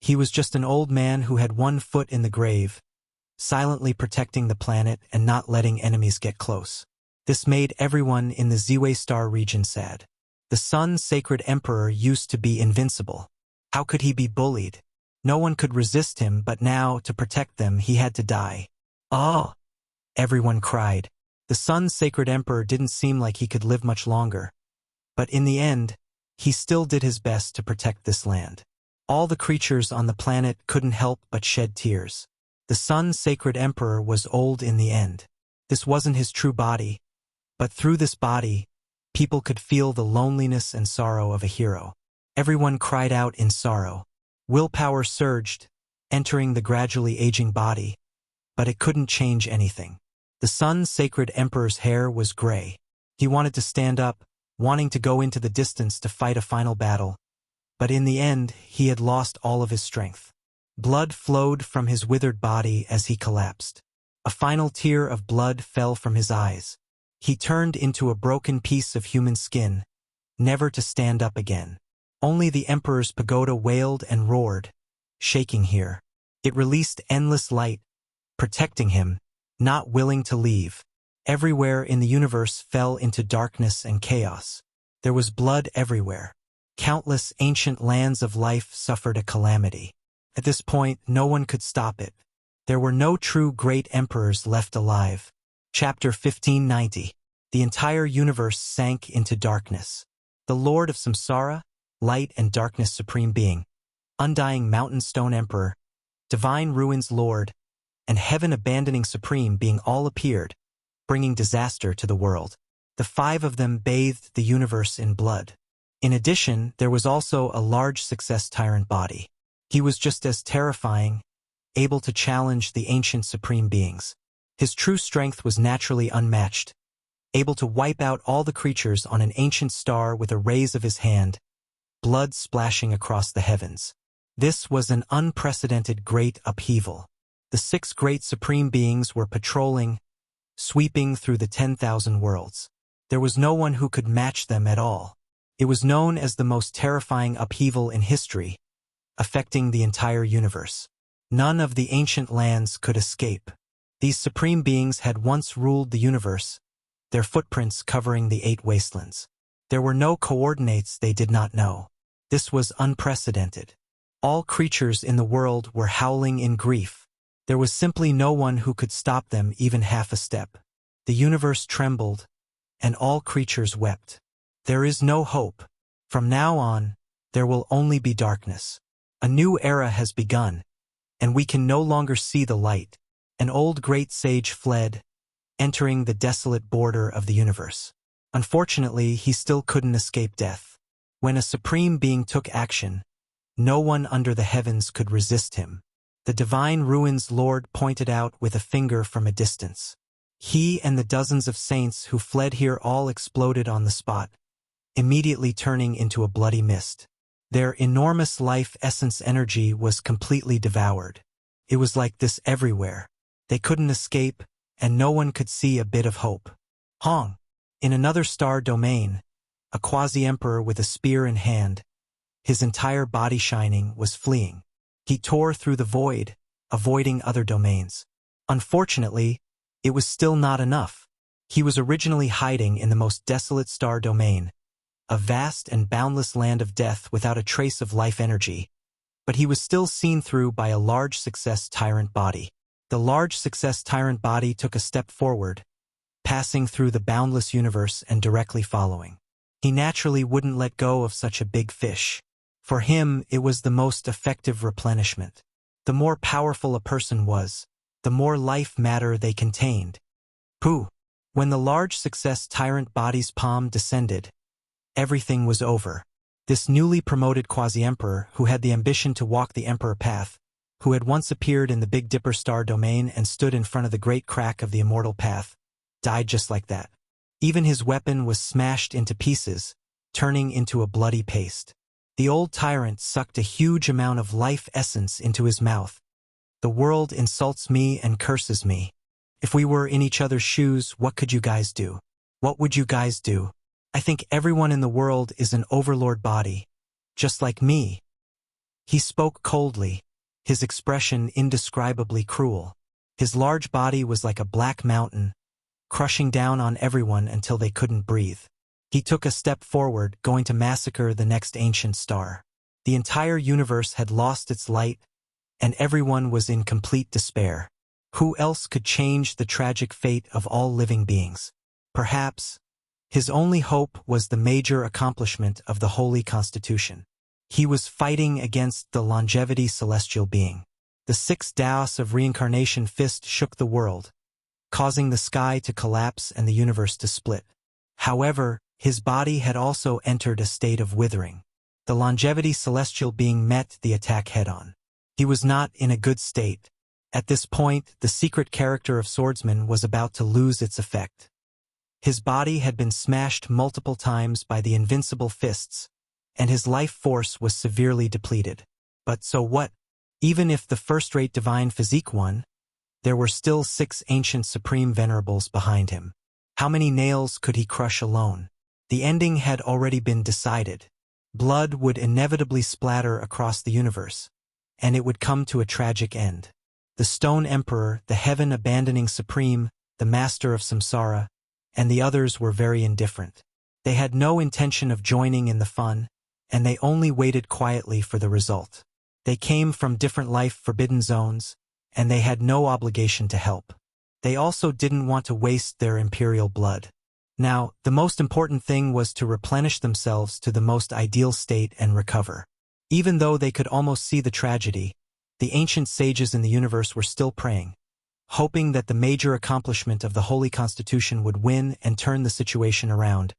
He was just an old man who had one foot in the grave, silently protecting the planet and not letting enemies get close. This made everyone in the Ziwei star region sad. The Sun's sacred emperor used to be invincible. How could he be bullied? No one could resist him, but now, to protect them, he had to die. Oh! Everyone cried. The Sun's sacred emperor didn't seem like he could live much longer. But in the end, he still did his best to protect this land. All the creatures on the planet couldn't help but shed tears. The Sun's sacred emperor was old in the end. This wasn't his true body, but through this body, people could feel the loneliness and sorrow of a hero. Everyone cried out in sorrow. Willpower surged, entering the gradually aging body, but it couldn't change anything. The Sun's sacred emperor's hair was gray. He wanted to stand up, wanting to go into the distance to fight a final battle, but in the end, he had lost all of his strength. Blood flowed from his withered body as he collapsed. A final tear of blood fell from his eyes. He turned into a broken piece of human skin, never to stand up again. Only the Emperor's pagoda wailed and roared, shaking here. It released endless light, protecting him, not willing to leave. Everywhere in the universe fell into darkness and chaos. There was blood everywhere. Countless ancient lands of life suffered a calamity. At this point, no one could stop it. There were no true great emperors left alive. Chapter 1590. The entire universe sank into darkness. The Lord of Samsara, Light and Darkness Supreme Being, Undying Mountain Stone Emperor, Divine Ruins Lord, and Heaven Abandoning Supreme Being all appeared, bringing disaster to the world. The five of them bathed the universe in blood. In addition, there was also a large success tyrant body. He was just as terrifying, able to challenge the ancient supreme beings. His true strength was naturally unmatched, able to wipe out all the creatures on an ancient star with a raise of his hand, blood splashing across the heavens. This was an unprecedented great upheaval. The six great supreme beings were patrolling, sweeping through the 10,000 worlds. There was no one who could match them at all. It was known as the most terrifying upheaval in history, affecting the entire universe. None of the ancient lands could escape. These supreme beings had once ruled the universe, their footprints covering the 8 wastelands. There were no coordinates they did not know. This was unprecedented. All creatures in the world were howling in grief. There was simply no one who could stop them even half a step. The universe trembled, and all creatures wept. There is no hope. From now on, there will only be darkness. A new era has begun, and we can no longer see the light. An old great sage fled, entering the desolate border of the universe. Unfortunately, he still couldn't escape death. When a supreme being took action, no one under the heavens could resist him. The Divine Ruins Lord pointed out with a finger from a distance. He and the dozens of saints who fled here all exploded on the spot, immediately turning into a bloody mist. Their enormous life essence energy was completely devoured. It was like this everywhere. They couldn't escape, and no one could see a bit of hope. Hong. In another star domain, a quasi-emperor with a spear in hand, his entire body shining, was fleeing. He tore through the void, avoiding other domains. Unfortunately, it was still not enough. He was originally hiding in the most desolate star domain, a vast and boundless land of death without a trace of life energy, but he was still seen through by a large success tyrant body. The large success tyrant body took a step forward, passing through the boundless universe and directly following. He naturally wouldn't let go of such a big fish. For him, it was the most effective replenishment. The more powerful a person was, the more life matter they contained. Pooh! When the large success tyrant body's palm descended, everything was over. This newly promoted quasi-emperor, who had the ambition to walk the emperor path, who had once appeared in the Big Dipper star domain and stood in front of the great crack of the immortal path, died just like that. Even his weapon was smashed into pieces, turning into a bloody paste. The old tyrant sucked a huge amount of life essence into his mouth. The world insults me and curses me. If we were in each other's shoes, what could you guys do? What would you guys do? I think everyone in the world is an overlord body, just like me. He spoke coldly, his expression indescribably cruel. His large body was like a black mountain, crushing down on everyone until they couldn't breathe. He took a step forward, going to massacre the next ancient star. The entire universe had lost its light, and everyone was in complete despair. Who else could change the tragic fate of all living beings? Perhaps his only hope was the major accomplishment of the Holy Constitution. He was fighting against the longevity celestial being. The 6 Daos of reincarnation fist shook the world, causing the sky to collapse and the universe to split. However, his body had also entered a state of withering. The longevity celestial being met the attack head-on. He was not in a good state. At this point, the secret character of Swordsman was about to lose its effect. His body had been smashed multiple times by the invincible fists, and his life force was severely depleted. But so what? Even if the first-rate divine physique won, there were still 6 ancient supreme venerables behind him. How many nails could he crush alone? The ending had already been decided. Blood would inevitably splatter across the universe, and it would come to a tragic end. The Stone Emperor, the heaven-abandoning supreme, the master of samsara, and the others were very indifferent. They had no intention of joining in the fun, and they only waited quietly for the result. They came from different life-forbidden zones, and they had no obligation to help. They also didn't want to waste their imperial blood. Now, the most important thing was to replenish themselves to the most ideal state and recover. Even though they could almost see the tragedy, the ancient sages in the universe were still praying, hoping that the major accomplishment of the Holy Constitution would win and turn the situation around,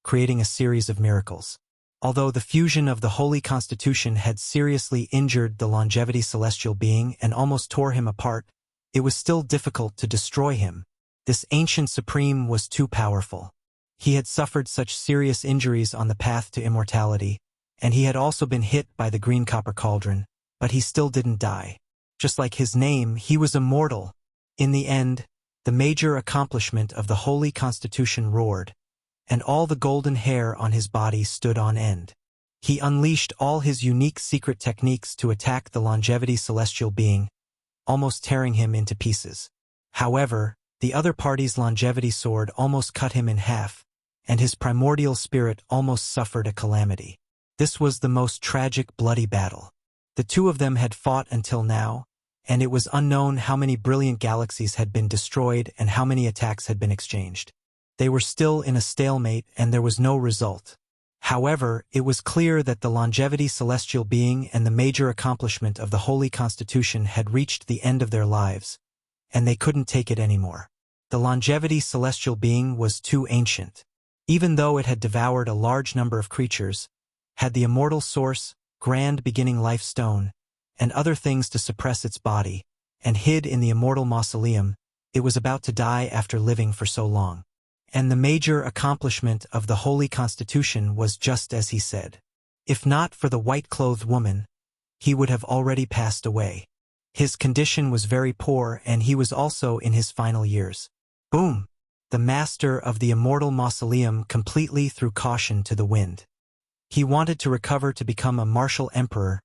creating a series of miracles. Although the fusion of the Holy Constitution had seriously injured the longevity celestial being and almost tore him apart, it was still difficult to destroy him. This ancient supreme was too powerful. He had suffered such serious injuries on the path to immortality, and he had also been hit by the green copper cauldron, but he still didn't die. Just like his name, he was immortal. In the end, the major accomplishment of the Holy Constitution roared, and all the golden hair on his body stood on end. He unleashed all his unique secret techniques to attack the longevity celestial being, almost tearing him into pieces. However, the other party's longevity sword almost cut him in half, and his primordial spirit almost suffered a calamity. This was the most tragic, bloody battle. The two of them had fought until now, and it was unknown how many brilliant galaxies had been destroyed and how many attacks had been exchanged. They were still in a stalemate and there was no result. However, it was clear that the longevity celestial being and the major accomplishment of the Holy Constitution had reached the end of their lives, and they couldn't take it anymore. The longevity celestial being was too ancient. Even though it had devoured a large number of creatures, had the immortal source, grand beginning life stone, and other things to suppress its body, and hid in the immortal mausoleum, it was about to die after living for so long. And the major accomplishment of the Holy Constitution was just as he said. If not for the white-clothed woman, he would have already passed away. His condition was very poor and he was also in his final years. Boom! The master of the immortal mausoleum completely threw caution to the wind. He wanted to recover to become a martial emperor,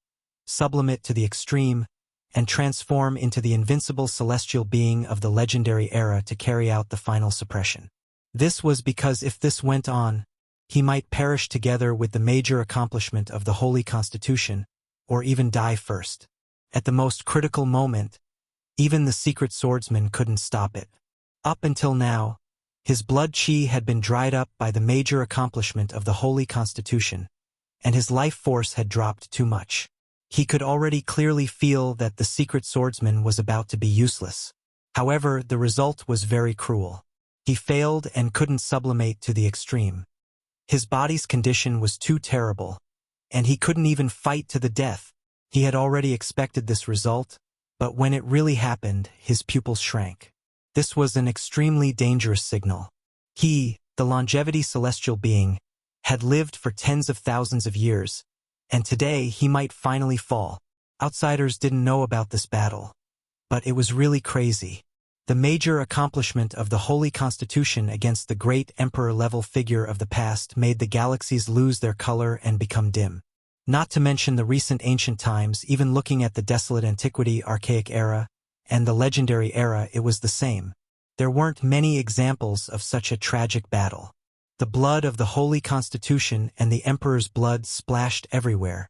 sublimate to the extreme, and transform into the invincible celestial being of the legendary era to carry out the final suppression. This was because if this went on, he might perish together with the major accomplishment of the Holy Constitution, or even die first. At the most critical moment, even the secret swordsman couldn't stop it. Up until now, his blood chi had been dried up by the major accomplishment of the Holy Constitution, and his life force had dropped too much. He could already clearly feel that the secret swordsman was about to be useless. However, the result was very cruel. He failed and couldn't sublimate to the extreme. His body's condition was too terrible, and he couldn't even fight to the death. He had already expected this result, but when it really happened, his pupils shrank. This was an extremely dangerous signal. He, the longevity celestial being, had lived for tens of thousands of years, and today he might finally fall. Outsiders didn't know about this battle, but it was really crazy. The major accomplishment of the Holy Constitution against the great emperor-level figure of the past made the galaxies lose their color and become dim. Not to mention the recent ancient times, even looking at the desolate antiquity, archaic era, and the legendary era, it was the same. There weren't many examples of such a tragic battle. The blood of the Holy Constitution and the emperor's blood splashed everywhere,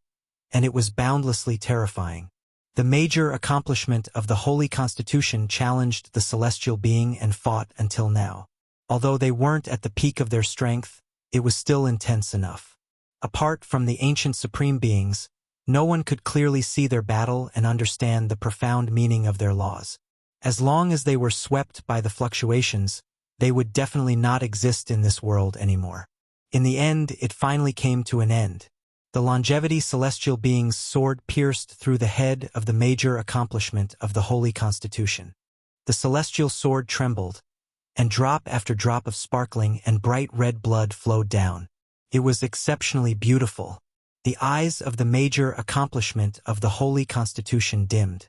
and it was boundlessly terrifying. The major accomplishment of the Holy Constitution challenged the celestial being and fought until now. Although they weren't at the peak of their strength, it was still intense enough. Apart from the ancient supreme beings, no one could clearly see their battle and understand the profound meaning of their laws. As long as they were swept by the fluctuations, they would definitely not exist in this world anymore. In the end, it finally came to an end. The longevity celestial being's sword pierced through the head of the major accomplishment of the Holy Constitution. The celestial sword trembled, and drop after drop of sparkling and bright red blood flowed down. It was exceptionally beautiful. The eyes of the major accomplishment of the Holy Constitution dimmed.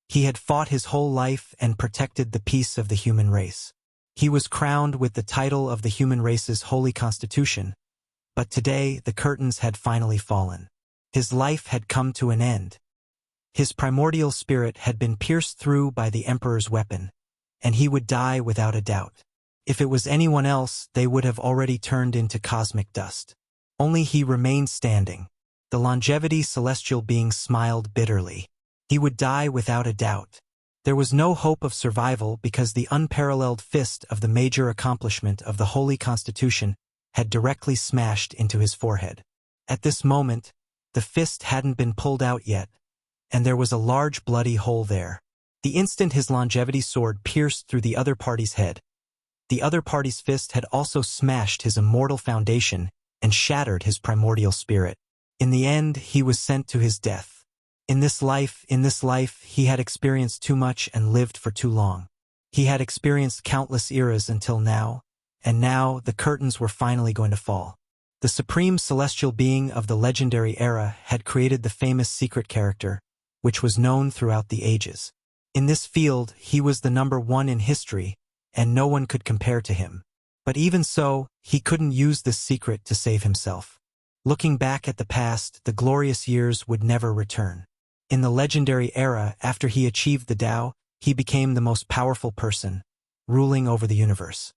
He had fought his whole life and protected the peace of the human race. He was crowned with the title of the human race's Holy Constitution, but today the curtains had finally fallen. His life had come to an end. His primordial spirit had been pierced through by the Emperor's weapon, and he would die without a doubt. If it was anyone else, they would have already turned into cosmic dust. Only he remained standing. The longevity celestial being smiled bitterly. He would die without a doubt. There was no hope of survival because the unparalleled fist of the major accomplishment of the Holy Constitution had directly smashed into his forehead. At this moment, the fist hadn't been pulled out yet, and there was a large bloody hole there. The instant his longevity sword pierced through the other party's head, the other party's fist had also smashed his immortal foundation and shattered his primordial spirit. In the end, he was sent to his death. In this life, he had experienced too much and lived for too long. He had experienced countless eras until now, and now the curtains were finally going to fall. The supreme celestial being of the legendary era had created the famous secret character, which was known throughout the ages. In this field, he was the number one in history, and no one could compare to him. But even so, he couldn't use this secret to save himself. Looking back at the past, the glorious years would never return. In the legendary era, after he achieved the Tao, he became the most powerful person, ruling over the universe.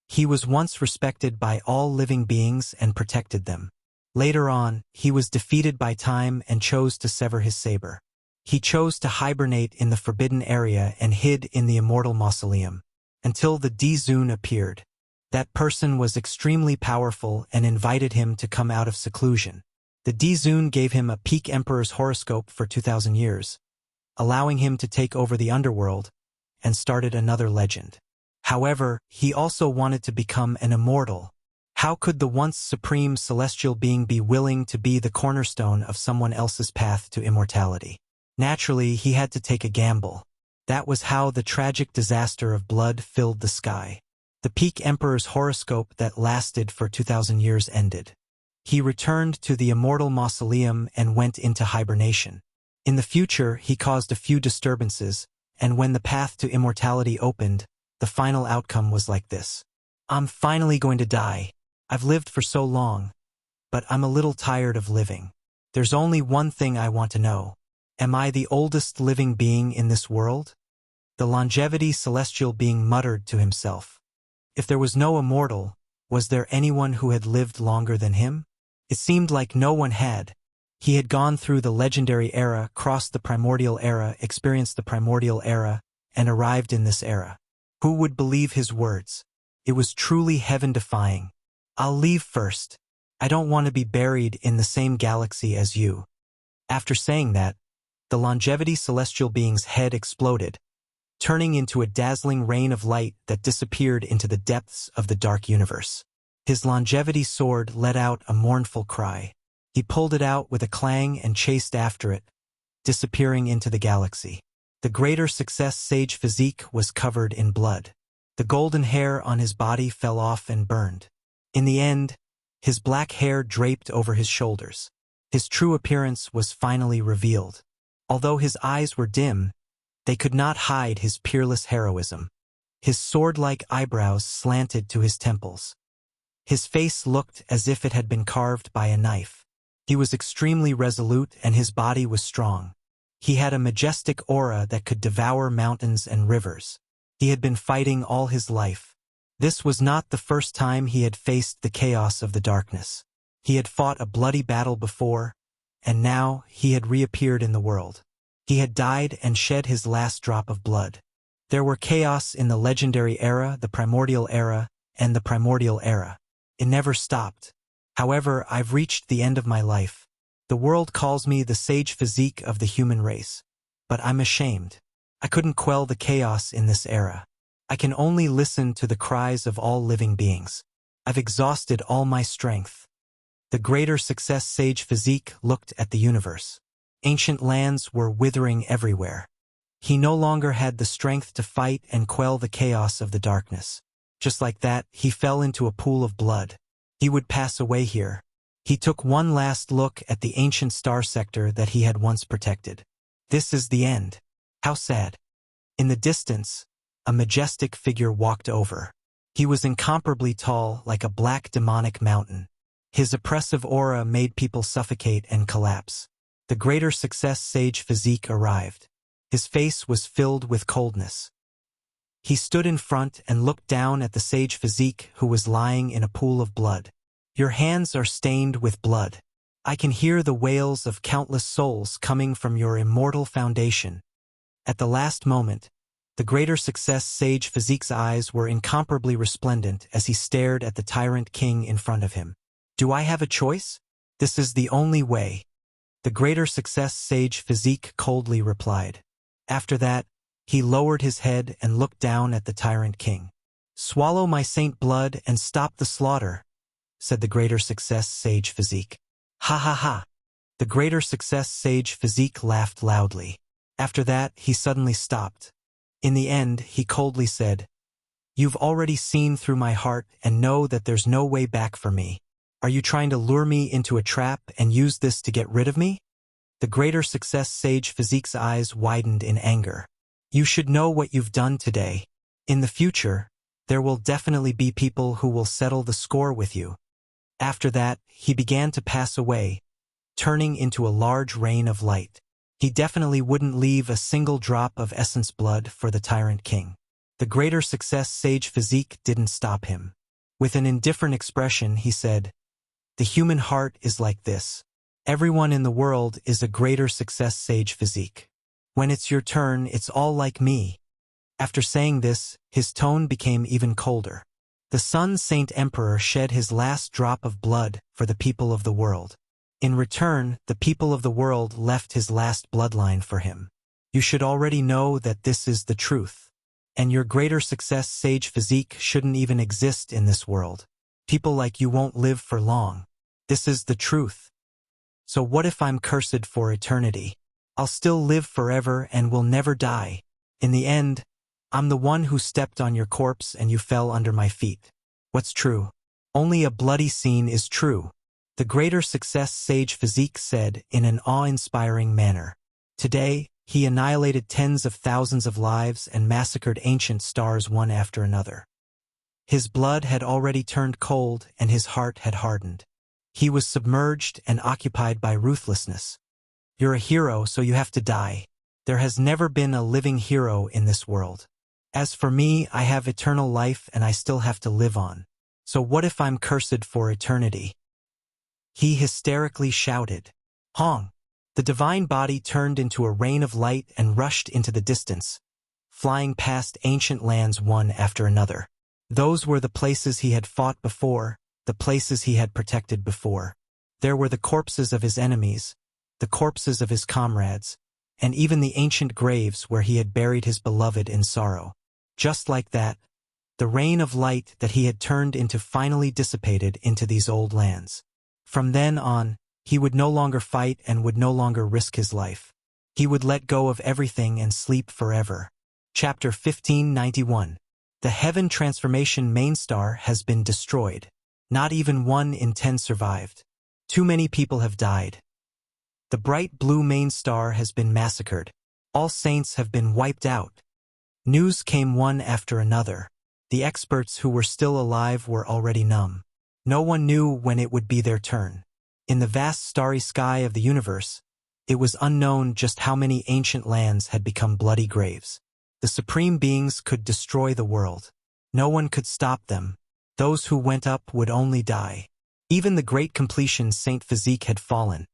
He was once respected by all living beings and protected them. Later on, he was defeated by time and chose to sever his saber. He chose to hibernate in the forbidden area and hid in the immortal mausoleum, until the Dizun appeared. That person was extremely powerful and invited him to come out of seclusion. The Dizun gave him a peak emperor's horoscope for 2,000 years, allowing him to take over the underworld, and started another legend. However, he also wanted to become an immortal. How could the once supreme celestial being be willing to be the cornerstone of someone else's path to immortality? Naturally, he had to take a gamble. That was how the tragic disaster of blood filled the sky. The peak emperor's horoscope that lasted for 2,000 years ended. He returned to the immortal mausoleum and went into hibernation. In the future, he caused a few disturbances, and when the path to immortality opened, the final outcome was like this. I'm finally going to die. I've lived for so long, but I'm a little tired of living. There's only one thing I want to know. Am I the oldest living being in this world? The longevity celestial being muttered to himself. If there was no immortal, was there anyone who had lived longer than him? It seemed like no one had. He had gone through the legendary era, crossed the primordial era, experienced the primordial era, and arrived in this era. Who would believe his words? It was truly heaven-defying. I'll leave first. I don't want to be buried in the same galaxy as you. After saying that, the longevity celestial being's head exploded, turning into a dazzling rain of light that disappeared into the depths of the dark universe. His longevity sword let out a mournful cry. He pulled it out with a clang and chased after it, disappearing into the galaxy. The greater success sage physique was covered in blood. The golden hair on his body fell off and burned. In the end, his black hair draped over his shoulders. His true appearance was finally revealed. Although his eyes were dim, they could not hide his peerless heroism. His sword-like eyebrows slanted to his temples. His face looked as if it had been carved by a knife. He was extremely resolute and his body was strong. He had a majestic aura that could devour mountains and rivers. He had been fighting all his life. This was not the first time he had faced the chaos of the darkness. He had fought a bloody battle before, and now he had reappeared in the world. He had died and shed his last drop of blood. There were chaos in the legendary era, the primordial era, and the primordial era. It never stopped. However, I've reached the end of my life. The world calls me the sage physique of the human race. But I'm ashamed. I couldn't quell the chaos in this era. I can only listen to the cries of all living beings. I've exhausted all my strength. The greater success sage physique looked at the universe. Ancient lands were withering everywhere. He no longer had the strength to fight and quell the chaos of the darkness. Just like that, he fell into a pool of blood. He would pass away here. He took one last look at the ancient star sector that he had once protected. This is the end. How sad. In the distance, a majestic figure walked over. He was incomparably tall, like a black demonic mountain. His oppressive aura made people suffocate and collapse. The greater success sage physique arrived. His face was filled with coldness. He stood in front and looked down at the sage physique who was lying in a pool of blood. Your hands are stained with blood. I can hear the wails of countless souls coming from your immortal foundation. At the last moment, The greater success sage Physique's eyes were incomparably resplendent as he stared at the tyrant king in front of him. Do I have a choice? This is the only way. The greater success sage Physique coldly replied. After that, he lowered his head and looked down at the tyrant king. Swallow my saint blood and stop the slaughter, said the greater success sage Physique. Ha ha ha. The greater success sage Physique laughed loudly. After that, he suddenly stopped. In the end, he coldly said, You've already seen through my heart and know that there's no way back for me. Are you trying to lure me into a trap and use this to get rid of me? The greater success sage Physique's eyes widened in anger. You should know what you've done today. In the future, there will definitely be people who will settle the score with you. After that, he began to pass away, turning into a large rain of light. He definitely wouldn't leave a single drop of essence blood for the tyrant king. The greater success sage Physique didn't stop him. With an indifferent expression, he said, The human heart is like this. Everyone in the world is a greater success sage Physique. When it's your turn, it's all like me. After saying this, his tone became even colder. The Sun Saint Emperor shed his last drop of blood for the people of the world. In return, the people of the world left his last bloodline for him. You should already know that this is the truth. And your greater success sage Physique shouldn't even exist in this world. People like you won't live for long. This is the truth. So what if I'm cursed for eternity? I'll still live forever and will never die. In the end, I'm the one who stepped on your corpse and you fell under my feet. What's true? Only a bloody scene is true. The greater success sage Physique said in an awe-inspiring manner. Today, he annihilated tens of thousands of lives and massacred ancient stars one after another. His blood had already turned cold and his heart had hardened. He was submerged and occupied by ruthlessness. You're a hero, so you have to die. There has never been a living hero in this world. As for me, I have eternal life and I still have to live on. So what if I'm cursed for eternity? He hysterically shouted. Hong! The divine body turned into a rain of light and rushed into the distance, flying past ancient lands one after another. Those were the places he had fought before, the places he had protected before. There were the corpses of his enemies, the corpses of his comrades, and even the ancient graves where he had buried his beloved in sorrow. Just like that, the rain of light that he had turned into finally dissipated into these old lands. From then on, he would no longer fight and would no longer risk his life. He would let go of everything and sleep forever. Chapter 1591. The Heaven Transformation main star has been destroyed. Not even 1 in 10 survived. Too many people have died. The bright blue main star has been massacred. All saints have been wiped out. News came one after another. The experts who were still alive were already numb. No one knew when it would be their turn. In the vast starry sky of the universe, it was unknown just how many ancient lands had become bloody graves. The supreme beings could destroy the world. No one could stop them. Those who went up would only die. Even the great completion Saint Physique had fallen,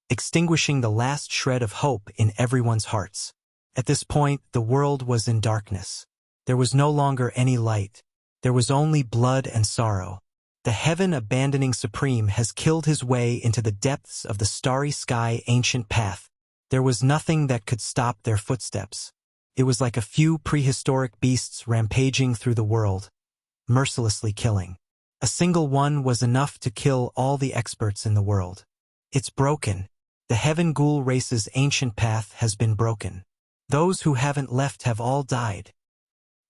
extinguishing the last shred of hope in everyone's hearts. At this point, the world was in darkness. There was no longer any light. There was only blood and sorrow. The heaven-abandoning Supreme has killed his way into the depths of the starry sky ancient path. There was nothing that could stop their footsteps. It was like a few prehistoric beasts rampaging through the world, mercilessly killing. A single one was enough to kill all the experts in the world. It's broken. The Heaven Ghoul race's ancient path has been broken. Those who haven't left have all died.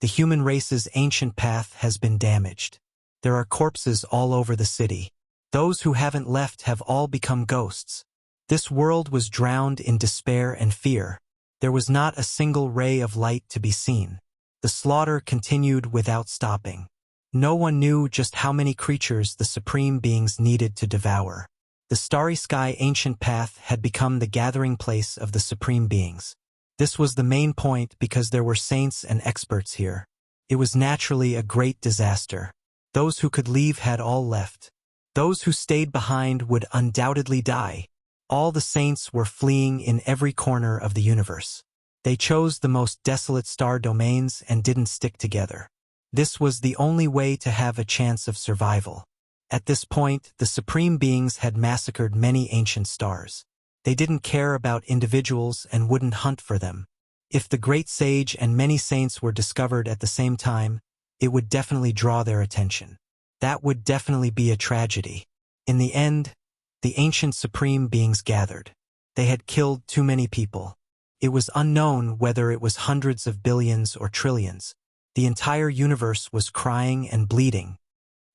The human race's ancient path has been damaged. There are corpses all over the city. Those who haven't left have all become ghosts. This world was drowned in despair and fear. There was not a single ray of light to be seen. The slaughter continued without stopping. No one knew just how many creatures the supreme beings needed to devour. The starry sky ancient path had become the gathering place of the supreme beings. This was the main point because there were saints and experts here. It was naturally a great disaster. Those who could leave had all left. Those who stayed behind would undoubtedly die. All the saints were fleeing in every corner of the universe. They chose the most desolate star domains and didn't stick together. This was the only way to have a chance of survival. At this point, the supreme beings had massacred many ancient stars. They didn't care about individuals and wouldn't hunt for them. If the great sage and many saints were discovered at the same time, it would definitely draw their attention. That would definitely be a tragedy. In the end, the ancient supreme beings gathered. They had killed too many people. It was unknown whether it was hundreds of billions or trillions. The entire universe was crying and bleeding.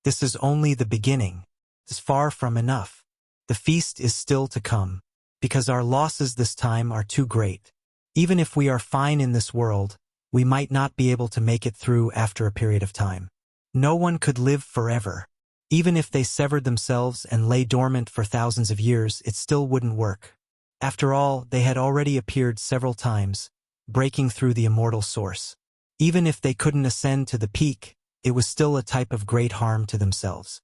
This is only the beginning. It's far from enough. The feast is still to come, because our losses this time are too great. Even if we are fine in this world, we might not be able to make it through after a period of time. No one could live forever. Even if they severed themselves and lay dormant for thousands of years, it still wouldn't work. After all, they had already appeared several times, breaking through the immortal source. Even if they couldn't ascend to the peak, it was still a type of great harm to themselves.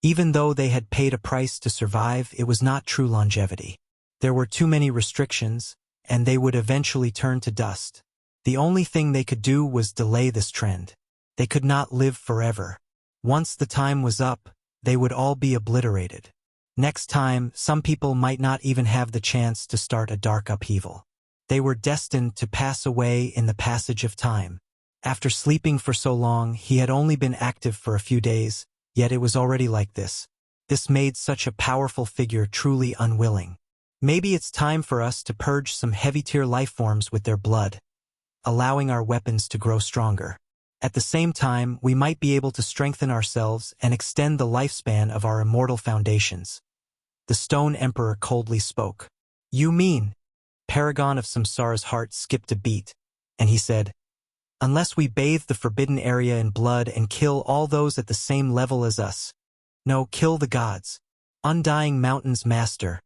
Even though they had paid a price to survive, it was not true longevity. There were too many restrictions, and they would eventually turn to dust. The only thing they could do was delay this trend. They could not live forever. Once the time was up, they would all be obliterated. Next time, some people might not even have the chance to start a dark upheaval. They were destined to pass away in the passage of time. After sleeping for so long, he had only been active for a few days, yet it was already like this. This made such a powerful figure truly unwilling. Maybe it's time for us to purge some heavy-tier life forms with their blood, allowing our weapons to grow stronger. At the same time, we might be able to strengthen ourselves and extend the lifespan of our immortal foundations. The Stone Emperor coldly spoke. You mean? Paragon of Samsara's heart skipped a beat, and he said, unless we bathe the forbidden area in blood and kill all those at the same level as us. No, kill the gods. Undying Mountain's master.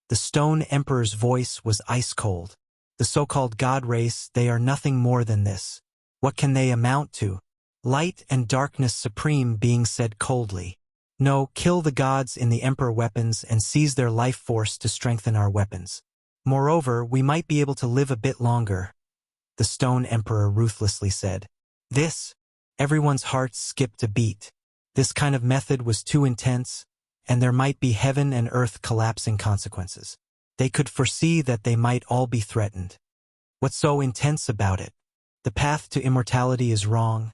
The Stone Emperor's voice was ice-cold. The so-called god race, they are nothing more than this. What can they amount to? Light and darkness supreme being said coldly. No, kill the gods in the Emperor weapons and seize their life force to strengthen our weapons. Moreover, we might be able to live a bit longer. The Stone Emperor ruthlessly said. This? Everyone's hearts skipped a beat. This kind of method was too intense, and there might be heaven and earth collapsing consequences. They could foresee that they might all be threatened. What's so intense about it? The path to immortality is wrong,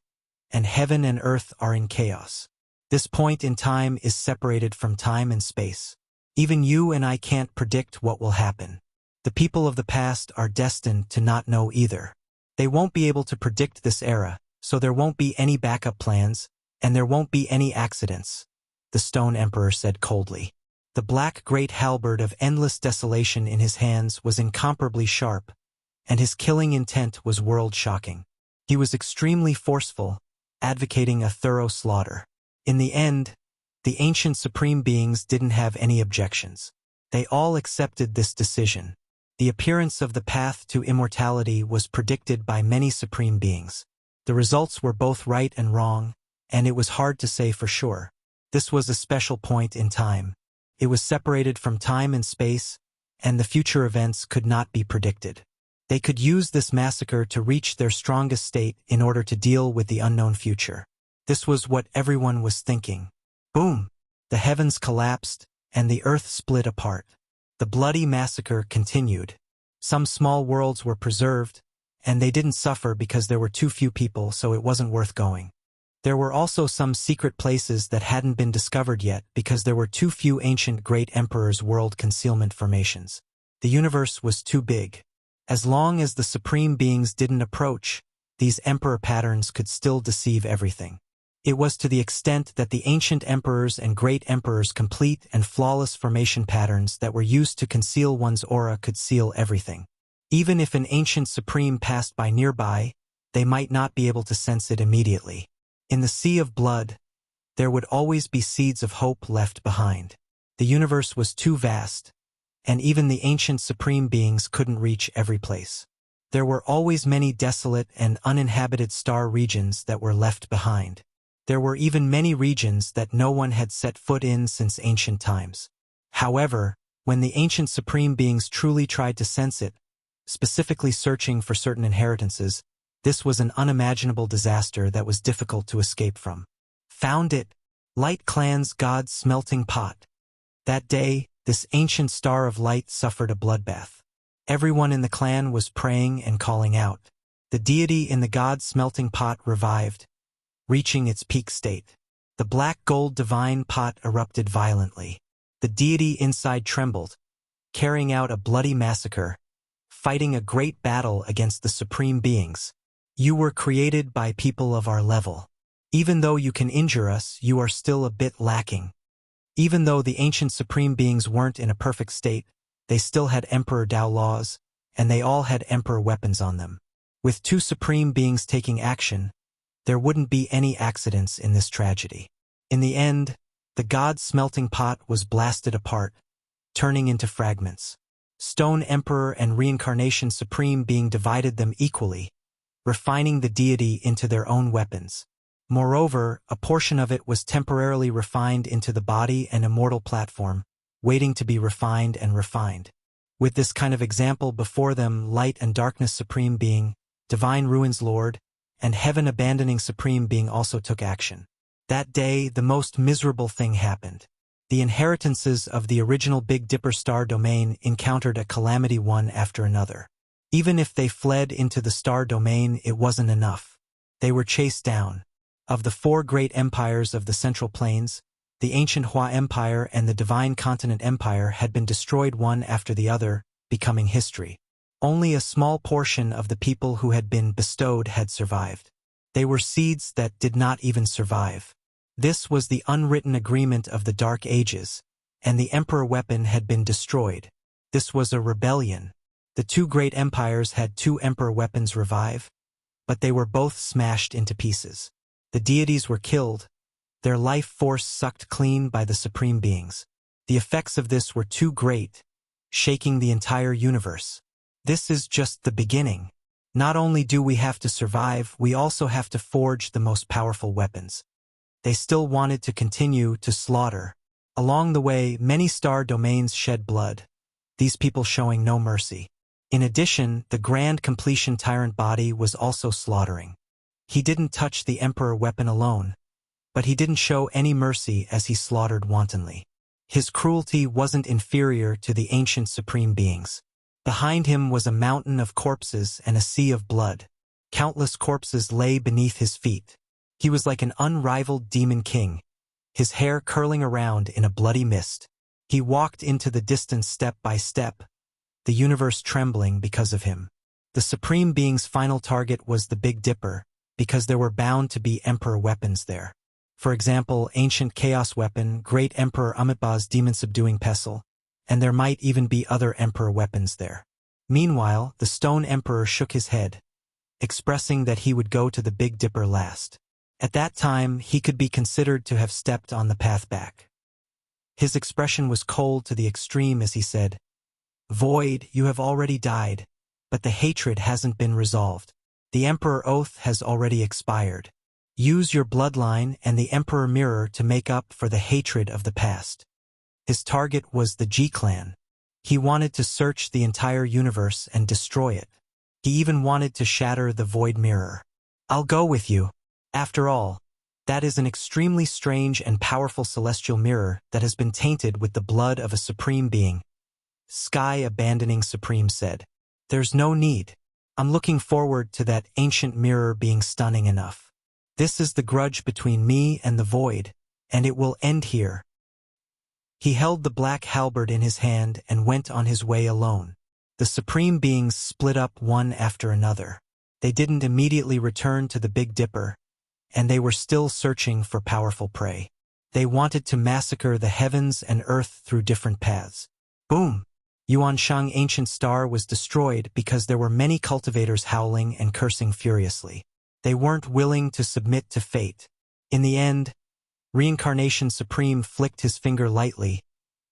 and heaven and earth are in chaos. This point in time is separated from time and space. Even you and I can't predict what will happen. The people of the past are destined to not know either. They won't be able to predict this era, so there won't be any backup plans, and there won't be any accidents, the Stone Emperor said coldly. The black great halberd of endless desolation in his hands was incomparably sharp, and his killing intent was world-shocking. He was extremely forceful, advocating a thorough slaughter. In the end, the ancient supreme beings didn't have any objections. They all accepted this decision. The appearance of the path to immortality was predicted by many supreme beings. The results were both right and wrong, and it was hard to say for sure. This was a special point in time. It was separated from time and space, and the future events could not be predicted. They could use this massacre to reach their strongest state in order to deal with the unknown future. This was what everyone was thinking. Boom! The heavens collapsed, and the earth split apart. The bloody massacre continued. Some small worlds were preserved, and they didn't suffer because there were too few people, so it wasn't worth going. There were also some secret places that hadn't been discovered yet because there were too few ancient great emperors' world concealment formations. The universe was too big. As long as the supreme beings didn't approach, these emperor patterns could still deceive everything. It was to the extent that the ancient emperors and great emperors' complete and flawless formation patterns that were used to conceal one's aura could seal everything. Even if an ancient supreme passed by nearby, they might not be able to sense it immediately. In the sea of blood, there would always be seeds of hope left behind. The universe was too vast, and even the ancient supreme beings couldn't reach every place. There were always many desolate and uninhabited star regions that were left behind. There were even many regions that no one had set foot in since ancient times. However, when the ancient supreme beings truly tried to sense it, specifically searching for certain inheritances. This was an unimaginable disaster that was difficult to escape from. Found it. Light Clan's God's smelting pot. That day, this ancient star of light suffered a bloodbath. Everyone in the clan was praying and calling out. The deity in the God's smelting pot revived, reaching its peak state. The black gold divine pot erupted violently. The deity inside trembled, carrying out a bloody massacre, fighting a great battle against the supreme beings. You were created by people of our level. Even though you can injure us, you are still a bit lacking. Even though the ancient supreme beings weren't in a perfect state, they still had Emperor Dao laws, and they all had Emperor weapons on them. With two supreme beings taking action, there wouldn't be any accidents in this tragedy. In the end, the God's smelting pot was blasted apart, turning into fragments. Stone Emperor and Reincarnation Supreme Being divided them equally, refining the deity into their own weapons. Moreover, a portion of it was temporarily refined into the body and immortal platform, waiting to be refined and refined. With this kind of example before them, Light and Darkness Supreme Being, Divine Ruins Lord, and Heaven Abandoning Supreme Being also took action. That day, the most miserable thing happened. The inheritances of the original Big Dipper star domain encountered a calamity one after another. Even if they fled into the star domain, it wasn't enough. They were chased down. Of the four great empires of the Central Plains, the ancient Hua Empire and the Divine Continent Empire had been destroyed one after the other, becoming history. Only a small portion of the people who had been bestowed had survived. They were seeds that did not even survive. This was the unwritten agreement of the Dark Ages, and the Emperor weapon had been destroyed. This was a rebellion. The two great empires had two Emperor weapons revive, but they were both smashed into pieces. The deities were killed, their life force sucked clean by the supreme beings. The effects of this were too great, shaking the entire universe. This is just the beginning. Not only do we have to survive, we also have to forge the most powerful weapons. They still wanted to continue to slaughter. Along the way, many star domains shed blood, these people showing no mercy. In addition, the Grand Completion Tyrant body was also slaughtering. He didn't touch the Emperor weapon alone, but he didn't show any mercy as he slaughtered wantonly. His cruelty wasn't inferior to the ancient supreme beings. Behind him was a mountain of corpses and a sea of blood. Countless corpses lay beneath his feet. He was like an unrivaled demon king, his hair curling around in a bloody mist. He walked into the distance step by step, the universe trembling because of him. The supreme being's final target was the Big Dipper, because there were bound to be Emperor weapons there. For example, Ancient Chaos Weapon, Great Emperor Amitabha's Demon-Subduing Pestle, and there might even be other Emperor weapons there. Meanwhile, the Stone Emperor shook his head, expressing that he would go to the Big Dipper last. At that time, he could be considered to have stepped on the path back. His expression was cold to the extreme as he said, "Void, you have already died, but the hatred hasn't been resolved. The Emperor Oath has already expired. Use your bloodline and the Emperor Mirror to make up for the hatred of the past." His target was the G-Clan. He wanted to search the entire universe and destroy it. He even wanted to shatter the Void Mirror. "I'll go with you. After all, that is an extremely strange and powerful celestial mirror that has been tainted with the blood of a supreme being," Sky Abandoning Supreme said. "There's no need. I'm looking forward to that ancient mirror being stunning enough. This is the grudge between me and the Void, and it will end here." He held the black halberd in his hand and went on his way alone. The supreme beings split up one after another. They didn't immediately return to the Big Dipper, and they were still searching for powerful prey. They wanted to massacre the heavens and earth through different paths. Boom! Yuanshang Ancient Star was destroyed because there were many cultivators howling and cursing furiously. They weren't willing to submit to fate. In the end, Reincarnation Supreme flicked his finger lightly,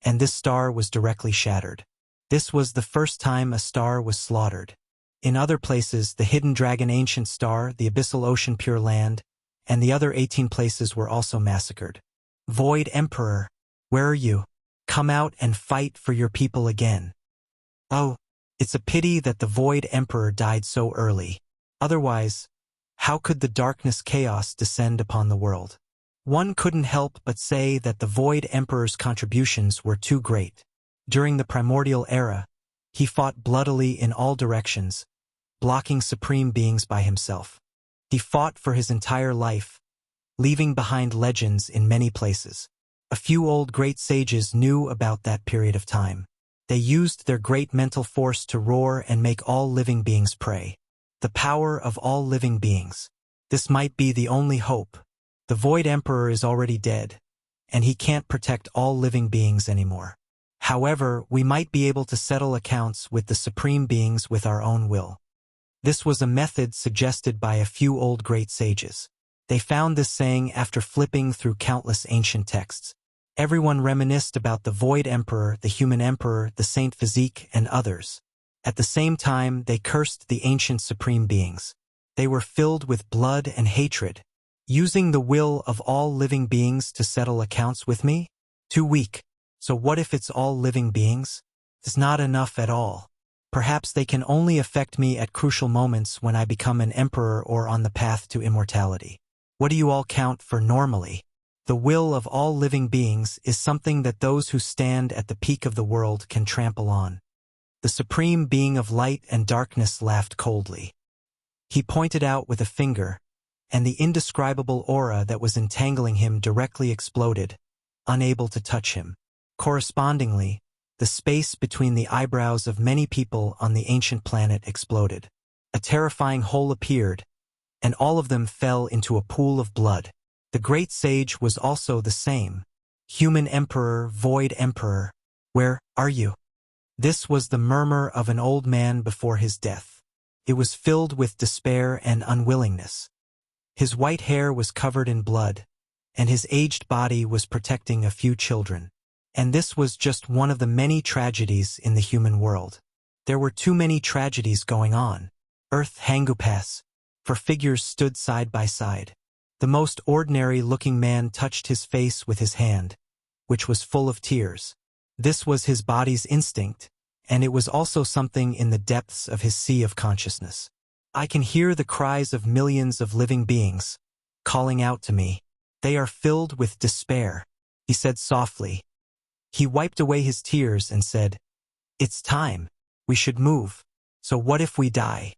and this star was directly shattered. This was the first time a star was slaughtered. In other places, the Hidden Dragon Ancient Star, the Abyssal Ocean Pure Land, and the other 18 places were also massacred. "Void Emperor, where are you? Come out and fight for your people again." "Oh, It's a pity that the Void Emperor died so early. Otherwise, how could the darkness chaos descend upon the world? One couldn't help but say that the Void Emperor's contributions were too great. During the primordial era, he fought bloodily in all directions, blocking supreme beings by himself. He fought for his entire life, leaving behind legends in many places. A few old great sages knew about that period of time. They used their great mental force to roar and make all living beings pray. The power of all living beings. This might be the only hope. The Void Emperor is already dead, and he can't protect all living beings anymore. However, we might be able to settle accounts with the supreme beings with our own will. This was a method suggested by a few old great sages. They found this saying after flipping through countless ancient texts. Everyone reminisced about the Void Emperor, the Human Emperor, the Saint Physique, and others. At the same time, they cursed the ancient supreme beings. They were filled with blood and hatred. Using the will of all living beings to settle accounts with me? Too weak. So what if it's all living beings? It's not enough at all. Perhaps they can only affect me at crucial moments when I become an emperor or on the path to immortality. What do you all count for normally? The will of all living beings is something that those who stand at the peak of the world can trample on. The supreme being of light and darkness laughed coldly. He pointed out with a finger, and the indescribable aura that was entangling him directly exploded, unable to touch him. Correspondingly, the space between the eyebrows of many people on the ancient planet exploded. A terrifying hole appeared, and all of them fell into a pool of blood. The great sage was also the same. Human Emperor, Void Emperor, where are you? This was the murmur of an old man before his death. It was filled with despair and unwillingness. His white hair was covered in blood, and his aged body was protecting a few children. And this was just one of the many tragedies in the human world. There were too many tragedies going on. Earth Hangupas, for figures stood side by side. The most ordinary-looking man touched his face with his hand, which was full of tears. This was his body's instinct, and it was also something in the depths of his sea of consciousness. I can hear the cries of millions of living beings, calling out to me. They are filled with despair, he said softly. He wiped away his tears and said, "It's time. We should move. So what if we die?"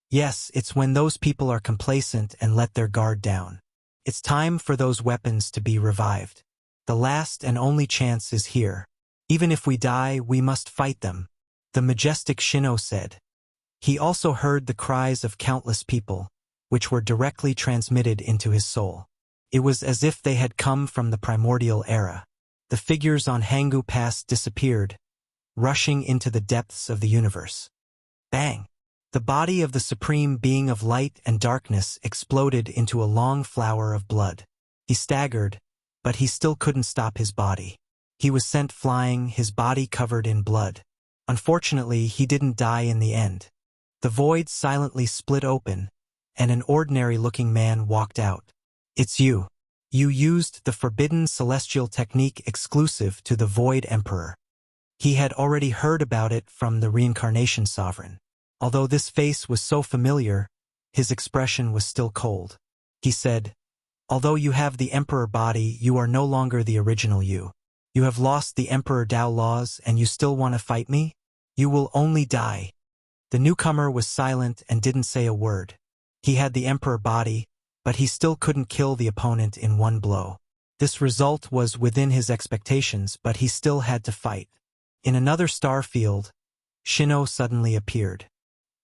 Yes, it's when those people are complacent and let their guard down. It's time for those weapons to be revived. The last and only chance is here. Even if we die, we must fight them, the majestic Shino said. He also heard the cries of countless people, which were directly transmitted into his soul. It was as if they had come from the primordial era. The figures on Hangu Pass disappeared, rushing into the depths of the universe. Bang! The body of the supreme being of light and darkness exploded into a long flower of blood. He staggered, but he still couldn't stop his body. He was sent flying, his body covered in blood. Unfortunately, he didn't die in the end. The void silently split open, and an ordinary-looking man walked out. "It's you. You used the forbidden celestial technique exclusive to the Void Emperor." He had already heard about it from the reincarnation sovereign. Although this face was so familiar, his expression was still cold. He said, "Although you have the Emperor body, you are no longer the original you. You have lost the Emperor Tao laws and you still want to fight me? You will only die." The newcomer was silent and didn't say a word. He had the Emperor body, but he still couldn't kill the opponent in one blow. This result was within his expectations, but he still had to fight. In another star field, Shino suddenly appeared.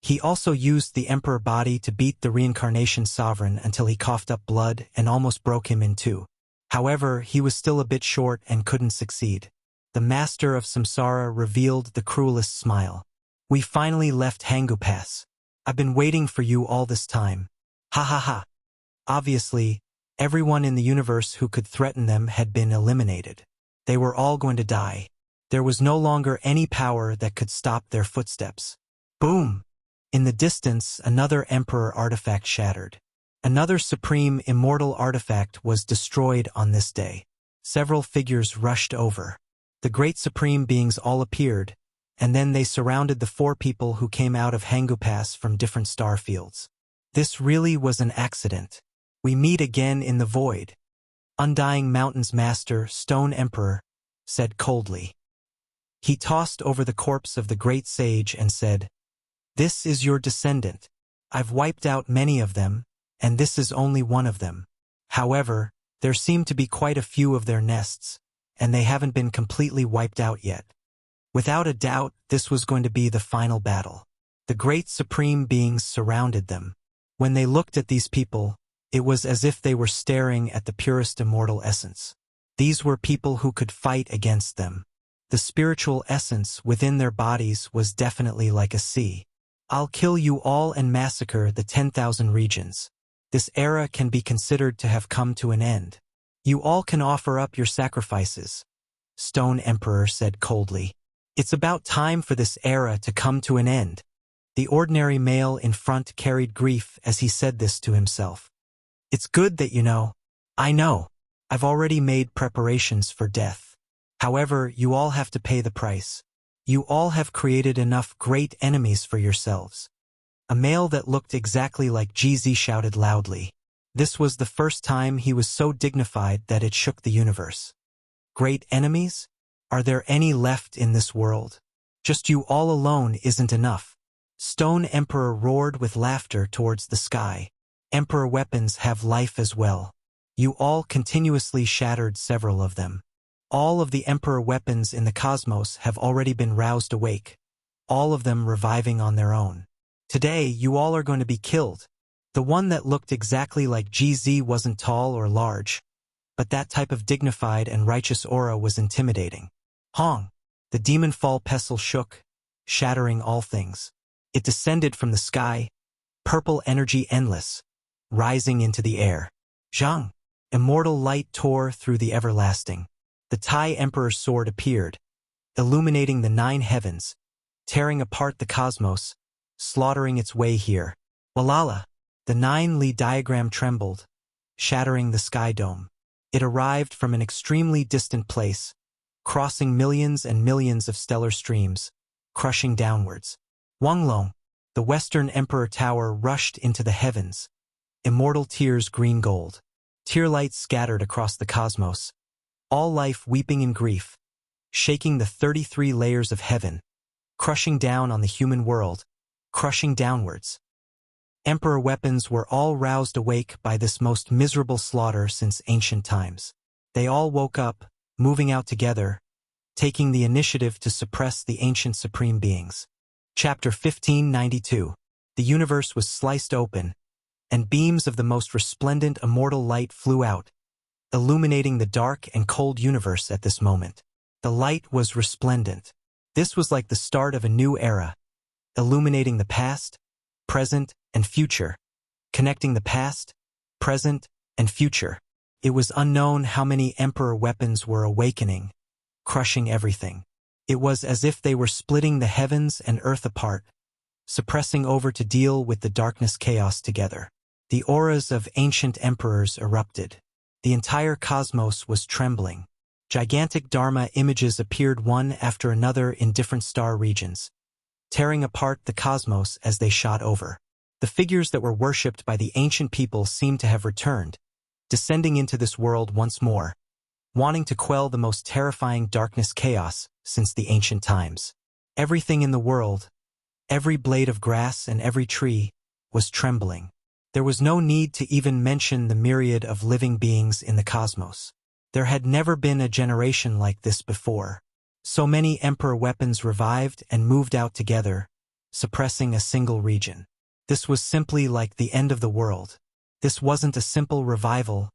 He also used the Emperor body to beat the reincarnation sovereign until he coughed up blood and almost broke him in two. However, he was still a bit short and couldn't succeed. The master of Samsara revealed the cruelest smile. "We finally left Hangu Pass. I've been waiting for you all this time. Ha ha ha." Obviously, everyone in the universe who could threaten them had been eliminated. They were all going to die. There was no longer any power that could stop their footsteps. Boom! In the distance, another Emperor artifact shattered. Another supreme immortal artifact was destroyed on this day. Several figures rushed over. The great supreme beings all appeared, and then they surrounded the 4 people who came out of Hangu Pass from different star fields. This really was an accident. We meet again in the void. Undying Mountain's master, Stone Emperor, said coldly. He tossed over the corpse of the great sage and said, "This is your descendant. I've wiped out many of them, and this is only one of them. However, there seem to be quite a few of their nests, and they haven't been completely wiped out yet." Without a doubt, this was going to be the final battle. The great supreme beings surrounded them. When they looked at these people, it was as if they were staring at the purest immortal essence. These were people who could fight against them. The spiritual essence within their bodies was definitely like a sea. "I'll kill you all and massacre the 10,000 regions. This era can be considered to have come to an end. You all can offer up your sacrifices," Stone Emperor said coldly. "It's about time for this era to come to an end." The ordinary male in front carried grief as he said this to himself. "It's good that you know. I know. I've already made preparations for death. However, you all have to pay the price. You all have created enough great enemies for yourselves." A male that looked exactly like GZ shouted loudly. This was the first time he was so dignified that it shook the universe. "Great enemies? Are there any left in this world? Just you all alone isn't enough." Stone Emperor roared with laughter towards the sky. "Emperor weapons have life as well. You all continuously shattered several of them. All of the Emperor weapons in the cosmos have already been roused awake, all of them reviving on their own. Today, you all are going to be killed." The one that looked exactly like GZ wasn't tall or large, but that type of dignified and righteous aura was intimidating. Hong! The demon fall pestle shook, shattering all things. It descended from the sky, purple energy endless, rising into the air. Zhang! Immortal light tore through the everlasting. The Tai Emperor's sword appeared, illuminating the 9 heavens, tearing apart the cosmos, slaughtering its way here. Walala! The 9 Li diagram trembled, shattering the sky dome. It arrived from an extremely distant place, crossing millions and millions of stellar streams, crushing downwards. Wanglong! The Western Emperor Tower rushed into the heavens. Immortal tears green gold. Tear lights scattered across the cosmos. All life weeping in grief, shaking the 33 layers of heaven, crushing down on the human world, crushing downwards. Emperor weapons were all roused awake by this most miserable slaughter since ancient times. They all woke up, moving out together, taking the initiative to suppress the ancient supreme beings. Chapter 1592. The universe was sliced open, and beams of the most resplendent immortal light flew out, illuminating the dark and cold universe at this moment. The light was resplendent. This was like the start of a new era, illuminating the past, present, and future, connecting the past, present, and future. It was unknown how many Emperor weapons were awakening, crushing everything. It was as if they were splitting the heavens and earth apart, suppressing over to deal with the darkness chaos together. The auras of ancient emperors erupted. The entire cosmos was trembling. Gigantic Dharma images appeared one after another in different star regions, tearing apart the cosmos as they shot over. The figures that were worshipped by the ancient people seemed to have returned, descending into this world once more, wanting to quell the most terrifying darkness chaos since the ancient times. Everything in the world, every blade of grass and every tree, was trembling. There was no need to even mention the myriad of living beings in the cosmos. There had never been a generation like this before. So many Emperor weapons revived and moved out together, suppressing a single region. This was simply like the end of the world. This wasn't a simple revival,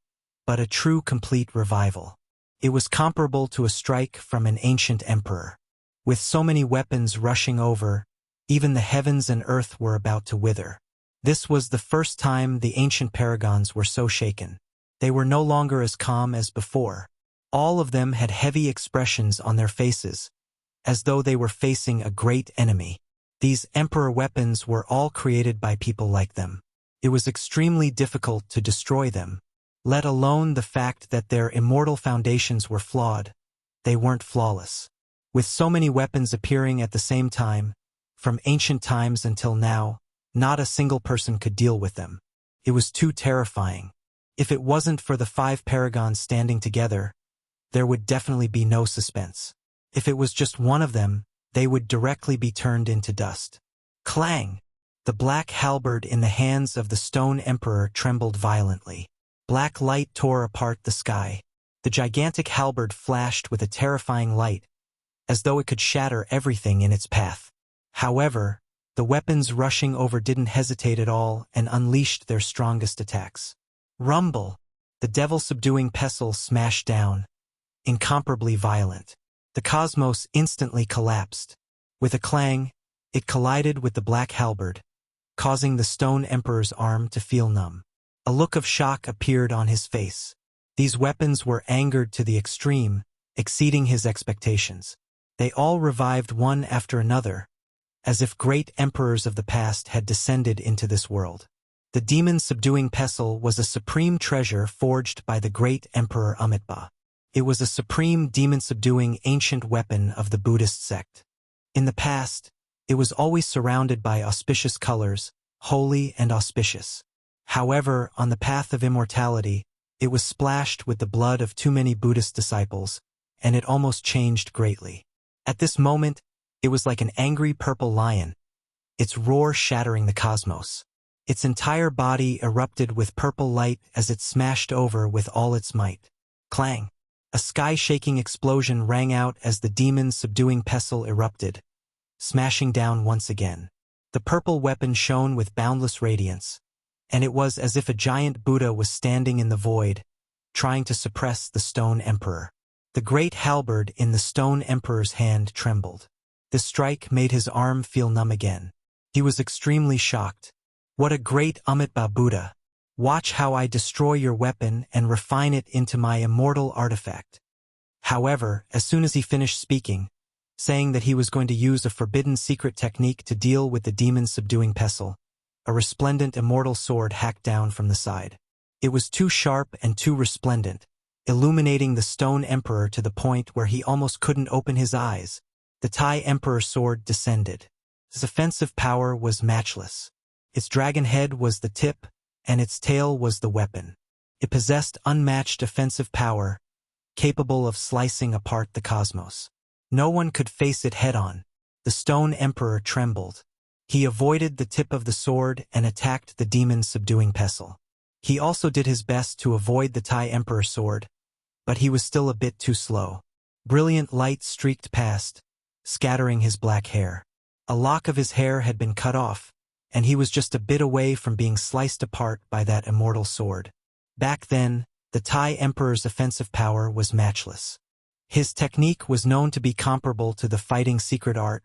but a true complete revival. It was comparable to a strike from an ancient emperor. With so many weapons rushing over, even the heavens and earth were about to wither. This was the first time the ancient paragons were so shaken. They were no longer as calm as before. All of them had heavy expressions on their faces, as though they were facing a great enemy. These emperor weapons were all created by people like them. It was extremely difficult to destroy them, let alone the fact that their immortal foundations were flawed. They weren't flawless. With so many weapons appearing at the same time, from ancient times until now, not a single person could deal with them. It was too terrifying. If it wasn't for the 5 paragons standing together, there would definitely be no suspense. If it was just one of them, they would directly be turned into dust. Clang! The black halberd in the hands of the Stone Emperor trembled violently. Black light tore apart the sky. The gigantic halberd flashed with a terrifying light, as though it could shatter everything in its path. However, the weapons rushing over didn't hesitate at all and unleashed their strongest attacks. Rumble! The devil-subduing pestle smashed down, incomparably violent. The cosmos instantly collapsed. With a clang, it collided with the black halberd, causing the Stone Emperor's arm to feel numb. A look of shock appeared on his face. These weapons were angered to the extreme, exceeding his expectations. They all revived one after another, as if great emperors of the past had descended into this world. The demon-subduing pestle was a supreme treasure forged by the great Emperor Amitabha. It was a supreme demon-subduing ancient weapon of the Buddhist sect. In the past, it was always surrounded by auspicious colors, holy and auspicious. However, on the path of immortality, it was splashed with the blood of too many Buddhist disciples, and it almost changed greatly. At this moment, it was like an angry purple lion, its roar shattering the cosmos. Its entire body erupted with purple light as it smashed over with all its might. Clang! A sky-shaking explosion rang out as the demon-subduing pestle erupted, smashing down once again. The purple weapon shone with boundless radiance, and it was as if a giant Buddha was standing in the void, trying to suppress the Stone Emperor. The great halberd in the Stone Emperor's hand trembled. This strike made his arm feel numb again. He was extremely shocked. What a great Amitabha Buddha! Watch how I destroy your weapon and refine it into my immortal artifact. However, as soon as he finished speaking, saying that he was going to use a forbidden secret technique to deal with the demon-subduing pestle, a resplendent immortal sword hacked down from the side. It was too sharp and too resplendent, illuminating the Stone Emperor to the point where he almost couldn't open his eyes. The Tai Emperor sword descended. Its offensive power was matchless. Its dragon head was the tip, and its tail was the weapon. It possessed unmatched offensive power, capable of slicing apart the cosmos. No one could face it head-on. The Stone Emperor trembled. He avoided the tip of the sword and attacked the demon-subduing pestle. He also did his best to avoid the Tai Emperor sword, but he was still a bit too slow. Brilliant light streaked past, scattering his black hair. A lock of his hair had been cut off, and he was just a bit away from being sliced apart by that immortal sword. Back then, the Tai Emperor's offensive power was matchless. His technique was known to be comparable to the fighting secret art,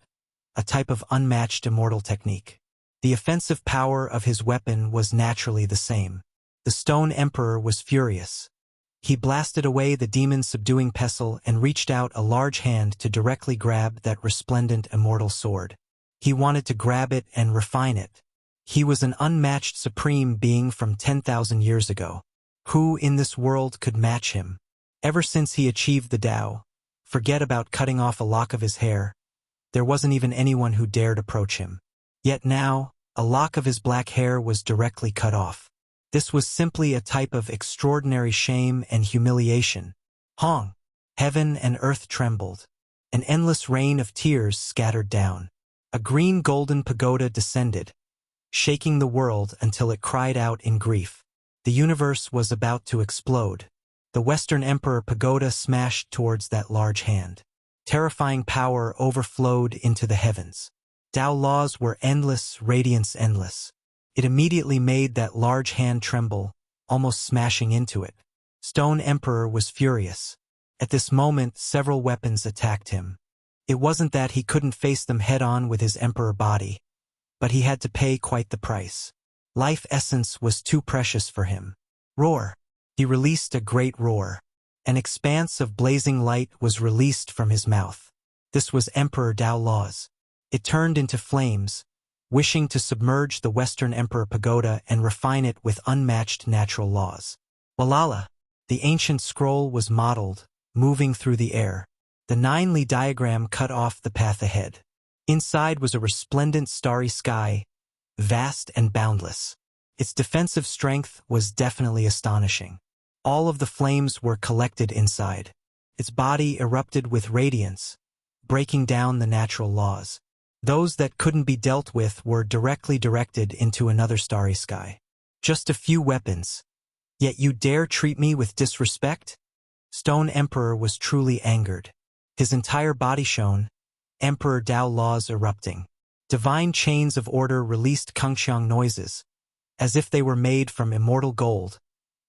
a type of unmatched immortal technique. The offensive power of his weapon was naturally the same. The Stone Emperor was furious. He blasted away the demon-subduing pestle and reached out a large hand to directly grab that resplendent immortal sword. He wanted to grab it and refine it. He was an unmatched supreme being from 10,000 years ago. Who in this world could match him? Ever since he achieved the Tao, forget about cutting off a lock of his hair, there wasn't even anyone who dared approach him. Yet now, a lock of his black hair was directly cut off. This was simply a type of extraordinary shame and humiliation. Hong! Heaven and earth trembled. An endless rain of tears scattered down. A green-golden pagoda descended, shaking the world until it cried out in grief. The universe was about to explode. The Western Emperor pagoda smashed towards that large hand. Terrifying power overflowed into the heavens. Tao laws were endless, radiance endless. It immediately made that large hand tremble, almost smashing into it. Stone Emperor was furious. At this moment, several weapons attacked him. It wasn't that he couldn't face them head-on with his emperor body, but he had to pay quite the price. Life essence was too precious for him. Roar! He released a great roar. An expanse of blazing light was released from his mouth. This was Emperor Tao Laws. It turned into flames, wishing to submerge the Western Emperor pagoda and refine it with unmatched natural laws. Walala! The ancient scroll was modeled, moving through the air. The 9-li diagram cut off the path ahead. Inside was a resplendent starry sky, vast and boundless. Its defensive strength was definitely astonishing. All of the flames were collected inside. Its body erupted with radiance, breaking down the natural laws. Those that couldn't be dealt with were directly directed into another starry sky. Just a few weapons. Yet you dare treat me with disrespect? Stone Emperor was truly angered. His entire body shone, Emperor Dao laws erupting. Divine chains of order released Kungxiang noises, as if they were made from immortal gold,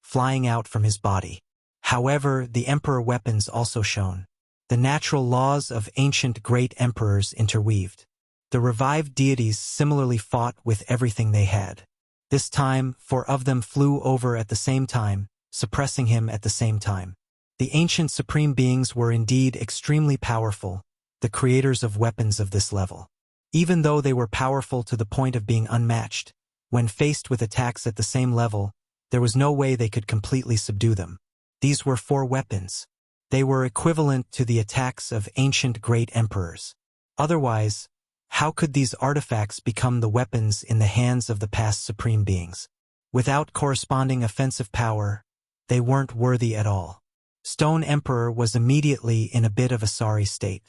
flying out from his body. However, the Emperor weapons also shone. The natural laws of ancient great emperors interweaved. The revived deities similarly fought with everything they had. This time, 4 of them flew over at the same time, suppressing him at the same time. The ancient supreme beings were indeed extremely powerful, the creators of weapons of this level. Even though they were powerful to the point of being unmatched, when faced with attacks at the same level, there was no way they could completely subdue them. These were 4 weapons. They were equivalent to the attacks of ancient great emperors. Otherwise, how could these artifacts become the weapons in the hands of the past supreme beings? Without corresponding offensive power, they weren't worthy at all. Stone Emperor was immediately in a bit of a sorry state.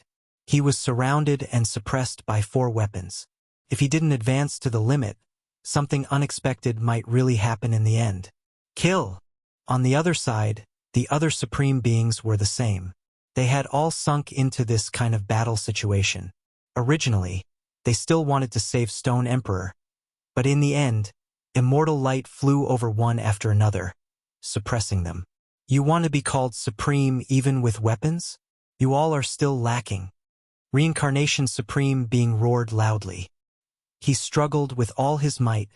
He was surrounded and suppressed by 4 weapons. If he didn't advance to the limit, something unexpected might really happen in the end. Kill! On the other side, the other supreme beings were the same. They had all sunk into this kind of battle situation. Originally, they still wanted to save Stone Emperor, but in the end, immortal light flew over one after another, suppressing them. You want to be called supreme even with weapons? You all are still lacking. Reincarnation Supreme being roared loudly. He struggled with all his might,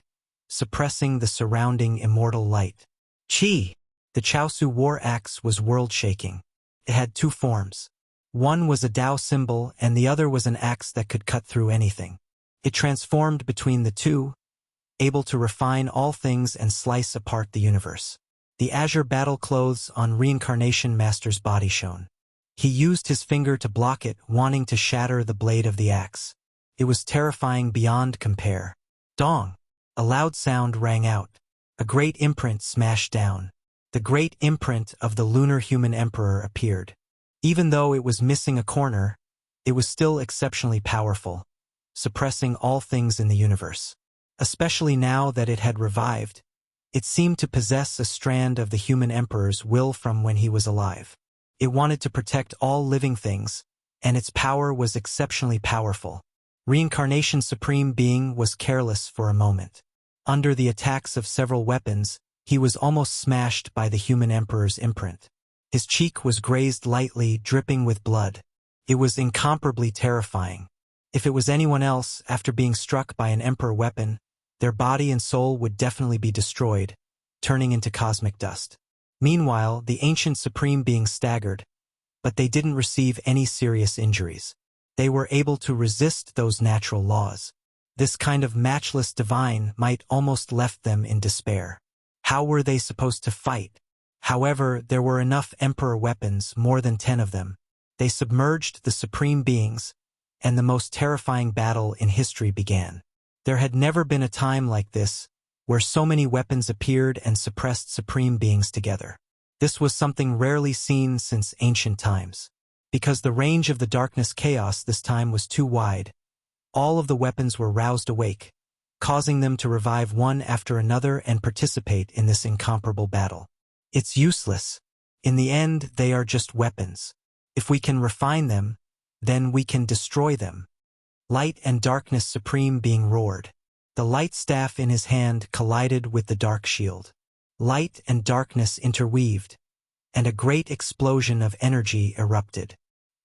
suppressing the surrounding immortal light. Qi! The Chaosu war axe was world-shaking. It had 2 forms. One was a Dao symbol and the other was an axe that could cut through anything. It transformed between the two, able to refine all things and slice apart the universe. The azure battle clothes on Reincarnation Master's body shone. He used his finger to block it, wanting to shatter the blade of the axe. It was terrifying beyond compare. Dong! A loud sound rang out. A great imprint smashed down. The great imprint of the lunar human emperor appeared. Even though it was missing a corner, it was still exceptionally powerful, suppressing all things in the universe. Especially now that it had revived, it seemed to possess a strand of the human emperor's will from when he was alive. It wanted to protect all living things, and its power was exceptionally powerful. Reincarnation Supreme Being was careless for a moment. Under the attacks of several weapons, he was almost smashed by the human emperor's imprint. His cheek was grazed lightly, dripping with blood. It was incomparably terrifying. If it was anyone else, after being struck by an emperor weapon, their body and soul would definitely be destroyed, turning into cosmic dust. Meanwhile, the ancient supreme being staggered, but they didn't receive any serious injuries. They were able to resist those natural laws. This kind of matchless divine might almost left them in despair. How were they supposed to fight? However, there were enough emperor weapons, more than 10 of them. They submerged the supreme beings, and the most terrifying battle in history began. There had never been a time like this, where so many weapons appeared and suppressed supreme beings together. This was something rarely seen since ancient times. Because the range of the darkness chaos this time was too wide, all of the weapons were roused awake, causing them to revive one after another and participate in this incomparable battle. It's useless. In the end, they are just weapons. If we can refine them, then we can destroy them. Light and darkness supreme being roared. The light staff in his hand collided with the dark shield. Light and darkness interweaved, and a great explosion of energy erupted.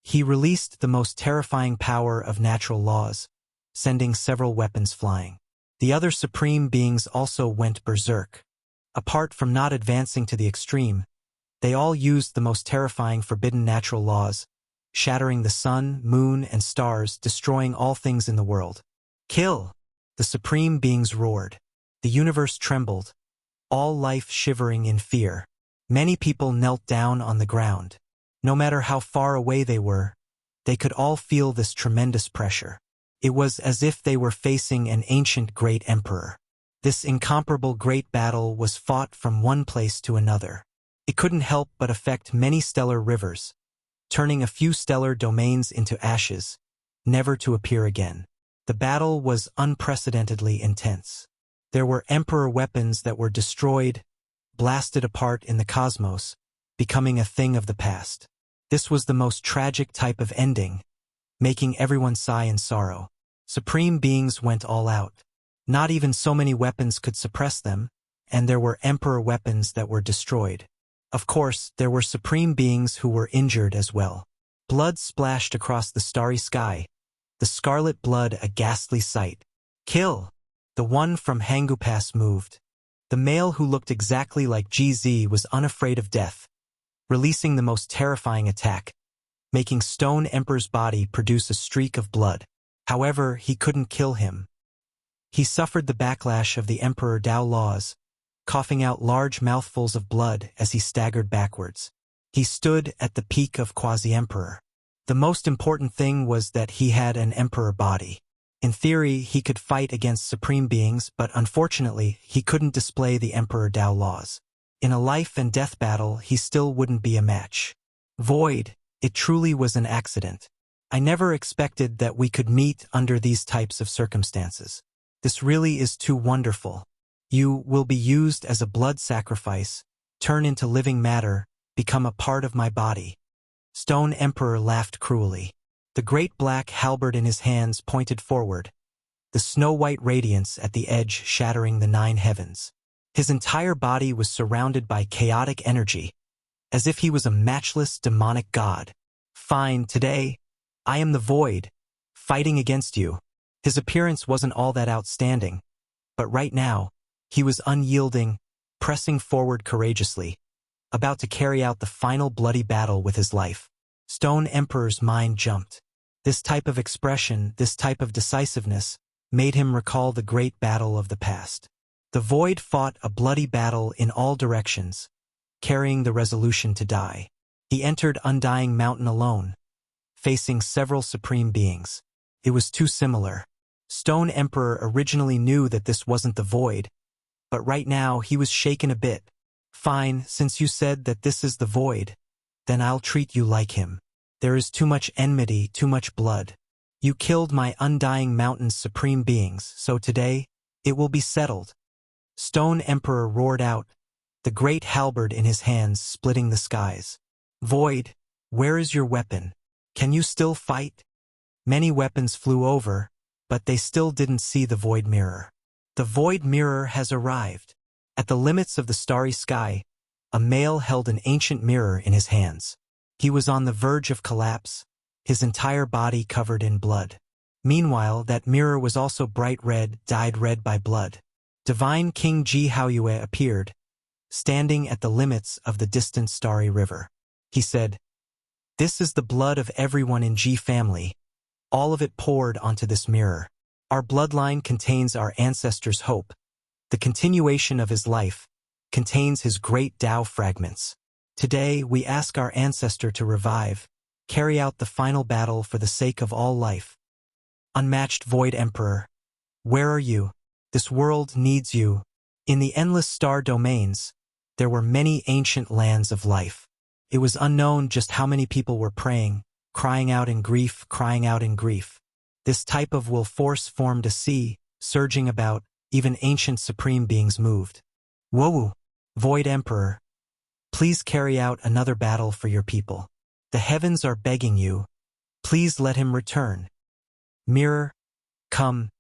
He released the most terrifying power of natural laws, sending several weapons flying. The other supreme beings also went berserk. Apart from not advancing to the extreme, they all used the most terrifying forbidden natural laws, shattering the sun, moon, and stars, destroying all things in the world. Kill! The supreme beings roared. The universe trembled, all life shivering in fear. Many people knelt down on the ground. No matter how far away they were, They could all feel this tremendous pressure. It was as if they were facing an ancient great emperor. This incomparable great battle was fought from one place to another. It couldn't help but affect many stellar rivers, turning a few stellar domains into ashes, never to appear again. The battle was unprecedentedly intense. There were emperor weapons that were destroyed, blasted apart in the cosmos, becoming a thing of the past. This was the most tragic type of ending, making everyone sigh in sorrow. Supreme beings went all out. Not even so many weapons could suppress them, and there were emperor weapons that were destroyed. Of course, there were supreme beings who were injured as well. Blood splashed across the starry sky, the scarlet blood a ghastly sight. Kill! The one from Hangu Pass moved. The male who looked exactly like GZ was unafraid of death, releasing the most terrifying attack, making Stone Emperor's body produce a streak of blood. However, he couldn't kill him. He suffered the backlash of the Emperor Dao laws, coughing out large mouthfuls of blood as he staggered backwards. He stood at the peak of Quasi-Emperor. The most important thing was that he had an Emperor body. In theory, he could fight against supreme beings, but unfortunately, he couldn't display the Emperor Dao laws. In a life and death battle, he still wouldn't be a match. Void, it truly was an accident. I never expected that we could meet under these types of circumstances. This really is too wonderful. You will be used as a blood sacrifice, turn into living matter, become a part of my body. Stone Emperor laughed cruelly. The great black halberd in his hands pointed forward, the snow-white radiance at the edge shattering the 9 heavens. His entire body was surrounded by chaotic energy, as if he was a matchless demonic god. Fine, today, I am the Void, fighting against you. His appearance wasn't all that outstanding, but right now, he was unyielding, pressing forward courageously, about to carry out the final bloody battle with his life. Stone Emperor's mind jumped. This type of expression, this type of decisiveness, made him recall the great battle of the past. The Void fought a bloody battle in all directions, carrying the resolution to die. He entered Undying Mountain alone, facing several supreme beings. It was too similar. Stone Emperor originally knew that this wasn't the Void, but right now he was shaken a bit. Fine, since you said that this is the Void, then I'll treat you like him. There is too much enmity, too much blood. You killed my Undying Mountain's supreme beings, so today, it will be settled. Stone Emperor roared out, the great halberd in his hands splitting the skies. Void, where is your weapon? Can you still fight? Many weapons flew over, but they still didn't see the Void Mirror. The Void Mirror has arrived. At the limits of the starry sky, a male held an ancient mirror in his hands. He was on the verge of collapse, his entire body covered in blood. Meanwhile, that mirror was also bright red, dyed red by blood. Divine King Ji Haoyue appeared, standing at the limits of the distant starry river. He said, "This is the blood of everyone in Ji family. All of it poured onto this mirror. Our bloodline contains our ancestors' hope. The continuation of his life contains his great Tao fragments. Today, we ask our ancestor to revive, carry out the final battle for the sake of all life. Unmatched Void Emperor, where are you? This world needs you." In the endless star domains, there were many ancient lands of life. It was unknown just how many people were praying, crying out in grief, crying out in grief. This type of will force formed a sea, surging about, even ancient supreme beings moved. Whoa, Void Emperor, please carry out another battle for your people. The heavens are begging you. Please let him return. Mirror, come,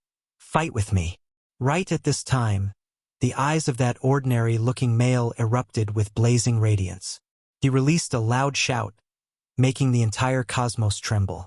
fight with me. Right at this time, the eyes of that ordinary-looking male erupted with blazing radiance. He released a loud shout, making the entire cosmos tremble.